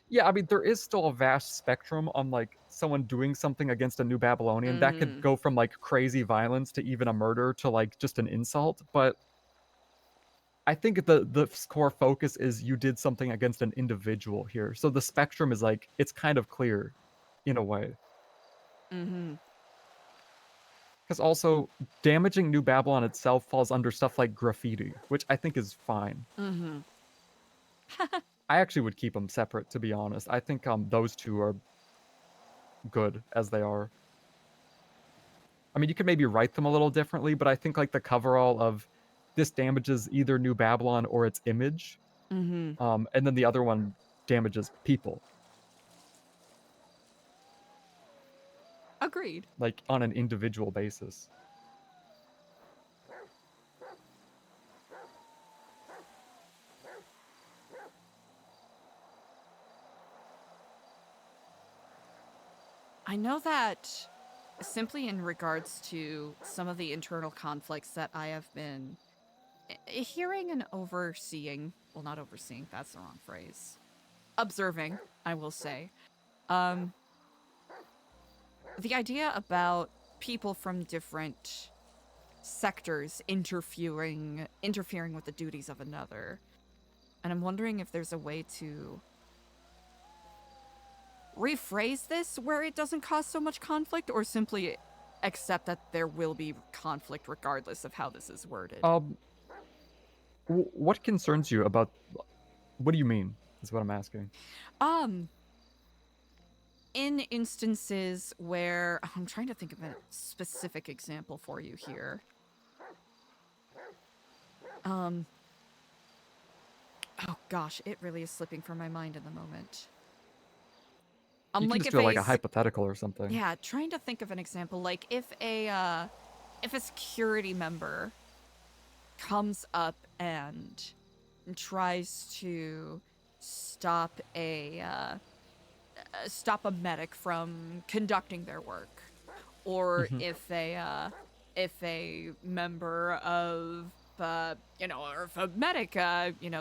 Yeah, I mean, there is still a vast spectrum on like someone doing something against a New Babylonian that could go from like crazy violence to even a murder to like just an insult. But I think the core focus is you did something against an individual here. So the spectrum is like, it's kind of clear in a way. Because also, damaging New Babylon itself falls under stuff like graffiti, which I think is fine. I actually would keep them separate, to be honest. I think those two are good as they are. I mean, you could maybe write them a little differently, but I think like the coverall of this damages either New Babylon or its image, and then the other one damages people. Agreed. Like on an individual basis. I know that simply in regards to some of the internal conflicts that I have been hearing and overseeing, well, not overseeing, that's the wrong phrase. Observing, I will say. The idea about people from different sectors interfering with the duties of another. And I'm wondering if there's a way to rephrase this where it doesn't cause so much conflict, or simply accept that there will be conflict regardless of how this is worded. What concerns you about, what do you mean, is what I'm asking. In instances where, I'm trying to think of a specific example for you here. Oh gosh, it really is slipping from my mind in the moment. You can just do like a hypothetical or something. Yeah, trying to think of an example. Like if a security member comes up and tries to stop a medic from conducting their work, or if a member of or if a medic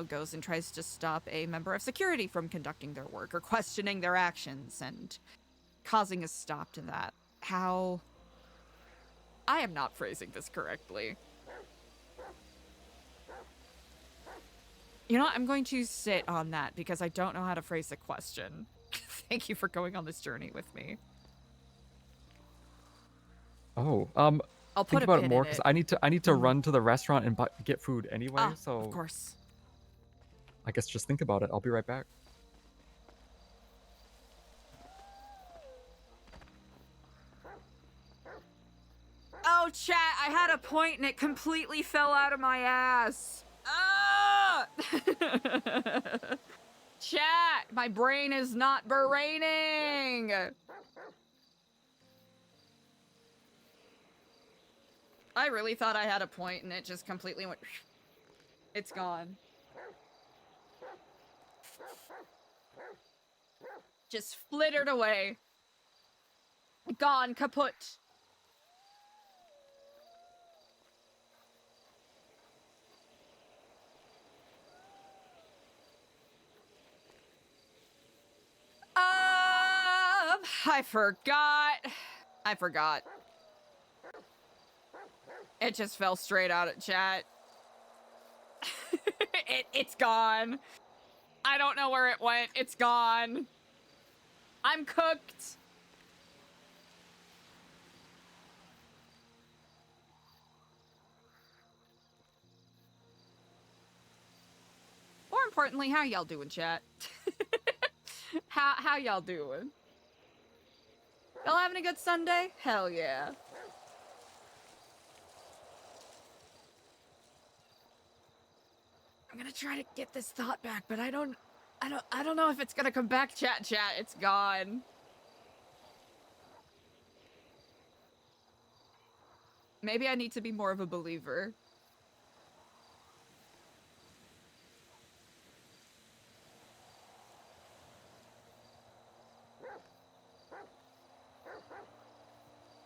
goes and tries to stop a member of security from conducting their work or questioning their actions and causing a stop to that. How? I am not phrasing this correctly. You know what? I'm going to sit on that because I don't know how to phrase the question. Thank you for going on this journey with me. Oh, I'll think put about a it pin more in because it. I need to run to the restaurant and get food anyway. So of course. I guess just think about it. I'll be right back. Oh, chat, I had a point and it completely fell out of my ass. Ah! Chat, my brain is not braining. I really thought I had a point and it just completely went. It's gone. Just flittered away. Gone, kaput. I forgot. I forgot. It just fell straight out of chat. It's gone. I don't know where it went. It's gone. I'm cooked. More importantly, how y'all doing, chat? How y'all doing? Y'all having a good Sunday? Hell yeah. I'm gonna try to get this thought back, but I don't know if it's gonna come back, chat. It's gone. Maybe I need to be more of a believer.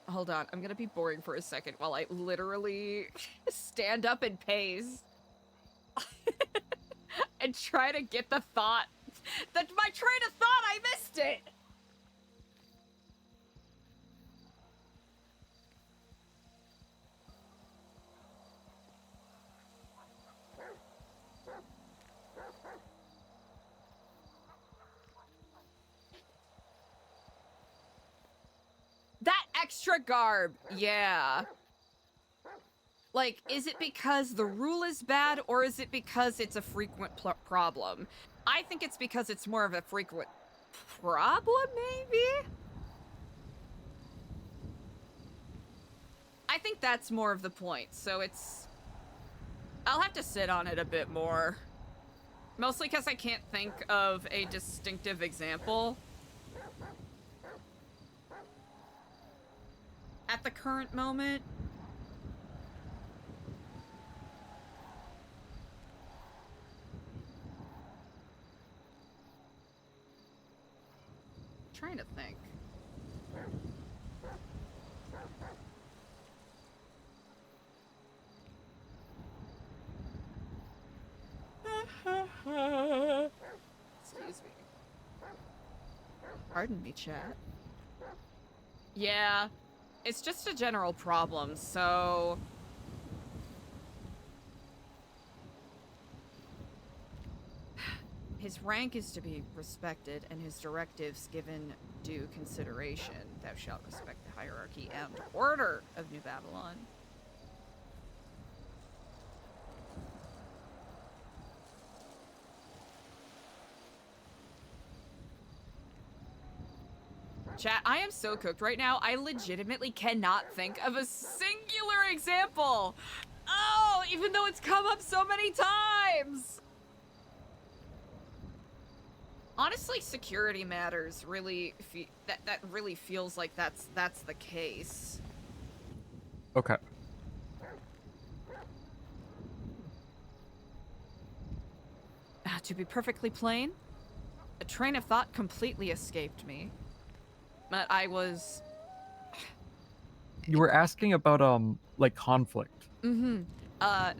Hold on, I'm gonna be boring for a second while I literally stand up and pace. And try to get the thought. My train of thought, I missed it! That extra garb, yeah. Like, is it because the rule is bad, or is it because it's a frequent problem? I think it's because it's more of a frequent problem, maybe? I think that's more of the point, so it's... I'll have to sit on it a bit more. Mostly because I can't think of a distinctive example. At the current moment. Trying to think. Excuse me. Pardon me, chat. Yeah, it's just a general problem, so... His rank is to be respected, and his directives given due consideration. Thou shalt respect the hierarchy and order of New Babylon. Chat, I am so cooked right now. I legitimately cannot think of a singular example. Oh, even though it's come up so many times. Honestly, security matters really, that really feels like that's the case. Okay. To be perfectly plain, a train of thought completely escaped me. But I was... You were asking about, like, conflict. Mm-hmm.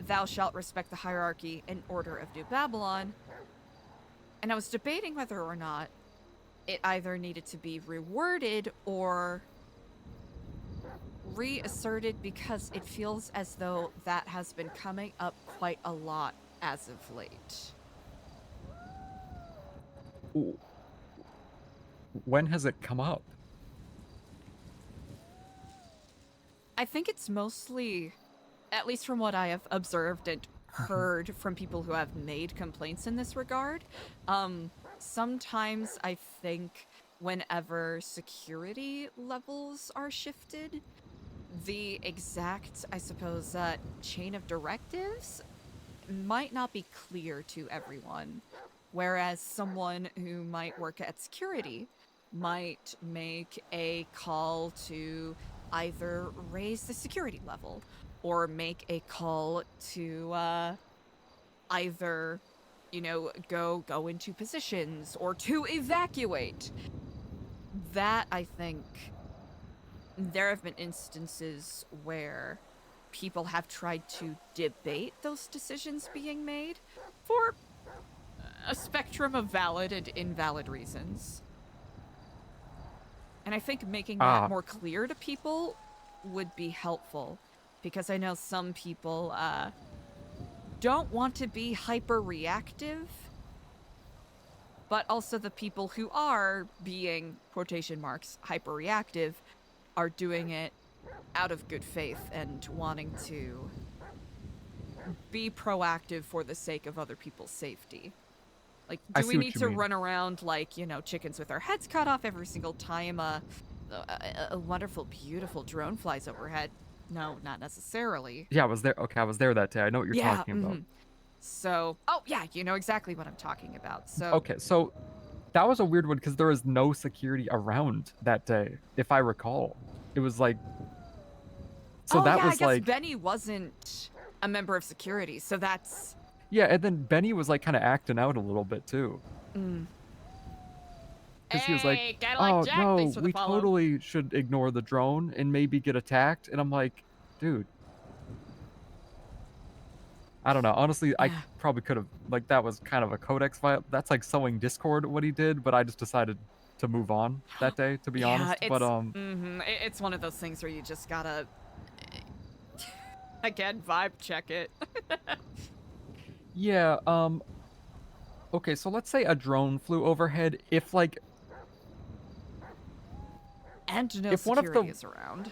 Thou shalt respect the hierarchy and order of New Babylon. And I was debating whether or not it either needed to be reworded or reasserted, because it feels as though that has been coming up quite a lot as of late. Ooh. When has it come up? I think it's mostly, at least from what I have observed and heard from people who have made complaints in this regard, sometimes I think whenever security levels are shifted, the exact, I suppose, chain of directives might not be clear to everyone. Whereas someone who might work at security might make a call to either raise the security level or make a call to either, you know, go into positions or to evacuate. That, I think, there have been instances where people have tried to debate those decisions being made for a spectrum of valid and invalid reasons. And I think making that Ah. more clear to people would be helpful. Because I know some people don't want to be hyper-reactive. But also the people who are being, quotation marks, hyper-reactive are doing it out of good faith and wanting to be proactive for the sake of other people's safety. Like, I do we see what need you to mean. run around like, you know, chickens with our heads cut off every single time a wonderful, beautiful drone flies overhead? No, not necessarily. Yeah, I was there. Okay, I was there that day. I know what you're Yeah, talking about. So, oh yeah, you know exactly what I'm talking about. So, Okay, so that was a weird one because there was no security around that day, if I recall. It was like, so oh that yeah, I was guess like, Benny wasn't a member of security, so that's yeah, and then Benny was like kind of acting out a little bit too. Because he was like, Hey, Cadillac oh Jack, no, thanks for the we follow. totally should ignore the drone and maybe get attacked. And I'm like, dude, I don't know. Honestly, I Yeah. probably could have, like, that was kind of a Codex file. That's like sowing discord what he did, but I just decided to move on that day, to be Yeah, honest. it's But it's one of those things where you just gotta again vibe check it. yeah, okay, so let's say a drone flew overhead. If like And no if one of security the is around.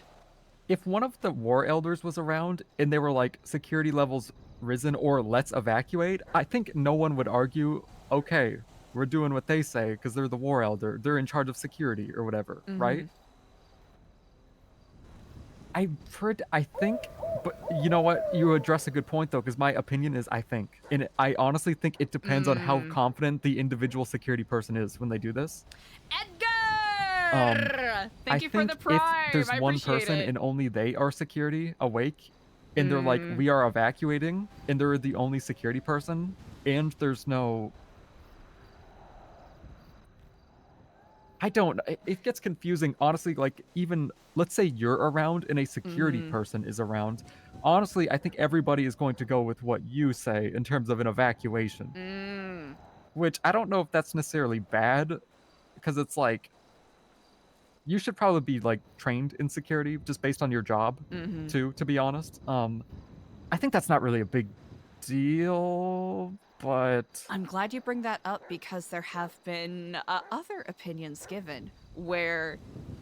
if one of the war elders was around and they were like security levels risen or let's evacuate, I think no one would argue, okay, we're doing what they say because they're the war elder. They're in charge of security or whatever, right? I think, but you know what? You address a good point though, because my opinion is I think, and I honestly think it depends on how confident the individual security person is when they do this. Edgar! Thank you for the prime. If there's I one appreciate person it. and only they are security awake, and they're like, we are evacuating, and they're the only security person, and there's no. I don't. It gets confusing, honestly. Like, even let's say you're around and a security person is around. Honestly, I think everybody is going to go with what you say in terms of an evacuation. Which I don't know if that's necessarily bad, because it's like you should probably be like trained in security just based on your job too, to be honest. I think that's not really a big deal, but I'm glad you bring that up because there have been other opinions given where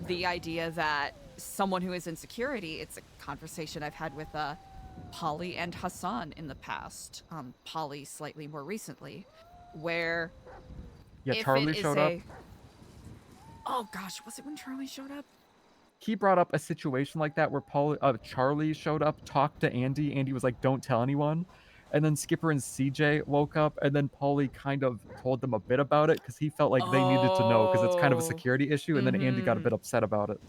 the idea that someone who is in security, it's a conversation I've had with Polly and Hassan in the past, Polly slightly more recently, where yeah, if Charlie it is showed up. Oh gosh, was it when Charlie showed up? He brought up a situation like that where Charlie showed up, talked to Andy. Andy was like, "Don't tell anyone." And then Skipper and CJ woke up, and then Paulie kind of told them a bit about it because he felt like they needed to know because it's kind of a security issue. And then Andy got a bit upset about it.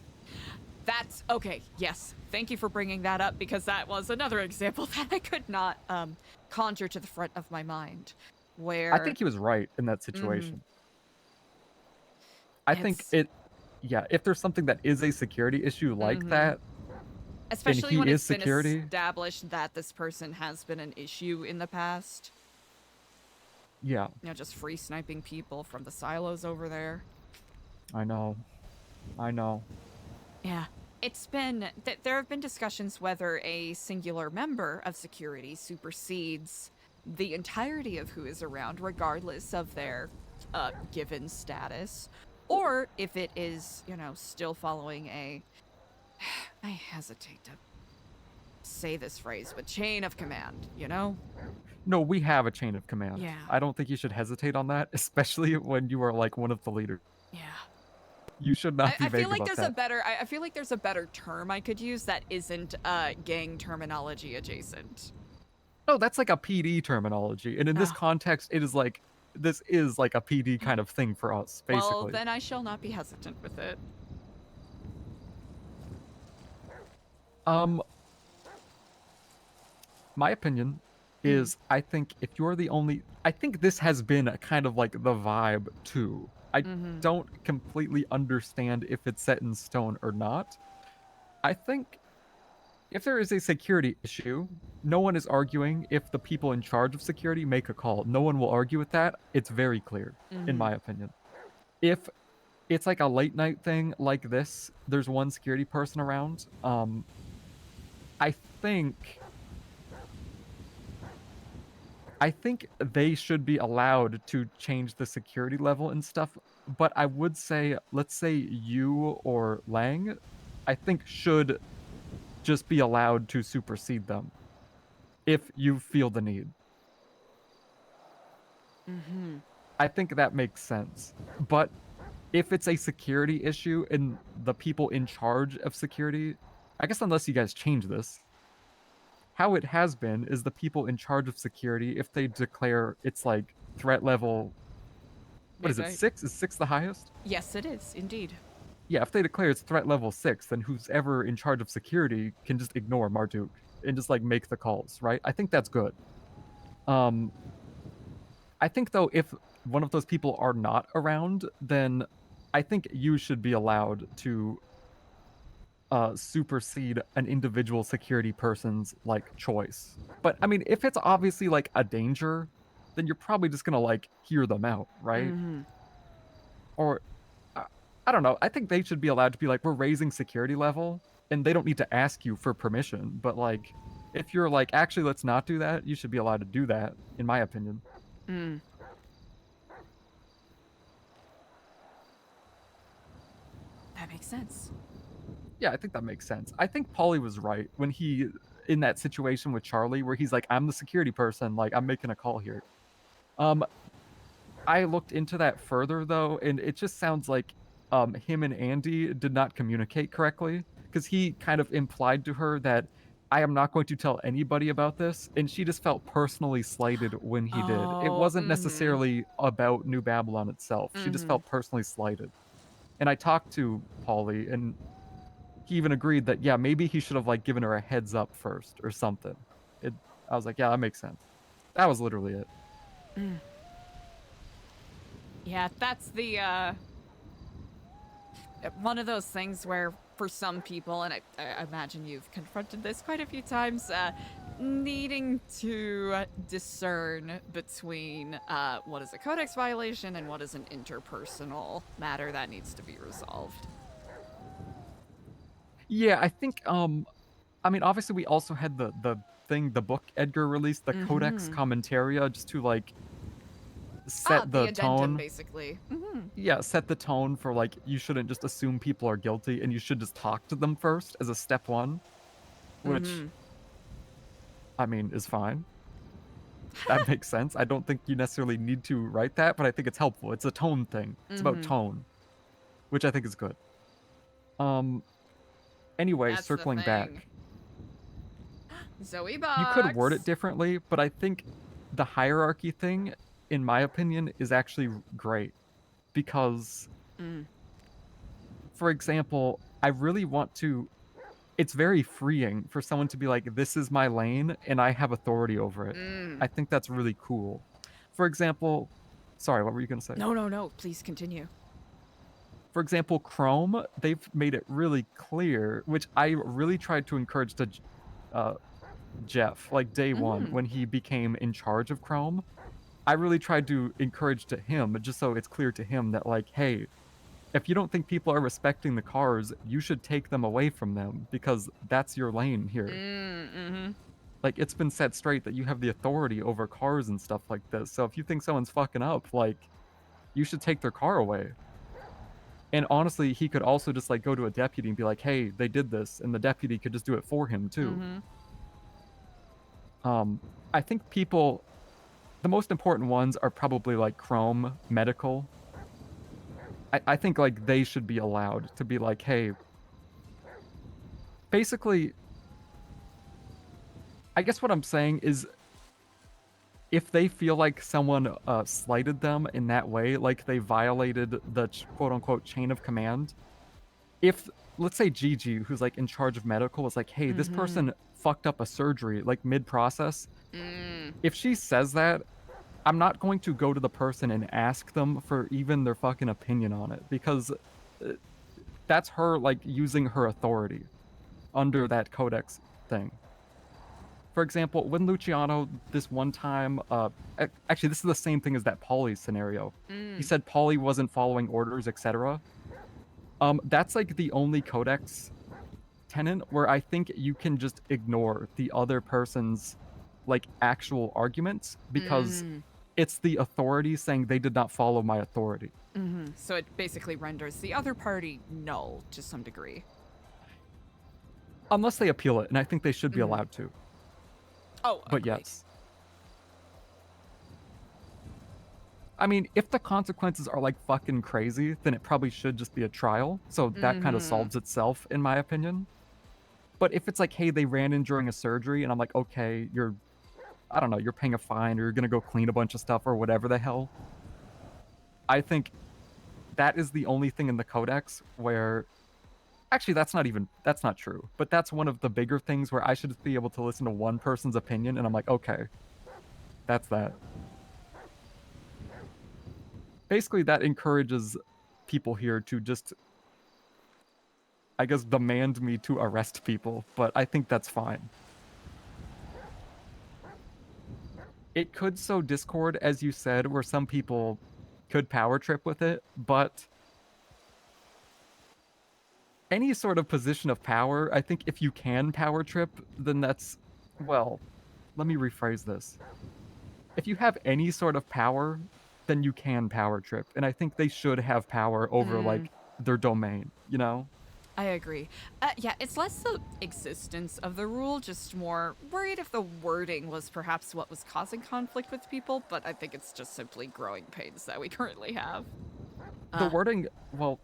That's okay. Yes, thank you for bringing that up because that was another example that I could not conjure to the front of my mind. Where I think he was right in that situation. I think it. Yeah, if there's something that is a security issue like that, especially when he it's is been security, established that this person has been an issue in the past. Yeah. You know, just free sniping people from the silos over there. I know. Yeah. It's been, there have been discussions whether a singular member of security supersedes the entirety of who is around, regardless of their given status. Or if it is, you know, still following a, I hesitate to say this phrase, but chain of command, you know? No, we have a chain of command. Yeah. I don't think you should hesitate on that, especially when you are like one of the leaders. Yeah. You should not be vague about that. I feel like there's a better term I could use that isn't gang terminology adjacent. No, that's like a PD terminology. And in this context, it is like, this is like a PD kind of thing for us, basically. Well, then I shall not be hesitant with it. My opinion is I think if you're the only, I think this has been a kind of like the vibe too. I don't completely understand if it's set in stone or not. I think if there is a security issue, no one is arguing if the people in charge of security make a call. No one will argue with that. It's very clear, in my opinion. If it's like a late night thing like this. There's one security person around. I think they should be allowed to change the security level and stuff, but I would say, let's say you or Lang, I think should just be allowed to supersede them if you feel the need. Mm-hmm. I think that makes sense. But if it's a security issue and the people in charge of security, I guess unless you guys change this, how it has been is the people in charge of security, if they declare it's like threat level, what is it, 6? Is 6 the highest? Yes, it is, indeed. Yeah, if they declare it's threat level 6, then who's ever in charge of security can just ignore Marduk and just like make the calls, right? I think that's good. I think though, if one of those people are not around, then I think you should be allowed to supersede an individual security person's like choice. But I mean, if it's obviously like a danger, then you're probably just gonna like hear them out, right? Mm-hmm. Or I don't know. I think they should be allowed to be like, we're raising security level, and they don't need to ask you for permission. But like, if you're like, actually, let's not do that, you should be allowed to do that, in my opinion. Mm. That makes sense. Yeah, I think that makes sense. I think Paulie was right when he, in that situation with Charlie, where he's like, I'm the security person, like, I'm making a call here. I looked into that further, though, and it just sounds like him and Andy did not communicate correctly, because he kind of implied to her that I am not going to tell anybody about this, and she just felt personally slighted when he did. It wasn't necessarily about New Babylon itself. She just felt personally slighted. And I talked to Paulie, and he even agreed that, yeah, maybe he should have like given her a heads up first or something. I was like, yeah, that makes sense. That was literally it. Mm. Yeah, that's the one of those things where for some people, and I imagine you've confronted this quite a few times, needing to discern between what is a Codex violation and what is an interpersonal matter that needs to be resolved. Yeah, I think I mean, obviously we also had the book Edgar released, the Codex Commentaria, just to like set the addendum, tone, basically. Yeah, set the tone for like, you shouldn't just assume people are guilty, and you should just talk to them first as a step one, which I mean is fine. That makes sense. I don't think you necessarily need to write that, but I think it's helpful. It's a tone thing. It's about tone, which I think is good. Anyway, That's circling back, Zoe Box. you could word it differently, but I think the hierarchy thing, in my opinion, is actually great. Because, for example, I really want to... It's very freeing for someone to be like, this is my lane, and I have authority over it. I think that's really cool. For example... Sorry, what were you going to say? No. Please continue. For example, Chrome, they've made it really clear, which I really tried to encourage to Jeff, like day one, when he became in charge of Chrome. I really tried to encourage to him, just so it's clear to him that, like, hey, if you don't think people are respecting the cars, you should take them away from them, because that's your lane here. Like, it's been set straight that you have the authority over cars and stuff like this. So if you think someone's fucking up, like, you should take their car away. And honestly, he could also just like go to a deputy and be like, hey, they did this, and the deputy could just do it for him too. I think people, the most important ones are probably like Chrome, medical. I think like they should be allowed to be like, hey, basically, I guess what I'm saying is, if they feel like someone slighted them in that way, like they violated the quote-unquote chain of command, if, let's say Gigi, who's like in charge of medical, was like, hey, this person fucked up a surgery, like mid-process, if she says that, I'm not going to go to the person and ask them for even their fucking opinion on it, because that's her like using her authority under that Codex thing. For example, when Luciano this one time, actually this is the same thing as that Paulie scenario. He said Paulie wasn't following orders, etc. That's like the only Codex tenant where I think you can just ignore the other person's like actual arguments because it's the authority saying they did not follow my authority. So it basically renders the other party null to some degree. Unless they appeal it, and I think they should be allowed to. Oh, but agreed. yes. I mean, if the consequences are like fucking crazy, then it probably should just be a trial. So that kind of solves itself, in my opinion. But if it's like, hey, they ran in during a surgery, and I'm like, okay, I don't know, you're paying a fine, or you're gonna go clean a bunch of stuff, or whatever the hell. I think that is the only thing in the Codex where, actually, that's not true. But that's one of the bigger things where I should just be able to listen to one person's opinion, and I'm like, okay, that's that. Basically, that encourages people here to just, I guess, demand me to arrest people, but I think that's fine. It could sow discord, as you said, where some people could power trip with it, but any sort of position of power, I think if you can power trip, then that's, well, let me rephrase this. If you have any sort of power, then you can power trip, and I think they should have power over, like, their domain, you know? I agree. Yeah, it's less the existence of the rule, just more worried if the wording was perhaps what was causing conflict with people, but I think it's just simply growing pains that we currently have. The wording, well,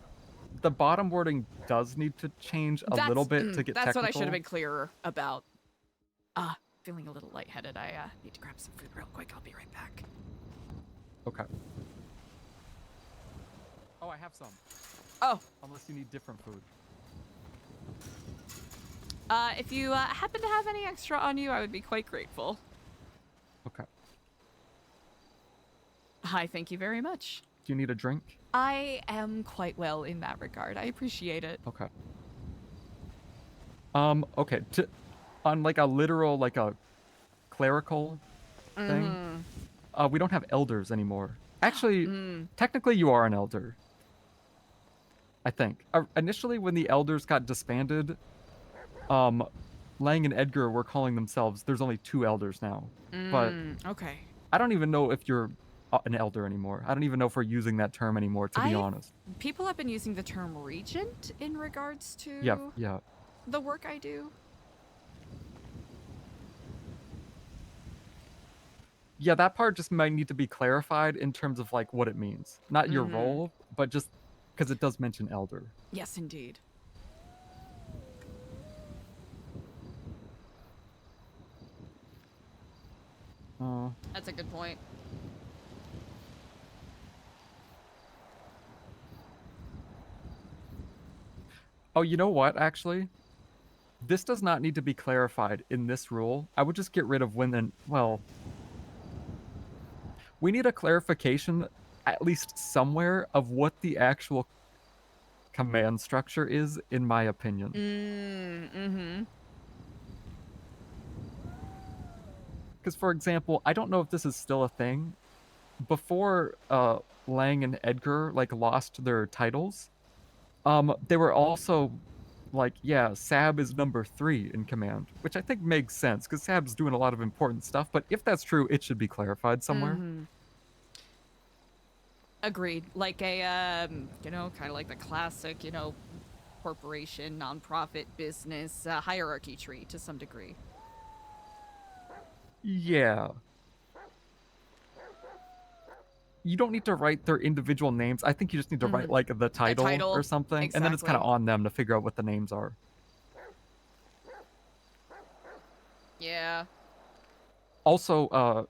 the bottom wording does need to change a little bit to get that's technical. what I should have been clearer about. Feeling a little lightheaded. I need to grab some food real quick. I'll be right back. Okay. Oh, I have some. Oh. Unless you need different food. If you happen to have any extra on you, I would be quite grateful. Okay. Hi, thank you very much. Do you need a drink? I am quite well in that regard. I appreciate it. Okay. Okay. On like a literal, like a clerical thing, we don't have elders anymore. Actually, technically you are an elder. I think. Initially, when the elders got disbanded, Lang and Edgar were calling themselves, there's only 2 elders now. But okay. I don't even know if you're an elder anymore. I don't even know if we're using that term anymore, to be honest. People have been using the term regent in regards to Yeah. the work I do. Yeah, that part just might need to be clarified in terms of like what it means. Not your role, but just because it does mention elder. Yes, indeed. That's a good point. Oh, you know what, actually? This does not need to be clarified in this rule. I would just get rid of when and, well... We need a clarification, at least somewhere, of what the actual command structure is, in my opinion. Because, for example, I don't know if this is still a thing. Before Lang and Edgar like lost their titles, they were also like, yeah, Sab is number 3 in command, which I think makes sense because Sab's doing a lot of important stuff. But if that's true, it should be clarified somewhere. Agreed. Like a, you know, kind of like the classic, you know, corporation, nonprofit, business hierarchy tree to some degree. Yeah. You don't need to write their individual names. I think you just need to write like the title or something. Exactly. And then it's kind of on them to figure out what the names are. Yeah. Also,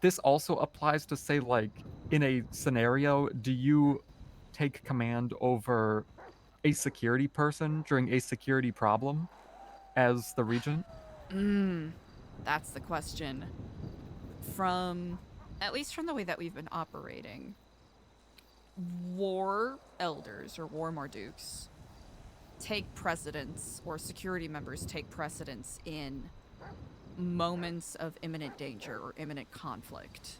this also applies to say like in a scenario, do you take command over a security person during a security problem as the regent? That's the question. At least from the way that we've been operating, war elders or war Mardukes take precedence, or security members take precedence in moments of imminent danger or imminent conflict.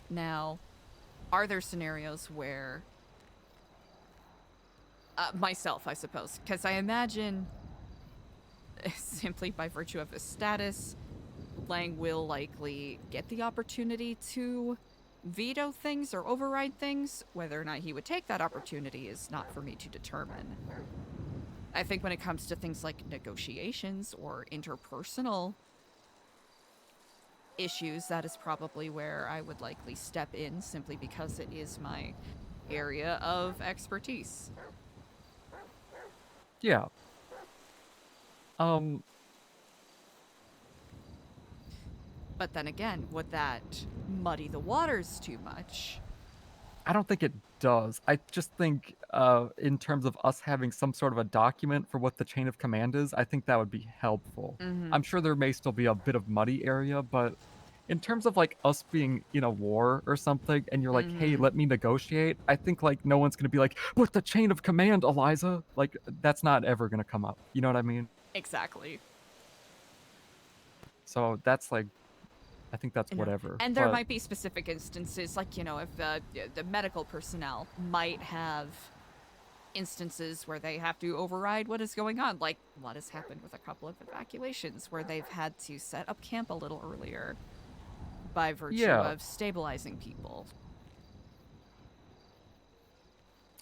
Now, are there scenarios where myself, I suppose, because I imagine simply by virtue of his status, Lang will likely get the opportunity to veto things or override things. Whether or not he would take that opportunity is not for me to determine. I think when it comes to things like negotiations or interpersonal issues, that is probably where I would likely step in, simply because it is my area of expertise. Yeah. But then again, would that muddy the waters too much? I don't think it does. I just think, in terms of us having some sort of a document for what the chain of command is, I think that would be helpful. Mm-hmm. I'm sure there may still be a bit of muddy area, but in terms of like us being in a war or something, and you're like, "Hey, let me negotiate," I think like no one's gonna be like, "But the chain of command, Eliza," like that's not ever gonna come up. You know what I mean? Exactly. So that's like, I think that's You know, whatever. and there but- might be specific instances, like, you know, if the medical personnel might have instances where they have to override what is going on, like what has happened with a couple of evacuations where they've had to set up camp a little earlier by virtue of stabilizing people.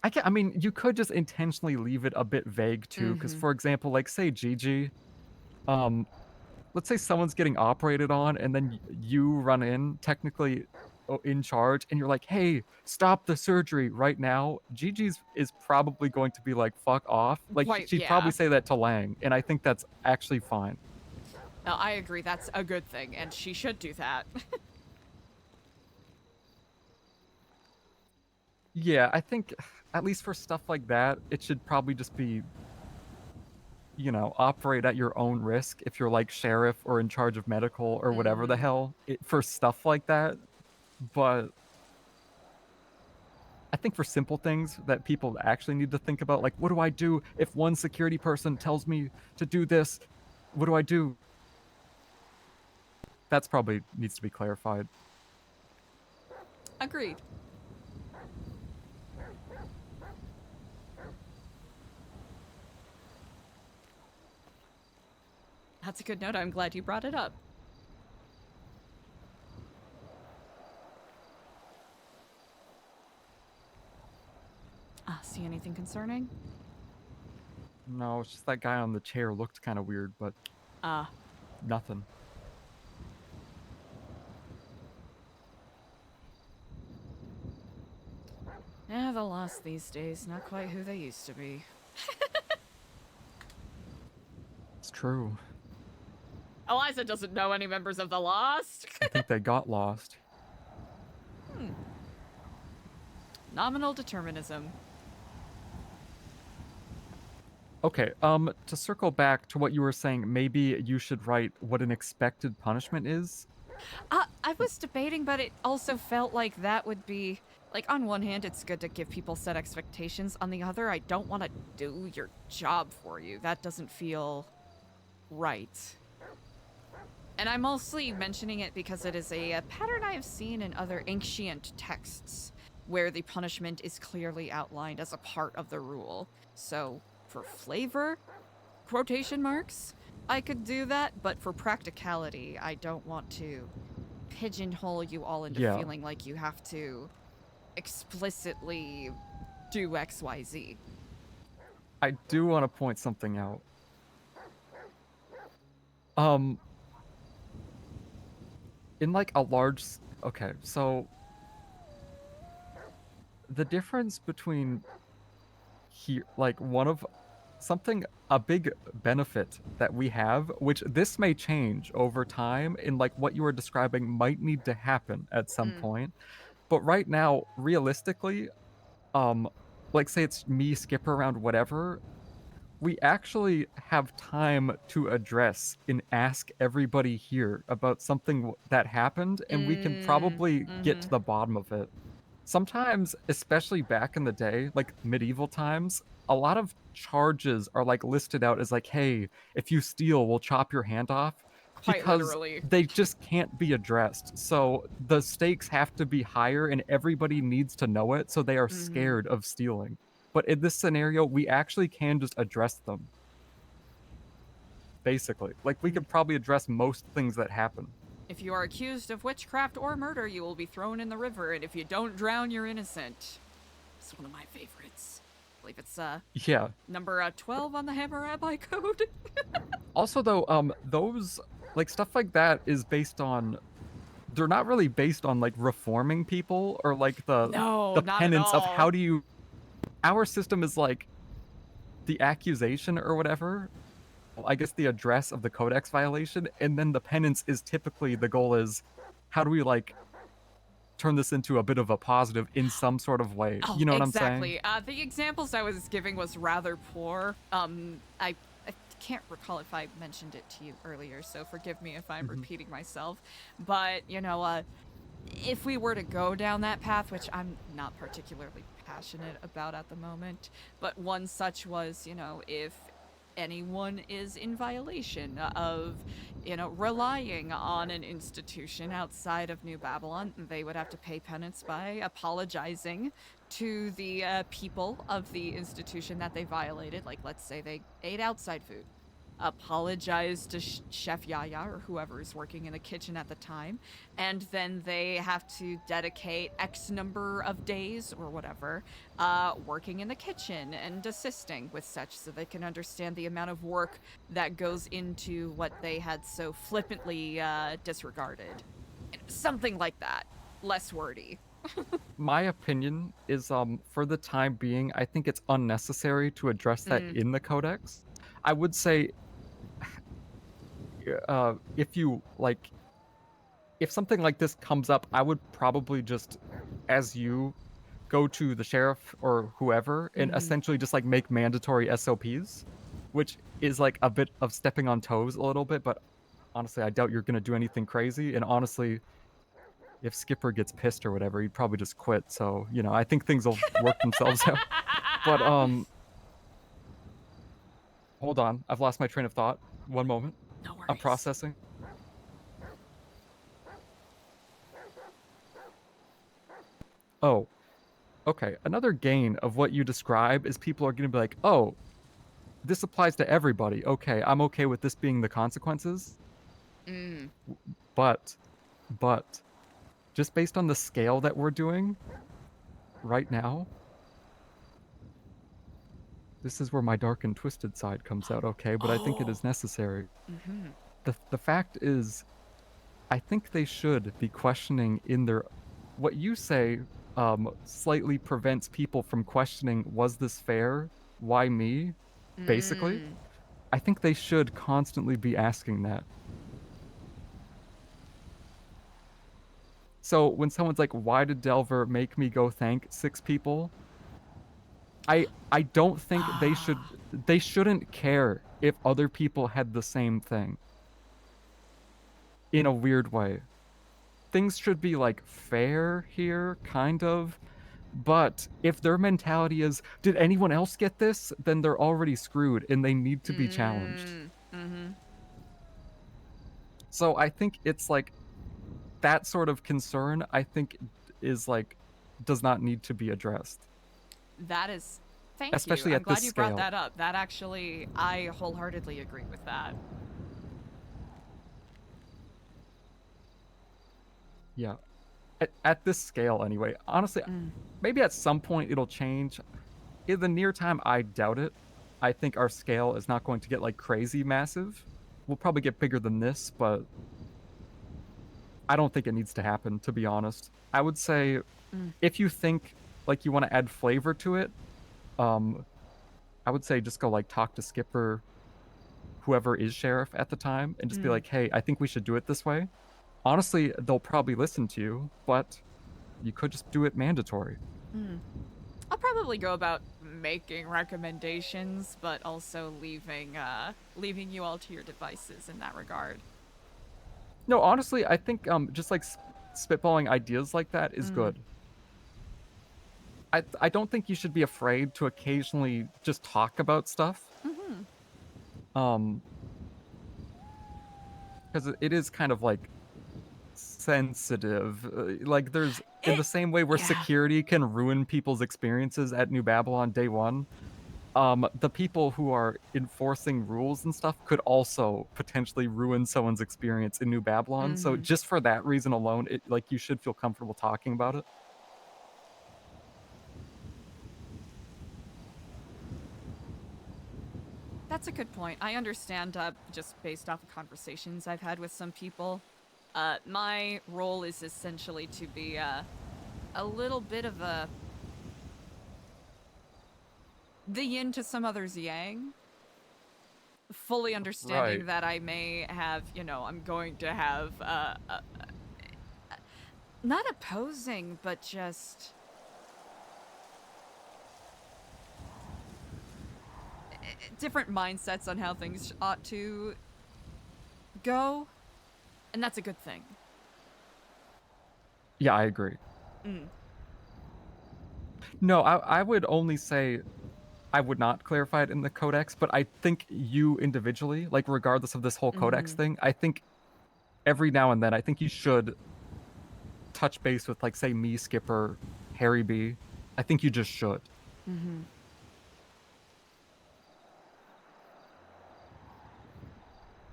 I mean, you could just intentionally leave it a bit vague too, because for example, like say Gigi, let's say someone's getting operated on, and then you run in, technically in charge, and you're like, "Hey, stop the surgery right now." Gigi's is probably going to be like, "Fuck off!" Like she'd probably say that to Lang, and I think that's actually fine. No, I agree. That's a good thing, and she should do that. Yeah, I think at least for stuff like that, it should probably just be, you know, operate at your own risk if you're like sheriff or in charge of medical or whatever the hell for stuff like that. But I think for simple things that people actually need to think about, like, what do I do if one security person tells me to do this? What do I do? That's probably needs to be clarified. Agreed. That's a good note. I'm glad you brought it up. See anything concerning? No, it's just that guy on the chair looked kind of weird, but nothing. Yeah, the Lost these days, not quite who they used to be. It's true. Eliza doesn't know any members of the Lost. I think they got lost. Nominal determinism. Okay, to circle back to what you were saying, maybe you should write what an expected punishment is. I was debating, but it also felt like that would be... Like, on one hand, it's good to give people set expectations. On the other, I don't want to do your job for you. That doesn't feel right. And I'm mostly mentioning it because it is a pattern I have seen in other ancient texts, where the punishment is clearly outlined as a part of the rule. So, for flavor, quotation marks, I could do that, but for practicality, I don't want to pigeonhole you all into feeling like you have to explicitly do XYZ. I do want to point something out. In like a large... Okay, so... The difference between here, like one of... Something, a big benefit that we have, which this may change over time, in like what you were describing might need to happen at some point. But right now, realistically, like say it's me, Skipper, around whatever, we actually have time to address and ask everybody here about something that happened, and we can probably get to the bottom of it. Sometimes, especially back in the day, like medieval times, a lot of charges are like listed out as like, hey, if you steal, we'll chop your hand off. Quite because literally. they just can't be addressed. So the stakes have to be higher, and everybody needs to know it, so they are scared of stealing. But in this scenario, we actually can just address them. Basically. Like, we could probably address most things that happen. If you are accused of witchcraft or murder, you will be thrown in the river, and if you don't drown, you're innocent. It's one of my favorites. I believe it's Yeah. number 12 on the Hammurabi Code. Also, though, those, like, stuff like that is based on, they're not really based on, like, reforming people or, like, No, the not at penance of all. how do you, our system is, like, the accusation or whatever, I guess the address of the Codex violation, and then the penance is typically, the goal is, how do we, like, turn this into a bit of a positive in some sort of way? Oh, You know what I'm saying? exactly. The examples I was giving was rather poor. I can't recall if I mentioned it to you earlier, so forgive me if I'm repeating myself. But, you know, if we were to go down that path, which I'm not particularly passionate about at the moment, but one such was, you know, if anyone is in violation of, you know, relying on an institution outside of New Babylon, they would have to pay penance by apologizing to the people of the institution that they violated. Like, let's say they ate outside food. Apologize to Chef Yaya or whoever is working in the kitchen at the time, and then they have to dedicate X number of days or whatever working in the kitchen and assisting with such, so they can understand the amount of work that goes into what they had so flippantly disregarded. Something like that. Less wordy. My opinion is, for the time being, I think it's unnecessary to address that in the Codex. I would say, if you, like, if something like this comes up, I would probably just, as you, go to the sheriff or whoever and essentially just, like, make mandatory SOPs, which is, like, a bit of stepping on toes a little bit, but honestly, I doubt you're going to do anything crazy, and honestly, if Skipper gets pissed or whatever, he'd probably just quit, so, you know, I think things will work themselves out. But, hold on, I've lost my train of thought. One moment. No worries. I'm processing. Oh, okay. Another gain of what you describe is people are going to be like, oh, this applies to everybody. Okay, I'm okay with this being the consequences. But, just based on the scale that we're doing right now, this is where my dark and twisted side comes out, okay? But I think it is necessary. The fact is, I think they should be questioning in their... What you say slightly prevents people from questioning, was this fair? Why me? Basically. I think they should constantly be asking that. So when someone's like, why did Delver make me go thank 6 people? I don't think they shouldn't care if other people had the same thing. In a weird way. Things should be, like, fair here, kind of. But if their mentality is, did anyone else get this? Then they're already screwed and they need to be challenged. So I think it's, like, that sort of concern, I think, is, like, does not need to be addressed. That is... Thank Especially you. at I'm glad this you brought scale. that up. That actually, I wholeheartedly agree with that. Yeah. At this scale, anyway. Honestly, maybe at some point it'll change. In the near time, I doubt it. I think our scale is not going to get, like, crazy massive. We'll probably get bigger than this, but I don't think it needs to happen, to be honest. I would say, if you think, like, you want to add flavor to it, I would say just go, like, talk to Skipper, whoever is sheriff at the time, and just be like, hey, I think we should do it this way. Honestly, they'll probably listen to you, but you could just do it mandatory. I'll probably go about making recommendations, but also leaving you all to your devices in that regard. No, honestly, I think just, like, spitballing ideas like that is good. I don't think you should be afraid to occasionally just talk about stuff. because it is kind of like sensitive. Like there's in the same way where yeah. security can ruin people's experiences at New Babylon day one. The people who are enforcing rules and stuff could also potentially ruin someone's experience in New Babylon. So just for that reason alone, you should feel comfortable talking about it. That's a good point. I understand, just based off of conversations I've had with some people. My role is essentially to be a little bit of the yin to some others' yang. Fully understanding that I may have, I'm going to have, not opposing, but just different mindsets on how things ought to go, and that's a good thing. Yeah, I agree. No, I would only say I would not clarify it in the Codex, but I think you individually, like regardless of this whole Codex thing, I think every now and then, I think you should touch base with, like, say, me, Skipper, Harry B. I think you just should.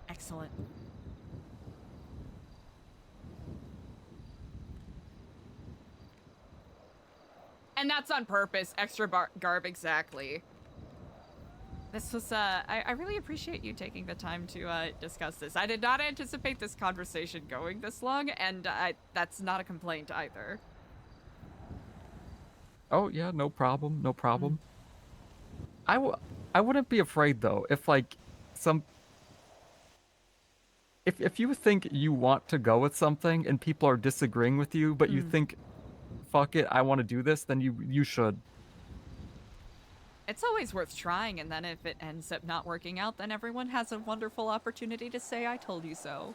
Excellent. And that's on purpose. Extra garb, exactly. This was, I really appreciate you taking the time to discuss this. I did not anticipate this conversation going this long, and that's not a complaint either. Oh, yeah, no problem, no problem. I wouldn't be afraid, though, if, like, if you think you want to go with something and people are disagreeing with you, but you think, fuck it, I want to do this, then you should. It's always worth trying, and then if it ends up not working out, then everyone has a wonderful opportunity to say, I told you so.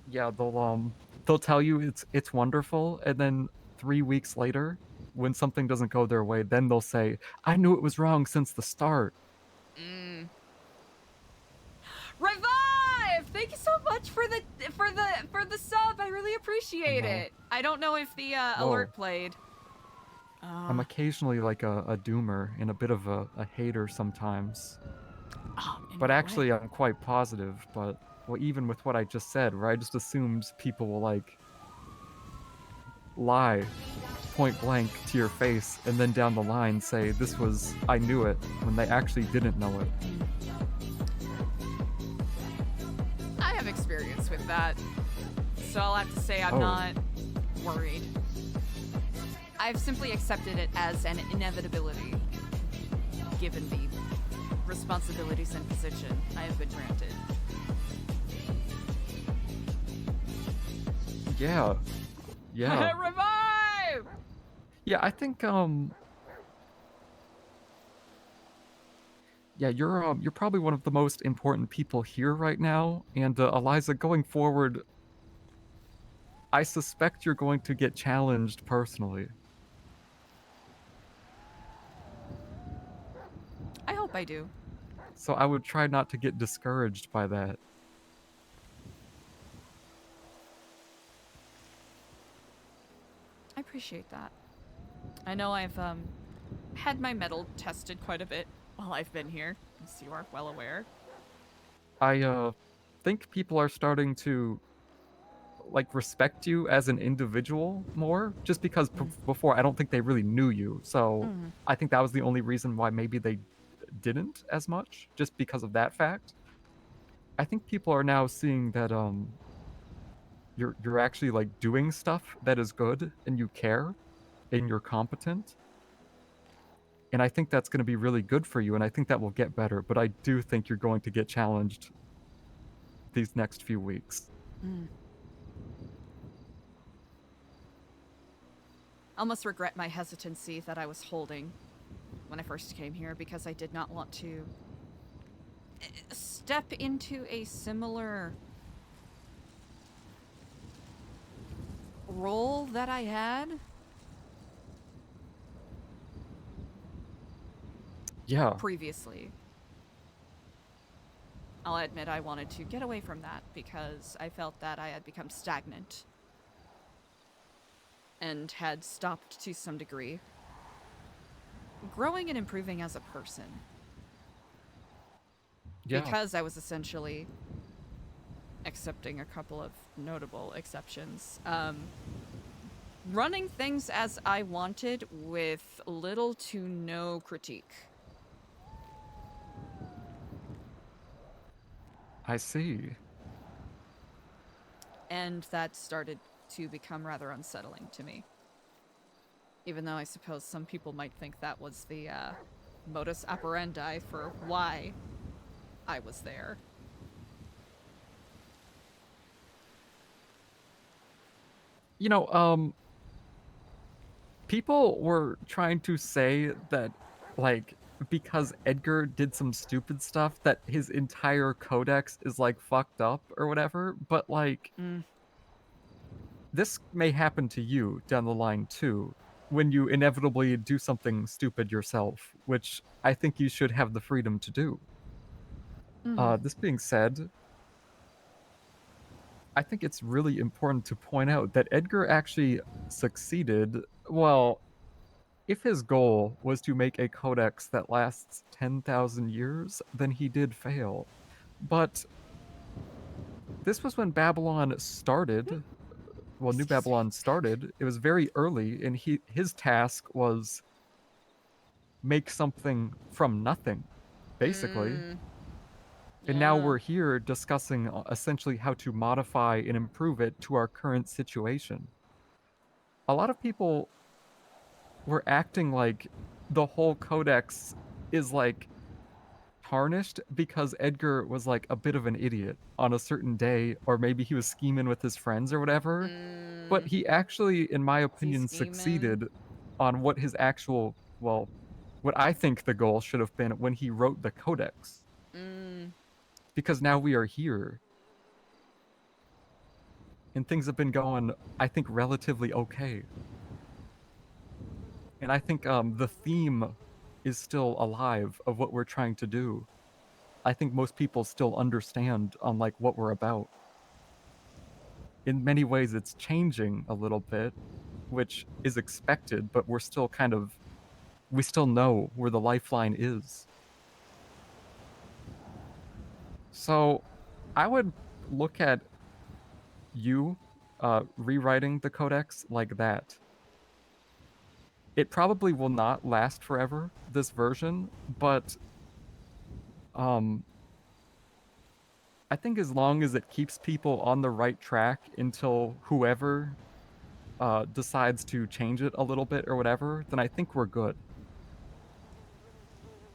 Yeah, they'll tell you it's wonderful, and then 3 weeks later, when something doesn't go their way, then they'll say, I knew it was wrong since the start. Revive! Thank you so much for the sub. I really appreciate it. I don't know if the alert played. I'm occasionally like a doomer and a bit of a hater sometimes. But actually, I'm quite positive. But even with what I just said, where I just assumed people will like lie point blank to your face and then down the line say this was I knew it when they actually didn't know it. I have experience with that, so I'll have to say I'm not worried. I've simply accepted it as an inevitability, given the responsibilities and position I have been granted. Yeah. Revive! Yeah, I think yeah, you're probably one of the most important people here right now, and Eliza, going forward, I suspect you're going to get challenged personally. I hope I do. So I would try not to get discouraged by that. I appreciate that. I know I've had my mettle tested quite a bit while I've been here, as you are well aware. I think people are starting to like respect you as an individual more, just because before I don't think they really knew you. So I think that was the only reason why maybe they didn't as much, just because of that fact. I think people are now seeing that you're actually like doing stuff that is good and you care and you're competent. And I think that's going to be really good for you, and I think that will get better, but I do think you're going to get challenged these next few weeks. I almost regret my hesitancy that I was holding when I first came here, because I did not want to step into a similar role that I had. Yeah. Previously. I'll admit I wanted to get away from that because I felt that I had become stagnant and had stopped to some degree growing and improving as a person. Yeah. Because I was essentially, excepting a couple of notable exceptions, running things as I wanted with little to no critique. I see. And that started to become rather unsettling to me. Even though I suppose some people might think that was the modus operandi for why I was there. You know, people were trying to say that, like, because Edgar did some stupid stuff, that his entire codex is, like, fucked up or whatever, but, like, this may happen to you down the line, too, when you inevitably do something stupid yourself, which I think you should have the freedom to do. This being said, I think it's really important to point out that Edgar actually succeeded. Well, if his goal was to make a codex that lasts 10,000 years, then he did fail. But this was when Babylon started. Well, New Babylon started. It was very early, and his task was make something from nothing, basically. And now we're here discussing essentially how to modify and improve it to our current situation. A lot of people were acting like the whole codex is like tarnished because Edgar was like a bit of an idiot on a certain day, or maybe he was scheming with his friends or whatever. But he actually, in my opinion, succeeded on what his actual, well, what I think the goal should have been when he wrote the codex. Because now we are here. And things have been going, I think, relatively okay. And I think the theme is still alive of what we're trying to do. I think most people still understand on like what we're about. In many ways, it's changing a little bit, which is expected, but we're still kind of, we still know where the lifeline is. So I would look at you rewriting the codex like that. It probably will not last forever, this version, but I think as long as it keeps people on the right track until whoever decides to change it a little bit or whatever, then I think we're good.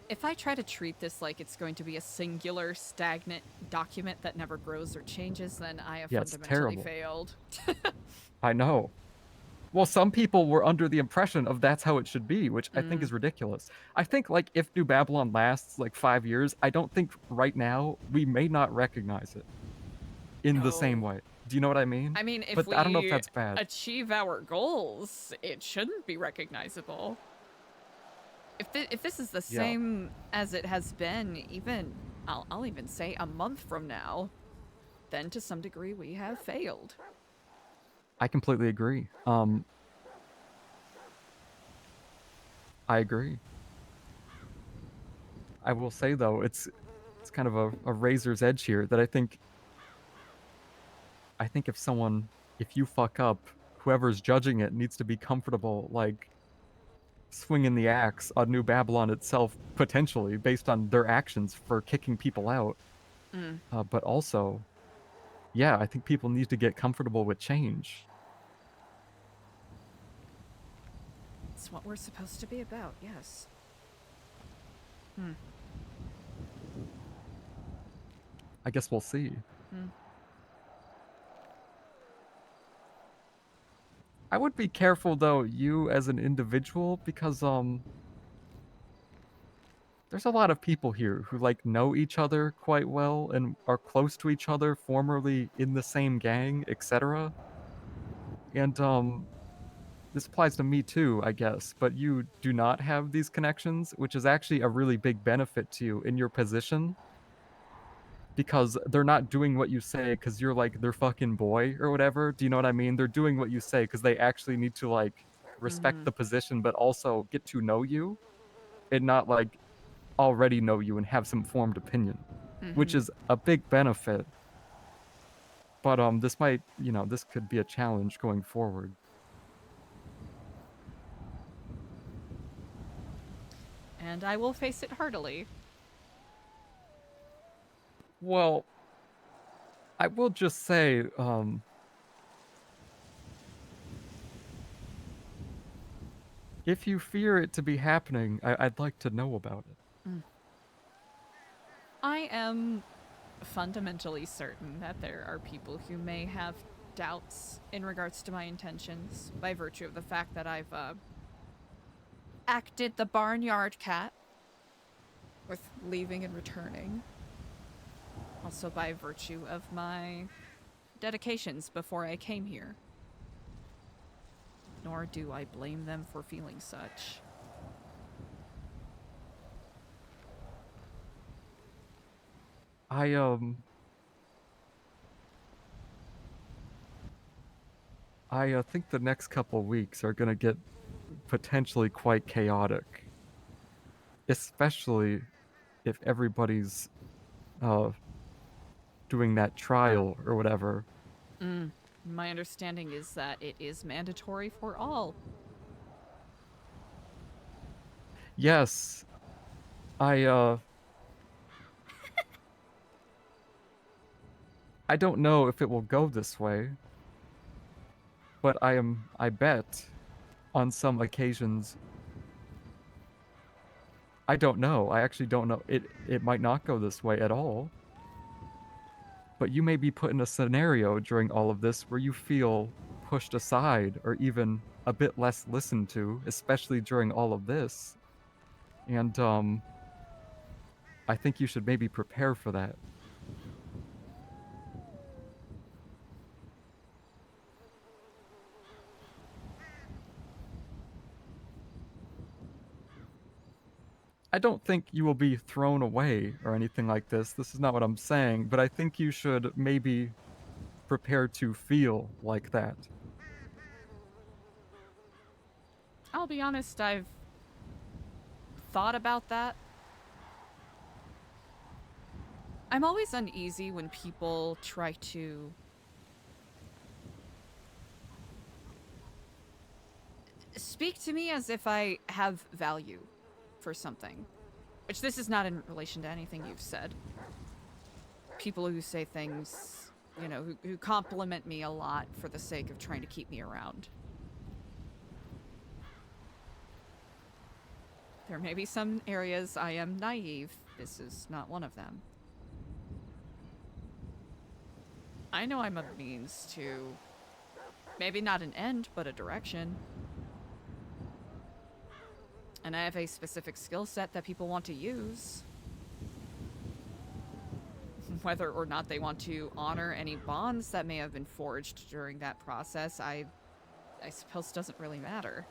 If I try to treat this like it's going to be a singular, stagnant document that never grows or changes, then I have fundamentally failed. I know. Well, some people were under the impression of that's how it should be, which I think is ridiculous. I think, like, if New Babylon lasts, like, 5 years, I don't think right now we may not recognize it in the same way. Do you know what I mean? I mean, if but we I don't know if that's bad. achieve our goals, it shouldn't be recognizable. If this is the same as it has been, even, I'll even say a month from now, then to some degree we have failed. I completely agree. I agree. I will say though, it's kind of a razor's edge here that I think if you fuck up, whoever's judging it needs to be comfortable, like, swinging the axe on New Babylon itself, potentially, based on their actions for kicking people out. But also, yeah, I think people need to get comfortable with change. It's what we're supposed to be about, yes. I guess we'll see. I would be careful, though, you as an individual, because there's a lot of people here who, like, know each other quite well and are close to each other, formerly in the same gang, etc. And this applies to me too, I guess, but you do not have these connections, which is actually a really big benefit to you in your position. because they're not doing what you say because you're like their fucking boy or whatever. Do you know what I mean? They're doing what you say because they actually need to like respect the position, but also get to know you and not like already know you and have some formed opinion, which is a big benefit. But this might, this could be a challenge going forward. And I will face it heartily. Well, I will just say, if you fear it to be happening, I'd like to know about it. I am fundamentally certain that there are people who may have doubts in regards to my intentions by virtue of the fact that I've acted the barnyard cat with leaving and returning. Also by virtue of my dedications before I came here. Nor do I blame them for feeling such. I think the next couple weeks are gonna get potentially quite chaotic. Especially if everybody's doing that trial or whatever. My understanding is that it is mandatory for all. Yes. I don't know if it will go this way. But I bet on some occasions I don't know. I actually don't know. It might not go this way at all. But you may be put in a scenario during all of this where you feel pushed aside or even a bit less listened to, especially during all of this. And I think you should maybe prepare for that. I don't think you will be thrown away or anything like this. This is not what I'm saying, but I think you should maybe prepare to feel like that. I'll be honest, I've thought about that. I'm always uneasy when people try to speak to me as if I have value for something. Which this is not in relation to anything you've said. People who say things, who compliment me a lot for the sake of trying to keep me around. There may be some areas I am naive. This is not one of them. I know I'm a means to, maybe not an end, but a direction. And I have a specific skill set that people want to use. Whether or not they want to honor any bonds that may have been forged during that process, I suppose doesn't really matter.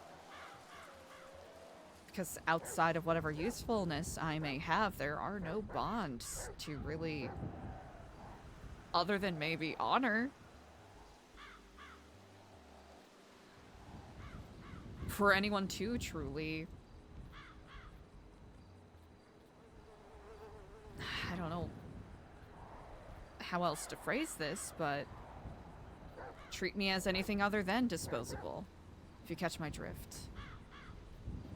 Because outside of whatever usefulness I may have, there are no bonds to really, other than maybe honor. For anyone to truly, I don't know how else to phrase this, but treat me as anything other than disposable, if you catch my drift.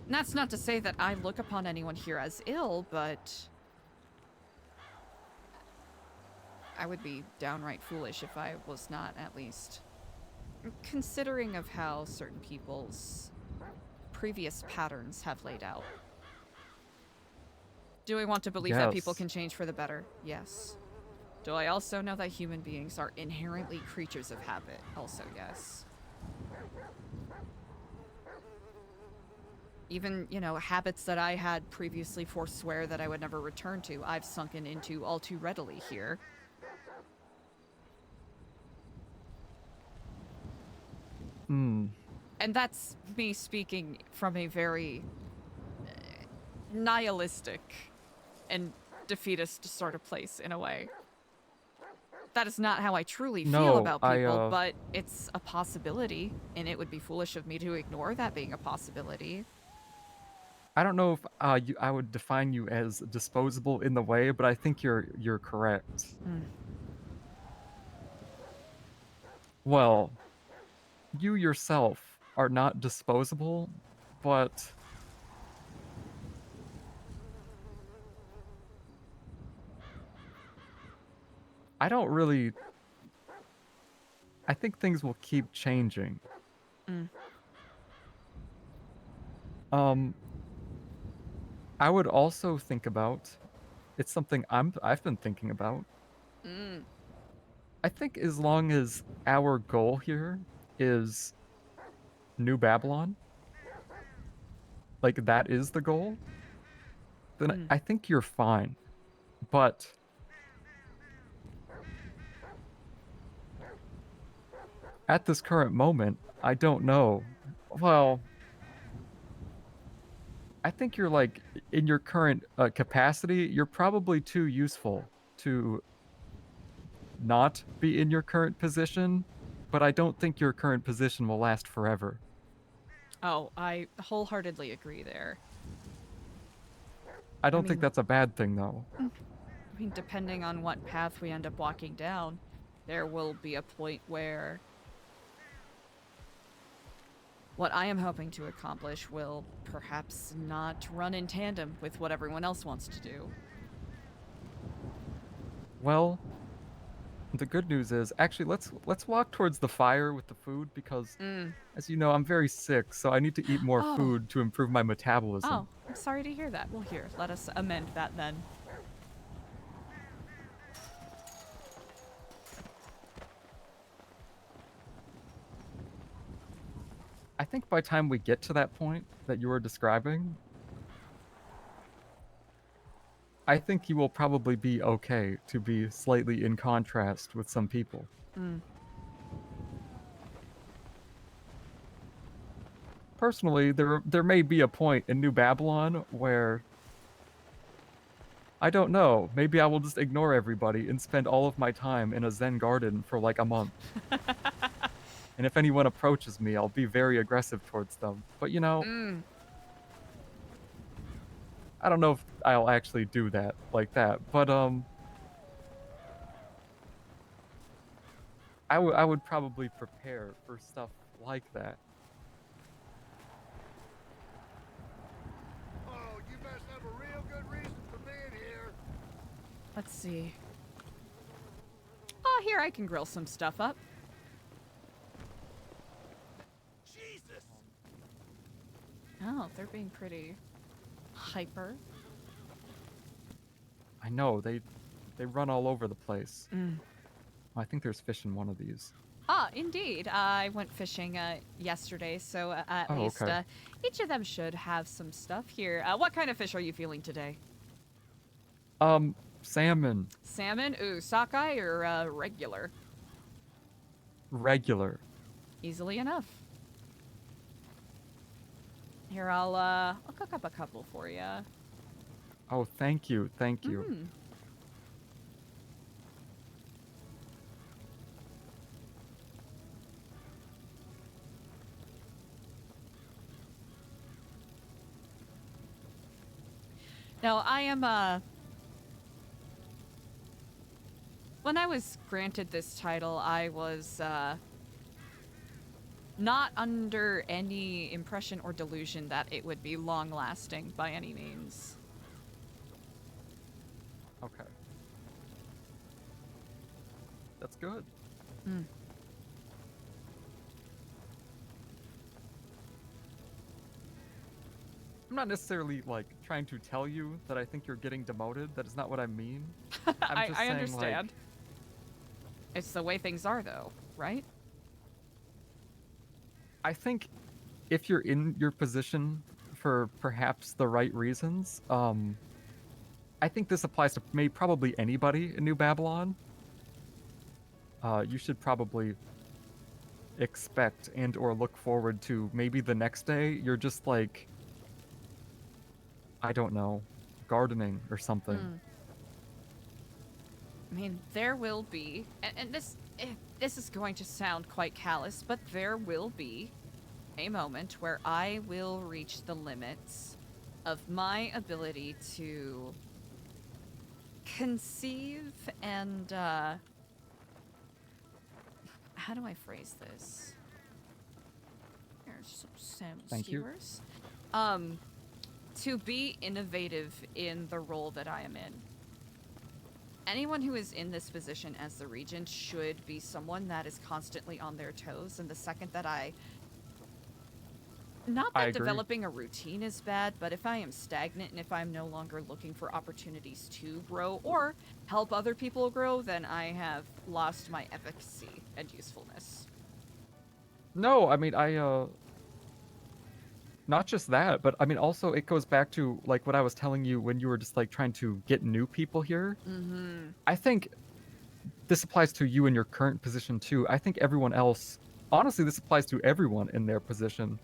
And that's not to say that I look upon anyone here as ill, but I would be downright foolish if I was not, at least. Considering of how certain people's previous patterns have laid out. Do I want to believe that people can change for the better? Yes. Do I also know that human beings are inherently creatures of habit? Also, yes. Even, habits that I had previously forswear that I would never return to, I've sunken into all too readily here. And that's me speaking from a very nihilistic and defeatist sort of place, in a way. That is not how I truly feel No, about people, but it's a possibility, and it would be foolish of me to ignore that being a possibility. I don't know if I would define you as disposable in the way, but I think you're correct. Well, you yourself are not disposable, but I don't really. I think things will keep changing. I would also think about. It's something I've been thinking about. I think as long as our goal here is New Babylon, like that is the goal, then I think you're fine. But at this current moment, I don't know. Well, I think you're like in your current capacity, you're probably too useful to not be in your current position, but I don't think your current position will last forever. Oh, I wholeheartedly agree there. I don't think that's a bad thing, though. I mean, depending on what path we end up walking down, there will be a point where what I am hoping to accomplish will perhaps not run in tandem with what everyone else wants to do. Well, the good news is, actually, let's walk towards the fire with the food because, as you know, I'm very sick, so I need to eat more food to improve my metabolism. Oh, I'm sorry to hear that. Well, here, let us amend that then. I think by the time we get to that point that you were describing, I think you will probably be okay to be slightly in contrast with some people. Personally, there may be a point in New Babylon where I don't know, maybe I will just ignore everybody and spend all of my time in a Zen garden for like a month. And if anyone approaches me, I'll be very aggressive towards them. But you know, I don't know if I'll actually do that like that. But I would probably prepare for stuff like that. Oh, you must have a real good reason for being here. Let's see. Oh, here I can grill some stuff up. Jesus! Oh, they're being pretty hyper. I know, they run all over the place. I think there's fish in one of these. Ah, indeed. I went fishing yesterday, so at least each of them should have some stuff here. What kind of fish are you feeling today? Salmon. Salmon? Ooh, sockeye or regular? Regular. Easily enough. Here, I'll cook up a couple for you. Oh, thank you, thank you. Now, I am, when I was granted this title, I was, not under any impression or delusion that it would be long-lasting by any means. Okay. That's good. I'm not necessarily, like, trying to tell you that I think you're getting demoted. That is not what I mean. I'm just I saying, understand. like, It's the way things are, though, right? I think if you're in your position for perhaps the right reasons, I think this applies to probably anybody in New Babylon. You should probably expect and or look forward to maybe the next day you're just like, I don't know, gardening or something. I mean, there will be, and this is going to sound quite callous, but there will be a moment where I will reach the limits of my ability to conceive and, how do I phrase this? There's some Thank you. skewers. To be innovative in the role that I am in. Anyone who is in this position as the regent should be someone that is constantly on their toes, and the second that not I that agree. developing a routine is bad, but if I am stagnant and if I'm no longer looking for opportunities to grow or help other people grow, then I have lost my efficacy and usefulness. No, I mean, not just that, but I mean, also it goes back to like what I was telling you when you were just like trying to get new people here. Mm-hmm. I think this applies to you in your current position too. I think everyone else, honestly, this applies to everyone in their position.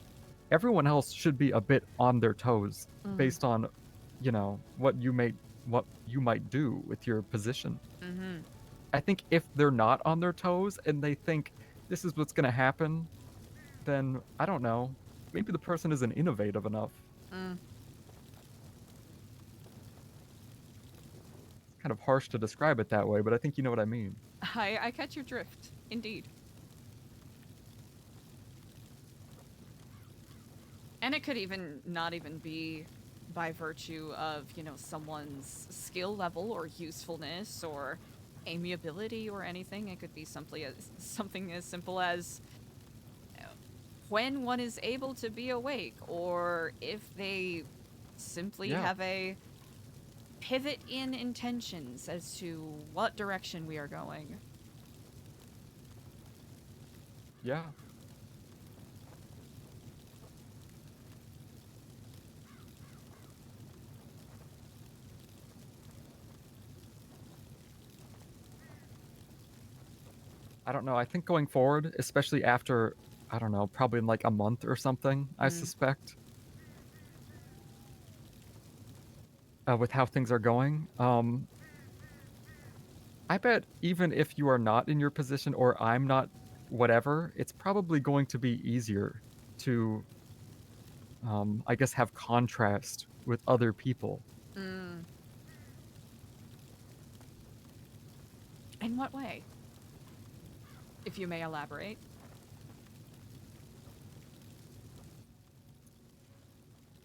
Everyone else should be a bit on their toes based on, you know, what you might do with your position. Mm-hmm. I think if they're not on their toes and they think this is what's going to happen, then I don't know. Maybe the person isn't innovative enough. Mm. It's kind of harsh to describe it that way, but I think you know what I mean. I catch your drift, indeed. And it could not even be by virtue of, you know, someone's skill level or usefulness or amiability or anything. It could be something as simple as when one is able to be awake, or if they simply have a pivot in intentions as to what direction we are going. Yeah. I don't know. I think going forward, especially after, I don't know, probably in like a month or something, I suspect, with how things are going, I bet even if you are not in your position or I'm not, whatever, it's probably going to be easier to, I guess, have contrast with other people. In what way? If you may elaborate.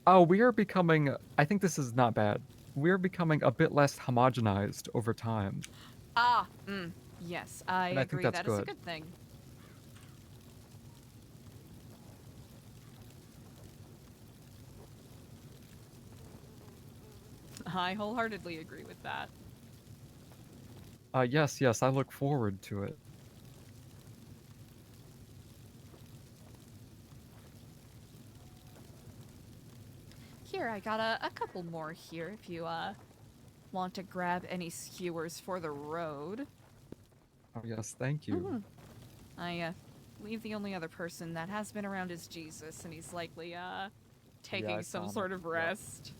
Oh, we are becoming, I think this is not bad. We're becoming a bit less homogenized over time. Yes, I And I think agree. that's That is a good. good thing. I wholeheartedly agree with that. Yes, I look forward to it. Here, I got a couple more here if you want to grab any skewers for the road. Oh, yes, thank you. I believe the only other person that has been around is Jesus, and he's likely taking some sort of rest.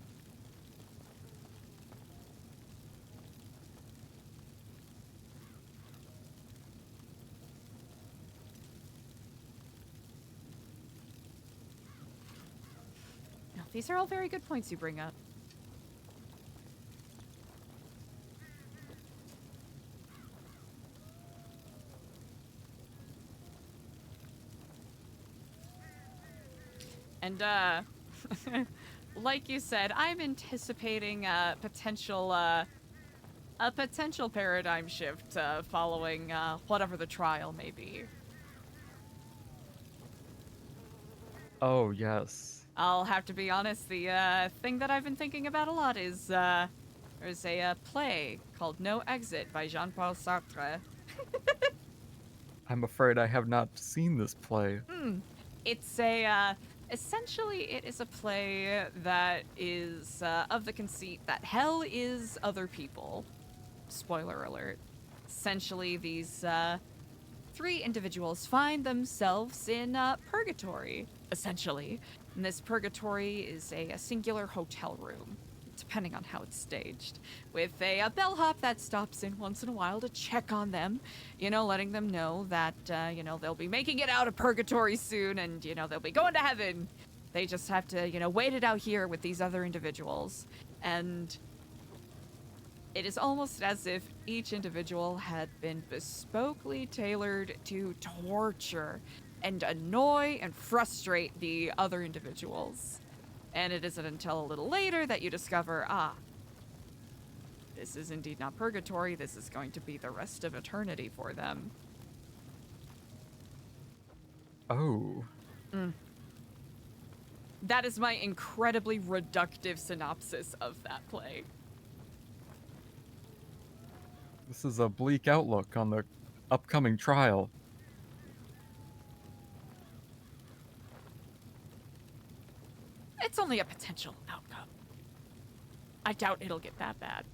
Now, these are all very good points you bring up. And, like you said, I'm anticipating a potential paradigm shift following whatever the trial may be. Oh, yes. I'll have to be honest, the thing that I've been thinking about a lot is there's a play called No Exit by Jean-Paul Sartre. I'm afraid I have not seen this play. It's a essentially it is a play that is of the conceit that hell is other people. Spoiler alert. Essentially, these three individuals find themselves in purgatory, essentially. And this purgatory is a singular hotel room. It's depending on how it's staged, with a bellhop that stops in once in a while to check on them, you know, letting them know that, you know, they'll be making it out of purgatory soon and, you know, they'll be going to heaven. They just have to, you know, wait it out here with these other individuals. And it is almost as if each individual had been bespokely tailored to torture and annoy and frustrate the other individuals. And it isn't until a little later that you discover, this is indeed not purgatory, this is going to be the rest of eternity for them. Oh. That is my incredibly reductive synopsis of that play. This is a bleak outlook on the upcoming trial. It's only a potential outcome. I doubt it'll get that bad.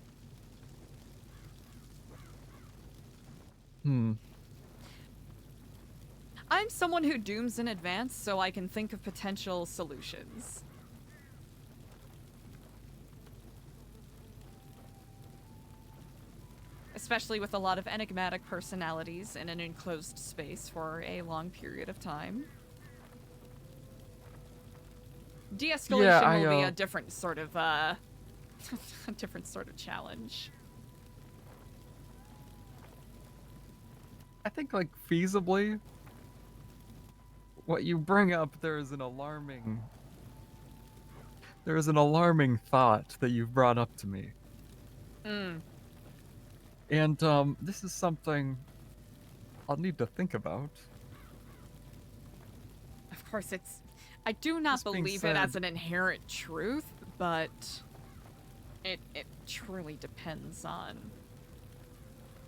I'm someone who dooms in advance so I can think of potential solutions. Especially with a lot of enigmatic personalities in an enclosed space for a long period of time. De-escalation will be a different sort of, a different sort of challenge. I think, like, feasibly, what you bring up, there is an alarming thought that you've brought up to me. And, this is something I'll need to think about. Of course, I do not believe it as an inherent truth, but it truly depends on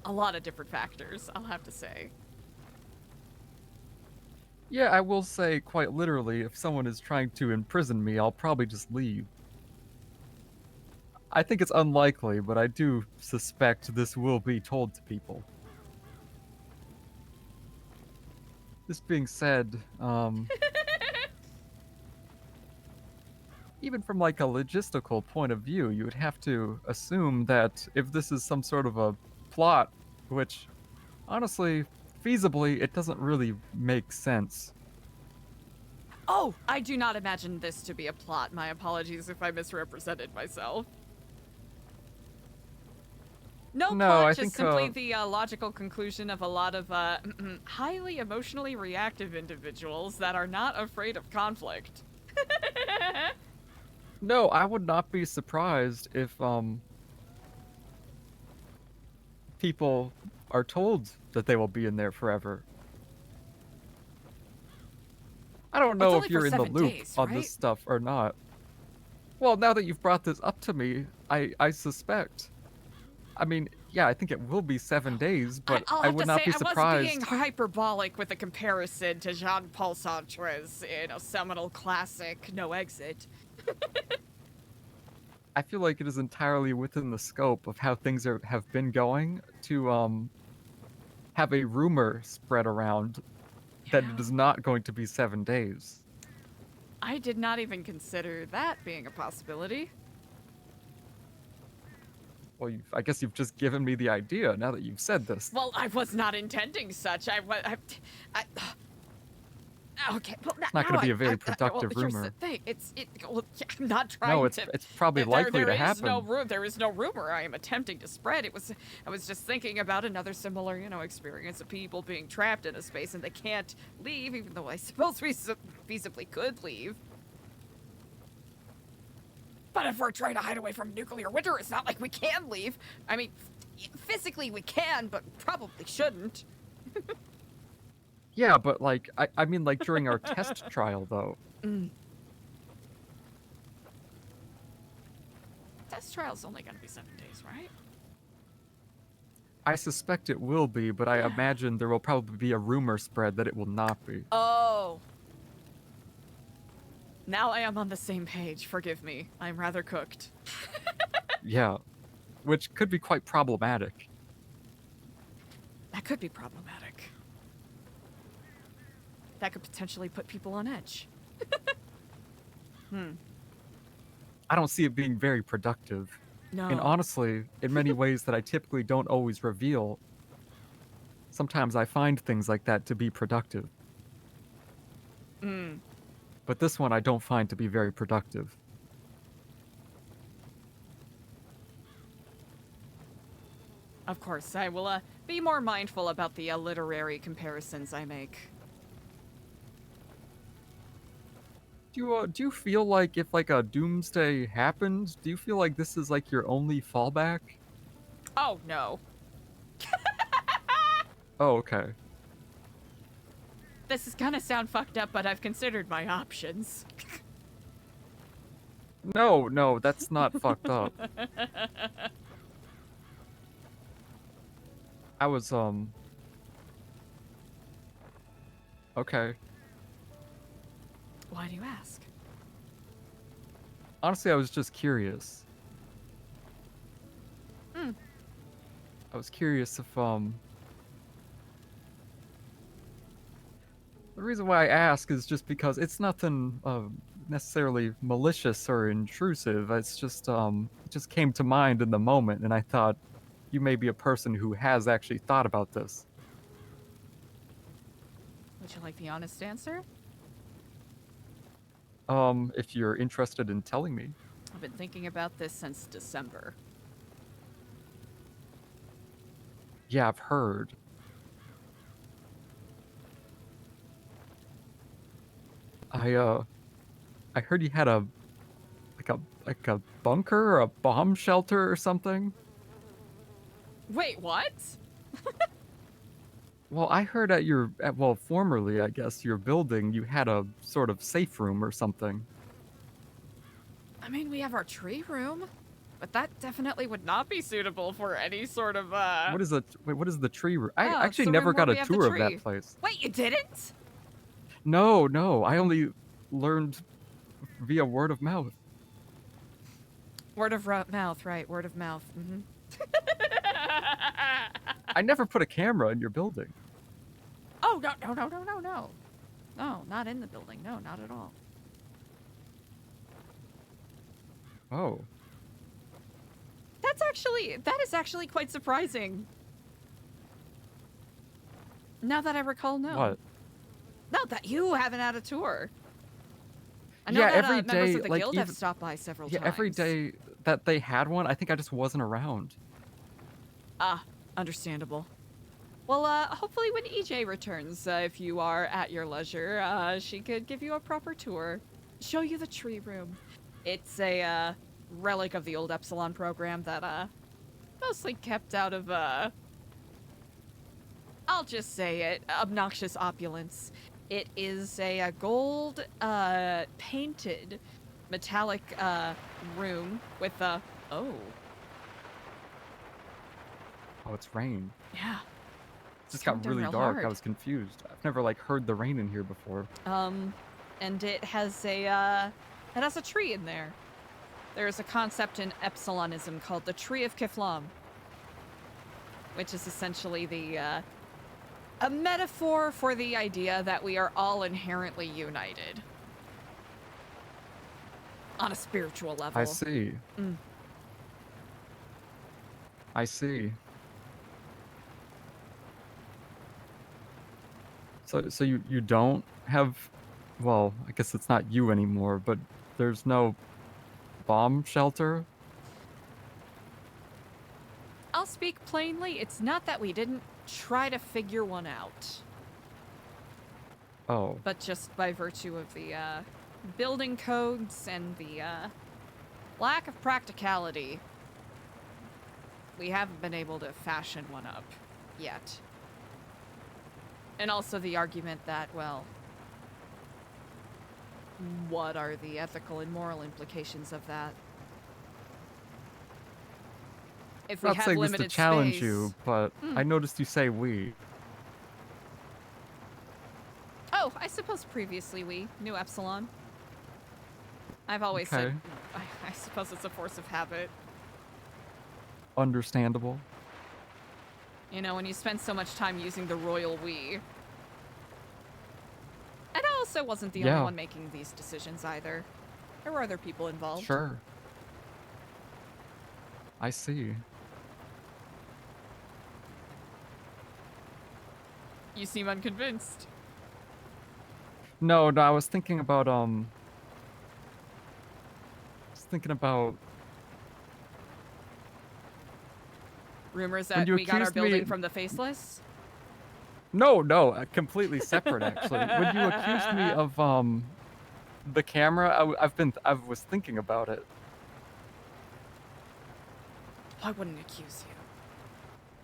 a lot of different factors, I'll have to say. Yeah, I will say, quite literally, if someone is trying to imprison me, I'll probably just leave. I think it's unlikely, but I do suspect this will be told to people. This being said, even from like a logistical point of view, you would have to assume that if this is some sort of a plot, which honestly, feasibly, it doesn't really make sense. Oh, I do not imagine this to be a plot. My apologies if I misrepresented myself. No plot, I just think, simply the logical conclusion of a lot of highly emotionally reactive individuals that are not afraid of conflict. No, I would not be surprised if people are told that they will be in there forever. I don't know if you're in the loop on this stuff or not. Well, now that you've brought this up to me, I suspect. I mean, yeah, I think it will be 7 days, but I would not be surprised. I was being hyperbolic with a comparison to Jean-Paul Sartre's, you know, seminal classic, No Exit. I feel like it is entirely within the scope of how things have been going to have a rumor spread around that it is not going to be 7 days. I did not even consider that being a possibility. Well, I guess you've just given me the idea now that you've said this. Well, I was not intending such. Okay, well, it's not going to be a very productive rumor. Here's the thing. I'm not trying to. No, it's probably likely to happen. There is no rumor I am attempting to spread. I was just thinking about another similar, you know, experience of people being trapped in a space and they can't leave, even though I suppose we feasibly could leave. But if we're trying to hide away from nuclear winter, it's not like we can leave. I mean, physically we can, but probably shouldn't. Yeah, but like, I mean, like during our test trial, though. Test trial's only gonna be 7 days, right? I suspect it will be, but I imagine there will probably be a rumor spread that it will not be. Oh. Now I am on the same page. Forgive me. I'm rather cooked. Yeah, which could be quite problematic. That could be problematic. That could potentially put people on edge. I don't see it being very productive. No. And honestly, in many ways that I typically don't always reveal, sometimes I find things like that to be productive. Mm. But this one I don't find to be very productive. Of course, I will be more mindful about the literary comparisons I make. Do you feel like if like a doomsday happened, do you feel like this is like your only fallback? Oh, no. Oh, okay. This is gonna sound fucked up, but I've considered my options. No, that's not fucked up. I was, okay. Why do you ask? Honestly, I was just curious. Hmm. I was curious if, the reason why I ask is just because it's nothing, necessarily malicious or intrusive. It's just, it just came to mind in the moment, and I thought you may be a person who has actually thought about this. Would you like the honest answer? If you're interested in telling me. I've been thinking about this since December. Yeah, I've heard. I heard you had a bunker or a bomb shelter or something. Wait, what? Well, I heard well, formerly, I guess, your building, you had a sort of safe room or something. I mean, we have our tree room, but that definitely would not be suitable for any sort of, What is the tree room? I Oh, it's actually the never room where got a we have the tour of tree. that place. Wait, you didn't? No, I only learned via word of mouth. Word of mouth, right? Word of mouth. Mm-hmm. I never put a camera in your building. Oh, no. No, not in the building. No, not at all. Oh. That is actually quite surprising. Now that I recall, no. What? No, that you haven't had a tour. I know Yeah, that every members day, of the like, guild have even- stopped by several Yeah, times. every day that they had one, I think I just wasn't around. Ah, understandable. Well, hopefully when EJ returns, if you are at your leisure, she could give you a proper tour. Show you the tree room. It's a, relic of the old Epsilon program that, mostly kept out of, I'll just say it, obnoxious opulence. It is a gold, painted metallic, room with a... Oh, it's rain. yeah. It just Come got down really real dark. hard. I was confused. I've never like heard the rain in here before. And it has a tree in there. There's a concept in Epsilonism called the Tree of Kiflam, which is essentially a metaphor for the idea that we are all inherently united on a spiritual level. I see. Mm. I see. So you don't have, well, I guess it's not you anymore, but there's no bomb shelter? I'll speak plainly. It's not that we didn't try to figure one out, Oh. but just by virtue of the building codes and the lack of practicality, we haven't been able to fashion one up yet. And also the argument that, well, what are the ethical and moral implications of that? If we Not have saying this limited to challenge space, you, but I noticed you say we. Oh, I suppose previously we knew Epsilon. I've always said, I suppose it's a force of habit. Understandable. You know, when you spend so much time using the royal we. And I also wasn't the only one making these decisions either. There were other people involved. Sure. I see. You seem unconvinced. No, I was thinking about Rumors when that you we got our accused building me. from the Faceless? No, completely separate actually. When you accused me of the camera, I was thinking about it. I wouldn't accuse you.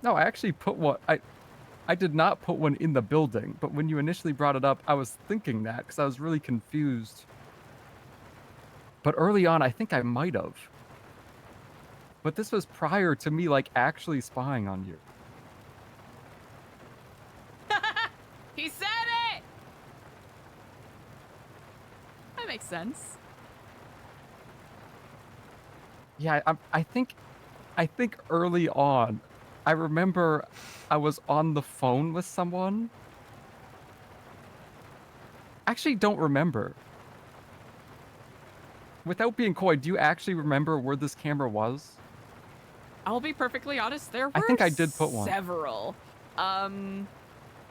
No, I actually put one. I did not put one in the building, but when you initially brought it up, I was thinking that because I was really confused. But early on, I think I might have. But this was prior to me like actually spying on you. He said it! That makes sense. Yeah, I think early on, I remember I was on the phone with someone. Actually, don't remember. Without being coy, do you actually remember where this camera was? I'll be perfectly honest, there were I think I did put one. several.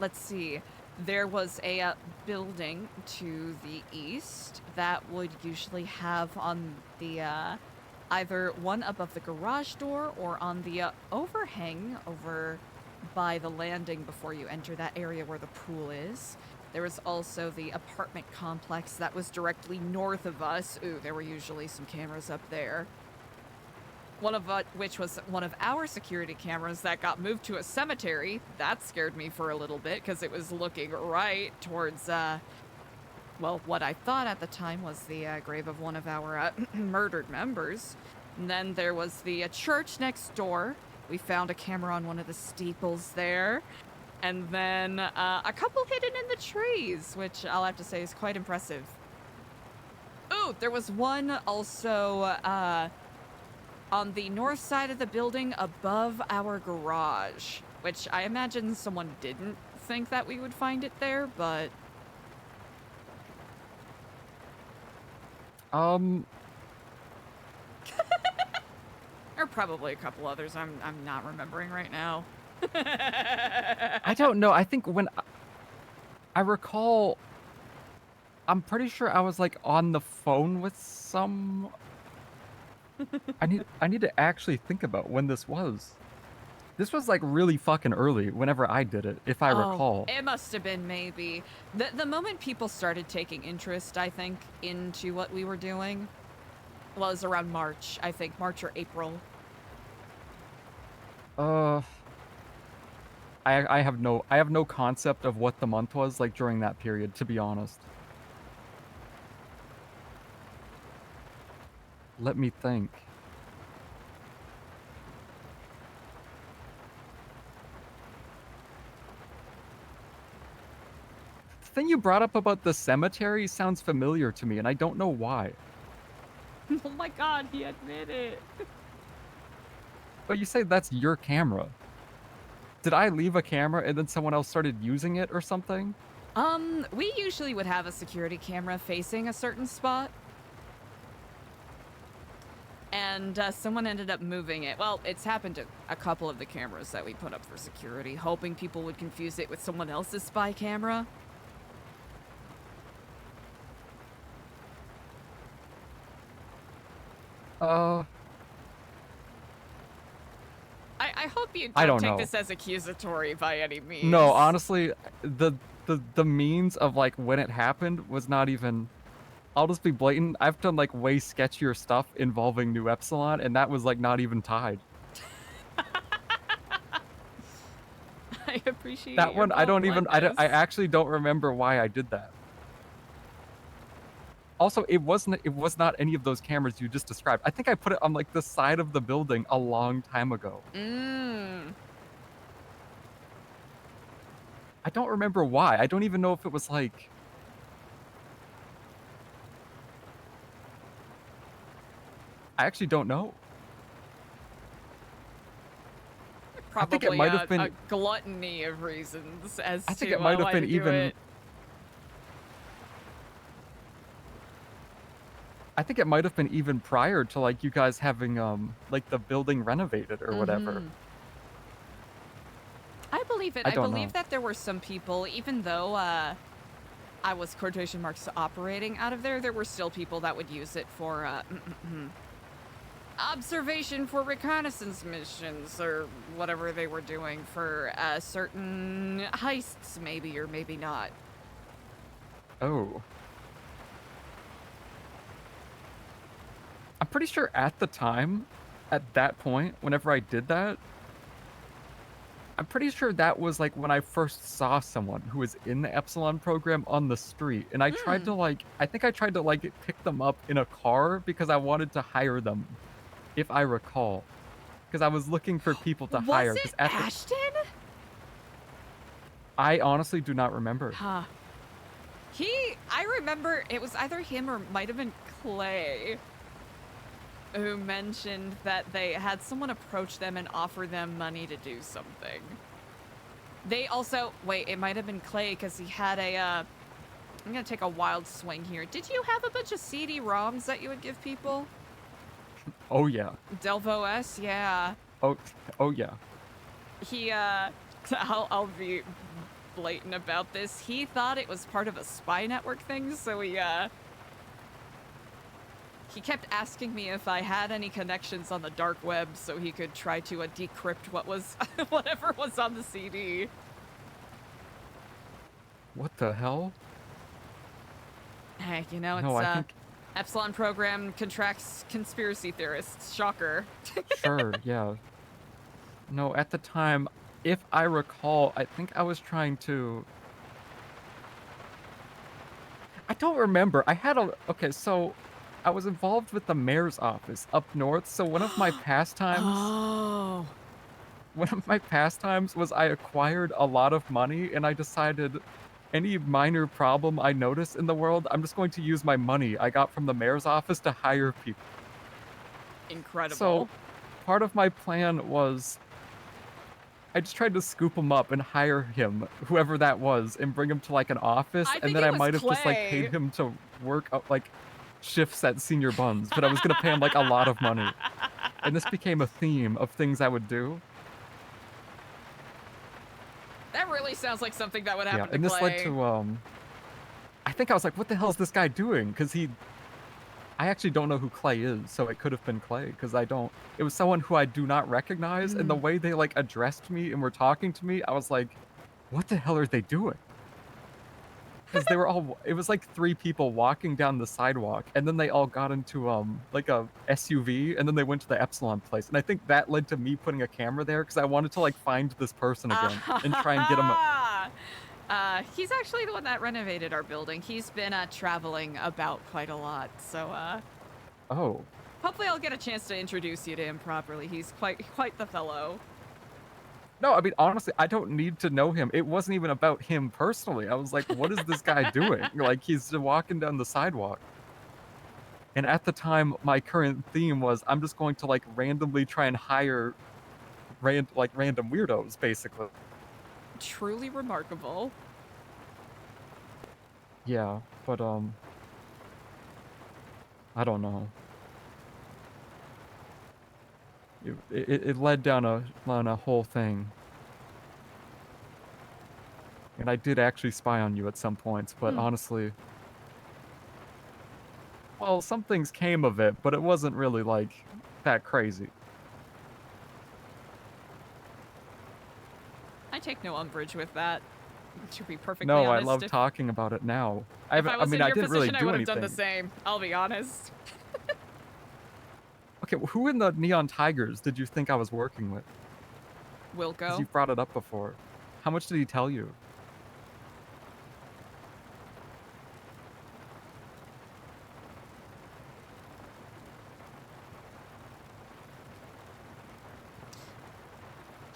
Let's see. There was a building to the east that would usually have on the either one above the garage door or on the overhang over by the landing before you enter that area where the pool is. There was also the apartment complex that was directly north of us. Ooh, there were usually some cameras up there. One of which was one of our security cameras that got moved to a cemetery. That scared me for a little bit because it was looking right towards, well, what I thought at the time was the grave of one of our murdered members. And then there was the church next door. We found a camera on one of the steeples there. And then a couple hidden in the trees, which I'll have to say is quite impressive. Ooh, there was one also on the north side of the building above our garage, which I imagine someone didn't think that we would find it there, but... There are probably a couple others I'm not remembering right now. I don't know. I think when I recall, I'm pretty sure I was like on the phone with some. I need to actually think about when this was. This was like really fucking early whenever I did it, if I recall. It must have been maybe. The moment people started taking interest, I think, into what we were doing was around March, I think, March or April. I have no concept of what the month was like during that period, to be honest. Let me think. The thing you brought up about the cemetery sounds familiar to me, and I don't know why. Oh my god, he admitted. But you say that's your camera. Did I leave a camera and then someone else started using it or something? We usually would have a security camera facing a certain spot. And someone ended up moving it. Well, it's happened to a couple of the cameras that we put up for security, hoping people would confuse it with someone else's spy camera. I hope you don't take this as accusatory by any means. No, honestly, the means of like when it happened was not even. I'll just be blatant. I've done like way sketchier stuff involving New Epsilon, and that was like not even tied. I appreciate that one. I don't even. Like I actually don't remember why I did that. Also, it was not any of those cameras you just described. I think I put it on like the side of the building a long time ago. I don't remember why. I don't even know if it was like. I actually don't know. Probably I think it might have been a gluttony of reasons as to I think it might have been even. I think it might have been even prior to like you guys having like the building renovated or whatever. I believe it. I I don't believe know. that there were some people, even though I was quotation marks operating out of there, there were still people that would use it for observation for reconnaissance missions or whatever they were doing for certain heists, maybe or maybe not. Oh. I'm pretty sure at the time, at that point, whenever I did that, I'm pretty sure that was like when I first saw someone who was in the Epsilon program on the street. And I tried to like, I think I tried to like pick them up in a car because I wanted to hire them, if I recall. Because I was looking for people to hire. Was it Ashton? I honestly do not remember. Huh. I remember it was either him or might have been Clay who mentioned that they had someone approach them and offer them money to do something. They also, wait, it might have been Clay because he had a, I'm gonna take a wild swing here. Did you have a bunch of CD-ROMs that you would give people? Oh, yeah. Delvo S, yeah. Oh, yeah. He, I'll be blatant about this. He thought it was part of a spy network thing, so he kept asking me if I had any connections on the dark web so he could try to decrypt what was whatever was on the CD. What the hell? Hey, you know, No, it's I think... Epsilon program contracts conspiracy theorists. Shocker. Sure, yeah. No, at the time, if I recall, I think I was trying to... I don't remember. I had a... Okay, so I was involved with the mayor's office up north, so one of my pastimes... Oh. One of my pastimes was I acquired a lot of money, and I decided any minor problem I notice in the world, I'm just going to use my money I got from the mayor's office to hire people. Incredible. So, part of my plan was I just tried to scoop him up and hire him, whoever that was, and bring him to like an office, and then I might have just like paid him to work like shifts at Senior Buns, but I was gonna pay him like a lot of money. And this became a theme of things I would do. That really sounds like something that would happen to And this Clay. led to I think I was like, what the hell is this guy doing? Because I actually don't know who Clay is, so it could have been Clay, because it was someone who I do not recognize, and the way they like addressed me and were talking to me, I was like, what the hell are they doing? Because they were all, it was like 3 people walking down the sidewalk, and then they all got into like a SUV, and then they went to the Epsilon place, and I think that led to me putting a camera there, because I wanted to like find this person again, and try and get him he's actually the one that renovated our building. He's been traveling about quite a lot, so Oh. hopefully I'll get a chance to introduce you to him properly. He's quite the fellow. No, I mean, honestly, I don't need to know him. It wasn't even about him personally. I was like, what is this guy doing? Like, he's just walking down the sidewalk. And at the time, my current theme was I'm just going to like randomly try and hire random weirdos, basically. Truly remarkable. Yeah, but I don't know. It led down a whole thing. And I did actually spy on you at some points, but honestly... Well, some things came of it, but it wasn't really, like, that crazy. I take no umbrage with that, to be perfectly No, honest. I love talking about it now. If I was in your didn't really position, I do would have anything. done the same. I'll be honest. Okay, who in the Neon Tigers did you think I was working with? Wilco. 'Cause you've brought it up before. How much did he tell you?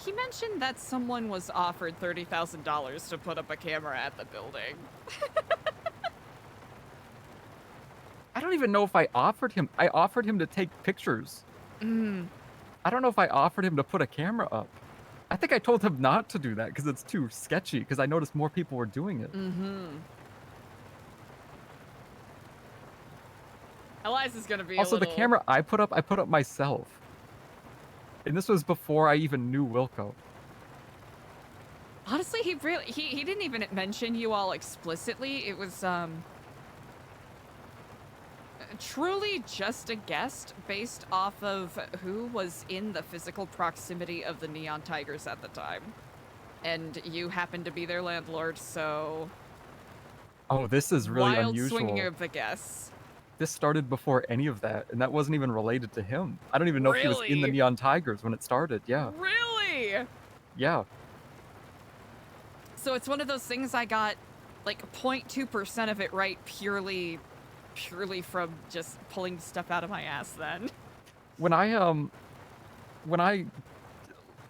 He mentioned that someone was offered $30,000 to put up a camera at the building. I don't even know if I offered him. I offered him to take pictures. I don't know if I offered him to put a camera up. I think I told him not to do that because it's too sketchy, because I noticed more people were doing it. Eliza's gonna be Also, a little... the camera I put up myself. And this was before I even knew Wilco. Honestly, he didn't even mention you all explicitly. It was, truly just a guest based off of who was in the physical proximity of the Neon Tigers at the time. And you happened to be their landlord, so... Oh, this is really wild unusual. swinging of the guess. This started before any of that, and that wasn't even related to him. I don't even know if he was in the Really? Neon Tigers when it started. Yeah. Really? Yeah. So it's one of those things I got like 0.2% of it right purely from just pulling stuff out of my ass then. When I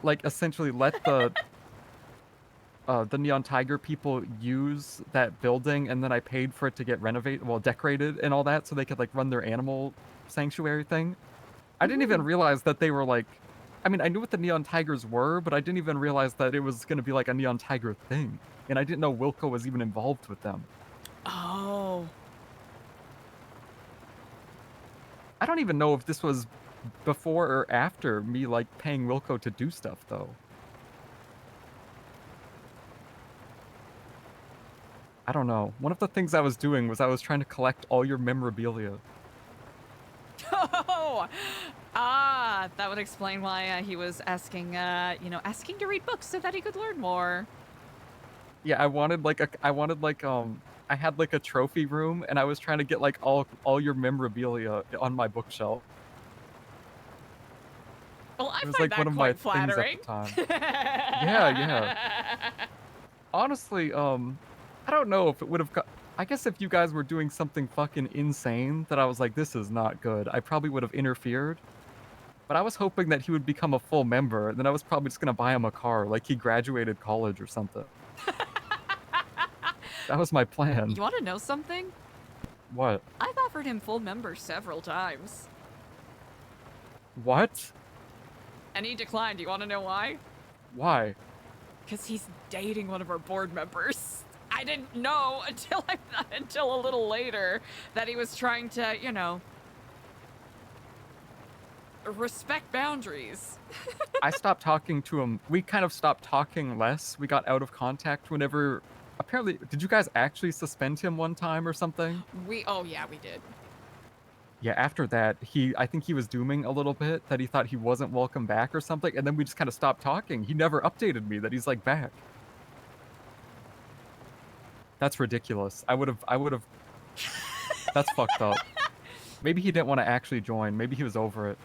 like essentially let the Neon Tiger people use that building, and then I paid for it to get renovated, well, decorated and all that, so they could like run their animal sanctuary thing. I didn't even realize that they were like, I mean, I knew what the Neon Tigers were, but I didn't even realize that it was going to be like a Neon Tiger thing. And I didn't know Wilco was even involved with them. Oh. I don't even know if this was before or after me like paying Wilco to do stuff though. I don't know. One of the things I was doing was I was trying to collect all your memorabilia. Oh! Ah, that would explain why he was asking, asking to read books so that he could learn more. Yeah, I had like a trophy room, and I was trying to get like all your memorabilia on my bookshelf. Well, I It was find like that one of my quite things flattering. at the time. Yeah. Honestly, I don't know if it would have got. I guess if you guys were doing something fucking insane that I was like, this is not good, I probably would have interfered. But I was hoping that he would become a full member, and then I was probably just gonna buy him a car, like he graduated college or something. That was my plan. You want to know something? What? I've offered him full member several times. What? And he declined. You want to know why? Why? Because he's dating one of our board members. I didn't know until a little later that he was trying to, respect boundaries. I stopped talking to him. We kind of stopped talking less. We got out of contact whenever... Apparently, did you guys actually suspend him one time or something? Oh yeah, we did. Yeah, after that, I think he was dooming a little bit, that he thought he wasn't welcome back or something, and then we just kind of stopped talking. He never updated me that he's like back. That's ridiculous. I would have... That's fucked up. Maybe he didn't want to actually join. Maybe he was over it.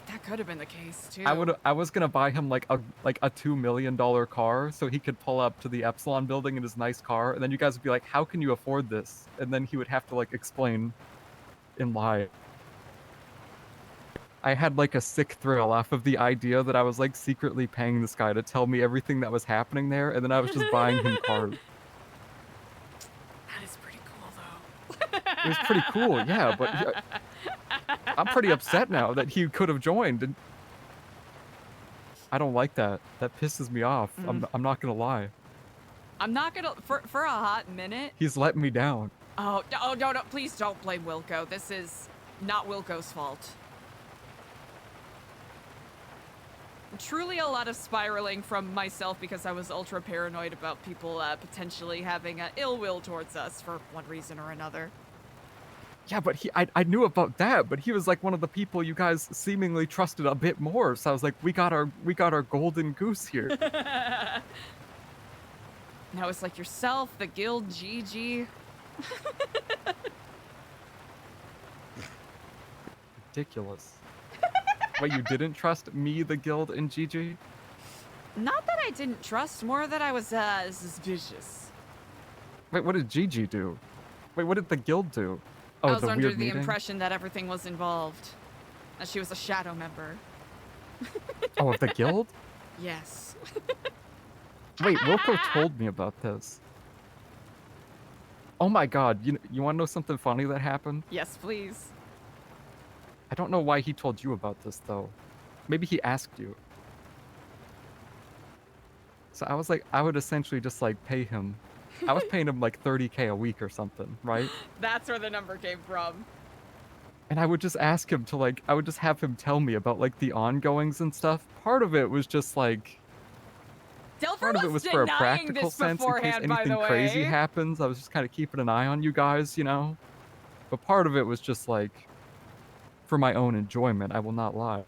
That could have been the case too. I was gonna buy him like a $2 million car so he could pull up to the Epsilon building in his nice car, and then you guys would be like, how can you afford this? And then he would have to like explain and lie. I had like a sick thrill off of the idea that I was like secretly paying this guy to tell me everything that was happening there, and then I was just buying him cars. That is pretty cool though. It was pretty cool, yeah, but I'm pretty upset now that he could have joined. And I don't like that. That pisses me off. I'm not gonna lie. I'm not gonna for a hot minute. He's letting me down. Oh no! Please don't blame Wilco. This is not Wilco's fault. Truly a lot of spiraling from myself because I was ultra paranoid about people potentially having ill will towards us for one reason or another. Yeah, but I knew about that, but he was like one of the people you guys seemingly trusted a bit more. So I was like, we got our golden goose here. Now it's like yourself, the guild, Gigi. Ridiculous. Wait, you didn't trust me, the guild, and Gigi? Not that I didn't trust, more that I was suspicious. Wait, what did Gigi do? Wait, what did the guild do? Oh, I was the under weird the meeting? impression that everything was involved. That she was a shadow member. Oh, of the guild? Yes. Wait, Wilco told me about this. Oh my god, you want to know something funny that happened? Yes, please. I don't know why he told you about this, though. Maybe he asked you. So I was like, I would essentially just like pay him I was paying him like 30K a week or something, right? That's where the number came from. And I would just ask him to like, I would just have him tell me about like the ongoings and stuff. Part of it was just like, Delver part of it was was for a denying practical this sense in case beforehand, by anything the crazy way. happens. I was just kind of keeping an eye on you guys, you know? But part of it was just like, for my own enjoyment, I will not lie.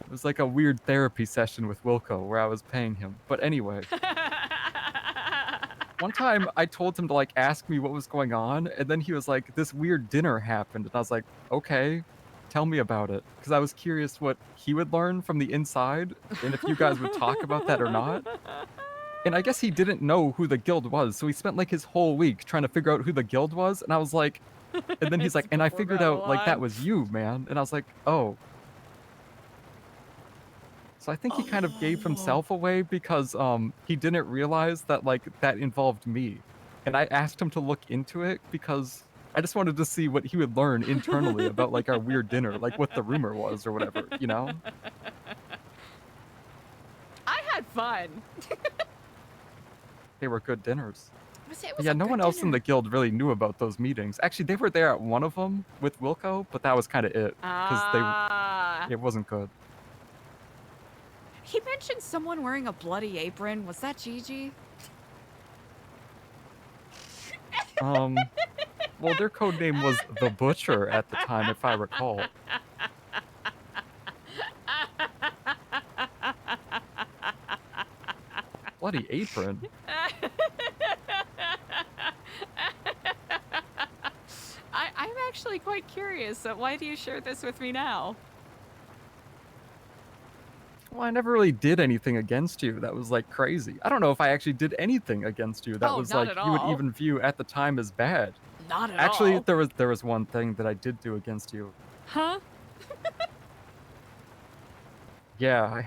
It was like a weird therapy session with Wilco where I was paying him. But anyway. One time I told him to like ask me what was going on, and then he was like, this weird dinner happened. And I was like, okay, tell me about it. Because I was curious what he would learn from the inside, and if you guys would talk about that or not. And I guess he didn't know who the guild was, so he spent like his whole week trying to figure out who the guild was, and I was like, and then he's like, and I figured out like that was you, man. And I was like, oh. So I think he kind of gave himself away because he didn't realize that like that involved me. And I asked him to look into it because I just wanted to see what he would learn internally about like our weird dinner, like what the rumor was or whatever, you know? I had fun. They were good dinners. It was Yeah, a no good one else in dinner. the guild really knew about those meetings. Actually, they were there at one of them with Wilco, but that was kind of it because it wasn't good. He mentioned someone wearing a bloody apron. Was that Gigi? Well, their code name was the Butcher at the time, if I recall. Bloody apron. I'm actually quite curious. Why do you share this with me now? Well, I never really did anything against you that was like crazy. I don't know if I actually did anything against you that was not like at you would all. even view at the time as bad. Not at Actually, all. there was one thing that I did do against you. Huh? Yeah, I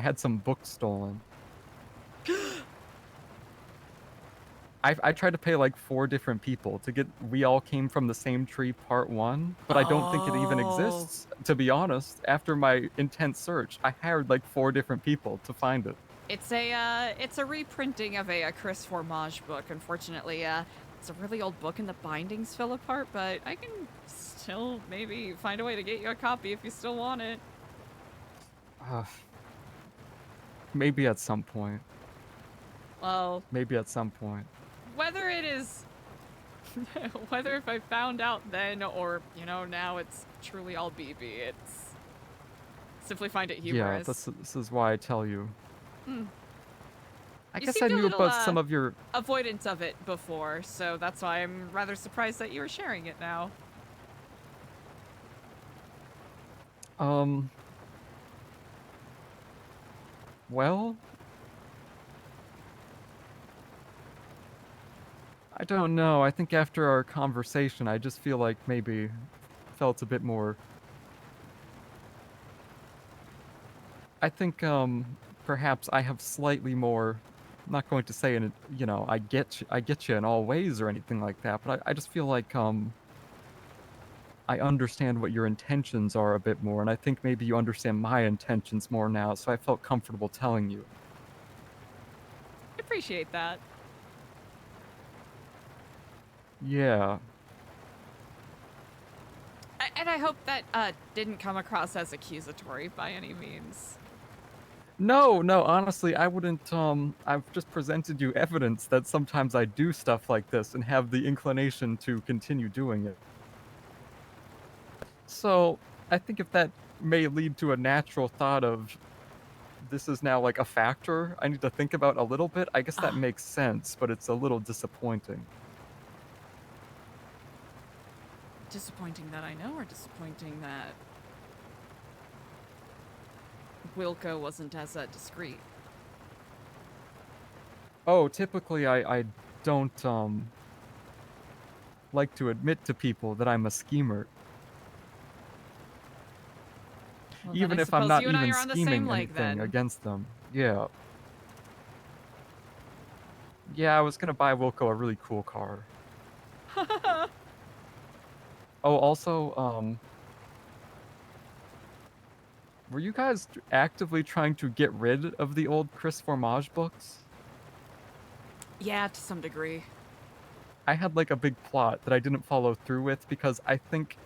had some books stolen. I tried to pay like 4 different people to get We All Came from the Same Tree Part 1, but I don't think it even exists, to be honest. After my intense search, I hired like 4 different people to find it. It's a reprinting of a Chris Formage book. Unfortunately, it's a really old book and the bindings fell apart, but I can still maybe find a way to get you a copy if you still want it. Maybe at some point. Well, Maybe at some point. whether it is, whether if I found out then or, you know, now it's truly all BB, it's simply find it humorous. Yeah, this is why I tell you. I You guess I seemed a knew little, about some of your... avoidance of it before, so that's why I'm rather surprised that you were sharing it now. Well... I don't know. I think after our conversation, I just feel like maybe felt a bit more... I think, perhaps I have slightly more... I'm not going to say, you know, I get you in all ways or anything like that, but I just feel like, I understand what your intentions are a bit more, and I think maybe you understand my intentions more now, so I felt comfortable telling you. I appreciate that. Yeah. And I hope that didn't come across as accusatory by any means. No, honestly, I wouldn't, I've just presented you evidence that sometimes I do stuff like this and have the inclination to continue doing it. So, I think if that may lead to a natural thought of, this is now like a factor I need to think about a little bit, I guess that makes sense, but it's a little disappointing. Disappointing that I know, or disappointing that Wilco wasn't as discreet? Oh, typically I don't, like to admit to people that I'm a schemer. Well, Even then I if I'm suppose not you and I even are on the scheming same leg, anything then. against them. Yeah. Yeah, I was gonna buy Wilco a really cool car. Oh, also, were you guys actively trying to get rid of the old Chris Formage books? Yeah, to some degree. I had like a big plot that I didn't follow through with because I think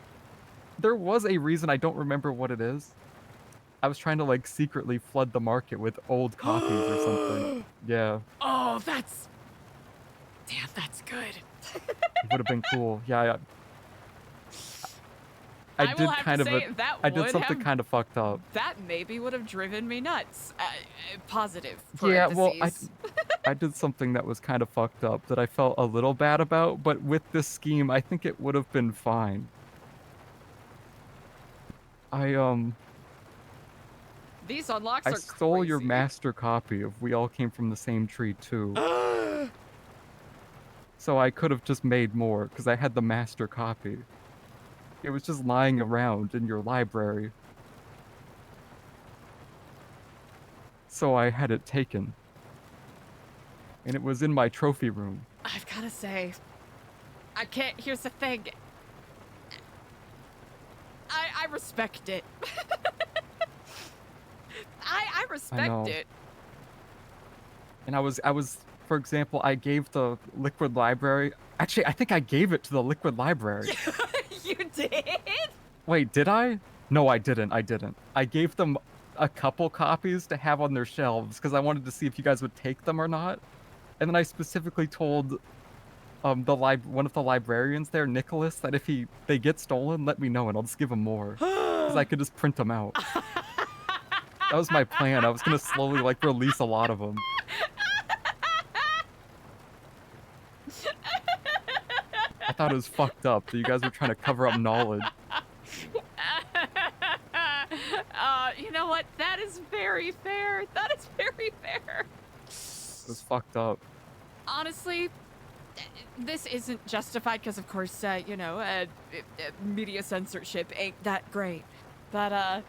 there was a reason. I don't remember what it is. I was trying to like secretly flood the market with old copies or something. Yeah. Oh, that's... Damn, that's good. It would have been cool. Yeah, I will did have kind to of say, a, that I did would something have- kind of fucked up. That maybe would have driven me nuts. Positive Yeah, well, parentheses. I did something that was kind of fucked up that I felt a little bad about, but with this scheme, I think it would have been fine. These unlocks I are stole your crazy. master copy of We All Came from the Same Tree too. So I could have just made more, because I had the master copy. It was just lying around in your library. So I had it taken. And it was in my trophy room. I've gotta say, I can't. Here's the thing. I respect it. I respect it. And I was, for example, I gave the Liquid Library. Actually, I think I gave it to the Liquid Library. You did? Wait, did I? No, I didn't. I gave them a couple copies to have on their shelves because I wanted to see if you guys would take them or not. And then I specifically told one of the librarians there, Nicholas, that if they get stolen, let me know and I'll just give them more. Because I could just print them out. That was my plan. I was gonna slowly like release a lot of them. I thought it was fucked up that you guys were trying to cover up knowledge. You know what? That is very fair. That is very fair. It was fucked up. Honestly, this isn't justified because, of course, media censorship ain't that great. But,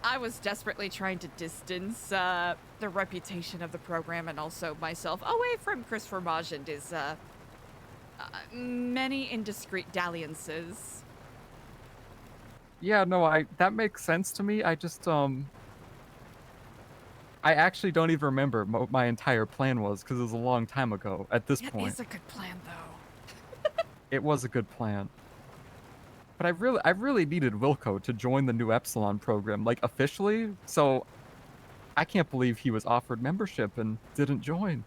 I was desperately trying to distance, the reputation of the program and also myself away from Chris Fromage and his, many indiscreet dalliances. Yeah, no, that makes sense to me. I just, I actually don't even remember what my entire plan was because it was a long time ago at this point. It is a good plan, though. It was a good plan. But I really needed Wilco to join the new Epsilon program, like, officially, so I can't believe he was offered membership and didn't join.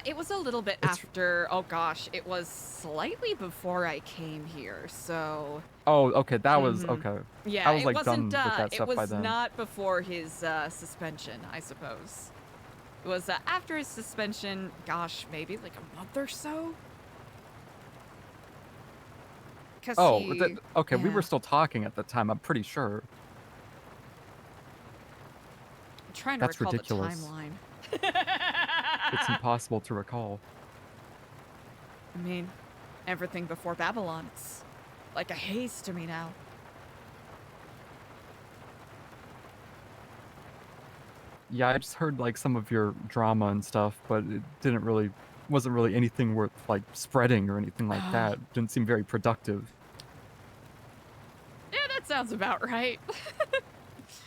It was a little bit after, oh gosh, it was slightly before I came here, so... Oh, okay, that was, okay. Yeah, I was, like, done with that it stuff by was then. not before his, suspension, I suppose. It was, after his suspension, gosh, maybe like a month or so? Oh, okay, we yeah. were still talking at the time, I'm pretty sure. I'm trying to That's recall ridiculous. the timeline. It's impossible to recall. I mean, everything before Babylon, it's like a haze to me now. Yeah, I just heard like some of your drama and stuff, but it wasn't really anything worth like spreading or anything like that. Didn't seem very productive. Yeah, that sounds about right.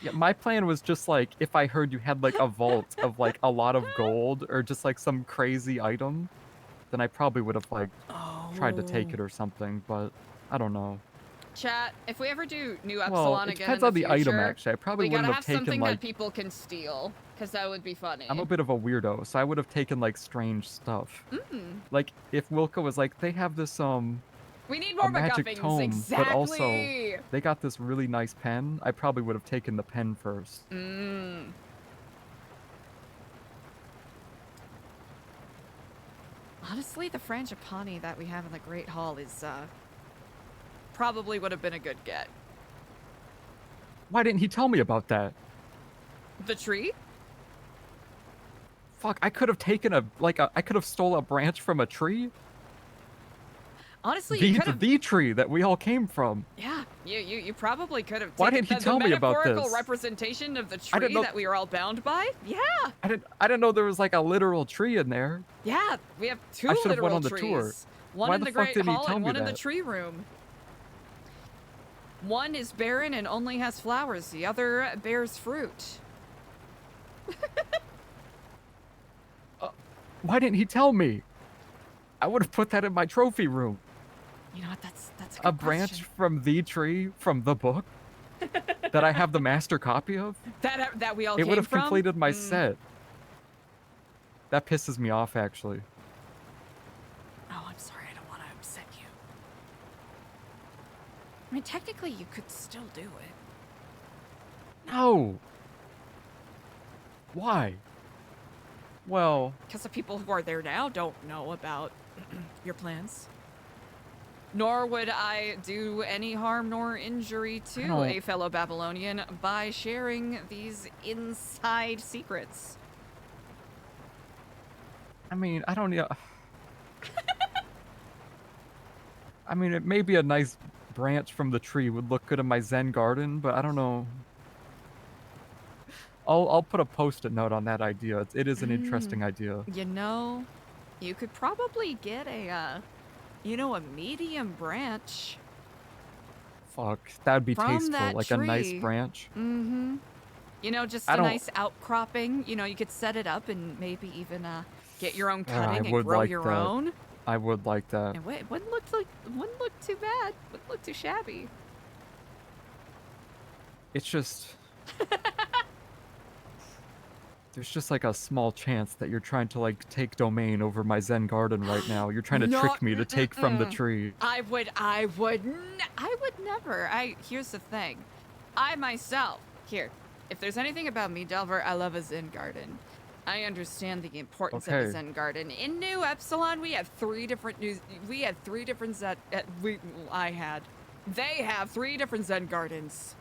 Yeah, my plan was just like if I heard you had like a vault of like a lot of gold or just like some crazy item, then I probably would have like tried to take it or something, but I don't know. Chat, if we ever do new Well, Epsilon it again depends in on the item future, actually. I probably we gotta wouldn't have have taken something like that people can steal, because that would be funny. I'm a bit of a weirdo, so I would have taken like strange stuff. Like if Wilco was like, they have this We need more a magic MacGuffins, tome, exactly. but also they got this really nice pen. I probably would have taken the pen first. Honestly, the frangipani that we have in the Great Hall is probably would have been a good get. Why didn't he tell me about that? The tree? Fuck, I could have taken I could have stole a branch from a tree. Honestly, you could have. The tree that we all came from. Yeah, you probably could have. Why didn't he tell me about this? The metaphorical representation of the tree that we are all bound by. Yeah. I didn't know there was like a literal tree in there. Yeah, we have two I should have literal went on the trees. tour. One Why in the the fuck Great didn't he Hall tell and me one in the that? tree room. One is barren and only has flowers. The other bears fruit. Why didn't he tell me? I would have put that in my trophy room. You know what? That's a good A branch question. from the tree from the book that I have the master copy of. That we all It came would have from? completed my set. That pisses me off, actually. Oh, I'm sorry. I don't want to upset you. I mean, technically, you could still do it. No. Why? Well, Because the people who are there now don't know about your plans. Nor would I do any harm nor injury to a fellow Babylonian by sharing these inside secrets. I mean, I don't know. I mean, it may be a nice branch from the tree would look good in my Zen garden, but I don't know. I'll put a post-it note on that idea. It is an interesting idea. You know, you could probably get a medium branch. Fuck, that'd be From tasteful, that like a nice tree. branch. Mm-hmm. You know, just a nice outcropping. You know, you could set it up and maybe even get your own cutting and grow your own. I would like that. And it wouldn't look too bad. Wouldn't look too shabby. It's just... There's just like a small chance that you're trying to like take domain over my Zen garden right now. You're trying to trick me to take from the tree. I would never. Here's the thing. I myself, if there's anything about me, Delver, I love a Zen garden. I understand the importance of a Zen garden. In New Epsilon, we have three different They have 3 different Zen gardens.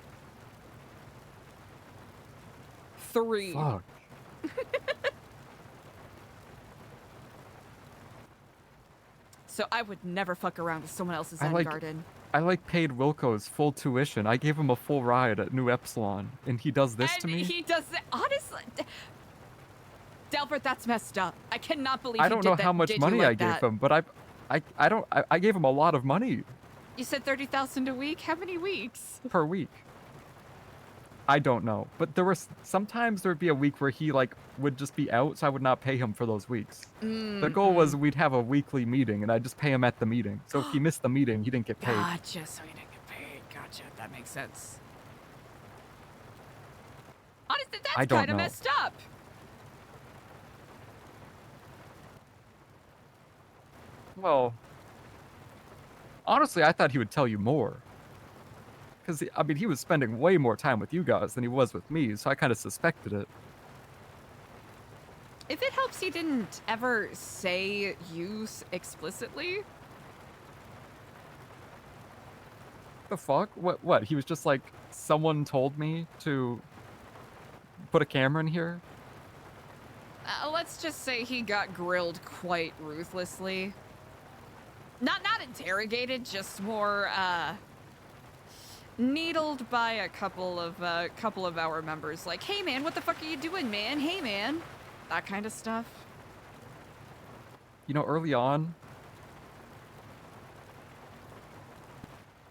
3. Fuck. So I would never fuck around with someone else's Zen garden. I paid Wilco's full tuition. I gave him a full ride at New Epsilon, and he does this to me? He does that, honestly. Delbert, that's messed up. I cannot believe I don't know how much money I gave him, but I gave him a lot of money. You said 30,000 a week? How many weeks? Per week. I don't know, but sometimes there'd be a week where he would just be out, so I would not pay him for those weeks. The goal was we'd have a weekly meeting, and I'd just pay him at the meeting. So if he missed the meeting, he didn't get paid. Gotcha, so he didn't get paid. Gotcha, that makes sense. Honestly, that's kind of messed up. Well, honestly, I thought he would tell you more. Because, I mean, he was spending way more time with you guys than he was with me, so I kind of suspected it. If it helps, he didn't ever say use explicitly. The fuck? What? He was just like, someone told me to put a camera in here? Let's just say he got grilled quite ruthlessly. Not interrogated, just more, needled by a couple of our members. Like, hey man, what the fuck are you doing, man? Hey man. That kind of stuff. You know, early on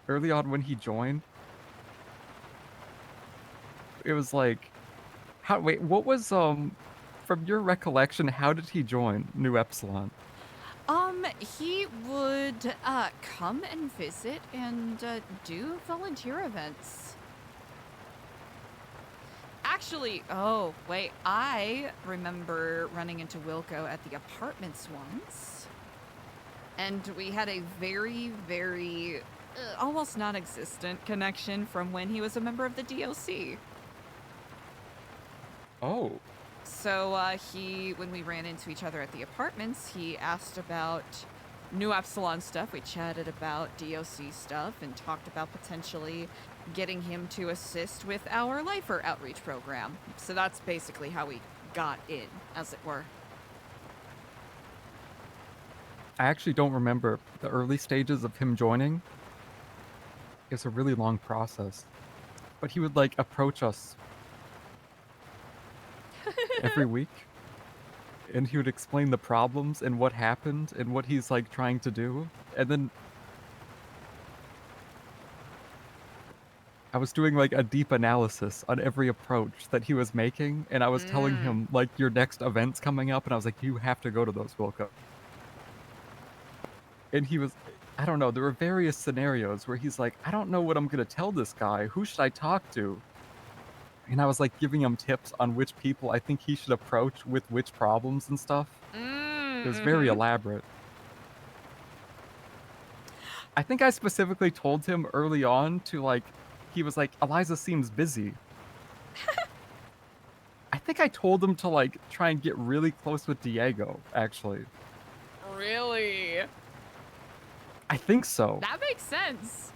when he joined, it was like, what was, from your recollection, how did he join New Epsilon? He would, come and visit and, do volunteer events. Actually, oh, wait, I remember running into Wilco at the apartments once. And we had a very, very, almost non-existent connection from when he was a member of the DOC. Oh. So, when we ran into each other at the apartments, he asked about New Epsilon stuff. We chatted about DOC stuff and talked about potentially getting him to assist with our Lifer outreach program. So that's basically how we got in, as it were. I actually don't remember the early stages of him joining. It's a really long process. But he would, approach us every week. And he would explain the problems and what happened and what he's, trying to do. And then... I was doing like a deep analysis on every approach that he was making, and I was telling him like your next event's coming up, and I was like, you have to go to those, Wilco. And he was, I don't know, there were various scenarios where he's like, I don't know what I'm gonna tell this guy. Who should I talk to? And I was like giving him tips on which people I think he should approach with which problems and stuff. It was very elaborate. I think I specifically told him early on to like, he was like, Eliza seems busy. I think I told him to like try and get really close with Diego, actually. Really? I think so. That makes sense.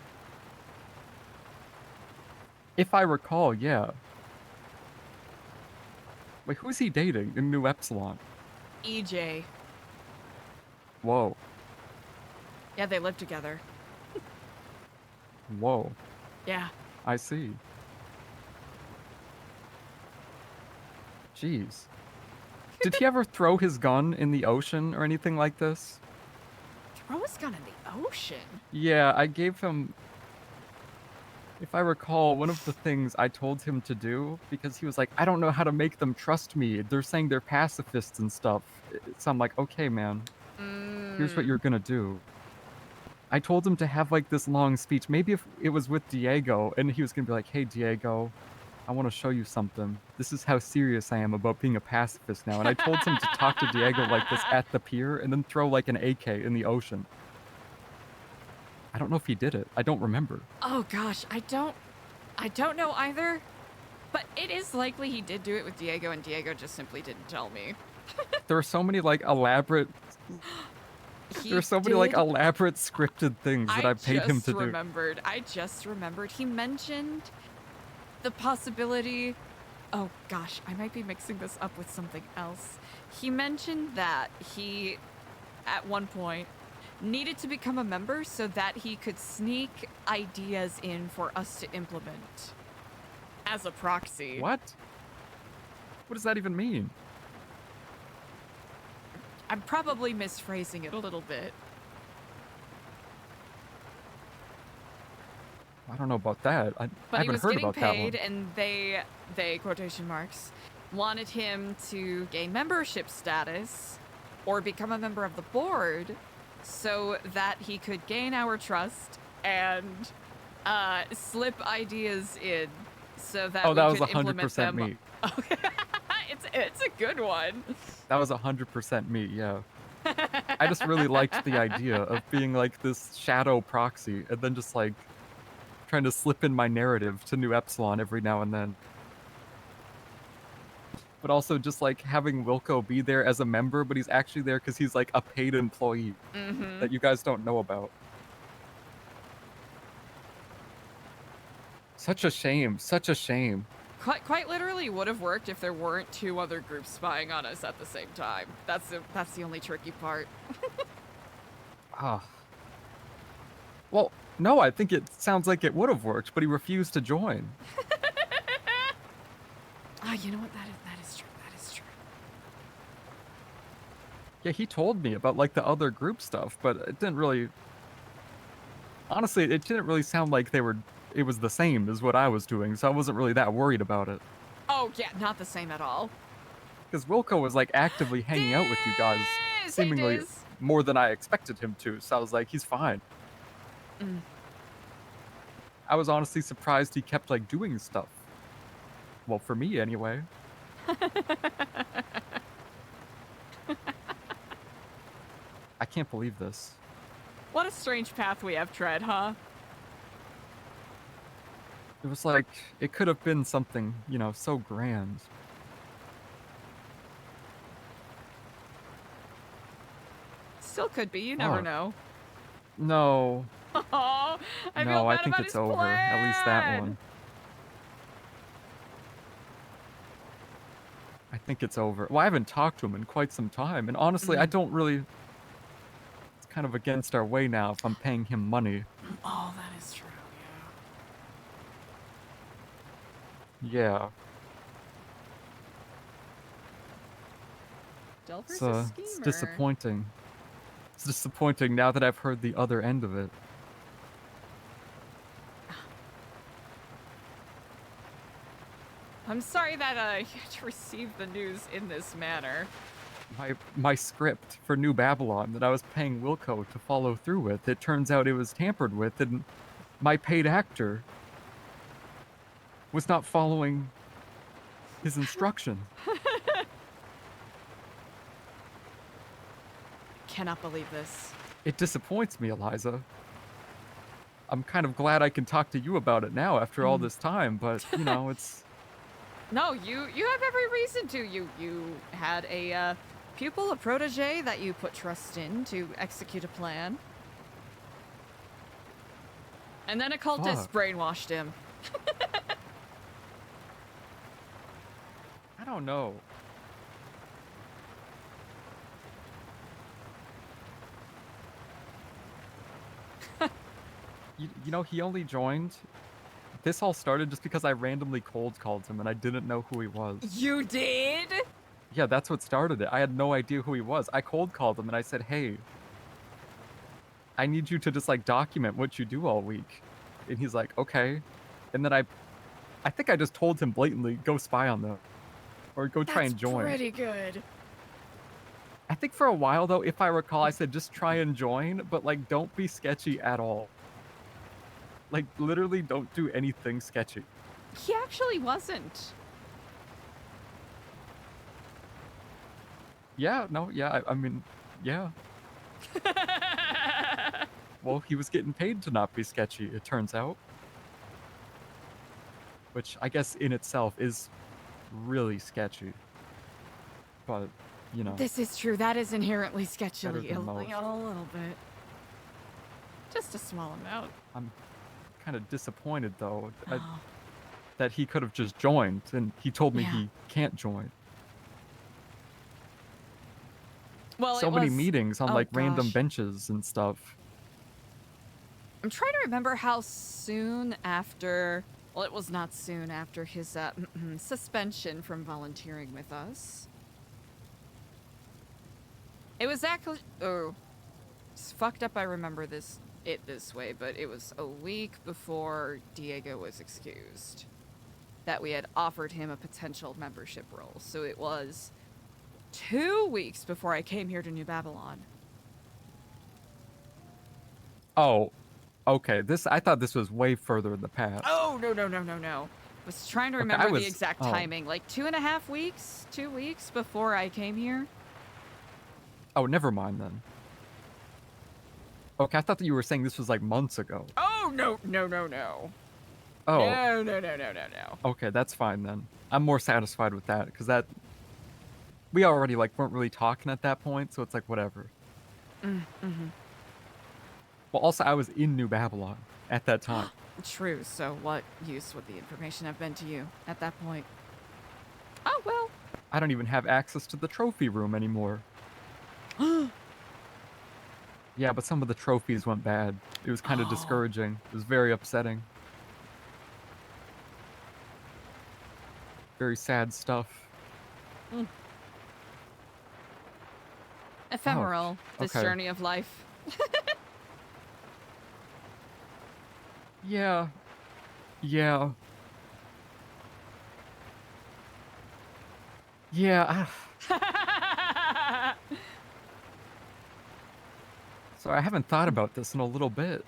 If I recall, yeah. Wait, who's he dating in New Epsilon? EJ. Whoa. Yeah, they live together. Whoa. Yeah. I see. Jeez. Did he ever throw his gun in the ocean or anything like this? Throw his gun in the ocean? Yeah, I gave him... If I recall, one of the things I told him to do, because he was like, I don't know how to make them trust me. They're saying they're pacifists and stuff. So I'm like, okay, man. Here's what you're gonna do. I told him to have like this long speech. Maybe if it was with Diego, and he was gonna be like, hey, Diego, I want to show you something. This is how serious I am about being a pacifist now. And I told him to talk to Diego like this at the pier and then throw like an AK in the ocean. I don't know if he did it. I don't remember. Oh gosh, I don't know either. But it is likely he did do it with Diego, and Diego just simply didn't tell me. There are so many like elaborate... There are so many like elaborate scripted things that I paid him to do. I just remembered. He mentioned the possibility... Oh gosh, I might be mixing this up with something else. He mentioned that he, at one point, needed to become a member so that he could sneak ideas in for us to implement as a proxy. What? What does that even mean? I'm probably misphrasing it a little bit. I don't know about that. I But he haven't was heard getting about that paid, one. and they, quotation marks, wanted him to gain membership status or become a member of the board so that he could gain our trust and slip ideas in so that Oh, that we was could implement 100% them. me. It's a good one. That was 100% me, yeah. I just really liked the idea of being like this shadow proxy and then just like trying to slip in my narrative to New Epsilon every now and then. But also just like having Wilco be there as a member, but he's actually there because he's like a paid employee that you guys don't know about. Such a shame, such a shame. Quite literally would have worked if there weren't two other groups spying on us at the same time. That's the only tricky part. Ah. Well, no, I think it sounds like it would have worked, but he refused to join. You know what? That is true. That is true. Yeah, he told me about like the other group stuff, but it didn't really... Honestly, it didn't really sound like it was the same as what I was doing, so I wasn't really that worried about it. Oh, yeah, not the same at all. Because Wilco was like actively hanging out with you guys, seemingly more than I expected him to, so I was like, he's fine. I was honestly surprised he kept like doing stuff. Well, for me anyway. I can't believe this. What a strange path we have tread, huh? It was like, it could have been something, you know, so grand. Still could be, you never know. No. Oh, I feel No, I bad think about it's his over. At least that plan. one. I think it's over. Well, I haven't talked to him in quite some time, and honestly, I don't really... It's kind of against our way now if I'm paying him money. Oh, that is true, Yeah. Delver's So, a it's schemer. disappointing. It's disappointing now that I've heard the other end of it. I'm sorry that you had to receive the news in this manner. My script for New Babylon that I was paying Wilco to follow through with, it turns out it was tampered with, and my paid actor was not following his instructions. Cannot believe this. It disappoints me, Eliza. I'm kind of glad I can talk to you about it now after all this time, but, you know, it's... No, you have every reason to. You had a pupil, a protege that you put trust in to execute a plan. And then a cultist brainwashed him. I don't know. You know, he only joined. This all started just because I randomly cold called him and I didn't know who he was. You did? Yeah, that's what started it. I had no idea who he was. I cold called him and I said, hey, I need you to just like document what you do all week. And he's like, okay. And then I think I just told him blatantly, go spy on them. Or go try and join. Pretty good. I think for a while though, if I recall, I said just try and join, but like don't be sketchy at all. Like literally don't do anything sketchy. He actually wasn't. Yeah, no, yeah, I mean, yeah. Well, he was getting paid to not be sketchy, it turns out. Which I guess in itself is really sketchy. But, you know. This is true. That is inherently sketchy. A Better than most. little bit. Just a small amount. I'm kind of disappointed though Oh. that he could have just joined, and he told me Yeah. he can't join. Well, So it many was- meetings on oh, like random gosh. benches and stuff. I'm trying to remember how soon after. Well, it was not soon after his suspension from volunteering with us. It was actually. Oh, it's fucked up. I remember it this way, but it was a week before Diego was excused that we had offered him a potential membership role. So it was 2 weeks before I came here to New Babylon. Oh, okay. I thought this was way further in the past. Oh, no. I was trying to Okay, remember the exact oh. timing. Like 2.5 weeks? 2 weeks before I came here? Oh, never mind then. Okay, I thought that you were saying this was like months ago. Oh, no. Oh. No. Okay, that's fine then. I'm more satisfied with that because that we already like weren't really talking at that point, so it's like whatever. Mm-hmm. Well, also I was in New Babylon at that time. True, so what use would the information have been to you at that point? Oh, well. I don't even have access to the trophy room anymore. Yeah, but some of the trophies went bad. It was kind of discouraging. It was very upsetting. Very sad stuff. Ephemeral, this okay. journey of life. Yeah. Yeah. Yeah. So I haven't thought about this in a little bit.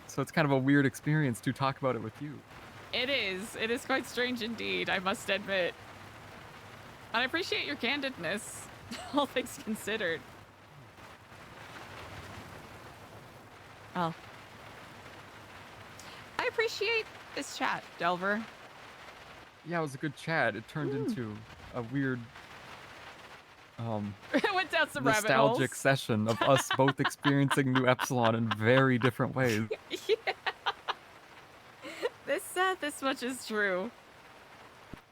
So it's kind of a weird experience to talk about it with you. It is quite strange indeed, I must admit. And I appreciate your candidness, all things considered. Oh. I appreciate this chat, Delver. Yeah, it was a good chat. It turned into a weird It went down some rabbit holes. nostalgic session of us both experiencing New Epsilon in very different ways. Yeah. This much is true.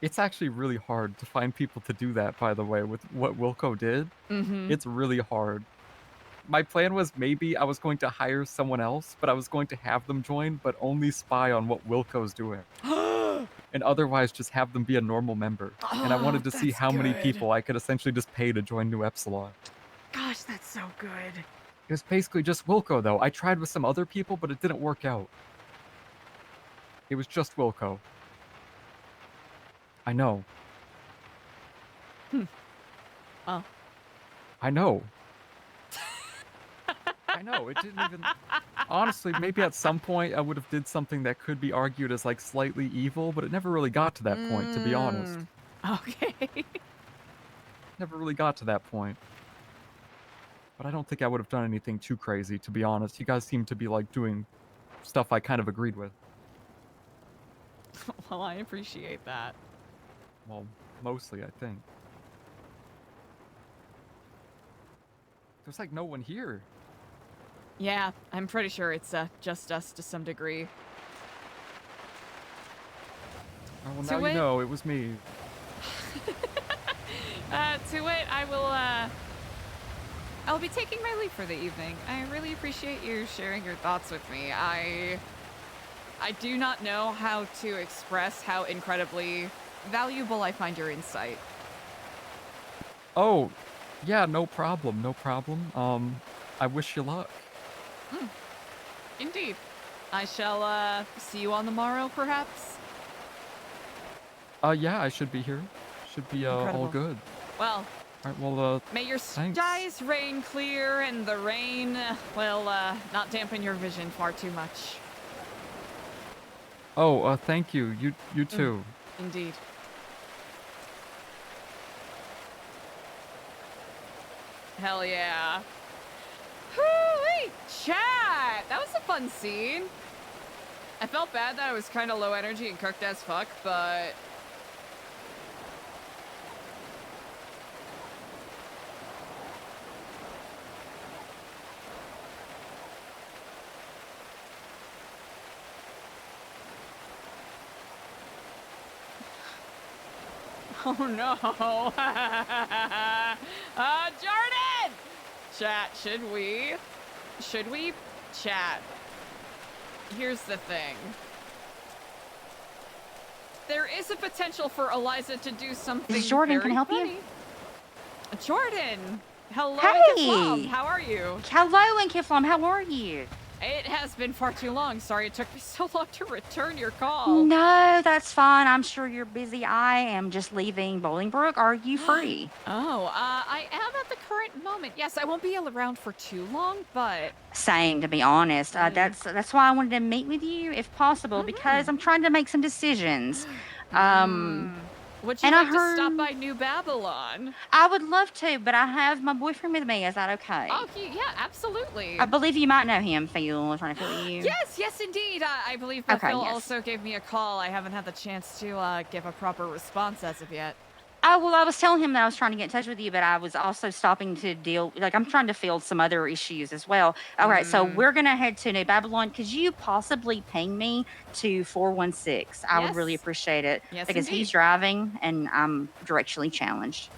It's actually really hard to find people to do that, by the way, with what Wilco did. Mm-hmm. It's really hard. My plan was maybe I was going to hire someone else, but I was going to have them join, but only spy on what Wilco's doing. And otherwise just have them be a normal member. And I wanted to see that's how many good. people I could essentially just pay to join New Epsilon. Gosh, that's so good. It was basically just Wilco, though. I tried with some other people, but it didn't work out. It was just Wilco. I know. Oh. I know. I know. It didn't even. Honestly, maybe at some point I would have did something that could be argued as like slightly evil, but it never really got to that point, to be honest. Okay. Never really got to that point. But I don't think I would have done anything too crazy, to be honest. You guys seem to be like doing stuff I kind of agreed with. Well, I appreciate that. Well, mostly, I think. There's like no one here. Yeah, I'm pretty sure it's just us to some degree. Oh, well, now you know, it was me. To it, I'll be taking my leave for the evening. I really appreciate you sharing your thoughts with me. I do not know how to express how incredibly valuable I find your insight. Oh, yeah, no problem, no problem. I wish you luck. Indeed. I shall see you on the morrow, perhaps? Yeah, I should be here. Should be all Incredible. good. Well, Alright, well, may your thanks. skies rain clear and the rain will not dampen your vision far too much. Oh, thank you. You too. Indeed. Hell yeah. Whoo-wee! Chat! That was a fun scene. I felt bad that I was kind of low energy and cooked as fuck, but... Oh no! Jordan! Chat, should we? Chat. Here's the thing. There is a potential for Eliza to do something. This is Jordan. very Can I help funny. you? Jordan! Hello, Hey! Kiflam. How are you? Hello, Kiflam. How are you? It has been far too long. Sorry it took me so long to return your call. No, that's fine. I'm sure you're busy. I am just leaving Bolingbrook. Are you free? I am at the current moment. Yes, I won't be around for too long, but... Same, to be honest. That's why I wanted to meet with you, if possible, because I'm trying to make some decisions. Would you like to stop by New Babylon? I would love to, but I have my boyfriend with me. Is that okay? Oh, yeah, absolutely. I believe you might know him, Phil. Trying to feel you. Yes, indeed. I believe that Phil also gave me a call. I haven't had the chance to give a proper response as of yet. Oh, well, I was telling him that I was trying to get in touch with you, but I was also stopping to I'm trying to field some other issues as well. All right, so we're going to head to New Babylon. Could you possibly ping me to 416? I would really appreciate it. Yes, because indeed. he's driving and I'm directionally challenged.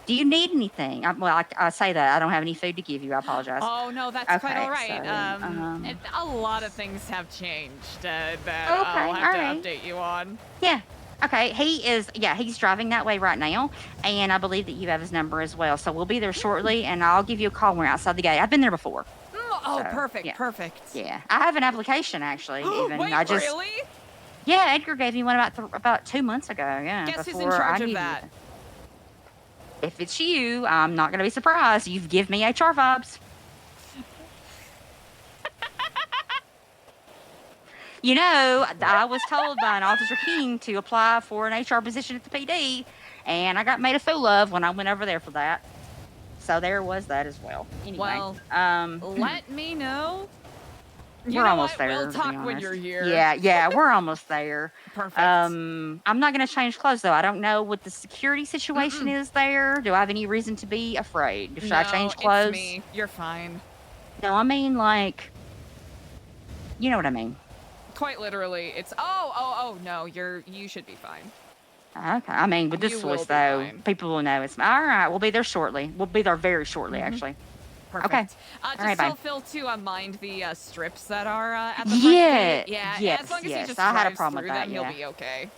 Do you need anything? I say that. I don't have any food to give you. I apologize. Oh, no, that's quite all right. A lot of things have changed that I'll have to update you on. Yeah. Okay, he's driving that way right now, and I believe that you have his number as well. So we'll be there shortly, and I'll give you a call when we're outside the gate. I've been there before. Perfect. Yeah, I have an application actually. Wait, really? Yeah, Edgar gave me one about 2 months ago. Yeah. Guess who's in charge of that? If it's you, I'm not gonna be surprised. You give me HR vibes. You know, I was told by an Officer King to apply for an HR position at the PD, and I got made a fool of when I went over there for that. So there was that as well. Anyway, well, let me know. We're almost there. We'll talk when you're here. Yeah, we're almost there. Perfect. I'm not going to change clothes, though. I don't know what the security situation is there. Do I have any reason to be afraid? Should I change clothes? It's me. You're fine. No, I mean, like, you know what I mean. Quite literally, it's no, you should be fine. Okay, I mean with this voice though, people will know it's all right. We'll be there shortly. We'll be there very shortly, actually. Perfect. Okay. Just tell Phil to mind the strips that are at the front gate. Yeah. As long as he just I had a drives problem through with that. them, he'll be okay.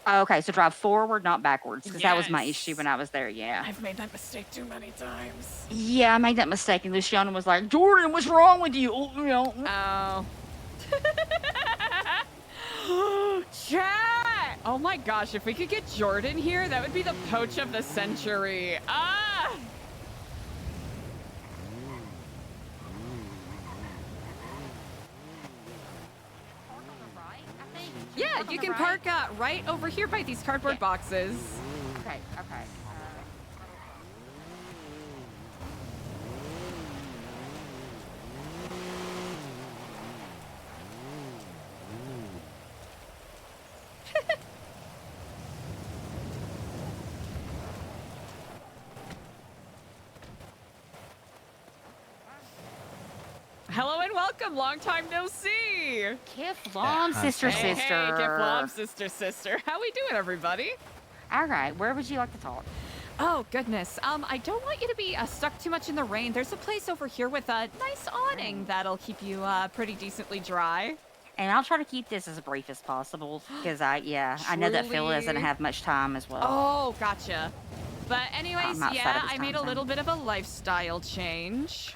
Okay, so drive forward, not backwards, because that was my issue when I was there. Yeah. I've made that mistake too many times. Yeah, I made that mistake, and Luciana was like, "Jordan, what's wrong with you?" Oh. Chat! Oh my gosh, if we could get Jordan here, that would be the poach of the century. Ah! Park on the right, I think. Yeah, Park on you the can right? park right over here by these cardboard boxes. Okay, okay. Hello and welcome, long time no see. Kiflom, sister, Hey, sister. hey, Kiflom, sister. How we doing, everybody? All right, where would you like to talk? Oh, goodness. I don't want you to be stuck too much in the rain. There's a place over here with a nice awning that'll keep you pretty decently dry. And I'll try to keep this as brief as possible because I know that Phil doesn't Truly? have much time as well. Oh, gotcha. But anyways, I'm outside yeah, of his I time made a zone. little bit of a lifestyle change.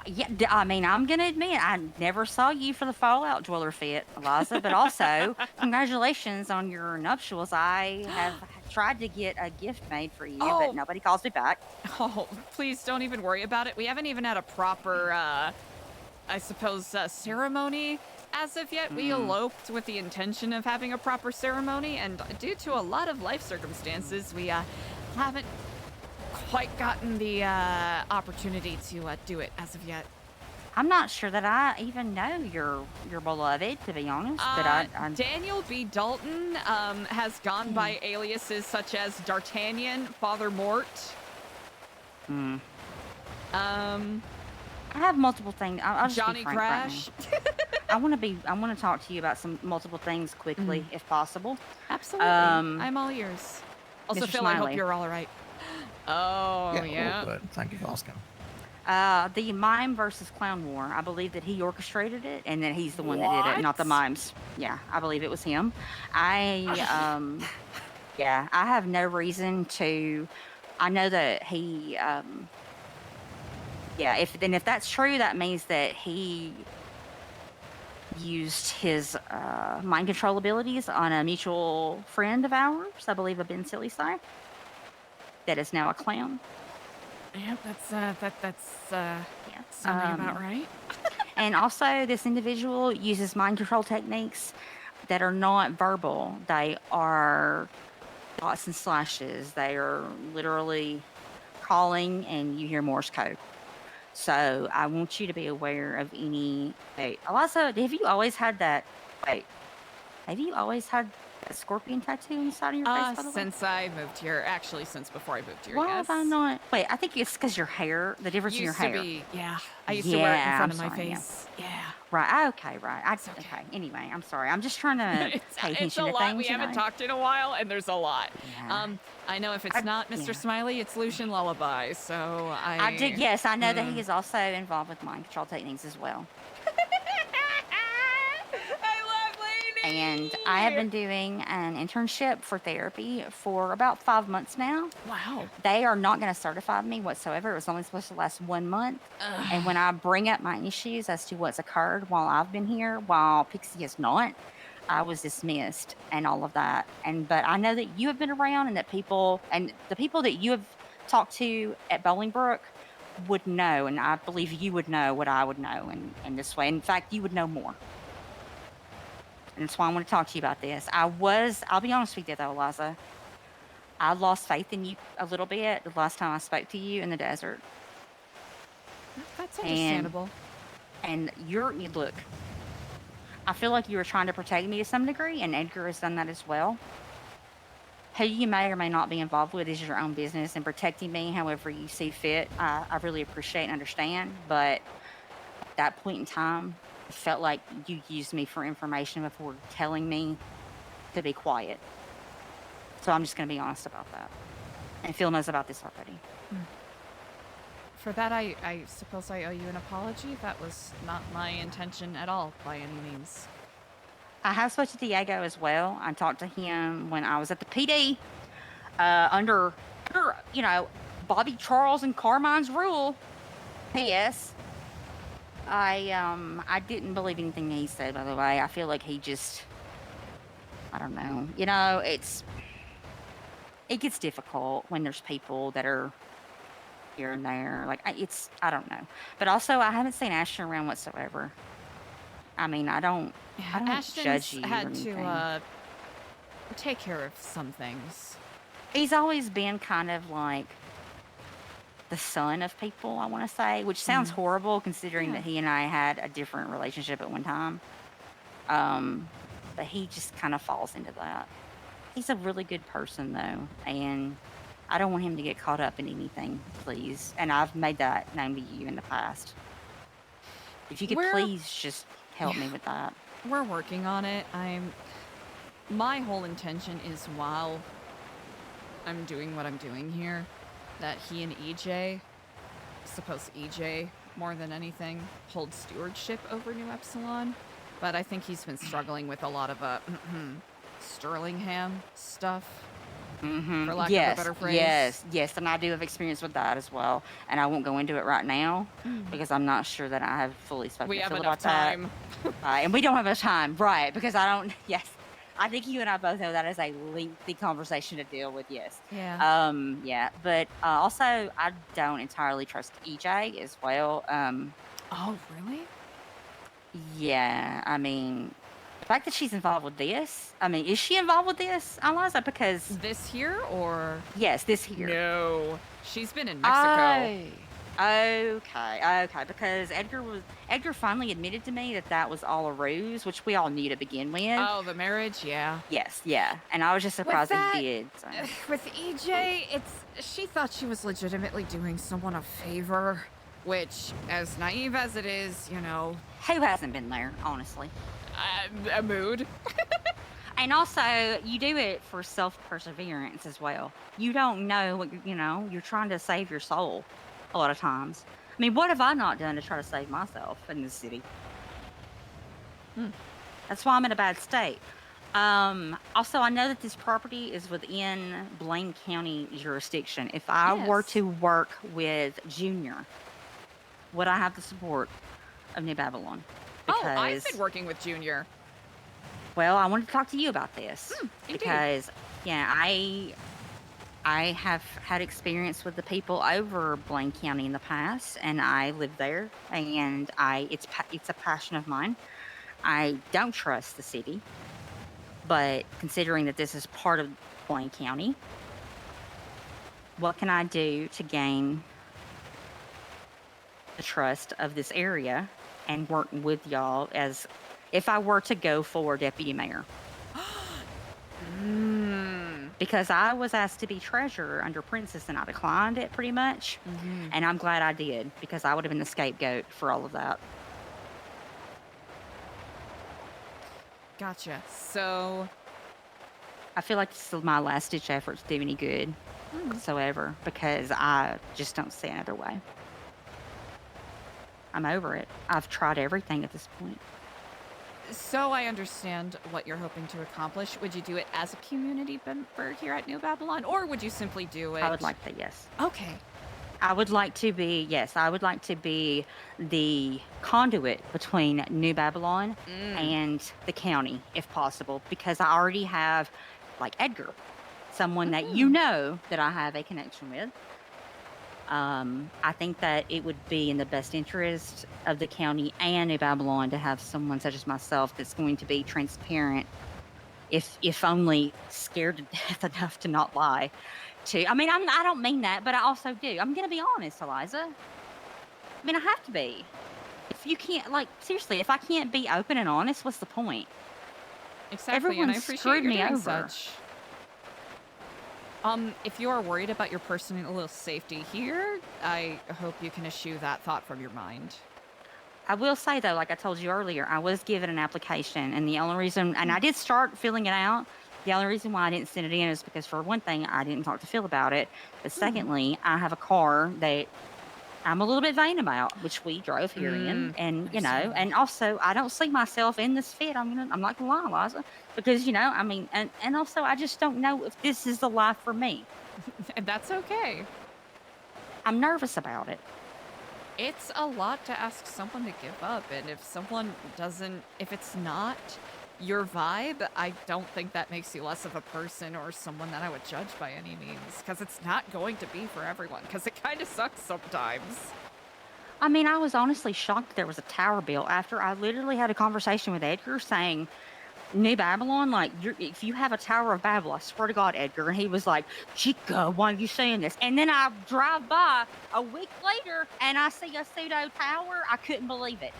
Yeah, I mean, I'm gonna admit I never saw you for the Fallout Dweller fit, Eliza. But also, congratulations on your nuptials. I have tried to get a gift made for you, Oh. but nobody calls me back. Oh, please don't even worry about it. We haven't even had a proper, I suppose, ceremony as of yet. We eloped with the intention of having a proper ceremony, and due to a lot of life circumstances, we haven't quite gotten the opportunity to do it as of yet. I'm not sure that I even know your beloved, to be honest. But I Daniel B. Dalton has gone by aliases such as D'Artagnan, Father Mort. I have multiple things. I'll just Johnny be frank right Crash. now. I want to talk to you about some multiple things quickly, if possible. Absolutely. I'm all ears. Also, Mr. Phil, I hope Smiley. you're all right. Oh, yeah. all good. Thank you for asking. The mime versus clown war. I believe that he orchestrated it, and that he's the one that did it, not the What? mimes. Yeah, I believe it was him. I have no reason to. I know that he. If that's true, that means that he used his mind control abilities on a mutual friend of ours. I believe a Ben Sillyside. That is now a clown. Yeah, that's sounding about right. And also, this individual uses mind control techniques that are not verbal. They are dots and slashes. They are literally calling, and you hear Morse code. So I want you to be aware of any. Wait, Eliza, have you always had that? Wait, have you always had that scorpion tattoo on the side of your face? By the way? Since I moved here, actually, since before I moved here, Why yes. have I not? Wait, I think it's because your hair. The difference in your Used hair. to be, yeah. I used to wear it in Yeah, front of I'm my sorry, yeah. face. Yeah. Right. Okay. Right. okay. Okay. Anyway, I'm sorry. I'm just trying to pay It's attention a to lot. things. We haven't talked in a while, and there's a lot. Yeah. I know if it's not Mr. Smiley, it's Lucian Lullaby. So I do. Yes, I know that he is also involved with mind control techniques as well. I love Lainey. And I have been doing an internship for therapy for about 5 months now. Wow. They are not going to certify me whatsoever. It was only supposed to last 1 month. And when I bring up my issues as to what's occurred while I've been here, while Pixie has not, I was dismissed and all of that. But I know that you have been around, and that the people that you have talked to at Bolingbrook would know, and I believe you would know what I would know in this way. In fact, you would know more. And that's why I want to talk to you about this. I'll be honest with you though, Eliza. I lost faith in you a little bit the last time I spoke to you in the desert. That's understandable. And look, I feel like you were trying to protect me to some degree, and Edgar has done that as well. Who you may or may not be involved with is your own business, and protecting me however you see fit, I really appreciate and understand. But at that point in time, it felt like you used me for information before telling me to be quiet. So I'm just going to be honest about that. And Phil knows about this already. For that, I suppose I owe you an apology. That was not my intention at all, by any means. I have spoken to Diego as well. I talked to him when I was at the PD under, Bobby Charles and Carmine's rule. P.S. I didn't believe anything he said, by the way. I feel like he just I don't know. It gets difficult when there's people that are here and there. Like, I don't know. But also, I haven't seen Ashton around whatsoever. I mean, I don't Ashton's judge you or had anything. to take care of some things. He's always been kind of like the son of people, I want to say, which sounds horrible considering that he and I had a different relationship at one time. But he just kind of falls into that. He's a really good person, though, and I don't want him to get caught up in anything, please. And I've made that known to you in the past. If you could please just help me with that. We're working on it. My whole intention is, while I'm doing what I'm doing here, that he and EJ, suppose EJ more than anything, hold stewardship over New Epsilon. But I think he's been struggling with a lot of Sterlingham stuff, for lack of a better phrase. Yes, and I do have experience with that as well. And I won't go into it right now because I'm not sure that I have fully spoken to Phil about that. We have enough time. And we don't have enough time, right? Because I think you and I both know that is a lengthy conversation to deal with, yes. Yeah. But also, I don't entirely trust EJ as well. Oh, really? Yeah, I mean, the fact that she's involved with this, I mean, is she involved with this, Eliza? Because... This here, or...? Yes, this here. No, she's been in Mexico. Okay, because Edgar finally admitted to me that was all a ruse, which we all knew to begin with. Oh, the marriage, yeah. Yes, yeah, and I was just surprised that he did. So. With EJ, she thought she was legitimately doing someone a favor, which, as naive as it is, Who hasn't been there, honestly? A mood. And also, you do it for self-perseverance as well. You don't know what you're trying to save your soul a lot of times. I mean, what have I not done to try to save myself in this city? That's why I'm in a bad state. Also, I know that this property is within Blaine County jurisdiction. If I were to work with Junior, would I have the support of New Babylon? Because, I've been working with Junior. Well, I wanted to talk to you about this. Indeed. Because, I have had experience with the people over Blaine County in the past, and I live there, and it's a passion of mine. I don't trust the city, but considering that this is part of Blaine County, what can I do to gain the trust of this area and work with y'all as if I were to go for deputy mayor? Because I was asked to be treasurer under Princess, and I declined it pretty much. And I'm glad I did, because I would have been the scapegoat for all of that. Gotcha. So... I feel like this is my last-ditch effort to do any good whatsoever, because I just don't see another way. I'm over it. I've tried everything at this point. So I understand what you're hoping to accomplish. Would you do it as a community member here at New Babylon, or would you simply do it? I would like that, yes. Okay. I would like to be the conduit between New Babylon and the county, if possible, because I already have, like, Edgar, someone that that I have a connection with. I think that it would be in the best interest of the county and New Babylon to have someone such as myself that's going to be transparent, if only scared to death enough to not lie. I mean, I don't mean that, but I also do. I'm going to be honest, Eliza. I mean, I have to be. If you can't, seriously, if I can't be open and honest, what's the point? Exactly, Everyone and I appreciate screwed you me doing over. such. If you are worried about your personal safety here, I hope you can eschew that thought from your mind. I will say, though, like I told you earlier, I was given an application, and the only reason, and I did start filling it out, the only reason why I didn't send it in is because, for one thing, I didn't talk to Phil about it, but secondly, I have a car that I'm a little bit vain about, which we drove here in, and, and also, I don't see myself in this fit, I'm not gonna lie, Eliza, because, I mean, and also, I just don't know if this is the life for me. That's okay. I'm nervous about it. It's a lot to ask someone to give up, and if someone doesn't, if it's not your vibe, I don't think that makes you less of a person or someone that I would judge by any means, because it's not going to be for everyone, because it kind of sucks sometimes. I mean, I was honestly shocked there was a tower built after I literally had a conversation with Edgar saying, New Babylon, like, if you have a Tower of Babel, I swear to God, Edgar. And he was like, Chica, why are you saying this? And then I drive by a week later and I see a pseudo tower. I couldn't believe it.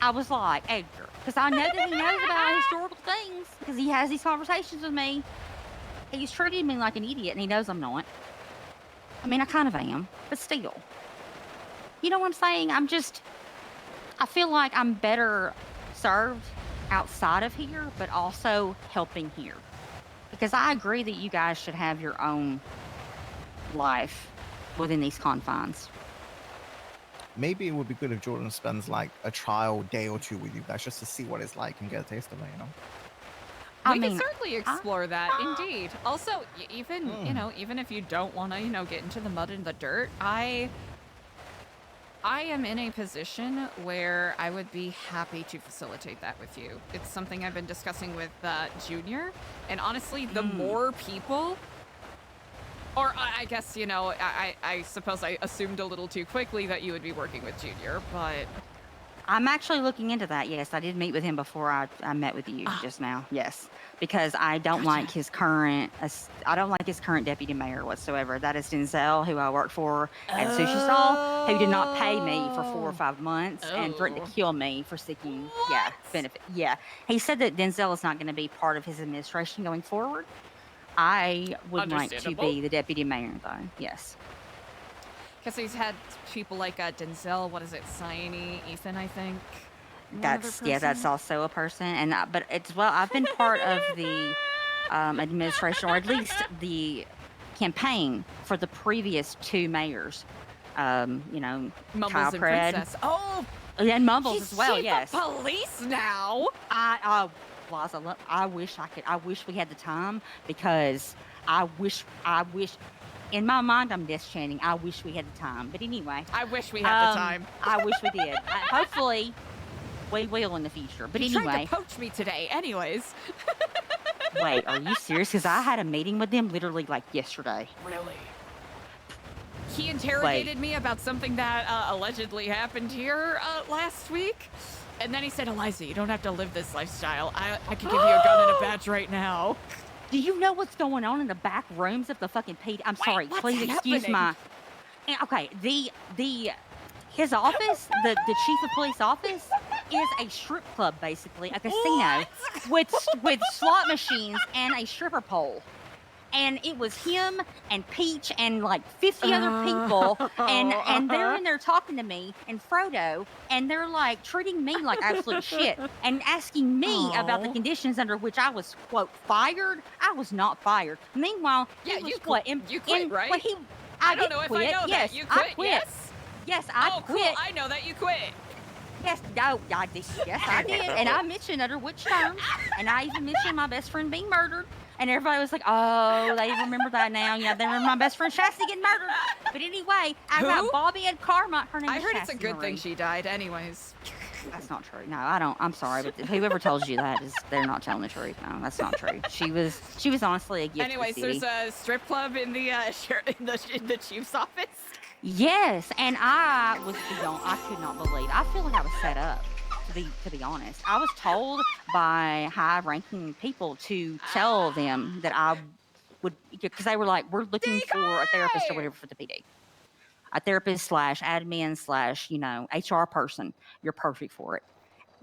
I was like, Edgar, because I know that he knows about historical things, because he has these conversations with me. He's treating me like an idiot, and he knows I'm not. I mean, I kind of am, but still. You know what I'm saying? I feel like I'm better served outside of here, but also helping here. Because I agree that you guys should have your own life within these confines. Maybe it would be good if Jordan spends like a trial day or two with you guys just to see what it's like and get a taste of it, you know? We can certainly explore that, indeed. Also, even, even if you don't want to, get into the mud and the dirt, I am in a position where I would be happy to facilitate that with you. It's something I've been discussing with Junior, and honestly, the more people, or I guess, I suppose I assumed a little too quickly that you would be working with Junior, but... I'm actually looking into that, yes. I did meet with him before I met with you just now, yes. Because I don't like his current, deputy mayor whatsoever. That is Denzel, who I worked for at Sushi Stall, who did not pay me for 4 or 5 months and threatened to kill me for seeking, benefit. Yeah. He said that Denzel is not going to be part of his administration going forward. I would like to be the deputy mayor, though, yes. Because he's had people like Denzel, what is it, Sione, Ethan, I think. That's also a person. And but I've been part of the administration, or at least the campaign for the previous 2 mayors. Mumbles Kyle and Pred. Princess. Oh, and Mumbles he's as well. chief Yes. of police now. Liza, I wish we had the time, because I wish. In my mind, I'm Death Channing. I wish we had the time. But anyway. I wish we had the time. I wish we did. Hopefully, we will in the future. But He tried anyway. to poach me today. Anyways. Wait, are you serious? Because I had a meeting with them literally like yesterday. Really? He interrogated me about something that allegedly happened here last week. And then he said, Eliza, you don't have to live this lifestyle. I could give you a gun and a badge right now. Do you know what's going on in the back rooms of the fucking PD? I'm sorry, please excuse my... Okay, his office, the chief of police office, is a strip club, basically, a casino with slot machines and a stripper pole. And it was him and Peach and like 50 other people, and they're in there talking to me and Frodo, and they're like treating me like absolute shit and asking me about the conditions under which I was, quote, fired. I was not fired. Meanwhile, you quit, right? I don't know if I know that. You quit, yes? Yes, I quit. Cool. I know that you quit. Yes, I did. Yes, I did. And I mentioned under which terms, and I even mentioned my best friend being murdered. And everybody was like, oh, they remember that now. They remember my best friend Chastity getting murdered. But anyway, I got Bobby and Karma. Her name is I heard Chastity it's a good Marie. thing she died anyways. That's not true. No, I don't. I'm sorry, but whoever tells you that they're not telling the truth. No, that's not true. She was honestly a gift Anyways, to the city. There's a strip club in the in the chief's office. Yes, and I could not believe. I feel like I was set up. To be honest, I was told by high-ranking people to tell them that I would, because they were like, "We're looking for a therapist or whatever for the PD, a therapist / admin / HR person. You're perfect for it."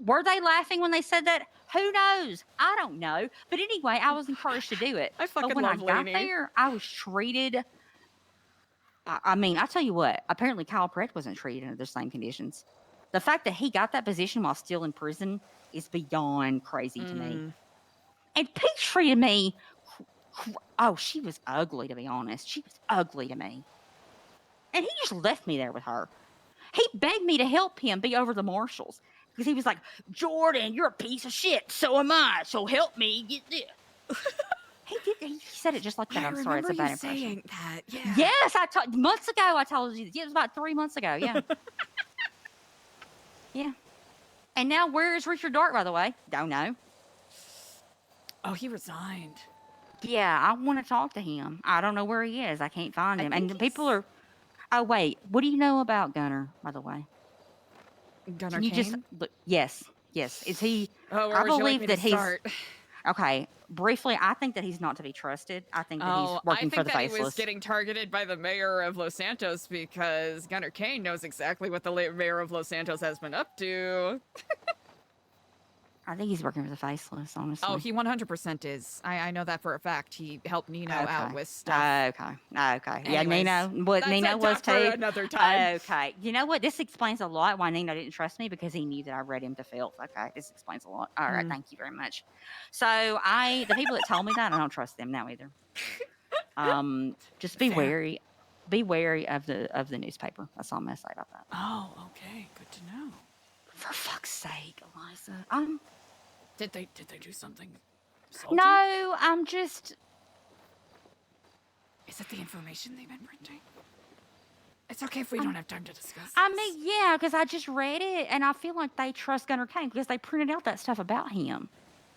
Were they laughing when they said that? Who knows? I don't know. But anyway, I was encouraged to do it. But when I got there, I was treated. I mean, I tell you what. Apparently, Kyle Pred wasn't treated under the same conditions. The fact that he got that position while still in prison is beyond crazy to me. And Peach treated me... she was ugly, to be honest. She was ugly to me. And he just left me there with her. He begged me to help him be over the marshals. Because he was like, Jordan, you're a piece of shit. So am I. So help me get this. He said it just like that. I'm sorry, it's a bad impression. Saying that, yeah. Yes, months ago I told you. It was about 3 months ago, yeah. Yeah. And now where is Richard Dark, by the way? Don't know. Oh, he resigned. Yeah, I want to talk to him. I don't know where he is. I can't find I him. think And people are. Oh wait, what do you know about Gunner, by the way? Gunner Can you just Kane? look? Yes, yes. Is he? Oh, where I would you like believe me to that he's start? okay. Briefly, I think that he's not to be trusted. I think that he's Oh, I working for think the that he was faceless. getting targeted by the mayor of Los Santos because Gunner Kane knows exactly what the mayor of Los Santos has been up to. I think he's working for the faceless, honestly. Oh, he 100% is. I know that for a fact. He helped Nino out Okay. with stuff. Okay. Yeah, Anyways, Nino that's a was talk for too. another time. Okay. You know what? This explains a lot why Nino didn't trust me because he knew that I read him to filth. Okay. This explains a lot. All right. Mm. Thank you very much. So the people that told me that, I don't trust them now either. Just be Fair. wary. Be wary of the newspaper. That's all I'm gonna say about that. Oh, okay. Good to know. For fuck's sake, Eliza. Did they do something salty? No, I'm just. Is it the information they've been printing? It's okay if we don't have time to discuss this. I mean, yeah, because I just read it, and I feel like they trust Gunner Kane because they printed out that stuff about him.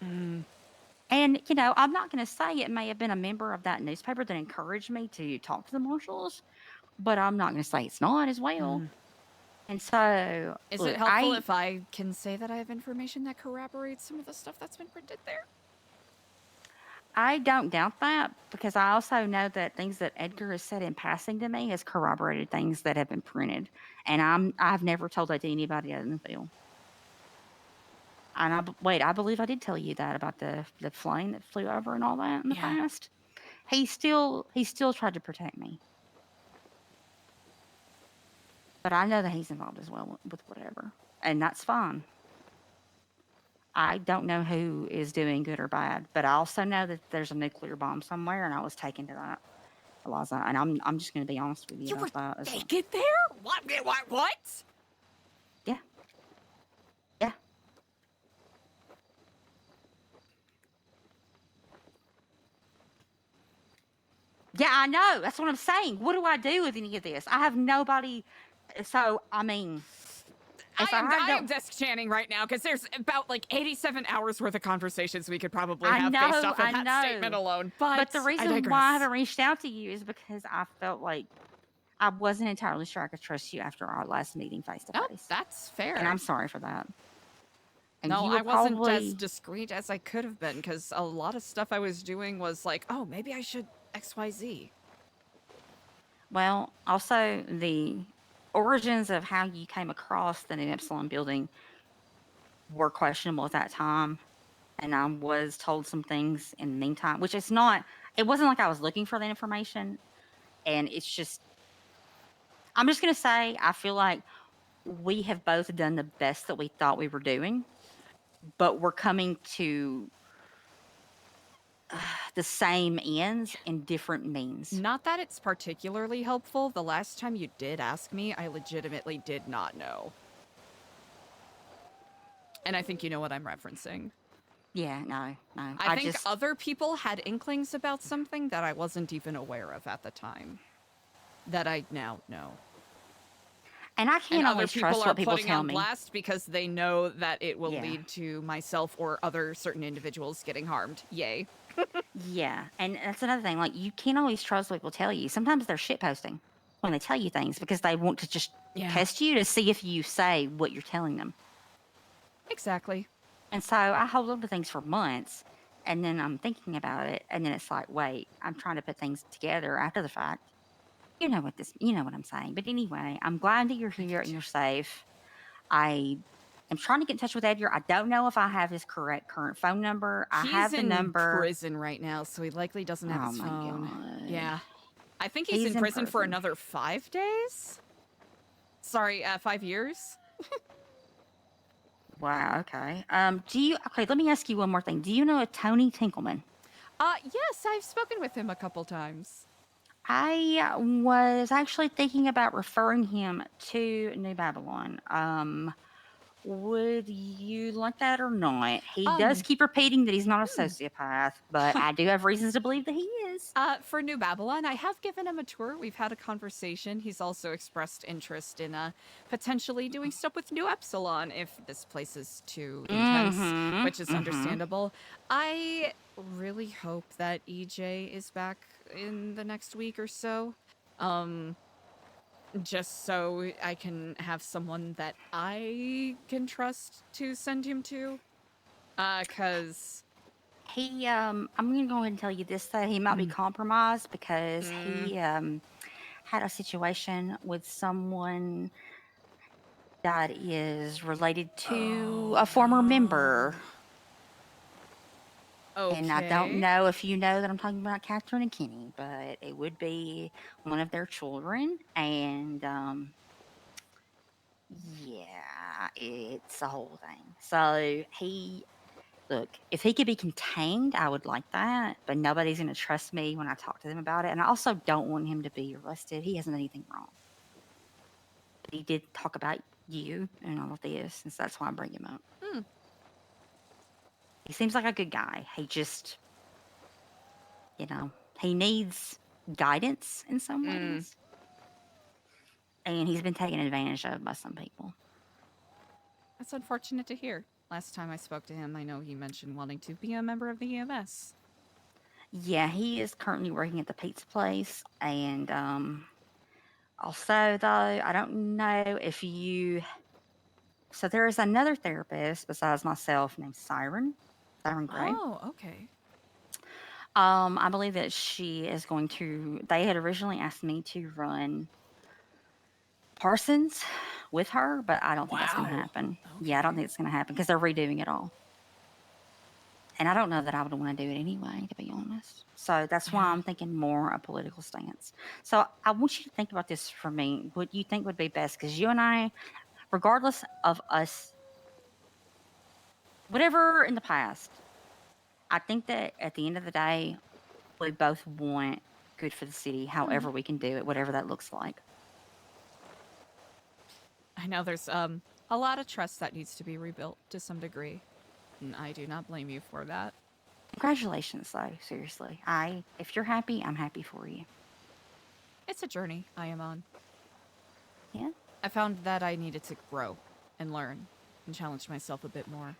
Mm. And, you know, I'm not going to say it may have been a member of that newspaper that encouraged me to talk to the marshals, but I'm not going to say it's not as well. Mm. And so, Is look, it helpful if I can say that I have information that corroborates some of the stuff that's been printed there? I don't doubt that because I also know that things that Edgar has said in passing to me has corroborated things that have been printed. And I've never told that to anybody other than Phil. And I believe I did tell you that about the plane that flew over and all that in the past. He still tried to protect me. But I know that he's involved as well with whatever. And that's fine. I don't know who is doing good or bad, but I also know that there's a nuclear bomb somewhere, and I was taken to that, Eliza. And I'm just going to be honest with you about that. Taken there? What? Yeah. Yeah. Yeah, I know. That's what I'm saying. What do I do with any of this? I have nobody. So, I mean, I am desk chanting right now because there's about like 87 hours worth of conversations we could probably have based off of that statement alone. But the reason why I haven't reached out to you is because I felt like I wasn't entirely sure I could trust you after our last meeting face to face. That's fair. And I'm sorry for that. And no, you I wasn't probably... as discreet as I could have been because a lot of stuff I was doing was like, oh, maybe I should XYZ. Well, also the origins of how you came across the NoPixel building were questionable at that time. And I was told some things in the meantime, which it wasn't like I was looking for that information. And it's just, I'm just going to say, I feel like we have both done the best that we thought we were doing, but we're coming to the same ends in different means. Not that it's particularly helpful. The last time you did ask me, I legitimately did not know. And I think you know what I'm referencing. Yeah, no. I think other people had inklings about something that I wasn't even aware of at the time. That I now know. And I can't always trust what people tell me. Other people are putting on blast because they know that it will lead to myself or other certain individuals getting harmed. Yay. Yeah, and that's another thing. Like, you can't always trust what people tell you. Sometimes they're shitposting when they tell you things because they want to just test you to see if you say what you're telling them. Exactly. And so I hold on to things for months, and then I'm thinking about it, and then it's like, wait, I'm trying to put things together after the fact. You know what I'm saying. But anyway, I'm glad that you're here and you're safe. I am trying to get in touch with Edgar. I don't know if I have his current phone number. I have the number. He's in prison right now, so he likely doesn't have his phone. God. Yeah. I think he's in prison for another 5 days? Sorry, 5 years? Wow, okay. Okay, let me ask you one more thing. Do you know a Tony Tinkleman? Yes, I've spoken with him a couple times. I was actually thinking about referring him to New Babylon. Would you like that or not? He does keep repeating that he's not a sociopath, but I do have reasons to believe that he is. For New Babylon, I have given him a tour. We've had a conversation. He's also expressed interest in potentially doing stuff with New Epsilon if this place is too intense, which is understandable. I really hope that EJ is back in the next week or so. Just so I can have someone that I can trust to send him to. Cause he, I'm gonna go ahead and tell you this, that he might be compromised because he, had a situation with someone that is related to a former member. Okay. And I don't know if you know that I'm talking about Catherine and Kenny, but it would be one of their children. And yeah, it's a whole thing. So look, if he could be contained, I would like that. But nobody's going to trust me when I talk to them about it. And I also don't want him to be arrested. He hasn't done anything wrong. But he did talk about you and all of this, and so that's why I bring him up. He seems like a good guy. He just, he needs guidance in some ways. And he's been taken advantage of by some people. That's unfortunate to hear. Last time I spoke to him, I know he mentioned wanting to be a member of the EMS. Yeah, he is currently working at the pizza place. And also, though, I don't know if you... So there is another therapist besides myself named Siren Gray. Oh, okay. I believe that she is going to... They had originally asked me to run Parsons with her, but I don't think that's going to happen. Okay. Yeah, I don't think it's going to happen because they're redoing it all. And I don't know that I would want to do it anyway, to be honest. So that's why I'm thinking more a political stance. So I want you to think about this for me. What you think would be best? Because you and I, regardless of us, whatever in the past, I think that at the end of the day, we both want good for the city, however we can do it, whatever that looks like. I know there's a lot of trust that needs to be rebuilt to some degree. And I do not blame you for that. Congratulations, though, seriously. If you're happy, I'm happy for you. It's a journey I am on. Yeah? I found that I needed to grow and learn and challenge myself a bit more.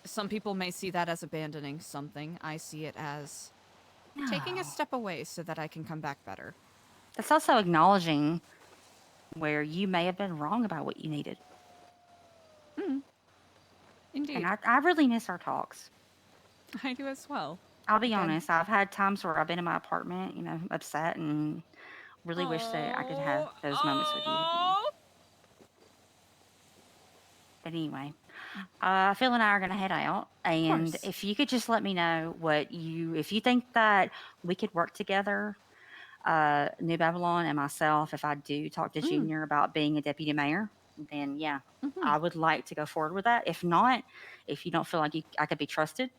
Some people may see that as abandoning something. I see it as taking a step away so that I can come back better. That's also acknowledging where you may have been wrong about what you needed. Indeed. And I really miss our talks. I do as well. I'll be honest. I've had times where I've been in my apartment, upset and really wish that I could have those moments with you. But anyway, Phil and I are going to head out. And if you could just let me know if you think that we could work together, New Babylon and myself, if I do talk to Junior about being a deputy mayor, then yeah, I would like to go forward with that. If not, if you don't feel like I could be trusted,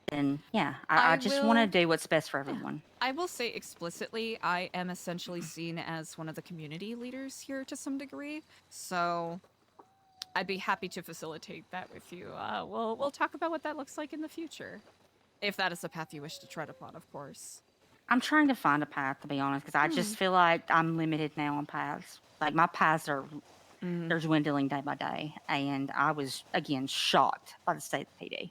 then yeah, I just want to do what's best for everyone. I will say explicitly, I am essentially seen as one of the community leaders here to some degree, so I'd be happy to facilitate that with you. We'll talk about what that looks like in the future, if that is a path you wish to tread upon, of course. I'm trying to find a path, to be honest, because I just feel like I'm limited now on paths. Like, my paths are they're dwindling day by day, and I was, again, shocked by the state of the PD.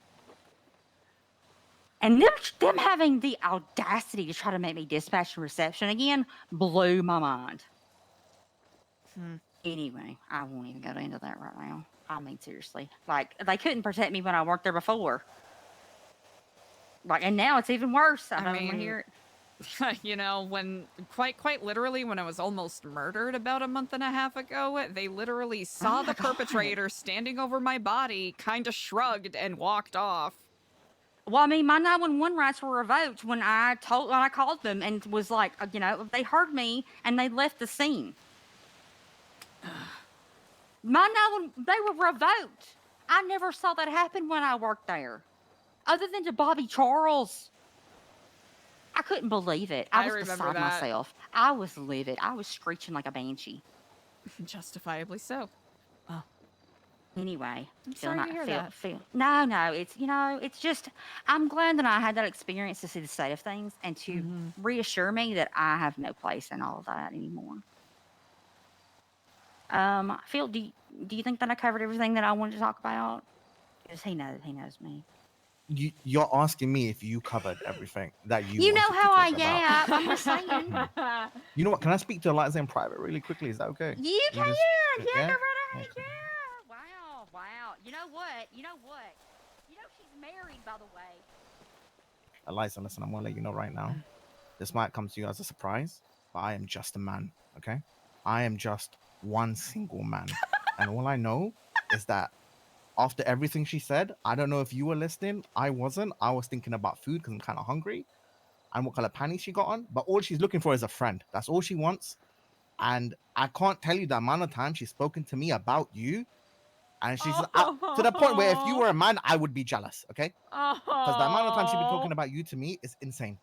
And them having the audacity to try to make me dispatch and reception again blew my mind. Anyway, I won't even go into that right now. I mean, seriously. Like, they couldn't protect me when I worked there before. Like, and now it's even worse. I don't want to hear it. When quite literally when I was almost murdered about a month and a half ago, they literally saw the perpetrator standing over my body, kind of shrugged and walked off. Well, I mean, my 911 rights were revoked when I called them and was like, they heard me and they left the scene. They were revoked. I never saw that happen when I worked there, other than to Bobby Charles. I couldn't believe it. I was beside myself. I was livid. I was screeching like a banshee. Justifiably so. Anyway, I'm sorry to hear that. No, it's just I'm glad that I had that experience to see the state of things and to reassure me that I have no place in all of that anymore. Phil, do you think that I covered everything that I wanted to talk about? Because he knows me. You're asking me if you covered everything that you You know wanted to how I talk about. am. I'm just saying. You know what? Can I speak to Eliza in private really quickly? Is that okay? You can, just, yeah, go right ahead, yeah. Wow. You know what? You know she's married, by the way. Eliza, listen, I'm gonna let you know right now. This might come to you as a surprise, but I am just a man, okay? I am just one single man. And all I know is that after everything she said, I don't know if you were listening. I wasn't. I was thinking about food because I'm kind of hungry and what color panties she got on. But all she's looking for is a friend. That's all she wants. And I can't tell you the amount of time she's spoken to me about you. And she's out to the point where if you were a man, I would be jealous, okay? Because the amount of time she's been talking about you to me is insane.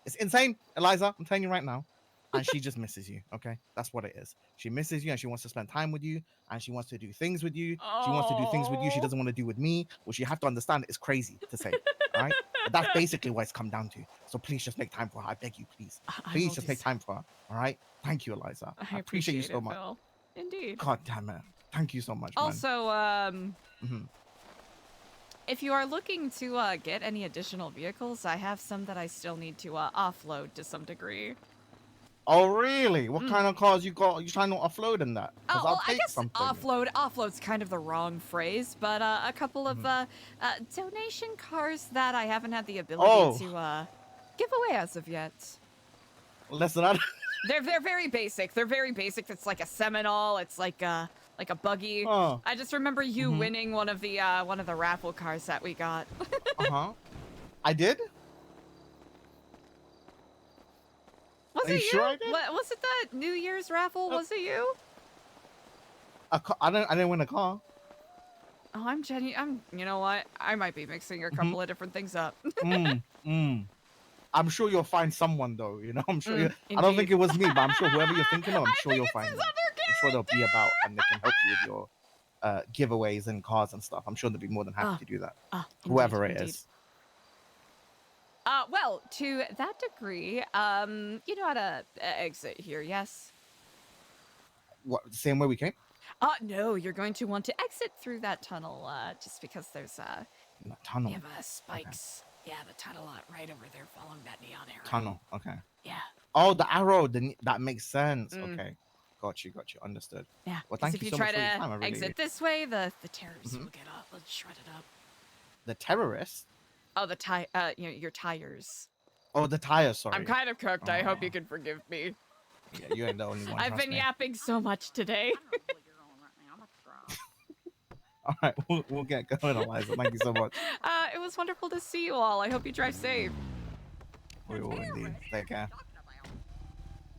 It's insane, Eliza. I'm telling you right now. And she just misses you, okay? That's what it is. She misses you and she wants to spend time with you and she wants to do things with you. She wants to do things with you she doesn't want to do with me, which you have to understand is crazy to say, all right? But that's basically what it's come down to. So please just make time for her. I beg you, please. Please just make time for her, all right? Thank you, Eliza. I appreciate you so much. Phil. Indeed. God damn it. Thank you so much, also, man. If you are looking to get any additional vehicles, I have some that I still need to offload to some degree. Oh, really? What kind of cars you got? You trying to offload in that? Oh, well, I guess something. offload's kind of the wrong phrase, but a couple of donation cars that I haven't had the ability to give away as of yet. Listen, They're very basic. They're very basic. It's like a Seminole. It's like a buggy. I just remember you winning one of the raffle cars that we got. I did. Was it you? Sure I did? Was it the New Year's raffle? Was it you? I didn't win a car. Oh, I'm genuine. You know what? I might be mixing a couple of different things up. I'm sure you'll find someone though. You know, I'm sure. I don't think it was me, but I'm sure whoever you're thinking of, I'm sure you'll find them. I'm sure they'll be about and they can help you with your giveaways and cars and stuff. I'm sure they'll be more than happy to do that. Whoever it is. Well, to that degree, you know how to exit here, yes? What, same way we came? No, you're going to want to exit through that tunnel, just because there's, tunnel. We have, spikes. Okay. Yeah, the tunnel right over there following that neon arrow. Tunnel, okay. Yeah. Oh, the arrow, that makes sense. Okay. Got you, understood. Yeah, well, thank you so much for your time. I really... exit this way, the terrorists will get up. Let's shred it up. The terrorists? Oh, your tires. Oh, the tires, sorry. I'm kind of cooked. I hope you can forgive me. Yeah, you ain't the only one. I've been yapping so much today. All right, we'll get going, Eliza. Thank you so much. It was wonderful to see you all. I hope you drive safe. We will indeed. Take care.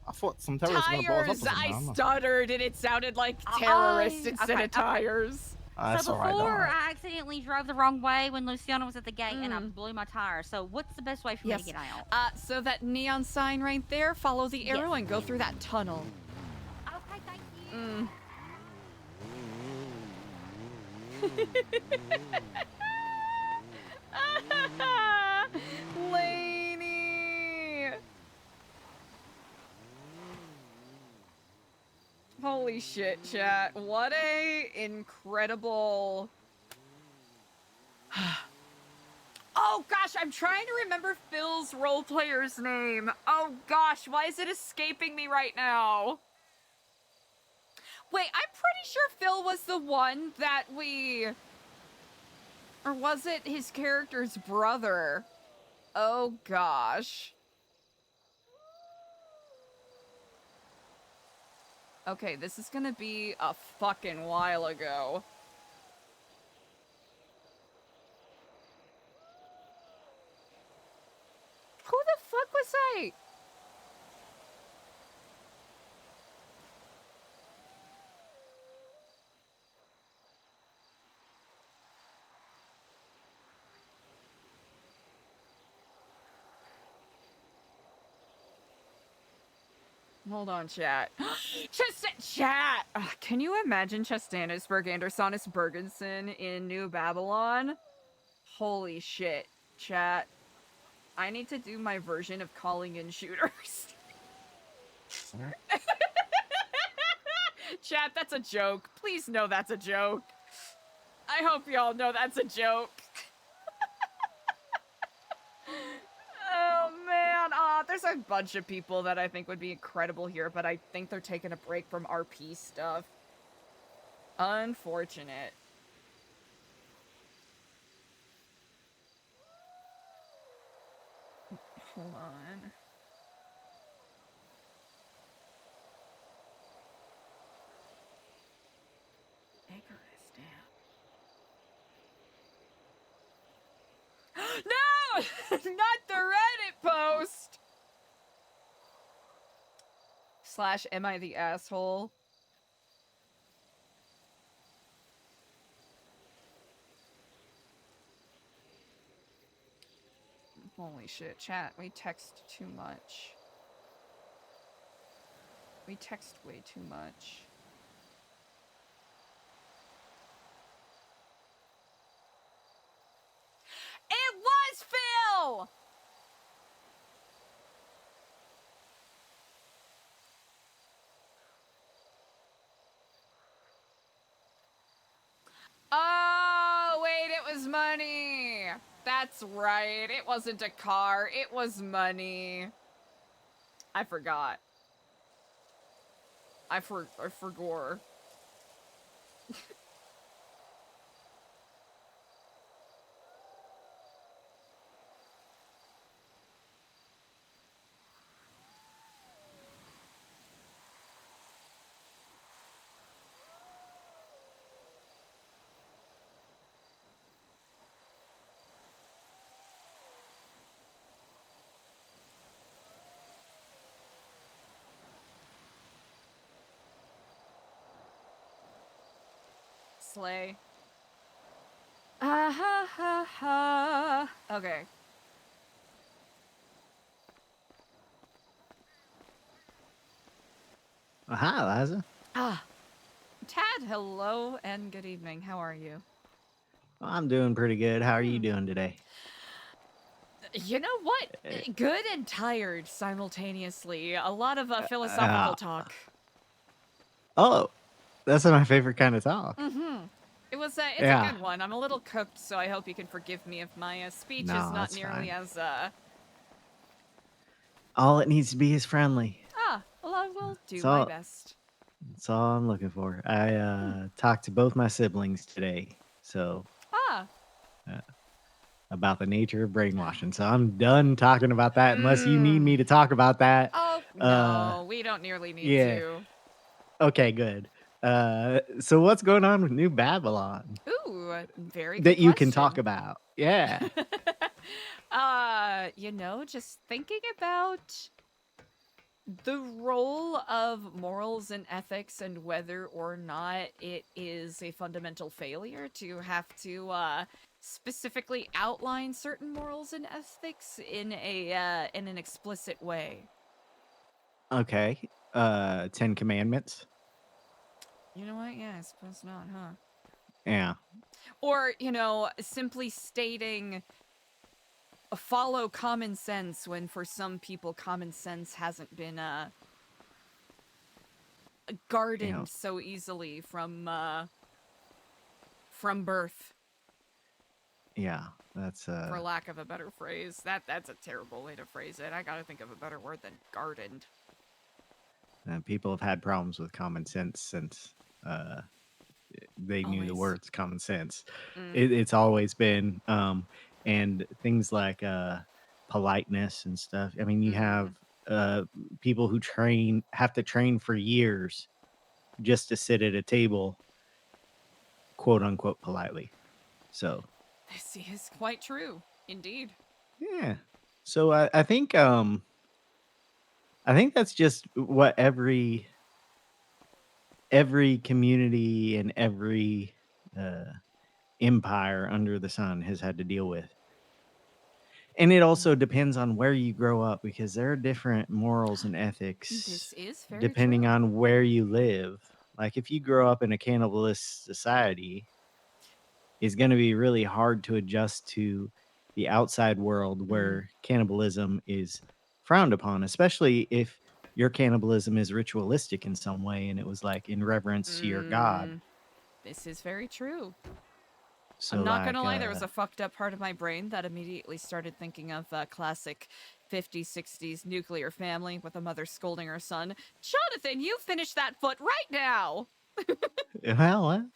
I thought some terrorists were gonna blow us up. I stuttered and it sounded like terrorists instead of tires. So before I accidentally drove the wrong way when Luciana was at the gate and I blew my tire. So what's the best way for me to get out? So that neon sign right there, follow the arrow and go through that tunnel. Okay, thank you. Laney! Holy shit, chat. What a incredible... Oh gosh, I'm trying to remember Phil's role player's name. Oh gosh, why is it escaping me right now? Wait, I'm pretty sure Phil was the one that we... Or was it his character's brother? Oh gosh. Okay, this is gonna be a fucking while ago. Who the fuck was I? Hold on, chat. Chat! Ugh, can you imagine Chastanisberg Andersonis Bergensen in New Babylon? Holy shit, chat. I need to do my version of calling in shooters. Chat, that's a joke. Please know that's a joke. I hope y'all know that's a joke. Oh man, there's a bunch of people that I think would be incredible here, but I think they're taking a break from RP stuff. Unfortunate. Hold on. No! Not the Reddit post! / am I the asshole? Holy shit, chat, we text too much. We text way too much. It was Phil! Oh, wait, it was money. That's right. It wasn't a car. It was money. I forgot. I forgot. Slay. Ah ha ha ha. Okay. Well, hi, Eliza. Tad, hello and good evening. How are you? Well, I'm doing pretty good. How are you doing today? You know what? Good and tired simultaneously. A lot of philosophical talk. Oh, that's my favorite kind of talk. It's a good one. I'm a little cooked, so I hope you can forgive me if my speech is No, not that's nearly fine. as All it needs to be is friendly. Well, I will do So- my best. That's all I'm looking for. I talked to both my siblings today, so about the nature of brainwashing. So I'm done talking about that unless you need me to talk about that. Oh, no, we don't nearly need to. Okay, good. So what's going on with New Babylon Ooh, very good that you can question. talk about? Yeah. Just thinking about the role of morals and ethics and whether or not it is a fundamental failure to have to specifically outline certain morals and ethics in an explicit way. Okay. 10 Commandments. You know what? Yeah, I suppose not, huh? Yeah. Or, simply stating follow common sense when for some people common sense hasn't been guarded so easily from birth. Yeah, that's For lack of a better phrase. That's a terrible way to phrase it. I gotta think of a better word than gardened. people have had problems with common sense since they knew the words common sense. It's always been and things like politeness and stuff. I mean, you have people who have to train for years just to sit at a table, quote unquote, politely. So This is quite true, indeed. yeah. So I think that's just what every community and every empire under the sun has had to deal with. And it also depends on where you grow up, because there are different morals and ethics This is very depending true. on where you live. Like if you grow up in a cannibalist society, it's going to be really hard to adjust to the outside world where cannibalism is frowned upon, especially if your cannibalism is ritualistic in some way and it was like in reverence to your god. This is very true. So I'm not like, gonna lie, there was a fucked up part of my brain that immediately started thinking of classic 50s, 60s nuclear family with a mother scolding her son. Jonathan, you finish that foot right now! well,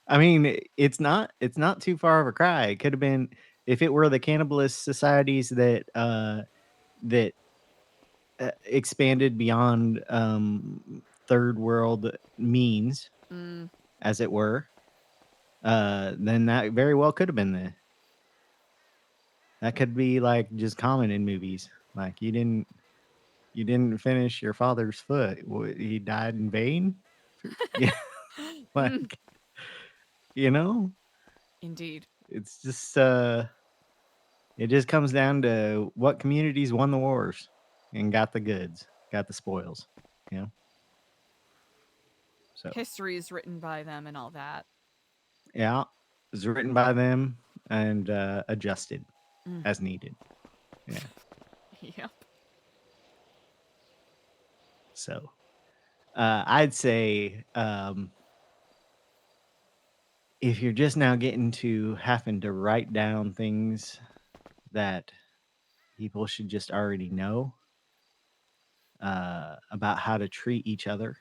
I mean, it's not too far of a cry. It could have been if it were the cannibalist societies that expanded beyond third world means, as it were. Then that very well could have been that could be like just common in movies. Like you didn't finish your father's foot. He died in vain. Yeah, like Indeed. it's just it just comes down to what communities won the wars and got the goods, got the spoils. So History is written by them and all that. yeah, it was written by them and adjusted as needed. Yeah. Yep. So I'd say if you're just now getting to having to write down things that people should just already know about how to treat each other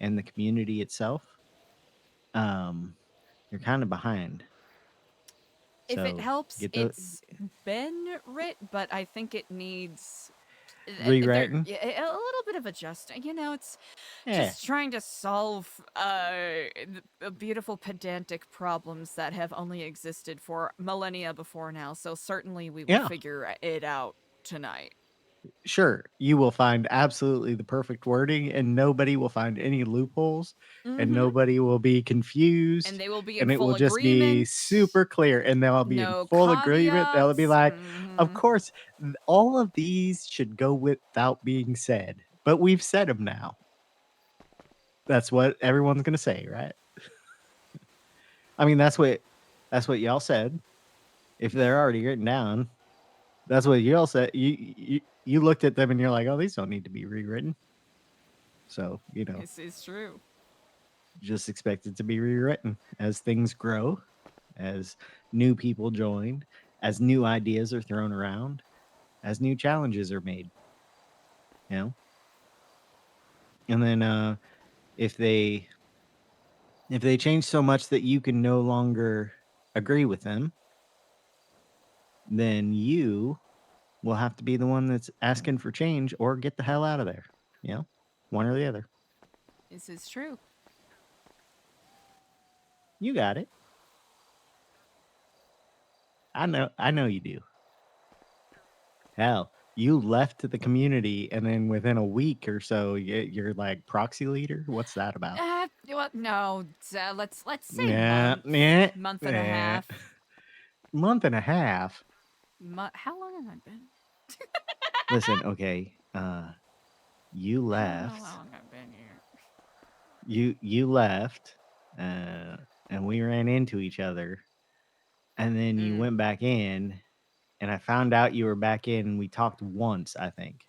and the community itself, you're kind of behind. If it So helps, get it's been writ, but I think it needs rewriting. a little bit of adjusting. It's Yeah. just trying to solve beautiful pedantic problems that have only existed for millennia before now. So certainly we will Yeah. figure it out tonight. Sure, you will find absolutely the perfect wording, and nobody will find any loopholes, and nobody will be confused, And they will be in and it full will just be agreement. super clear, and they'll be in No full agreement. They'll be like, caveats. of course, all of these should go without being said, but we've said them now. That's what everyone's gonna say, right? I mean, that's what y'all said. If they're already written down, that's what y'all said. You looked at them and you're like, oh, these don't need to be rewritten. So, This is true. just expect it to be rewritten as things grow, as new people join, as new ideas are thrown around, as new challenges are made. And then if they change so much that you can no longer agree with them, then you will have to be the one that's asking for change or get the hell out of there. One or the other. This is true. You got it. I know you do. Hell, you left the community, and then within a week or so, you're like proxy leader. What's that about? What? No, let's say month and a half. Month and a half. How long have I been? Listen, okay. You left. I don't know how long I've been here. You left, and we ran into each other, and then you went back in, and I found out you were back in, and we talked once, I think,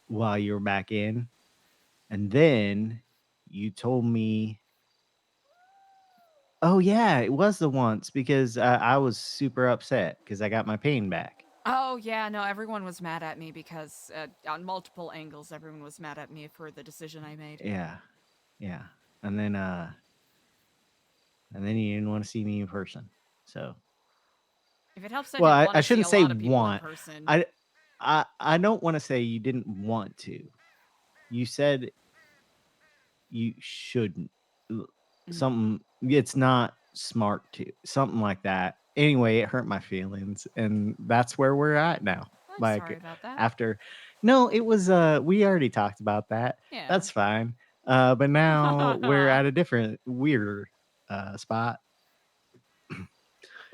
while you were back in, and then you told me, oh yeah, it was the once, because I was super upset because I got my pain back. Oh yeah, no, everyone was mad at me because on multiple angles, everyone was mad at me for the decision I made. Yeah, and then you didn't want to see me in person, so. If it helps, I shouldn't say want. In person. I don't want to say you didn't want to. You said you shouldn't. Something. It's not smart to. Something like that. Anyway, it hurt my feelings, and that's where we're at now. I'm sorry about that. After, no, it was. We already talked about that. Yeah. That's fine. But now we're at a different weird spot.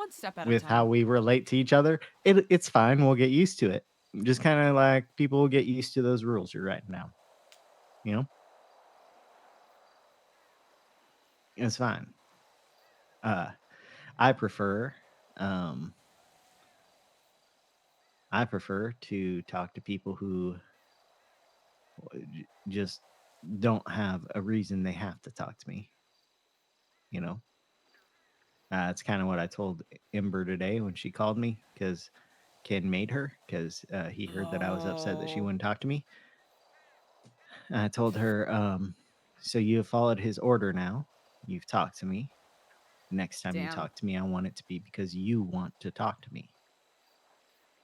One step at a with time. how we relate to each other, it's fine. We'll get used to it. Just kind of like people will get used to those rules you're writing down. You know, it's fine. I prefer, um, I prefer to talk to people who just don't have a reason they have to talk to me. You know, it's kind of what I told Ember today when she called me because Ken made her because he heard that I was upset that she wouldn't talk to me. And I told her, so you have followed his order now. You've talked to me. Next time you Damn. talk to me, I want it to be because you want to talk to me.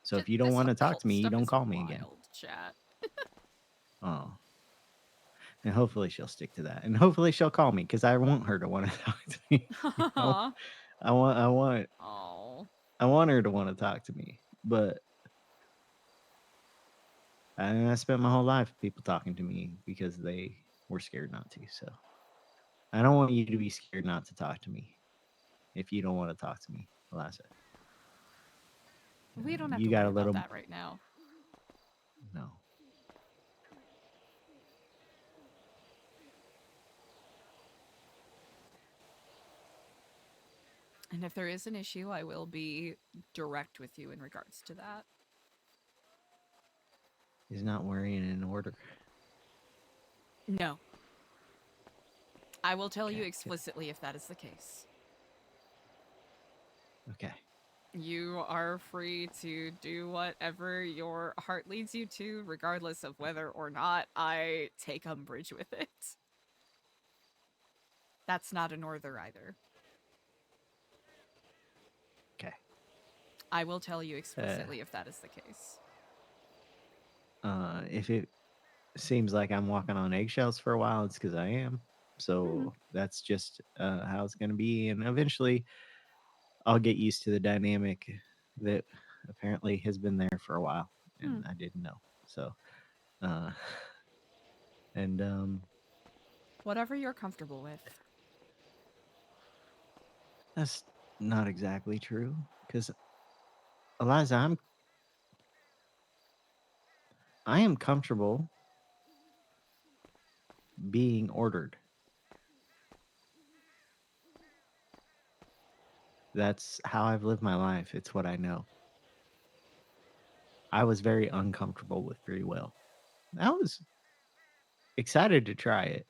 So if you This don't want to talk occult to me, you stuff don't is call me again. wild, chat. Oh. And hopefully she'll stick to that. And hopefully she'll call me because I want her to want to talk to me. You know? I want her to want to talk to me. But I spent my whole life people talking to me because they were scared not to. So I don't want you to be scared not to talk to me. If you don't want to talk to me, Eliza. We don't have You to got worry a little... about that right now. No. And if there is an issue, I will be direct with you in regards to that. He's not worrying in order. No. I will tell you explicitly if that is the case. Okay. You are free to do whatever your heart leads you to, regardless of whether or not I take umbrage with it. That's not an order either. Okay. I will tell you explicitly if that is the case. If it seems like I'm walking on eggshells for a while, it's because I am. So that's just how it's going to be. And eventually I'll get used to the dynamic that apparently has been there for a while and I didn't know. So, whatever you're comfortable with. That's not exactly true because Eliza, I am comfortable being ordered. That's how I've lived my life. It's what I know. I was very uncomfortable with free will. I was excited to try it.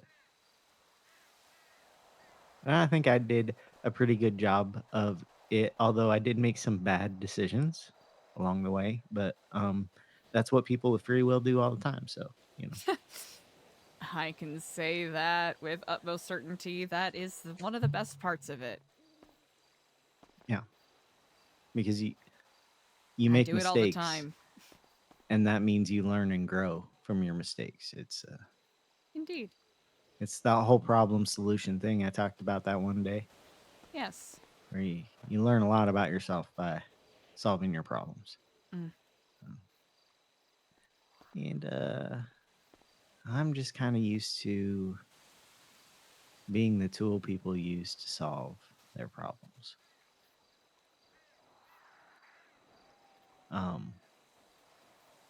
And I think I did a pretty good job of it, although I did make some bad decisions along the way. But that's what people with free will do all the time. So, you know. I can say that with utmost certainty. That is one of the best parts of it. Yeah. Because you make do mistakes. It all the time. And that means you learn and grow from your mistakes. It's Indeed. It's that whole problem solution thing. I talked about that one day. Yes. Where you learn a lot about yourself by solving your problems. And I'm just kind of used to being the tool people use to solve their problems.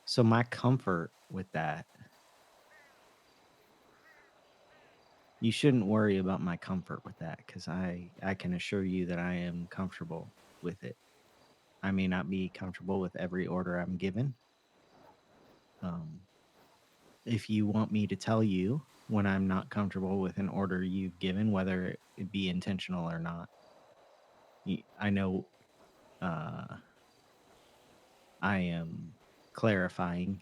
So my comfort with that, you shouldn't worry about my comfort with that because I can assure you that I am comfortable with it. I may not be comfortable with every order I'm given. If you want me to tell you when I'm not comfortable with an order you've given, whether it be intentional or not, I know I am clarifying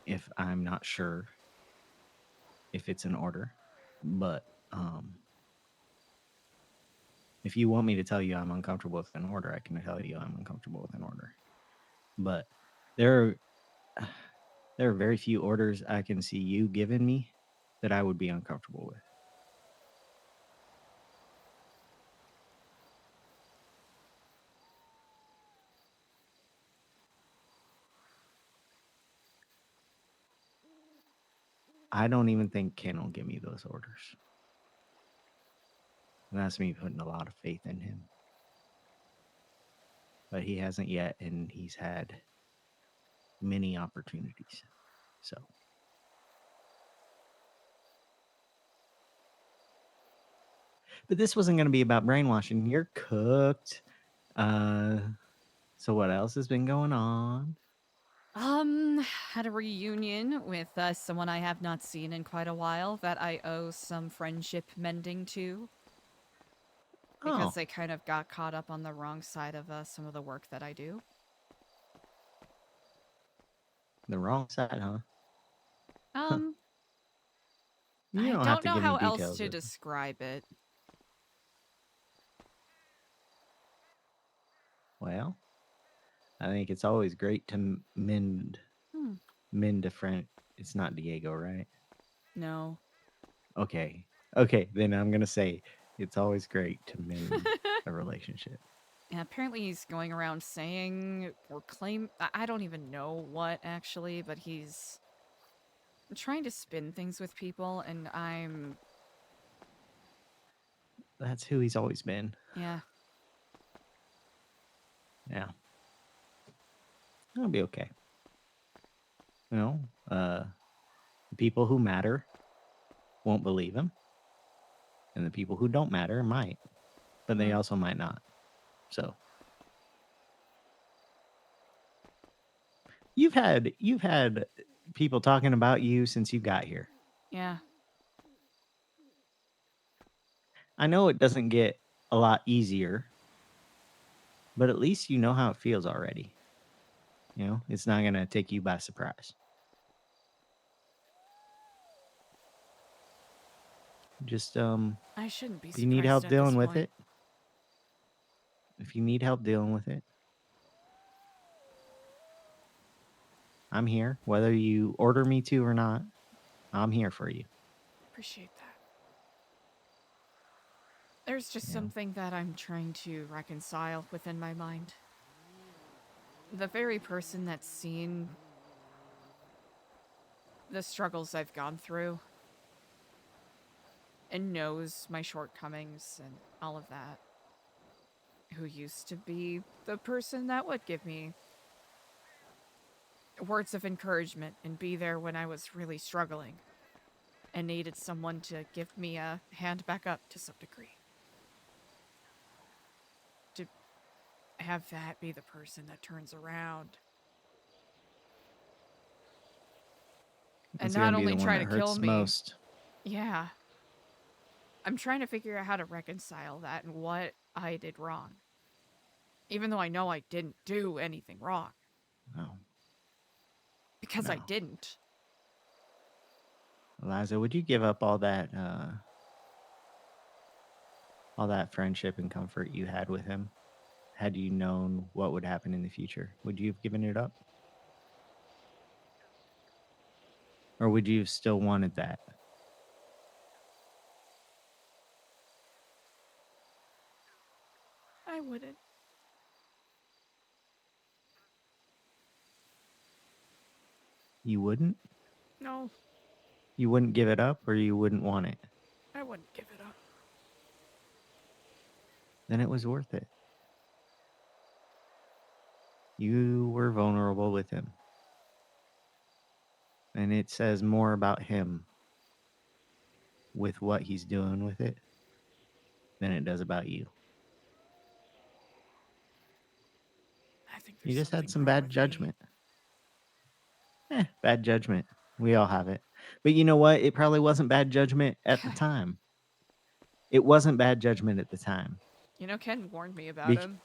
if I'm not sure if it's an order. But if you want me to tell you I'm uncomfortable with an order, I can tell you I'm uncomfortable with an order. But there are very few orders I can see you giving me that I would be uncomfortable with. I don't even think Ken will give me those orders. And that's me putting a lot of faith in him. but he hasn't yet, and he's had many opportunities. So. But this wasn't going to be about brainwashing. You're cooked. So what else has been going on? Had a reunion with someone I have not seen in quite a while that I owe some friendship mending to. Because they kind of got caught up on the wrong side of some of the work that I do. The wrong side, huh? You I don't have don't to know give me how else details to of it. describe it. Well, I think it's always great to mend a friend. It's not Diego, right? No. Okay, then I'm gonna say it's always great to mend a relationship. And apparently he's going around saying or claim, I don't even know what actually, but he's trying to spin things with people, and I'm... That's who he's always been. Yeah. Yeah. It'll be okay. You know, the people who matter won't believe him, and the people who don't matter might, but they also might not. So you've had people talking about you since you got here. Yeah. I know it doesn't get a lot easier, but at least you know how it feels already. You know, it's not going to take you by surprise. Just I shouldn't be if you need help surprised at dealing this with point. it, if you need help dealing with it, I'm here. Whether you order me to or not, I'm here for you. Appreciate that. There's just Yeah. something that I'm trying to reconcile within my mind. The very person that's seen the struggles I've gone through and knows my shortcomings and all of that, who used to be the person that would give me words of encouragement and be there when I was really struggling and needed someone to give me a hand back up to some degree. To have that be the person that turns around and It's not gonna be only the one try that to kill hurts me. most. Yeah. I'm trying to figure out how to reconcile that and what I did wrong. Even though I know I didn't do anything wrong. No. Because I didn't. Eliza, would you give up all that friendship and comfort you had with him? Had you known what would happen in the future, would you have given it up? Or would you have still wanted that? I wouldn't. You wouldn't? No, You wouldn't give it up, or you wouldn't want it? I wouldn't give it up. Then it was worth it. You were vulnerable with him. And it says more about him with what he's doing with it than it does about you. I think You there's just had something some wrong bad with me. judgment. Bad judgment. We all have it. But you know what? It probably wasn't bad judgment at the time. It wasn't bad judgment at the time. You know, Ken warned me about Bec- him.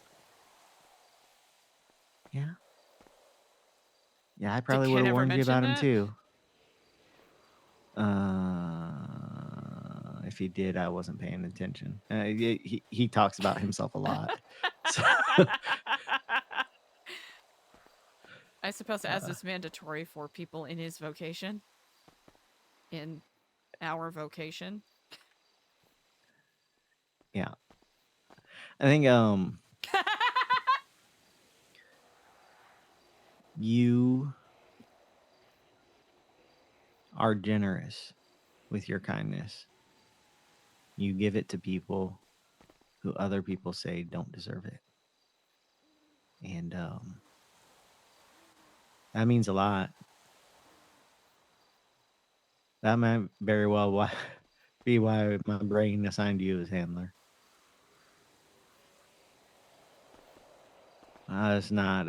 Yeah. Yeah, I Did probably Ken would have ever warned you about mention him that? too. If he did, I wasn't paying attention. He talks about himself a lot. So, I suppose as is mandatory for people in his vocation. In our vocation. yeah. I think you are generous with your kindness. You give it to people who other people say don't deserve it. And that means a lot. That might very well be why my brain assigned you as handler. That's not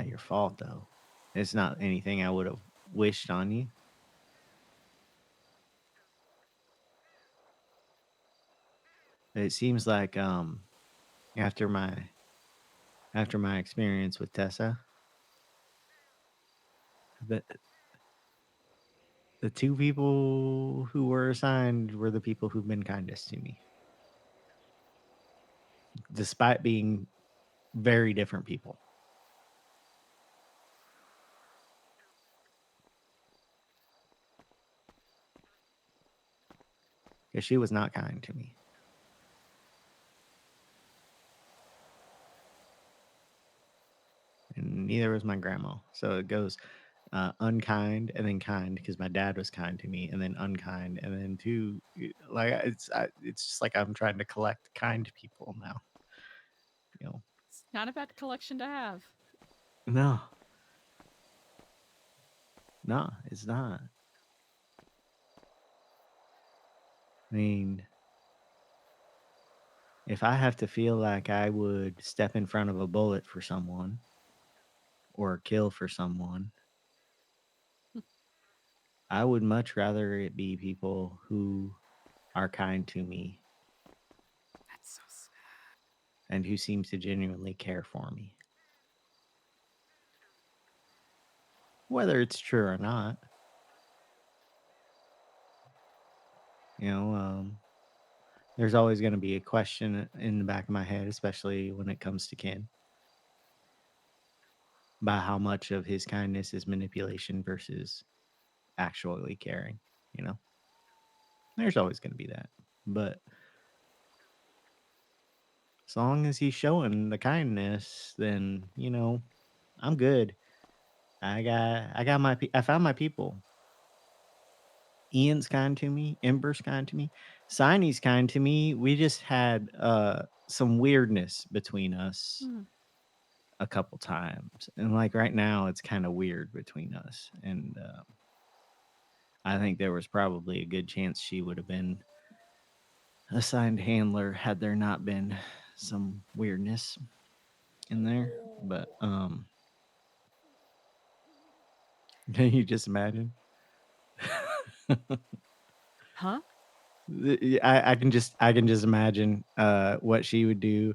your fault though. It's not anything I would have wished on you. It seems like after my experience with Tessa, the two people who were assigned were the people who've been kindest to me, despite being very different people. Because she was not kind to me. And neither was my grandma. So it goes unkind and then kind, because my dad was kind to me, and then unkind, and then like it's just like I'm trying to collect kind people now. You know, It's not a bad collection to have. no, it's not. I mean, if I have to feel like I would step in front of a bullet for someone or kill for someone, I would much rather it be people who are kind to me. That's so sad. And who seems to genuinely care for me. Whether it's true or not. You know, there's always going to be a question in the back of my head, especially when it comes to Ken, about how much of his kindness is manipulation versus actually caring, you know? There's always going to be that. But as long as he's showing the kindness, then, you know, I'm good. I found my people. Ian's kind to me. Ember's kind to me. Signy's kind to me. We just had some weirdness between us a couple times. And like right now, it's kind of weird between us. And I think there was probably a good chance she would have been assigned handler had there not been some weirdness in there. But can you just imagine? Huh? I can just imagine what she would do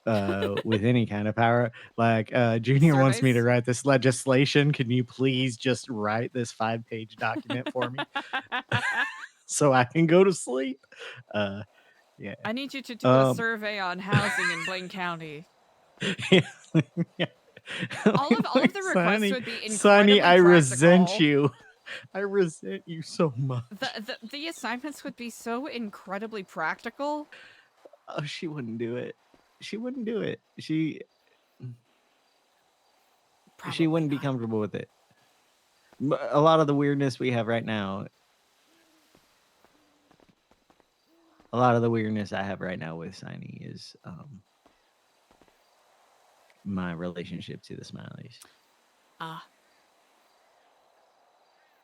with any kind of power. Like Junior wants me to Surveys? write this legislation. Can you please just write this 5-page document for me so I can go to sleep? Yeah. I need you to do a survey on housing in Blaine County. Yeah. All of the requests would be incredibly Sonny, I practical. resent you. I resent you so much. The assignments would be so incredibly practical. Oh, she wouldn't do it. She wouldn't do it. She wouldn't be comfortable with it. A lot of the weirdness we have right now. A lot of the weirdness I have right now with Signy is my relationship to the Smileys.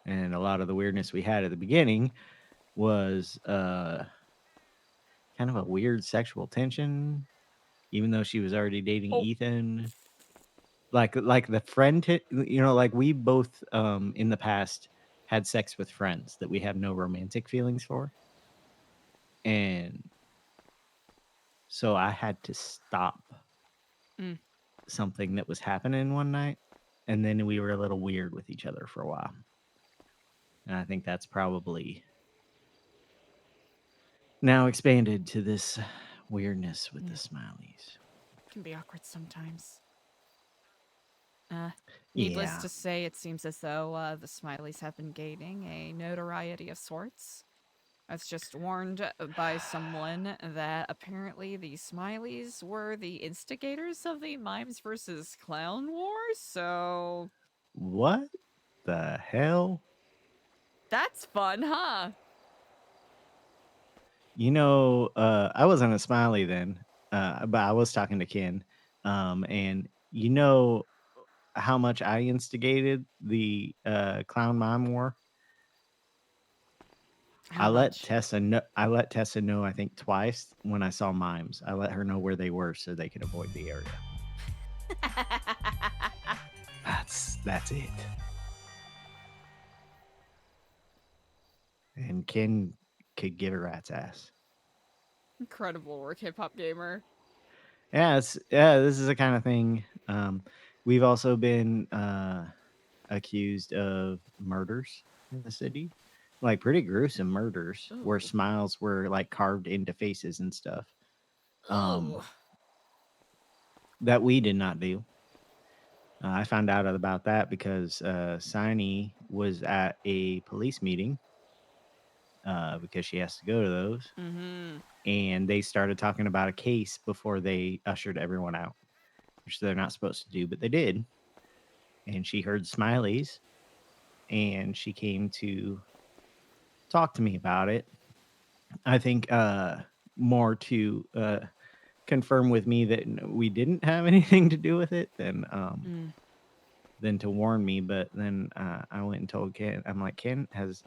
And a lot of the weirdness we had at the beginning was kind of a weird sexual tension, even though she was already dating Ethan. Like the friend, you know, like we both in the past had sex with friends that we have no romantic feelings for. And so I had to stop something that was happening one night. And then we were a little weird with each other for a while. And I think that's probably now expanded to this weirdness with the Smileys. It can be awkward sometimes. Needless to say, it seems as though the Smileys have been gaining a notoriety of sorts. I was just warned by someone that apparently the Smileys were the instigators of the Mimes versus Clown War, so... What the hell? That's fun, huh? You know, I wasn't a Smiley then. but I was talking to Ken, and you know how much I instigated the clown mime war. How I let much? Tessa know. I let Tessa know. I think twice when I saw mimes. I let her know where they were so they could avoid the area. That's it. And Ken could give a rat's ass. Incredible work, hip hop gamer. Yeah, this is the kind of thing. We've also been accused of murders in the city, like pretty gruesome murders where Ooh. smiles were like carved into faces and stuff. Ooh. That we did not do. I found out about that because Siny was at a police meeting because she has to go to those. Mm-hmm. And they started talking about a case before they ushered everyone out, which they're not supposed to do, but they did. And she heard Smiley's, and she came to talk to me about it. I think more to confirm with me that we didn't have anything to do with it than to warn me. But then I went and told Ken. I'm like, Ken, has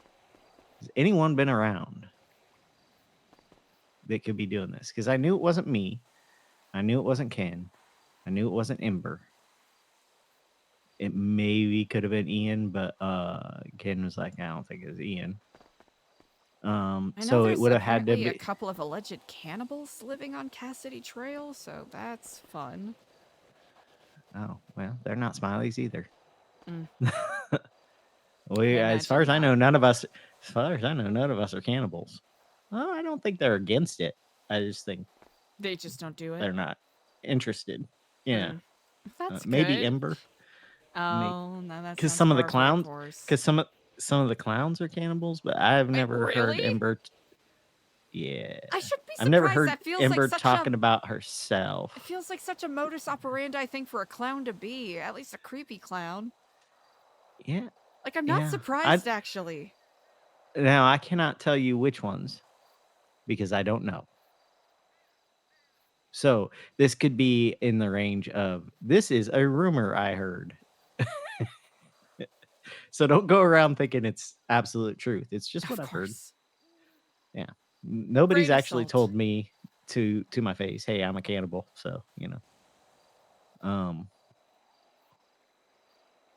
anyone been around that could be doing this? Because I knew it wasn't me. I knew it wasn't Ken. I knew it wasn't Ember. It maybe could have been Ian, but Ken was like, I don't think it was Ian. I know So it there's would have had to apparently a be. couple of alleged cannibals living on Cassidy Trail, so that's fun. Oh well, they're not Smileys either. Mm. As far as I know, none of us. As far as I know, none of us are cannibals. Well, I don't think they're against it. I just think They just don't do it. they're not interested. Yeah, That's maybe good. Ember. Oh, no, that's because some of the clowns. Because some of the clowns are cannibals, but I've never heard really? Ember. Yeah, I should be surprised. I've never heard that feels Ember like such talking a, about herself. It feels like such a modus operandi thing for a clown to be. At least a creepy clown. Yeah. Like, I'm not Yeah, surprised, actually. Now, I cannot tell you which ones because I don't know. So this could be in the range of, this is a rumor I heard. So don't go around thinking it's absolute truth. It's just what I've heard. Yeah. Nobody's Grain of actually salt. told me to my face, hey, I'm a cannibal. So,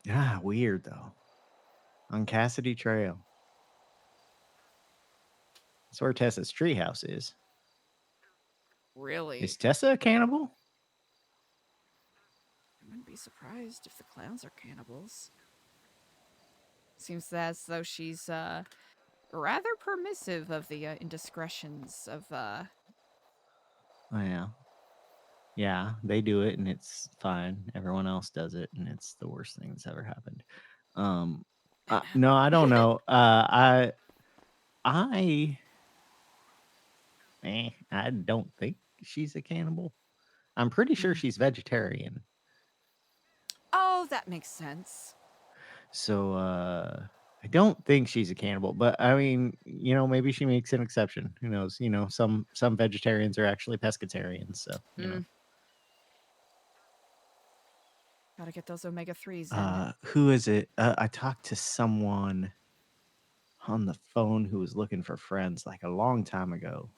yeah, weird though. On Cassidy Trail. That's where Tessa's treehouse is. Really? Is Tessa a cannibal? I wouldn't be surprised if the clowns are cannibals. Seems as though she's rather permissive of the indiscretions of Oh, yeah. Yeah, they do it and it's fine. Everyone else does it and it's the worst thing that's ever happened. No, I don't know. I don't think she's a cannibal. I'm pretty sure she's vegetarian. Oh, that makes sense. So I don't think she's a cannibal, but I mean, maybe she makes an exception. Who knows? Some vegetarians are actually pescatarians, so Gotta get those omega-3s in. Who is it? I talked to someone on the phone who was looking for friends like a long time ago.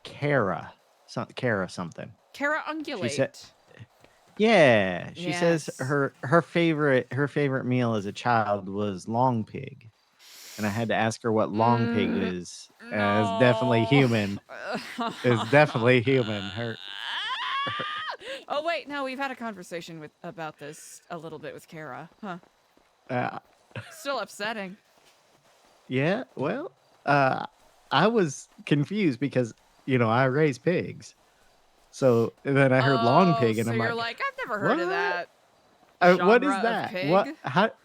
Kara something. Kara Ungulate. She said, yeah, she says her favorite meal as a child was long pig, and I had to ask her what long pig is. It's definitely human. It's definitely human. Oh wait, no, we've had a conversation about this a little bit with Kara, huh? Still upsetting. Yeah, well, I was confused because I raise pigs, so and then I heard long pig, and so I'm you're like, I've never heard of that. What is genre of that? pig?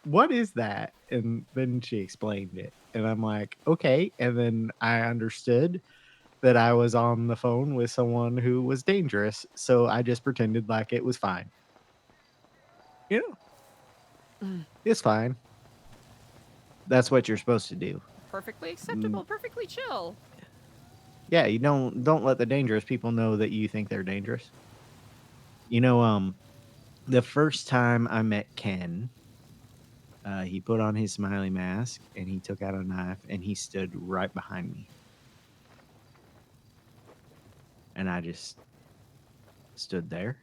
What is that? And then she explained it, and I'm like, okay. And then I understood that I was on the phone with someone who was dangerous, so I just pretended like it was fine. It's fine. That's what you're supposed to do. Perfectly acceptable, perfectly chill. Yeah, you don't let the dangerous people know that you think they're dangerous. You know, the first time I met Ken, he put on his smiley mask and he took out a knife and he stood right behind me. And I just stood there.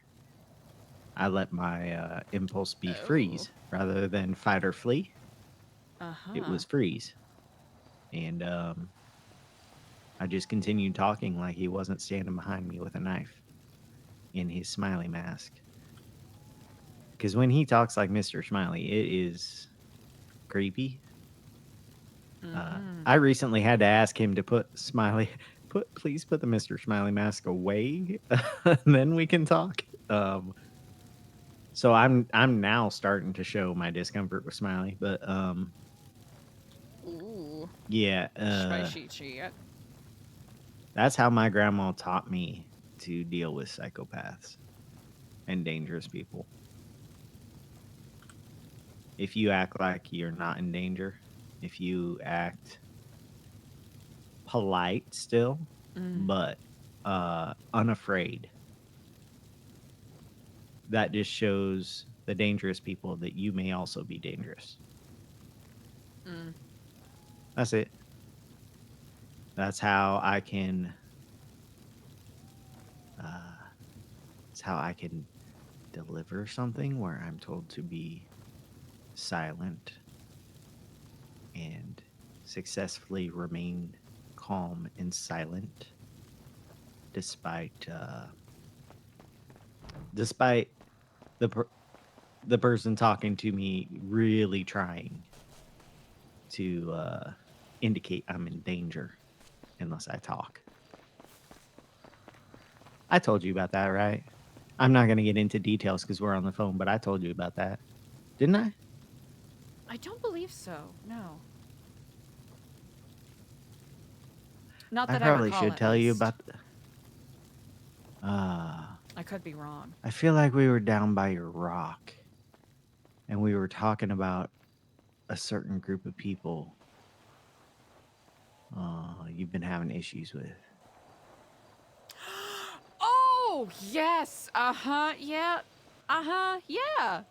I let my impulse be freeze rather than fight or flee. It was freeze. And I just continued talking like he wasn't standing behind me with a knife in his smiley mask. Because when he talks like Mr. Smiley, it is creepy. I recently had to ask him to please put the Mr. Smiley mask away, and then we can talk. So I'm now starting to show my discomfort with Smiley, but Ooh. yeah, Spicy Chee. that's how my grandma taught me to deal with psychopaths and dangerous people. If you act like you're not in danger, if you act polite still, but unafraid, that just shows the dangerous people that you may also be dangerous. That's it. That's how I can. That's how I can deliver something where I'm told to be silent and successfully remain calm and silent despite the person talking to me really trying to indicate I'm in danger unless I talk. I told you about that, right? I'm not going to get into details because we're on the phone, but I told you about that. Didn't I? I don't believe so. No. Not that I probably recall, should at tell you least. about. I could be wrong. I feel like we were down by your rock, and we were talking about a certain group of people you've been having issues with. Oh, yes. Yeah. Yeah.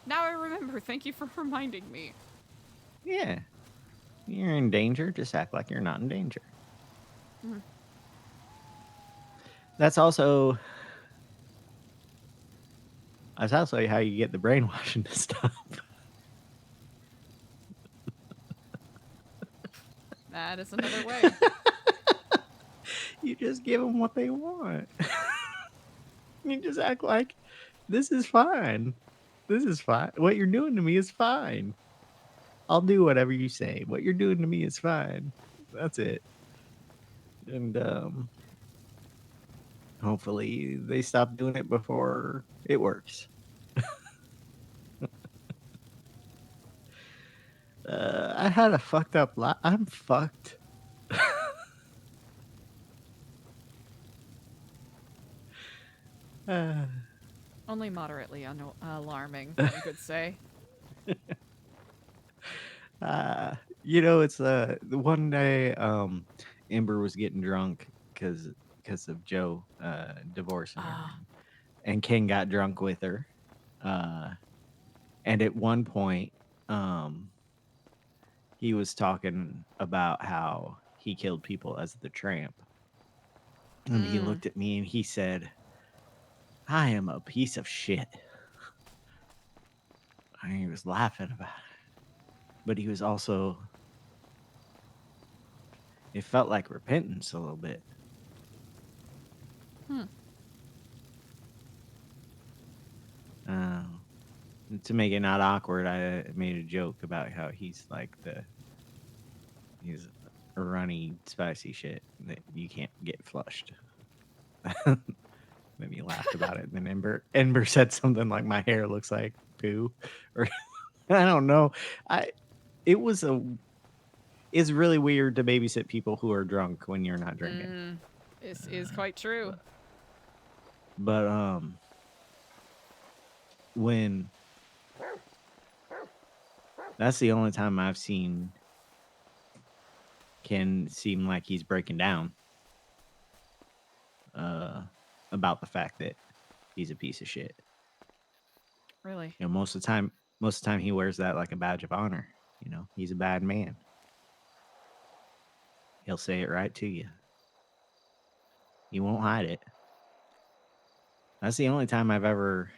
Now I remember. Thank you for reminding me. Yeah. You're in danger. Just act like you're not in danger. That's also how you get the brainwashing to stop. That is another way. You just give them what they want. You just act like this is fine. This is fine. What you're doing to me is fine. I'll do whatever you say. What you're doing to me is fine. That's it. And hopefully they stop doing it before it works. I had a fucked up I'm fucked. Only moderately alarming, one could say. You know, it's the one day Ember was getting drunk because of Joe divorcing her, and Ken got drunk with her. And at one point, he was talking about how he killed people as the tramp. And he looked at me and he said, I am a piece of shit. And he was laughing about it. But he was also, it felt like repentance a little bit. To make it not awkward, I made a joke about how he's like he's a runny, spicy shit that you can't get flushed. Then he laughed about it. And then Ember said something like, "My hair looks like poo," or I don't know. It's really weird to babysit people who are drunk when you're not drinking. This is quite true. But when that's the only time I've seen can seem like he's breaking down about the fact that he's a piece of shit. Really? You know, most of the time he wears that like a badge of honor. You know, he's a bad man. He'll say it right to you. He won't hide it. That's the only time I've ever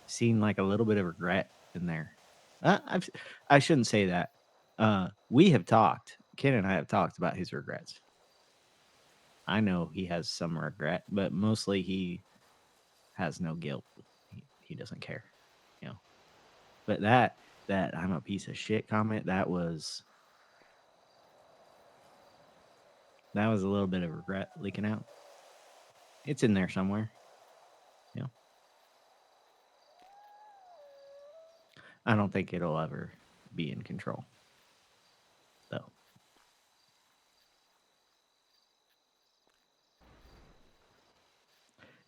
seen like a little bit of regret in there. I shouldn't say that. We have talked. Ken and I have talked about his regrets. I know he has some regret, but mostly he has no guilt. He doesn't care, you know. But that I'm a piece of shit comment, that was a little bit of regret leaking out. It's in there somewhere. You know. I don't think it'll ever be in control, though.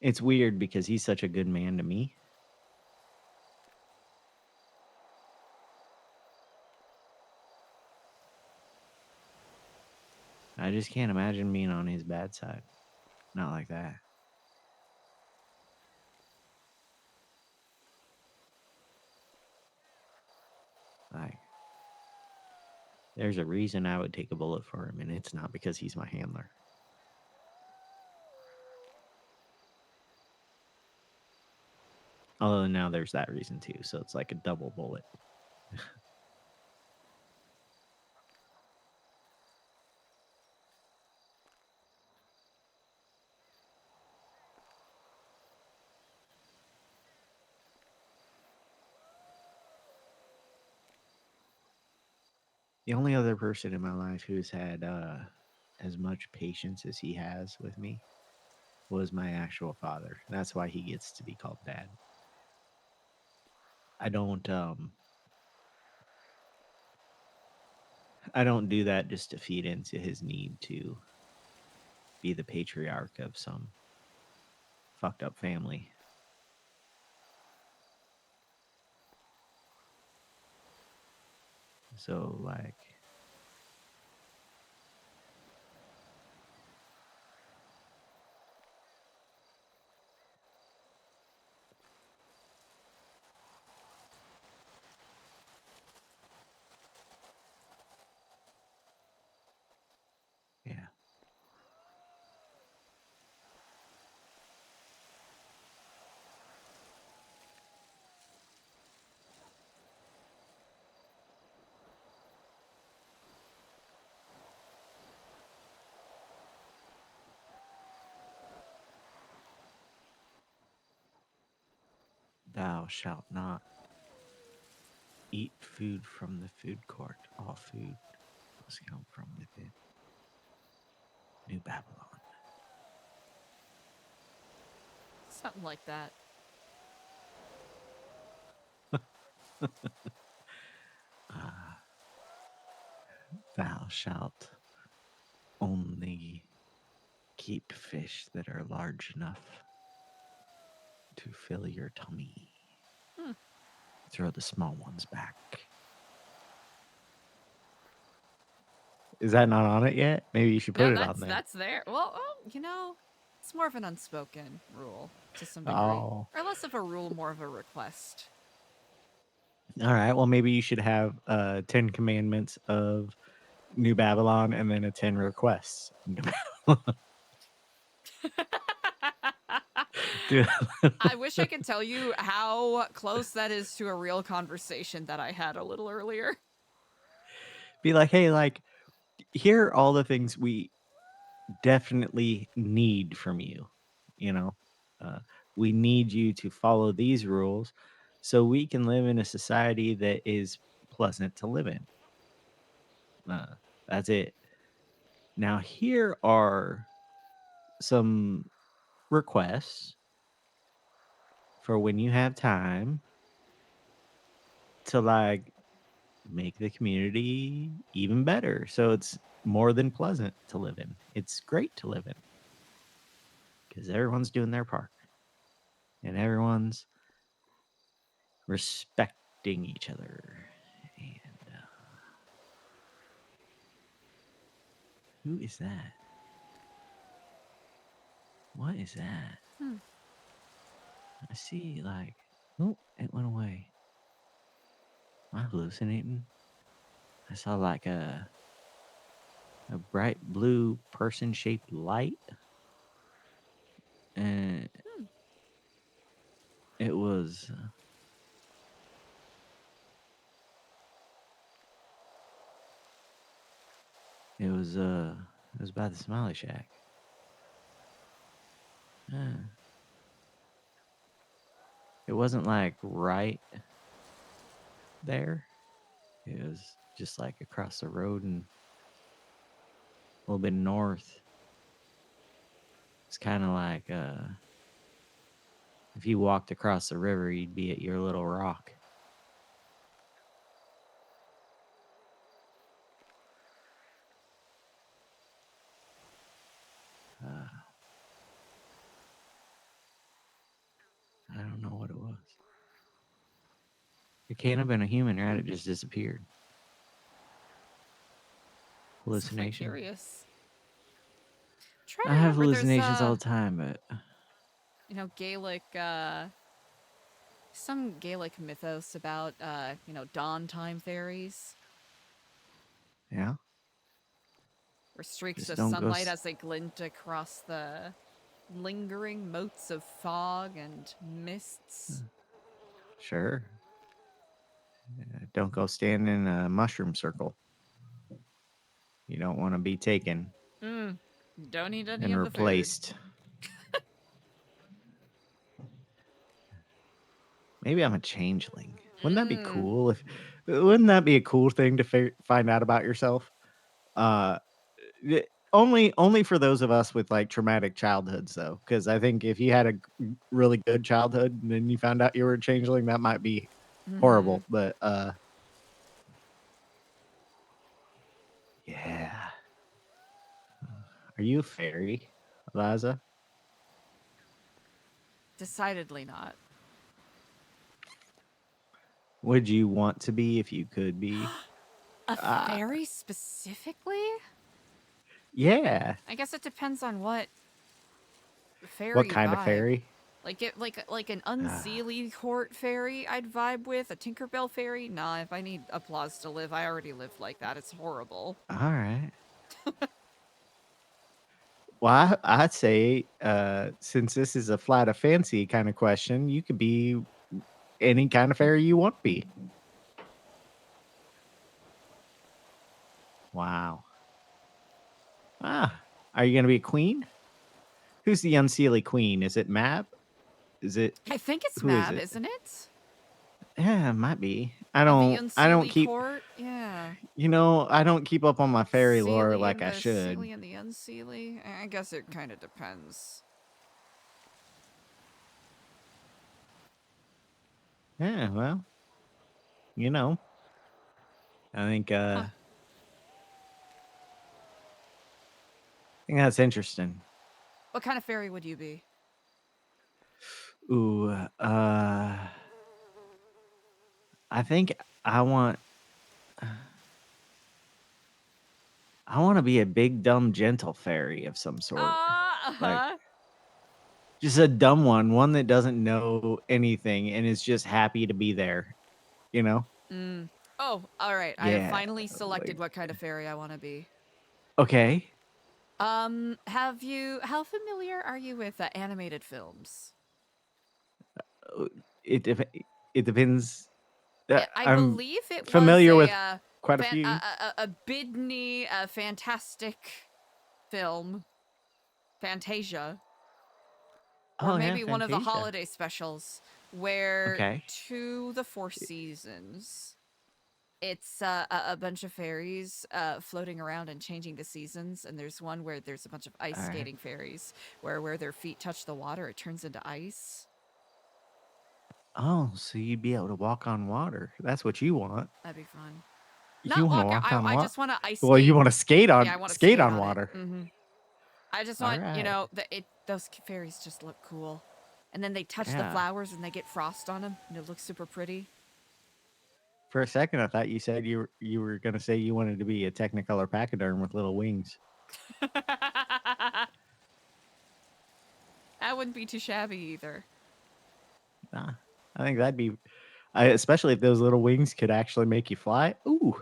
It's weird because he's such a good man to me. I just can't imagine being on his bad side. Not like that. Like, there's a reason I would take a bullet for him, and it's not because he's my handler. Although now there's that reason too, so it's like a double bullet. The only other person in my life who's had as much patience as he has with me was my actual father. That's why he gets to be called Dad. I don't do that just to feed into his need to be the patriarch of some fucked up family. So like yeah. Thou shalt not eat food from the food court. All food must come from within. New Babylon. Something like that. Thou shalt only keep fish that are large enough to fill your tummy. Throw the small ones back. Is that not on it yet? Maybe you should put it on there. That's there. Well, you know, it's more of an unspoken rule to some degree. Oh. Or less of a rule, more of a request. All right. Well, maybe you should have 10 commandments of New Babylon and then a 10 requests. Dude. I wish I could tell you how close that is to a real conversation that I had a little earlier. Be like, hey, like, here are all the things we definitely need from you. You know, we need you to follow these rules so we can live in a society that is pleasant to live in. That's it. Now, here are some requests for when you have time to like make the community even better. So it's more than pleasant to live in. It's great to live in because everyone's doing their part and everyone's respecting each other. And Who is that? What is that? I see, like, oh, it went away. Am I hallucinating? I saw like a bright blue person-shaped light, and it was it was by the Smiley Shack. It wasn't like right there. It was just like across the road and a little bit north. It's kind of like if you walked across the river, you'd be at your little rock. I don't know what it was. It can't have been a human, right? It just disappeared. Hallucination. Curious. I have hallucinations all the time, but you know, Gaelic, some Gaelic mythos about, you know, dawn time fairies. yeah. Or streaks Just of don't go sunlight as they glint across the lingering motes of fog and mists. Sure. Don't go stand in a mushroom circle. You don't want to be taken Don't eat any and of the replaced. Maybe I'm a changeling. Wouldn't that be cool? Wouldn't that be a cool thing to find out about yourself? Only for those of us with like traumatic childhoods, though, because I think if you had a really good childhood and then you found out you were a changeling, that might be horrible. But yeah. Are you a fairy, Eliza? Decidedly not. Would you want to be if you could be? A fairy specifically? Yeah. I guess it depends on what fairy What you kind of vibe. fairy? Like an unseelie court fairy I'd vibe with. A Tinkerbell fairy? Nah, if I need applause to live, I already lived like that. It's horrible. All right. Well, I'd say since this is a flat of fancy kind of question, you could be any kind of fairy you want to be. Wow. Are you going to be a queen? Who's the unseelie queen? Is it Mab? Is it? I think it's who Mab, is it? isn't it? Yeah, it might be. I The don't keep. court? Yeah. You know, I don't keep up on my fairy lore Seelie like and I the should. Seelie and the unseelie? I guess it kind of depends. Yeah, well, you know, I think I think that's interesting. What kind of fairy would you be? Ooh, I think I want to be a big dumb gentle fairy of some sort. Like just a dumb one that doesn't know anything and is just happy to be there, you know? Oh, all right. I Yeah, have finally selected what kind of fairy I want to be. Okay. How familiar are you with animated films? It depends. I believe it familiar was with quite a few. a Bidney, fantastic film, Fantasia, or maybe one of the holiday specials, where to the Four Seasons, it's a bunch of fairies floating around and changing the seasons, and there's one where there's a bunch of ice skating fairies, where their feet touch the water, it turns into ice. Oh, so you'd be able to walk on water. That's what you want. That'd be fun. You want to walk on water? I just want to ice skate. Well, you want to skate on I want to skate on water. I just want, you know, those fairies just look cool. And then they touch the flowers and they get frost on them and it looks super pretty. For a second, I thought you said you were going to say you wanted to be a Technicolor pachyderm with little wings. That wouldn't be too shabby either. Nah, I think that'd be, especially if those little wings could actually make you fly. Ooh,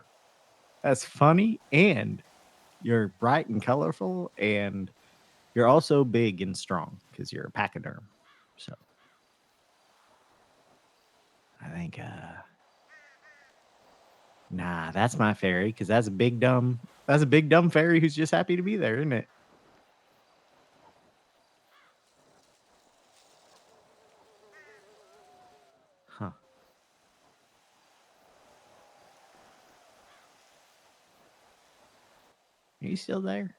that's funny, and you're bright and colorful, and you're also big and strong because you're a pachyderm. So I think, nah, that's my fairy because that's a big dumb fairy who's just happy to be there, isn't it? Huh. Are you still there?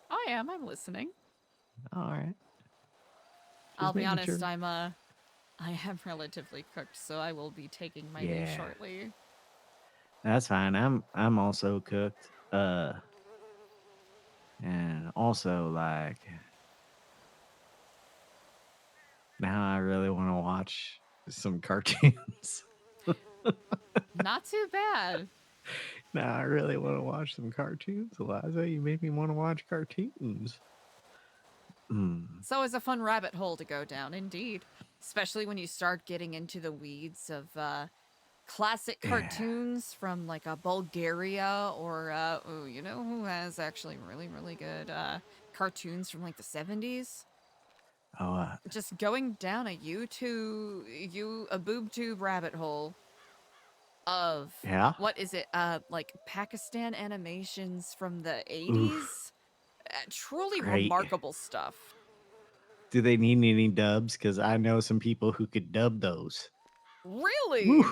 I am. I'm listening. All right. I'll be making honest. sure. I am relatively cooked, so I will be taking my leave Yeah. shortly. That's fine. I'm also cooked. And also like now I really want to watch some cartoons. Not too bad. Now I really want to watch some cartoons, Eliza. You made me want to watch cartoons. It's always a fun rabbit hole to go down, indeed. Especially when you start getting into the weeds of classic cartoons from like Bulgaria or oh, you know who has actually really, really good cartoons from like the 70s? Oh, just going down a boob tube rabbit hole of what is it? Like Pakistan animations from the 80s. Truly great. remarkable stuff. Do they need any dubs? Because I know some people who could dub those. Really? Woo.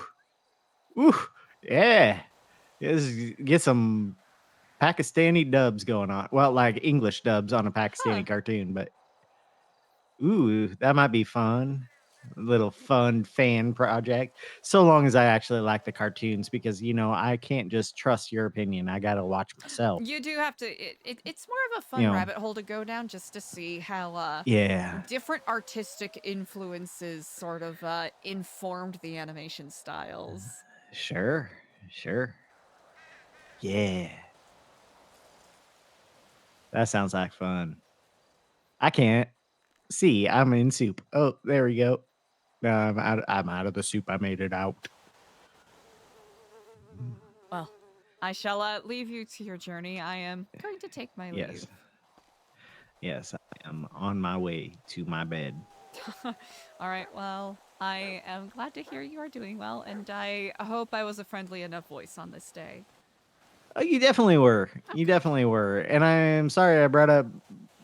Woo. Yeah. Let's get some Pakistani dubs going on. Well, like English dubs on a Pakistani cartoon, but ooh, that might be fun. A little fun fan project. So long as I actually like the cartoons, because you know I can't just trust your opinion. I gotta watch myself. You do have to. It's more of a fun You know. rabbit hole to go down just to see how different artistic influences sort of informed the animation styles. Sure. Yeah. That sounds like fun. I can't. See, I'm in soup. Oh, there we go. I'm out of the soup. I made it out. Well, I shall leave you to your journey. I am going to take my leave. Yes, I am on my way to my bed. All right, well, I am glad to hear you are doing well, and I hope I was a friendly enough voice on this day. Oh, you definitely were. You definitely were. And I'm sorry I brought up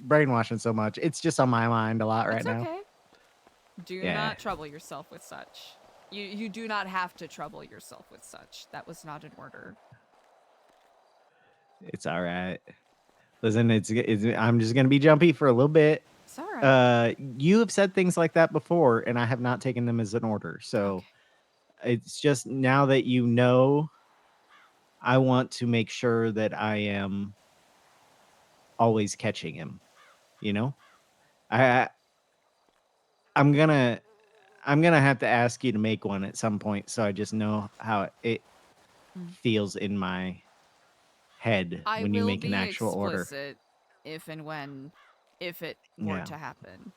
brainwashing so much. It's just on my mind a lot right now. Okay. Do not trouble yourself with such. You do not have to trouble yourself with such. That was not an order. It's all right. Listen, I'm just gonna be jumpy for a little bit. It's all right. You have said things like that before, and I have not taken them as an order. So it's just now that you know, I want to make sure that I am always catching him. You know, I'm gonna have to ask you to make one at some point, so I just know how it feels in my head when you make an actual order. I will be explicit if and when, if it were to happen.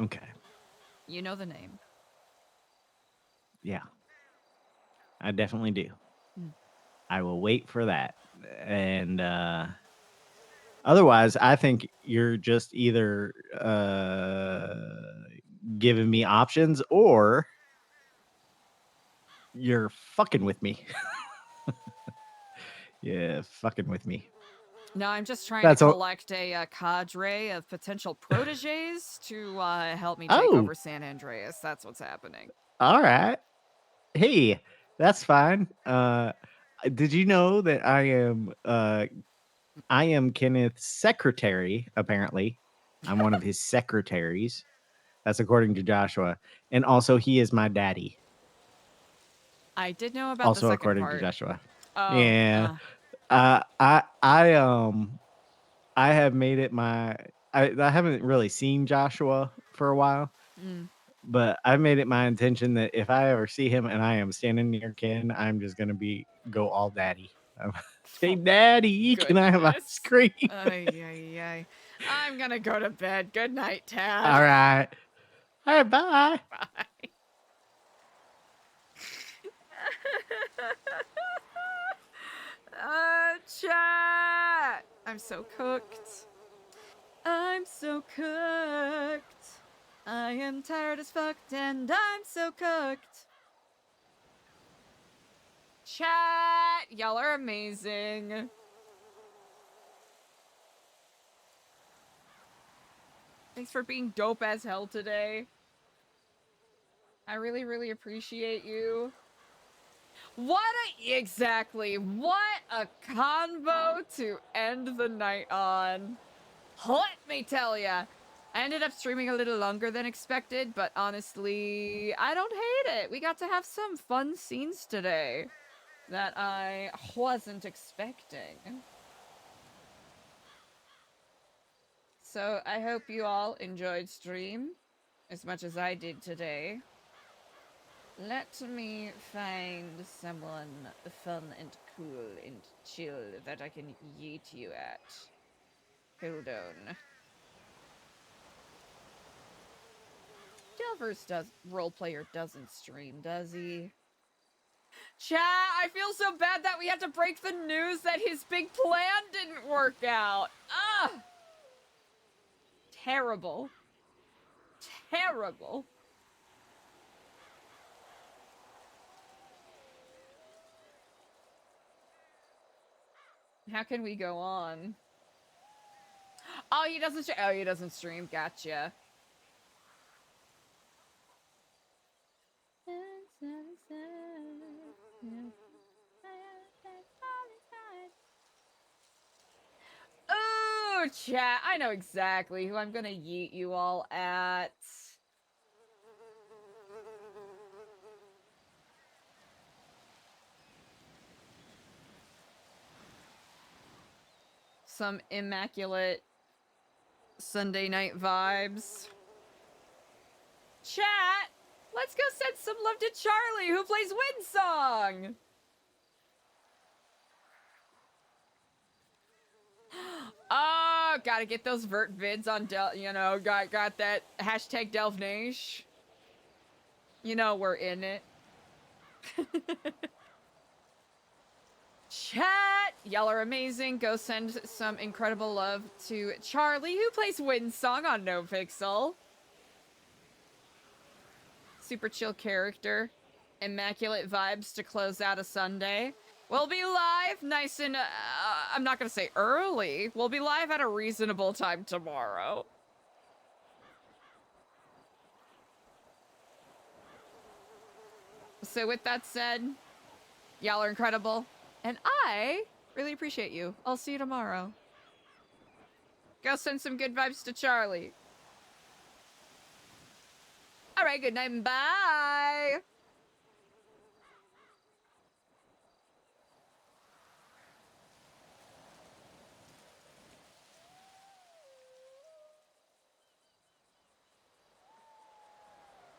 Okay. You know the name. Yeah. I definitely do. I will wait for that. And otherwise, I think you're just either giving me options or you're fucking with me. Yeah, fucking with me. No, I'm just trying to collect a cadre of potential proteges to help me take over San Andreas. That's what's happening. All right. Hey, that's fine. Did you know that I am Kenneth's secretary, apparently? I'm one of his secretaries. That's according to Joshua. And also he is my daddy. I did know about also the second according part. to Joshua. Oh, yeah. I have made it my I haven't really seen Joshua for a while. But I've made it my intention that if I ever see him and I am standing near Ken, I'm just gonna go all daddy. Hey, Daddy, can I have ice cream? Ay, ay, ay. I'm gonna go to bed. Good night, Tad. All right. All right, bye. Bye. Chat. I'm so cooked. I'm so cooked. I am tired as fuck and I'm so cooked. Chat, y'all are amazing. Thanks for being dope as hell today. I really, really appreciate you. Exactly, what a convo to end the night on. Let me tell ya. I ended up streaming a little longer than expected, but honestly, I don't hate it. We got to have some fun scenes today that I wasn't expecting. So I hope you all enjoyed stream as much as I did today. Let me find someone fun and cool and chill that I can yeet you at. Hold on. Delvers roleplayer doesn't stream, does he? Chat, I feel so bad that we had to break the news that his big plan didn't work out. Ugh! Terrible. Terrible. How can we go on? Oh, he doesn't stream. Gotcha. Ooh, chat. I know exactly who I'm gonna yeet you all at. Some immaculate Sunday night vibes. Chat, let's go send some love to Charlie, who plays Windsong. Oh, gotta get those vert vids on got that hashtag Delvnage. You know we're in it. Chat, y'all are amazing. Go send some incredible love to Charlie, who plays Windsong on NoPixel. Super chill character. Immaculate vibes to close out a Sunday. We'll be live nice and, I'm not gonna say early. We'll be live at a reasonable time tomorrow. So with that said, y'all are incredible. And I really appreciate you. I'll see you tomorrow. Go send some good vibes to Charlie. All right, good night and bye.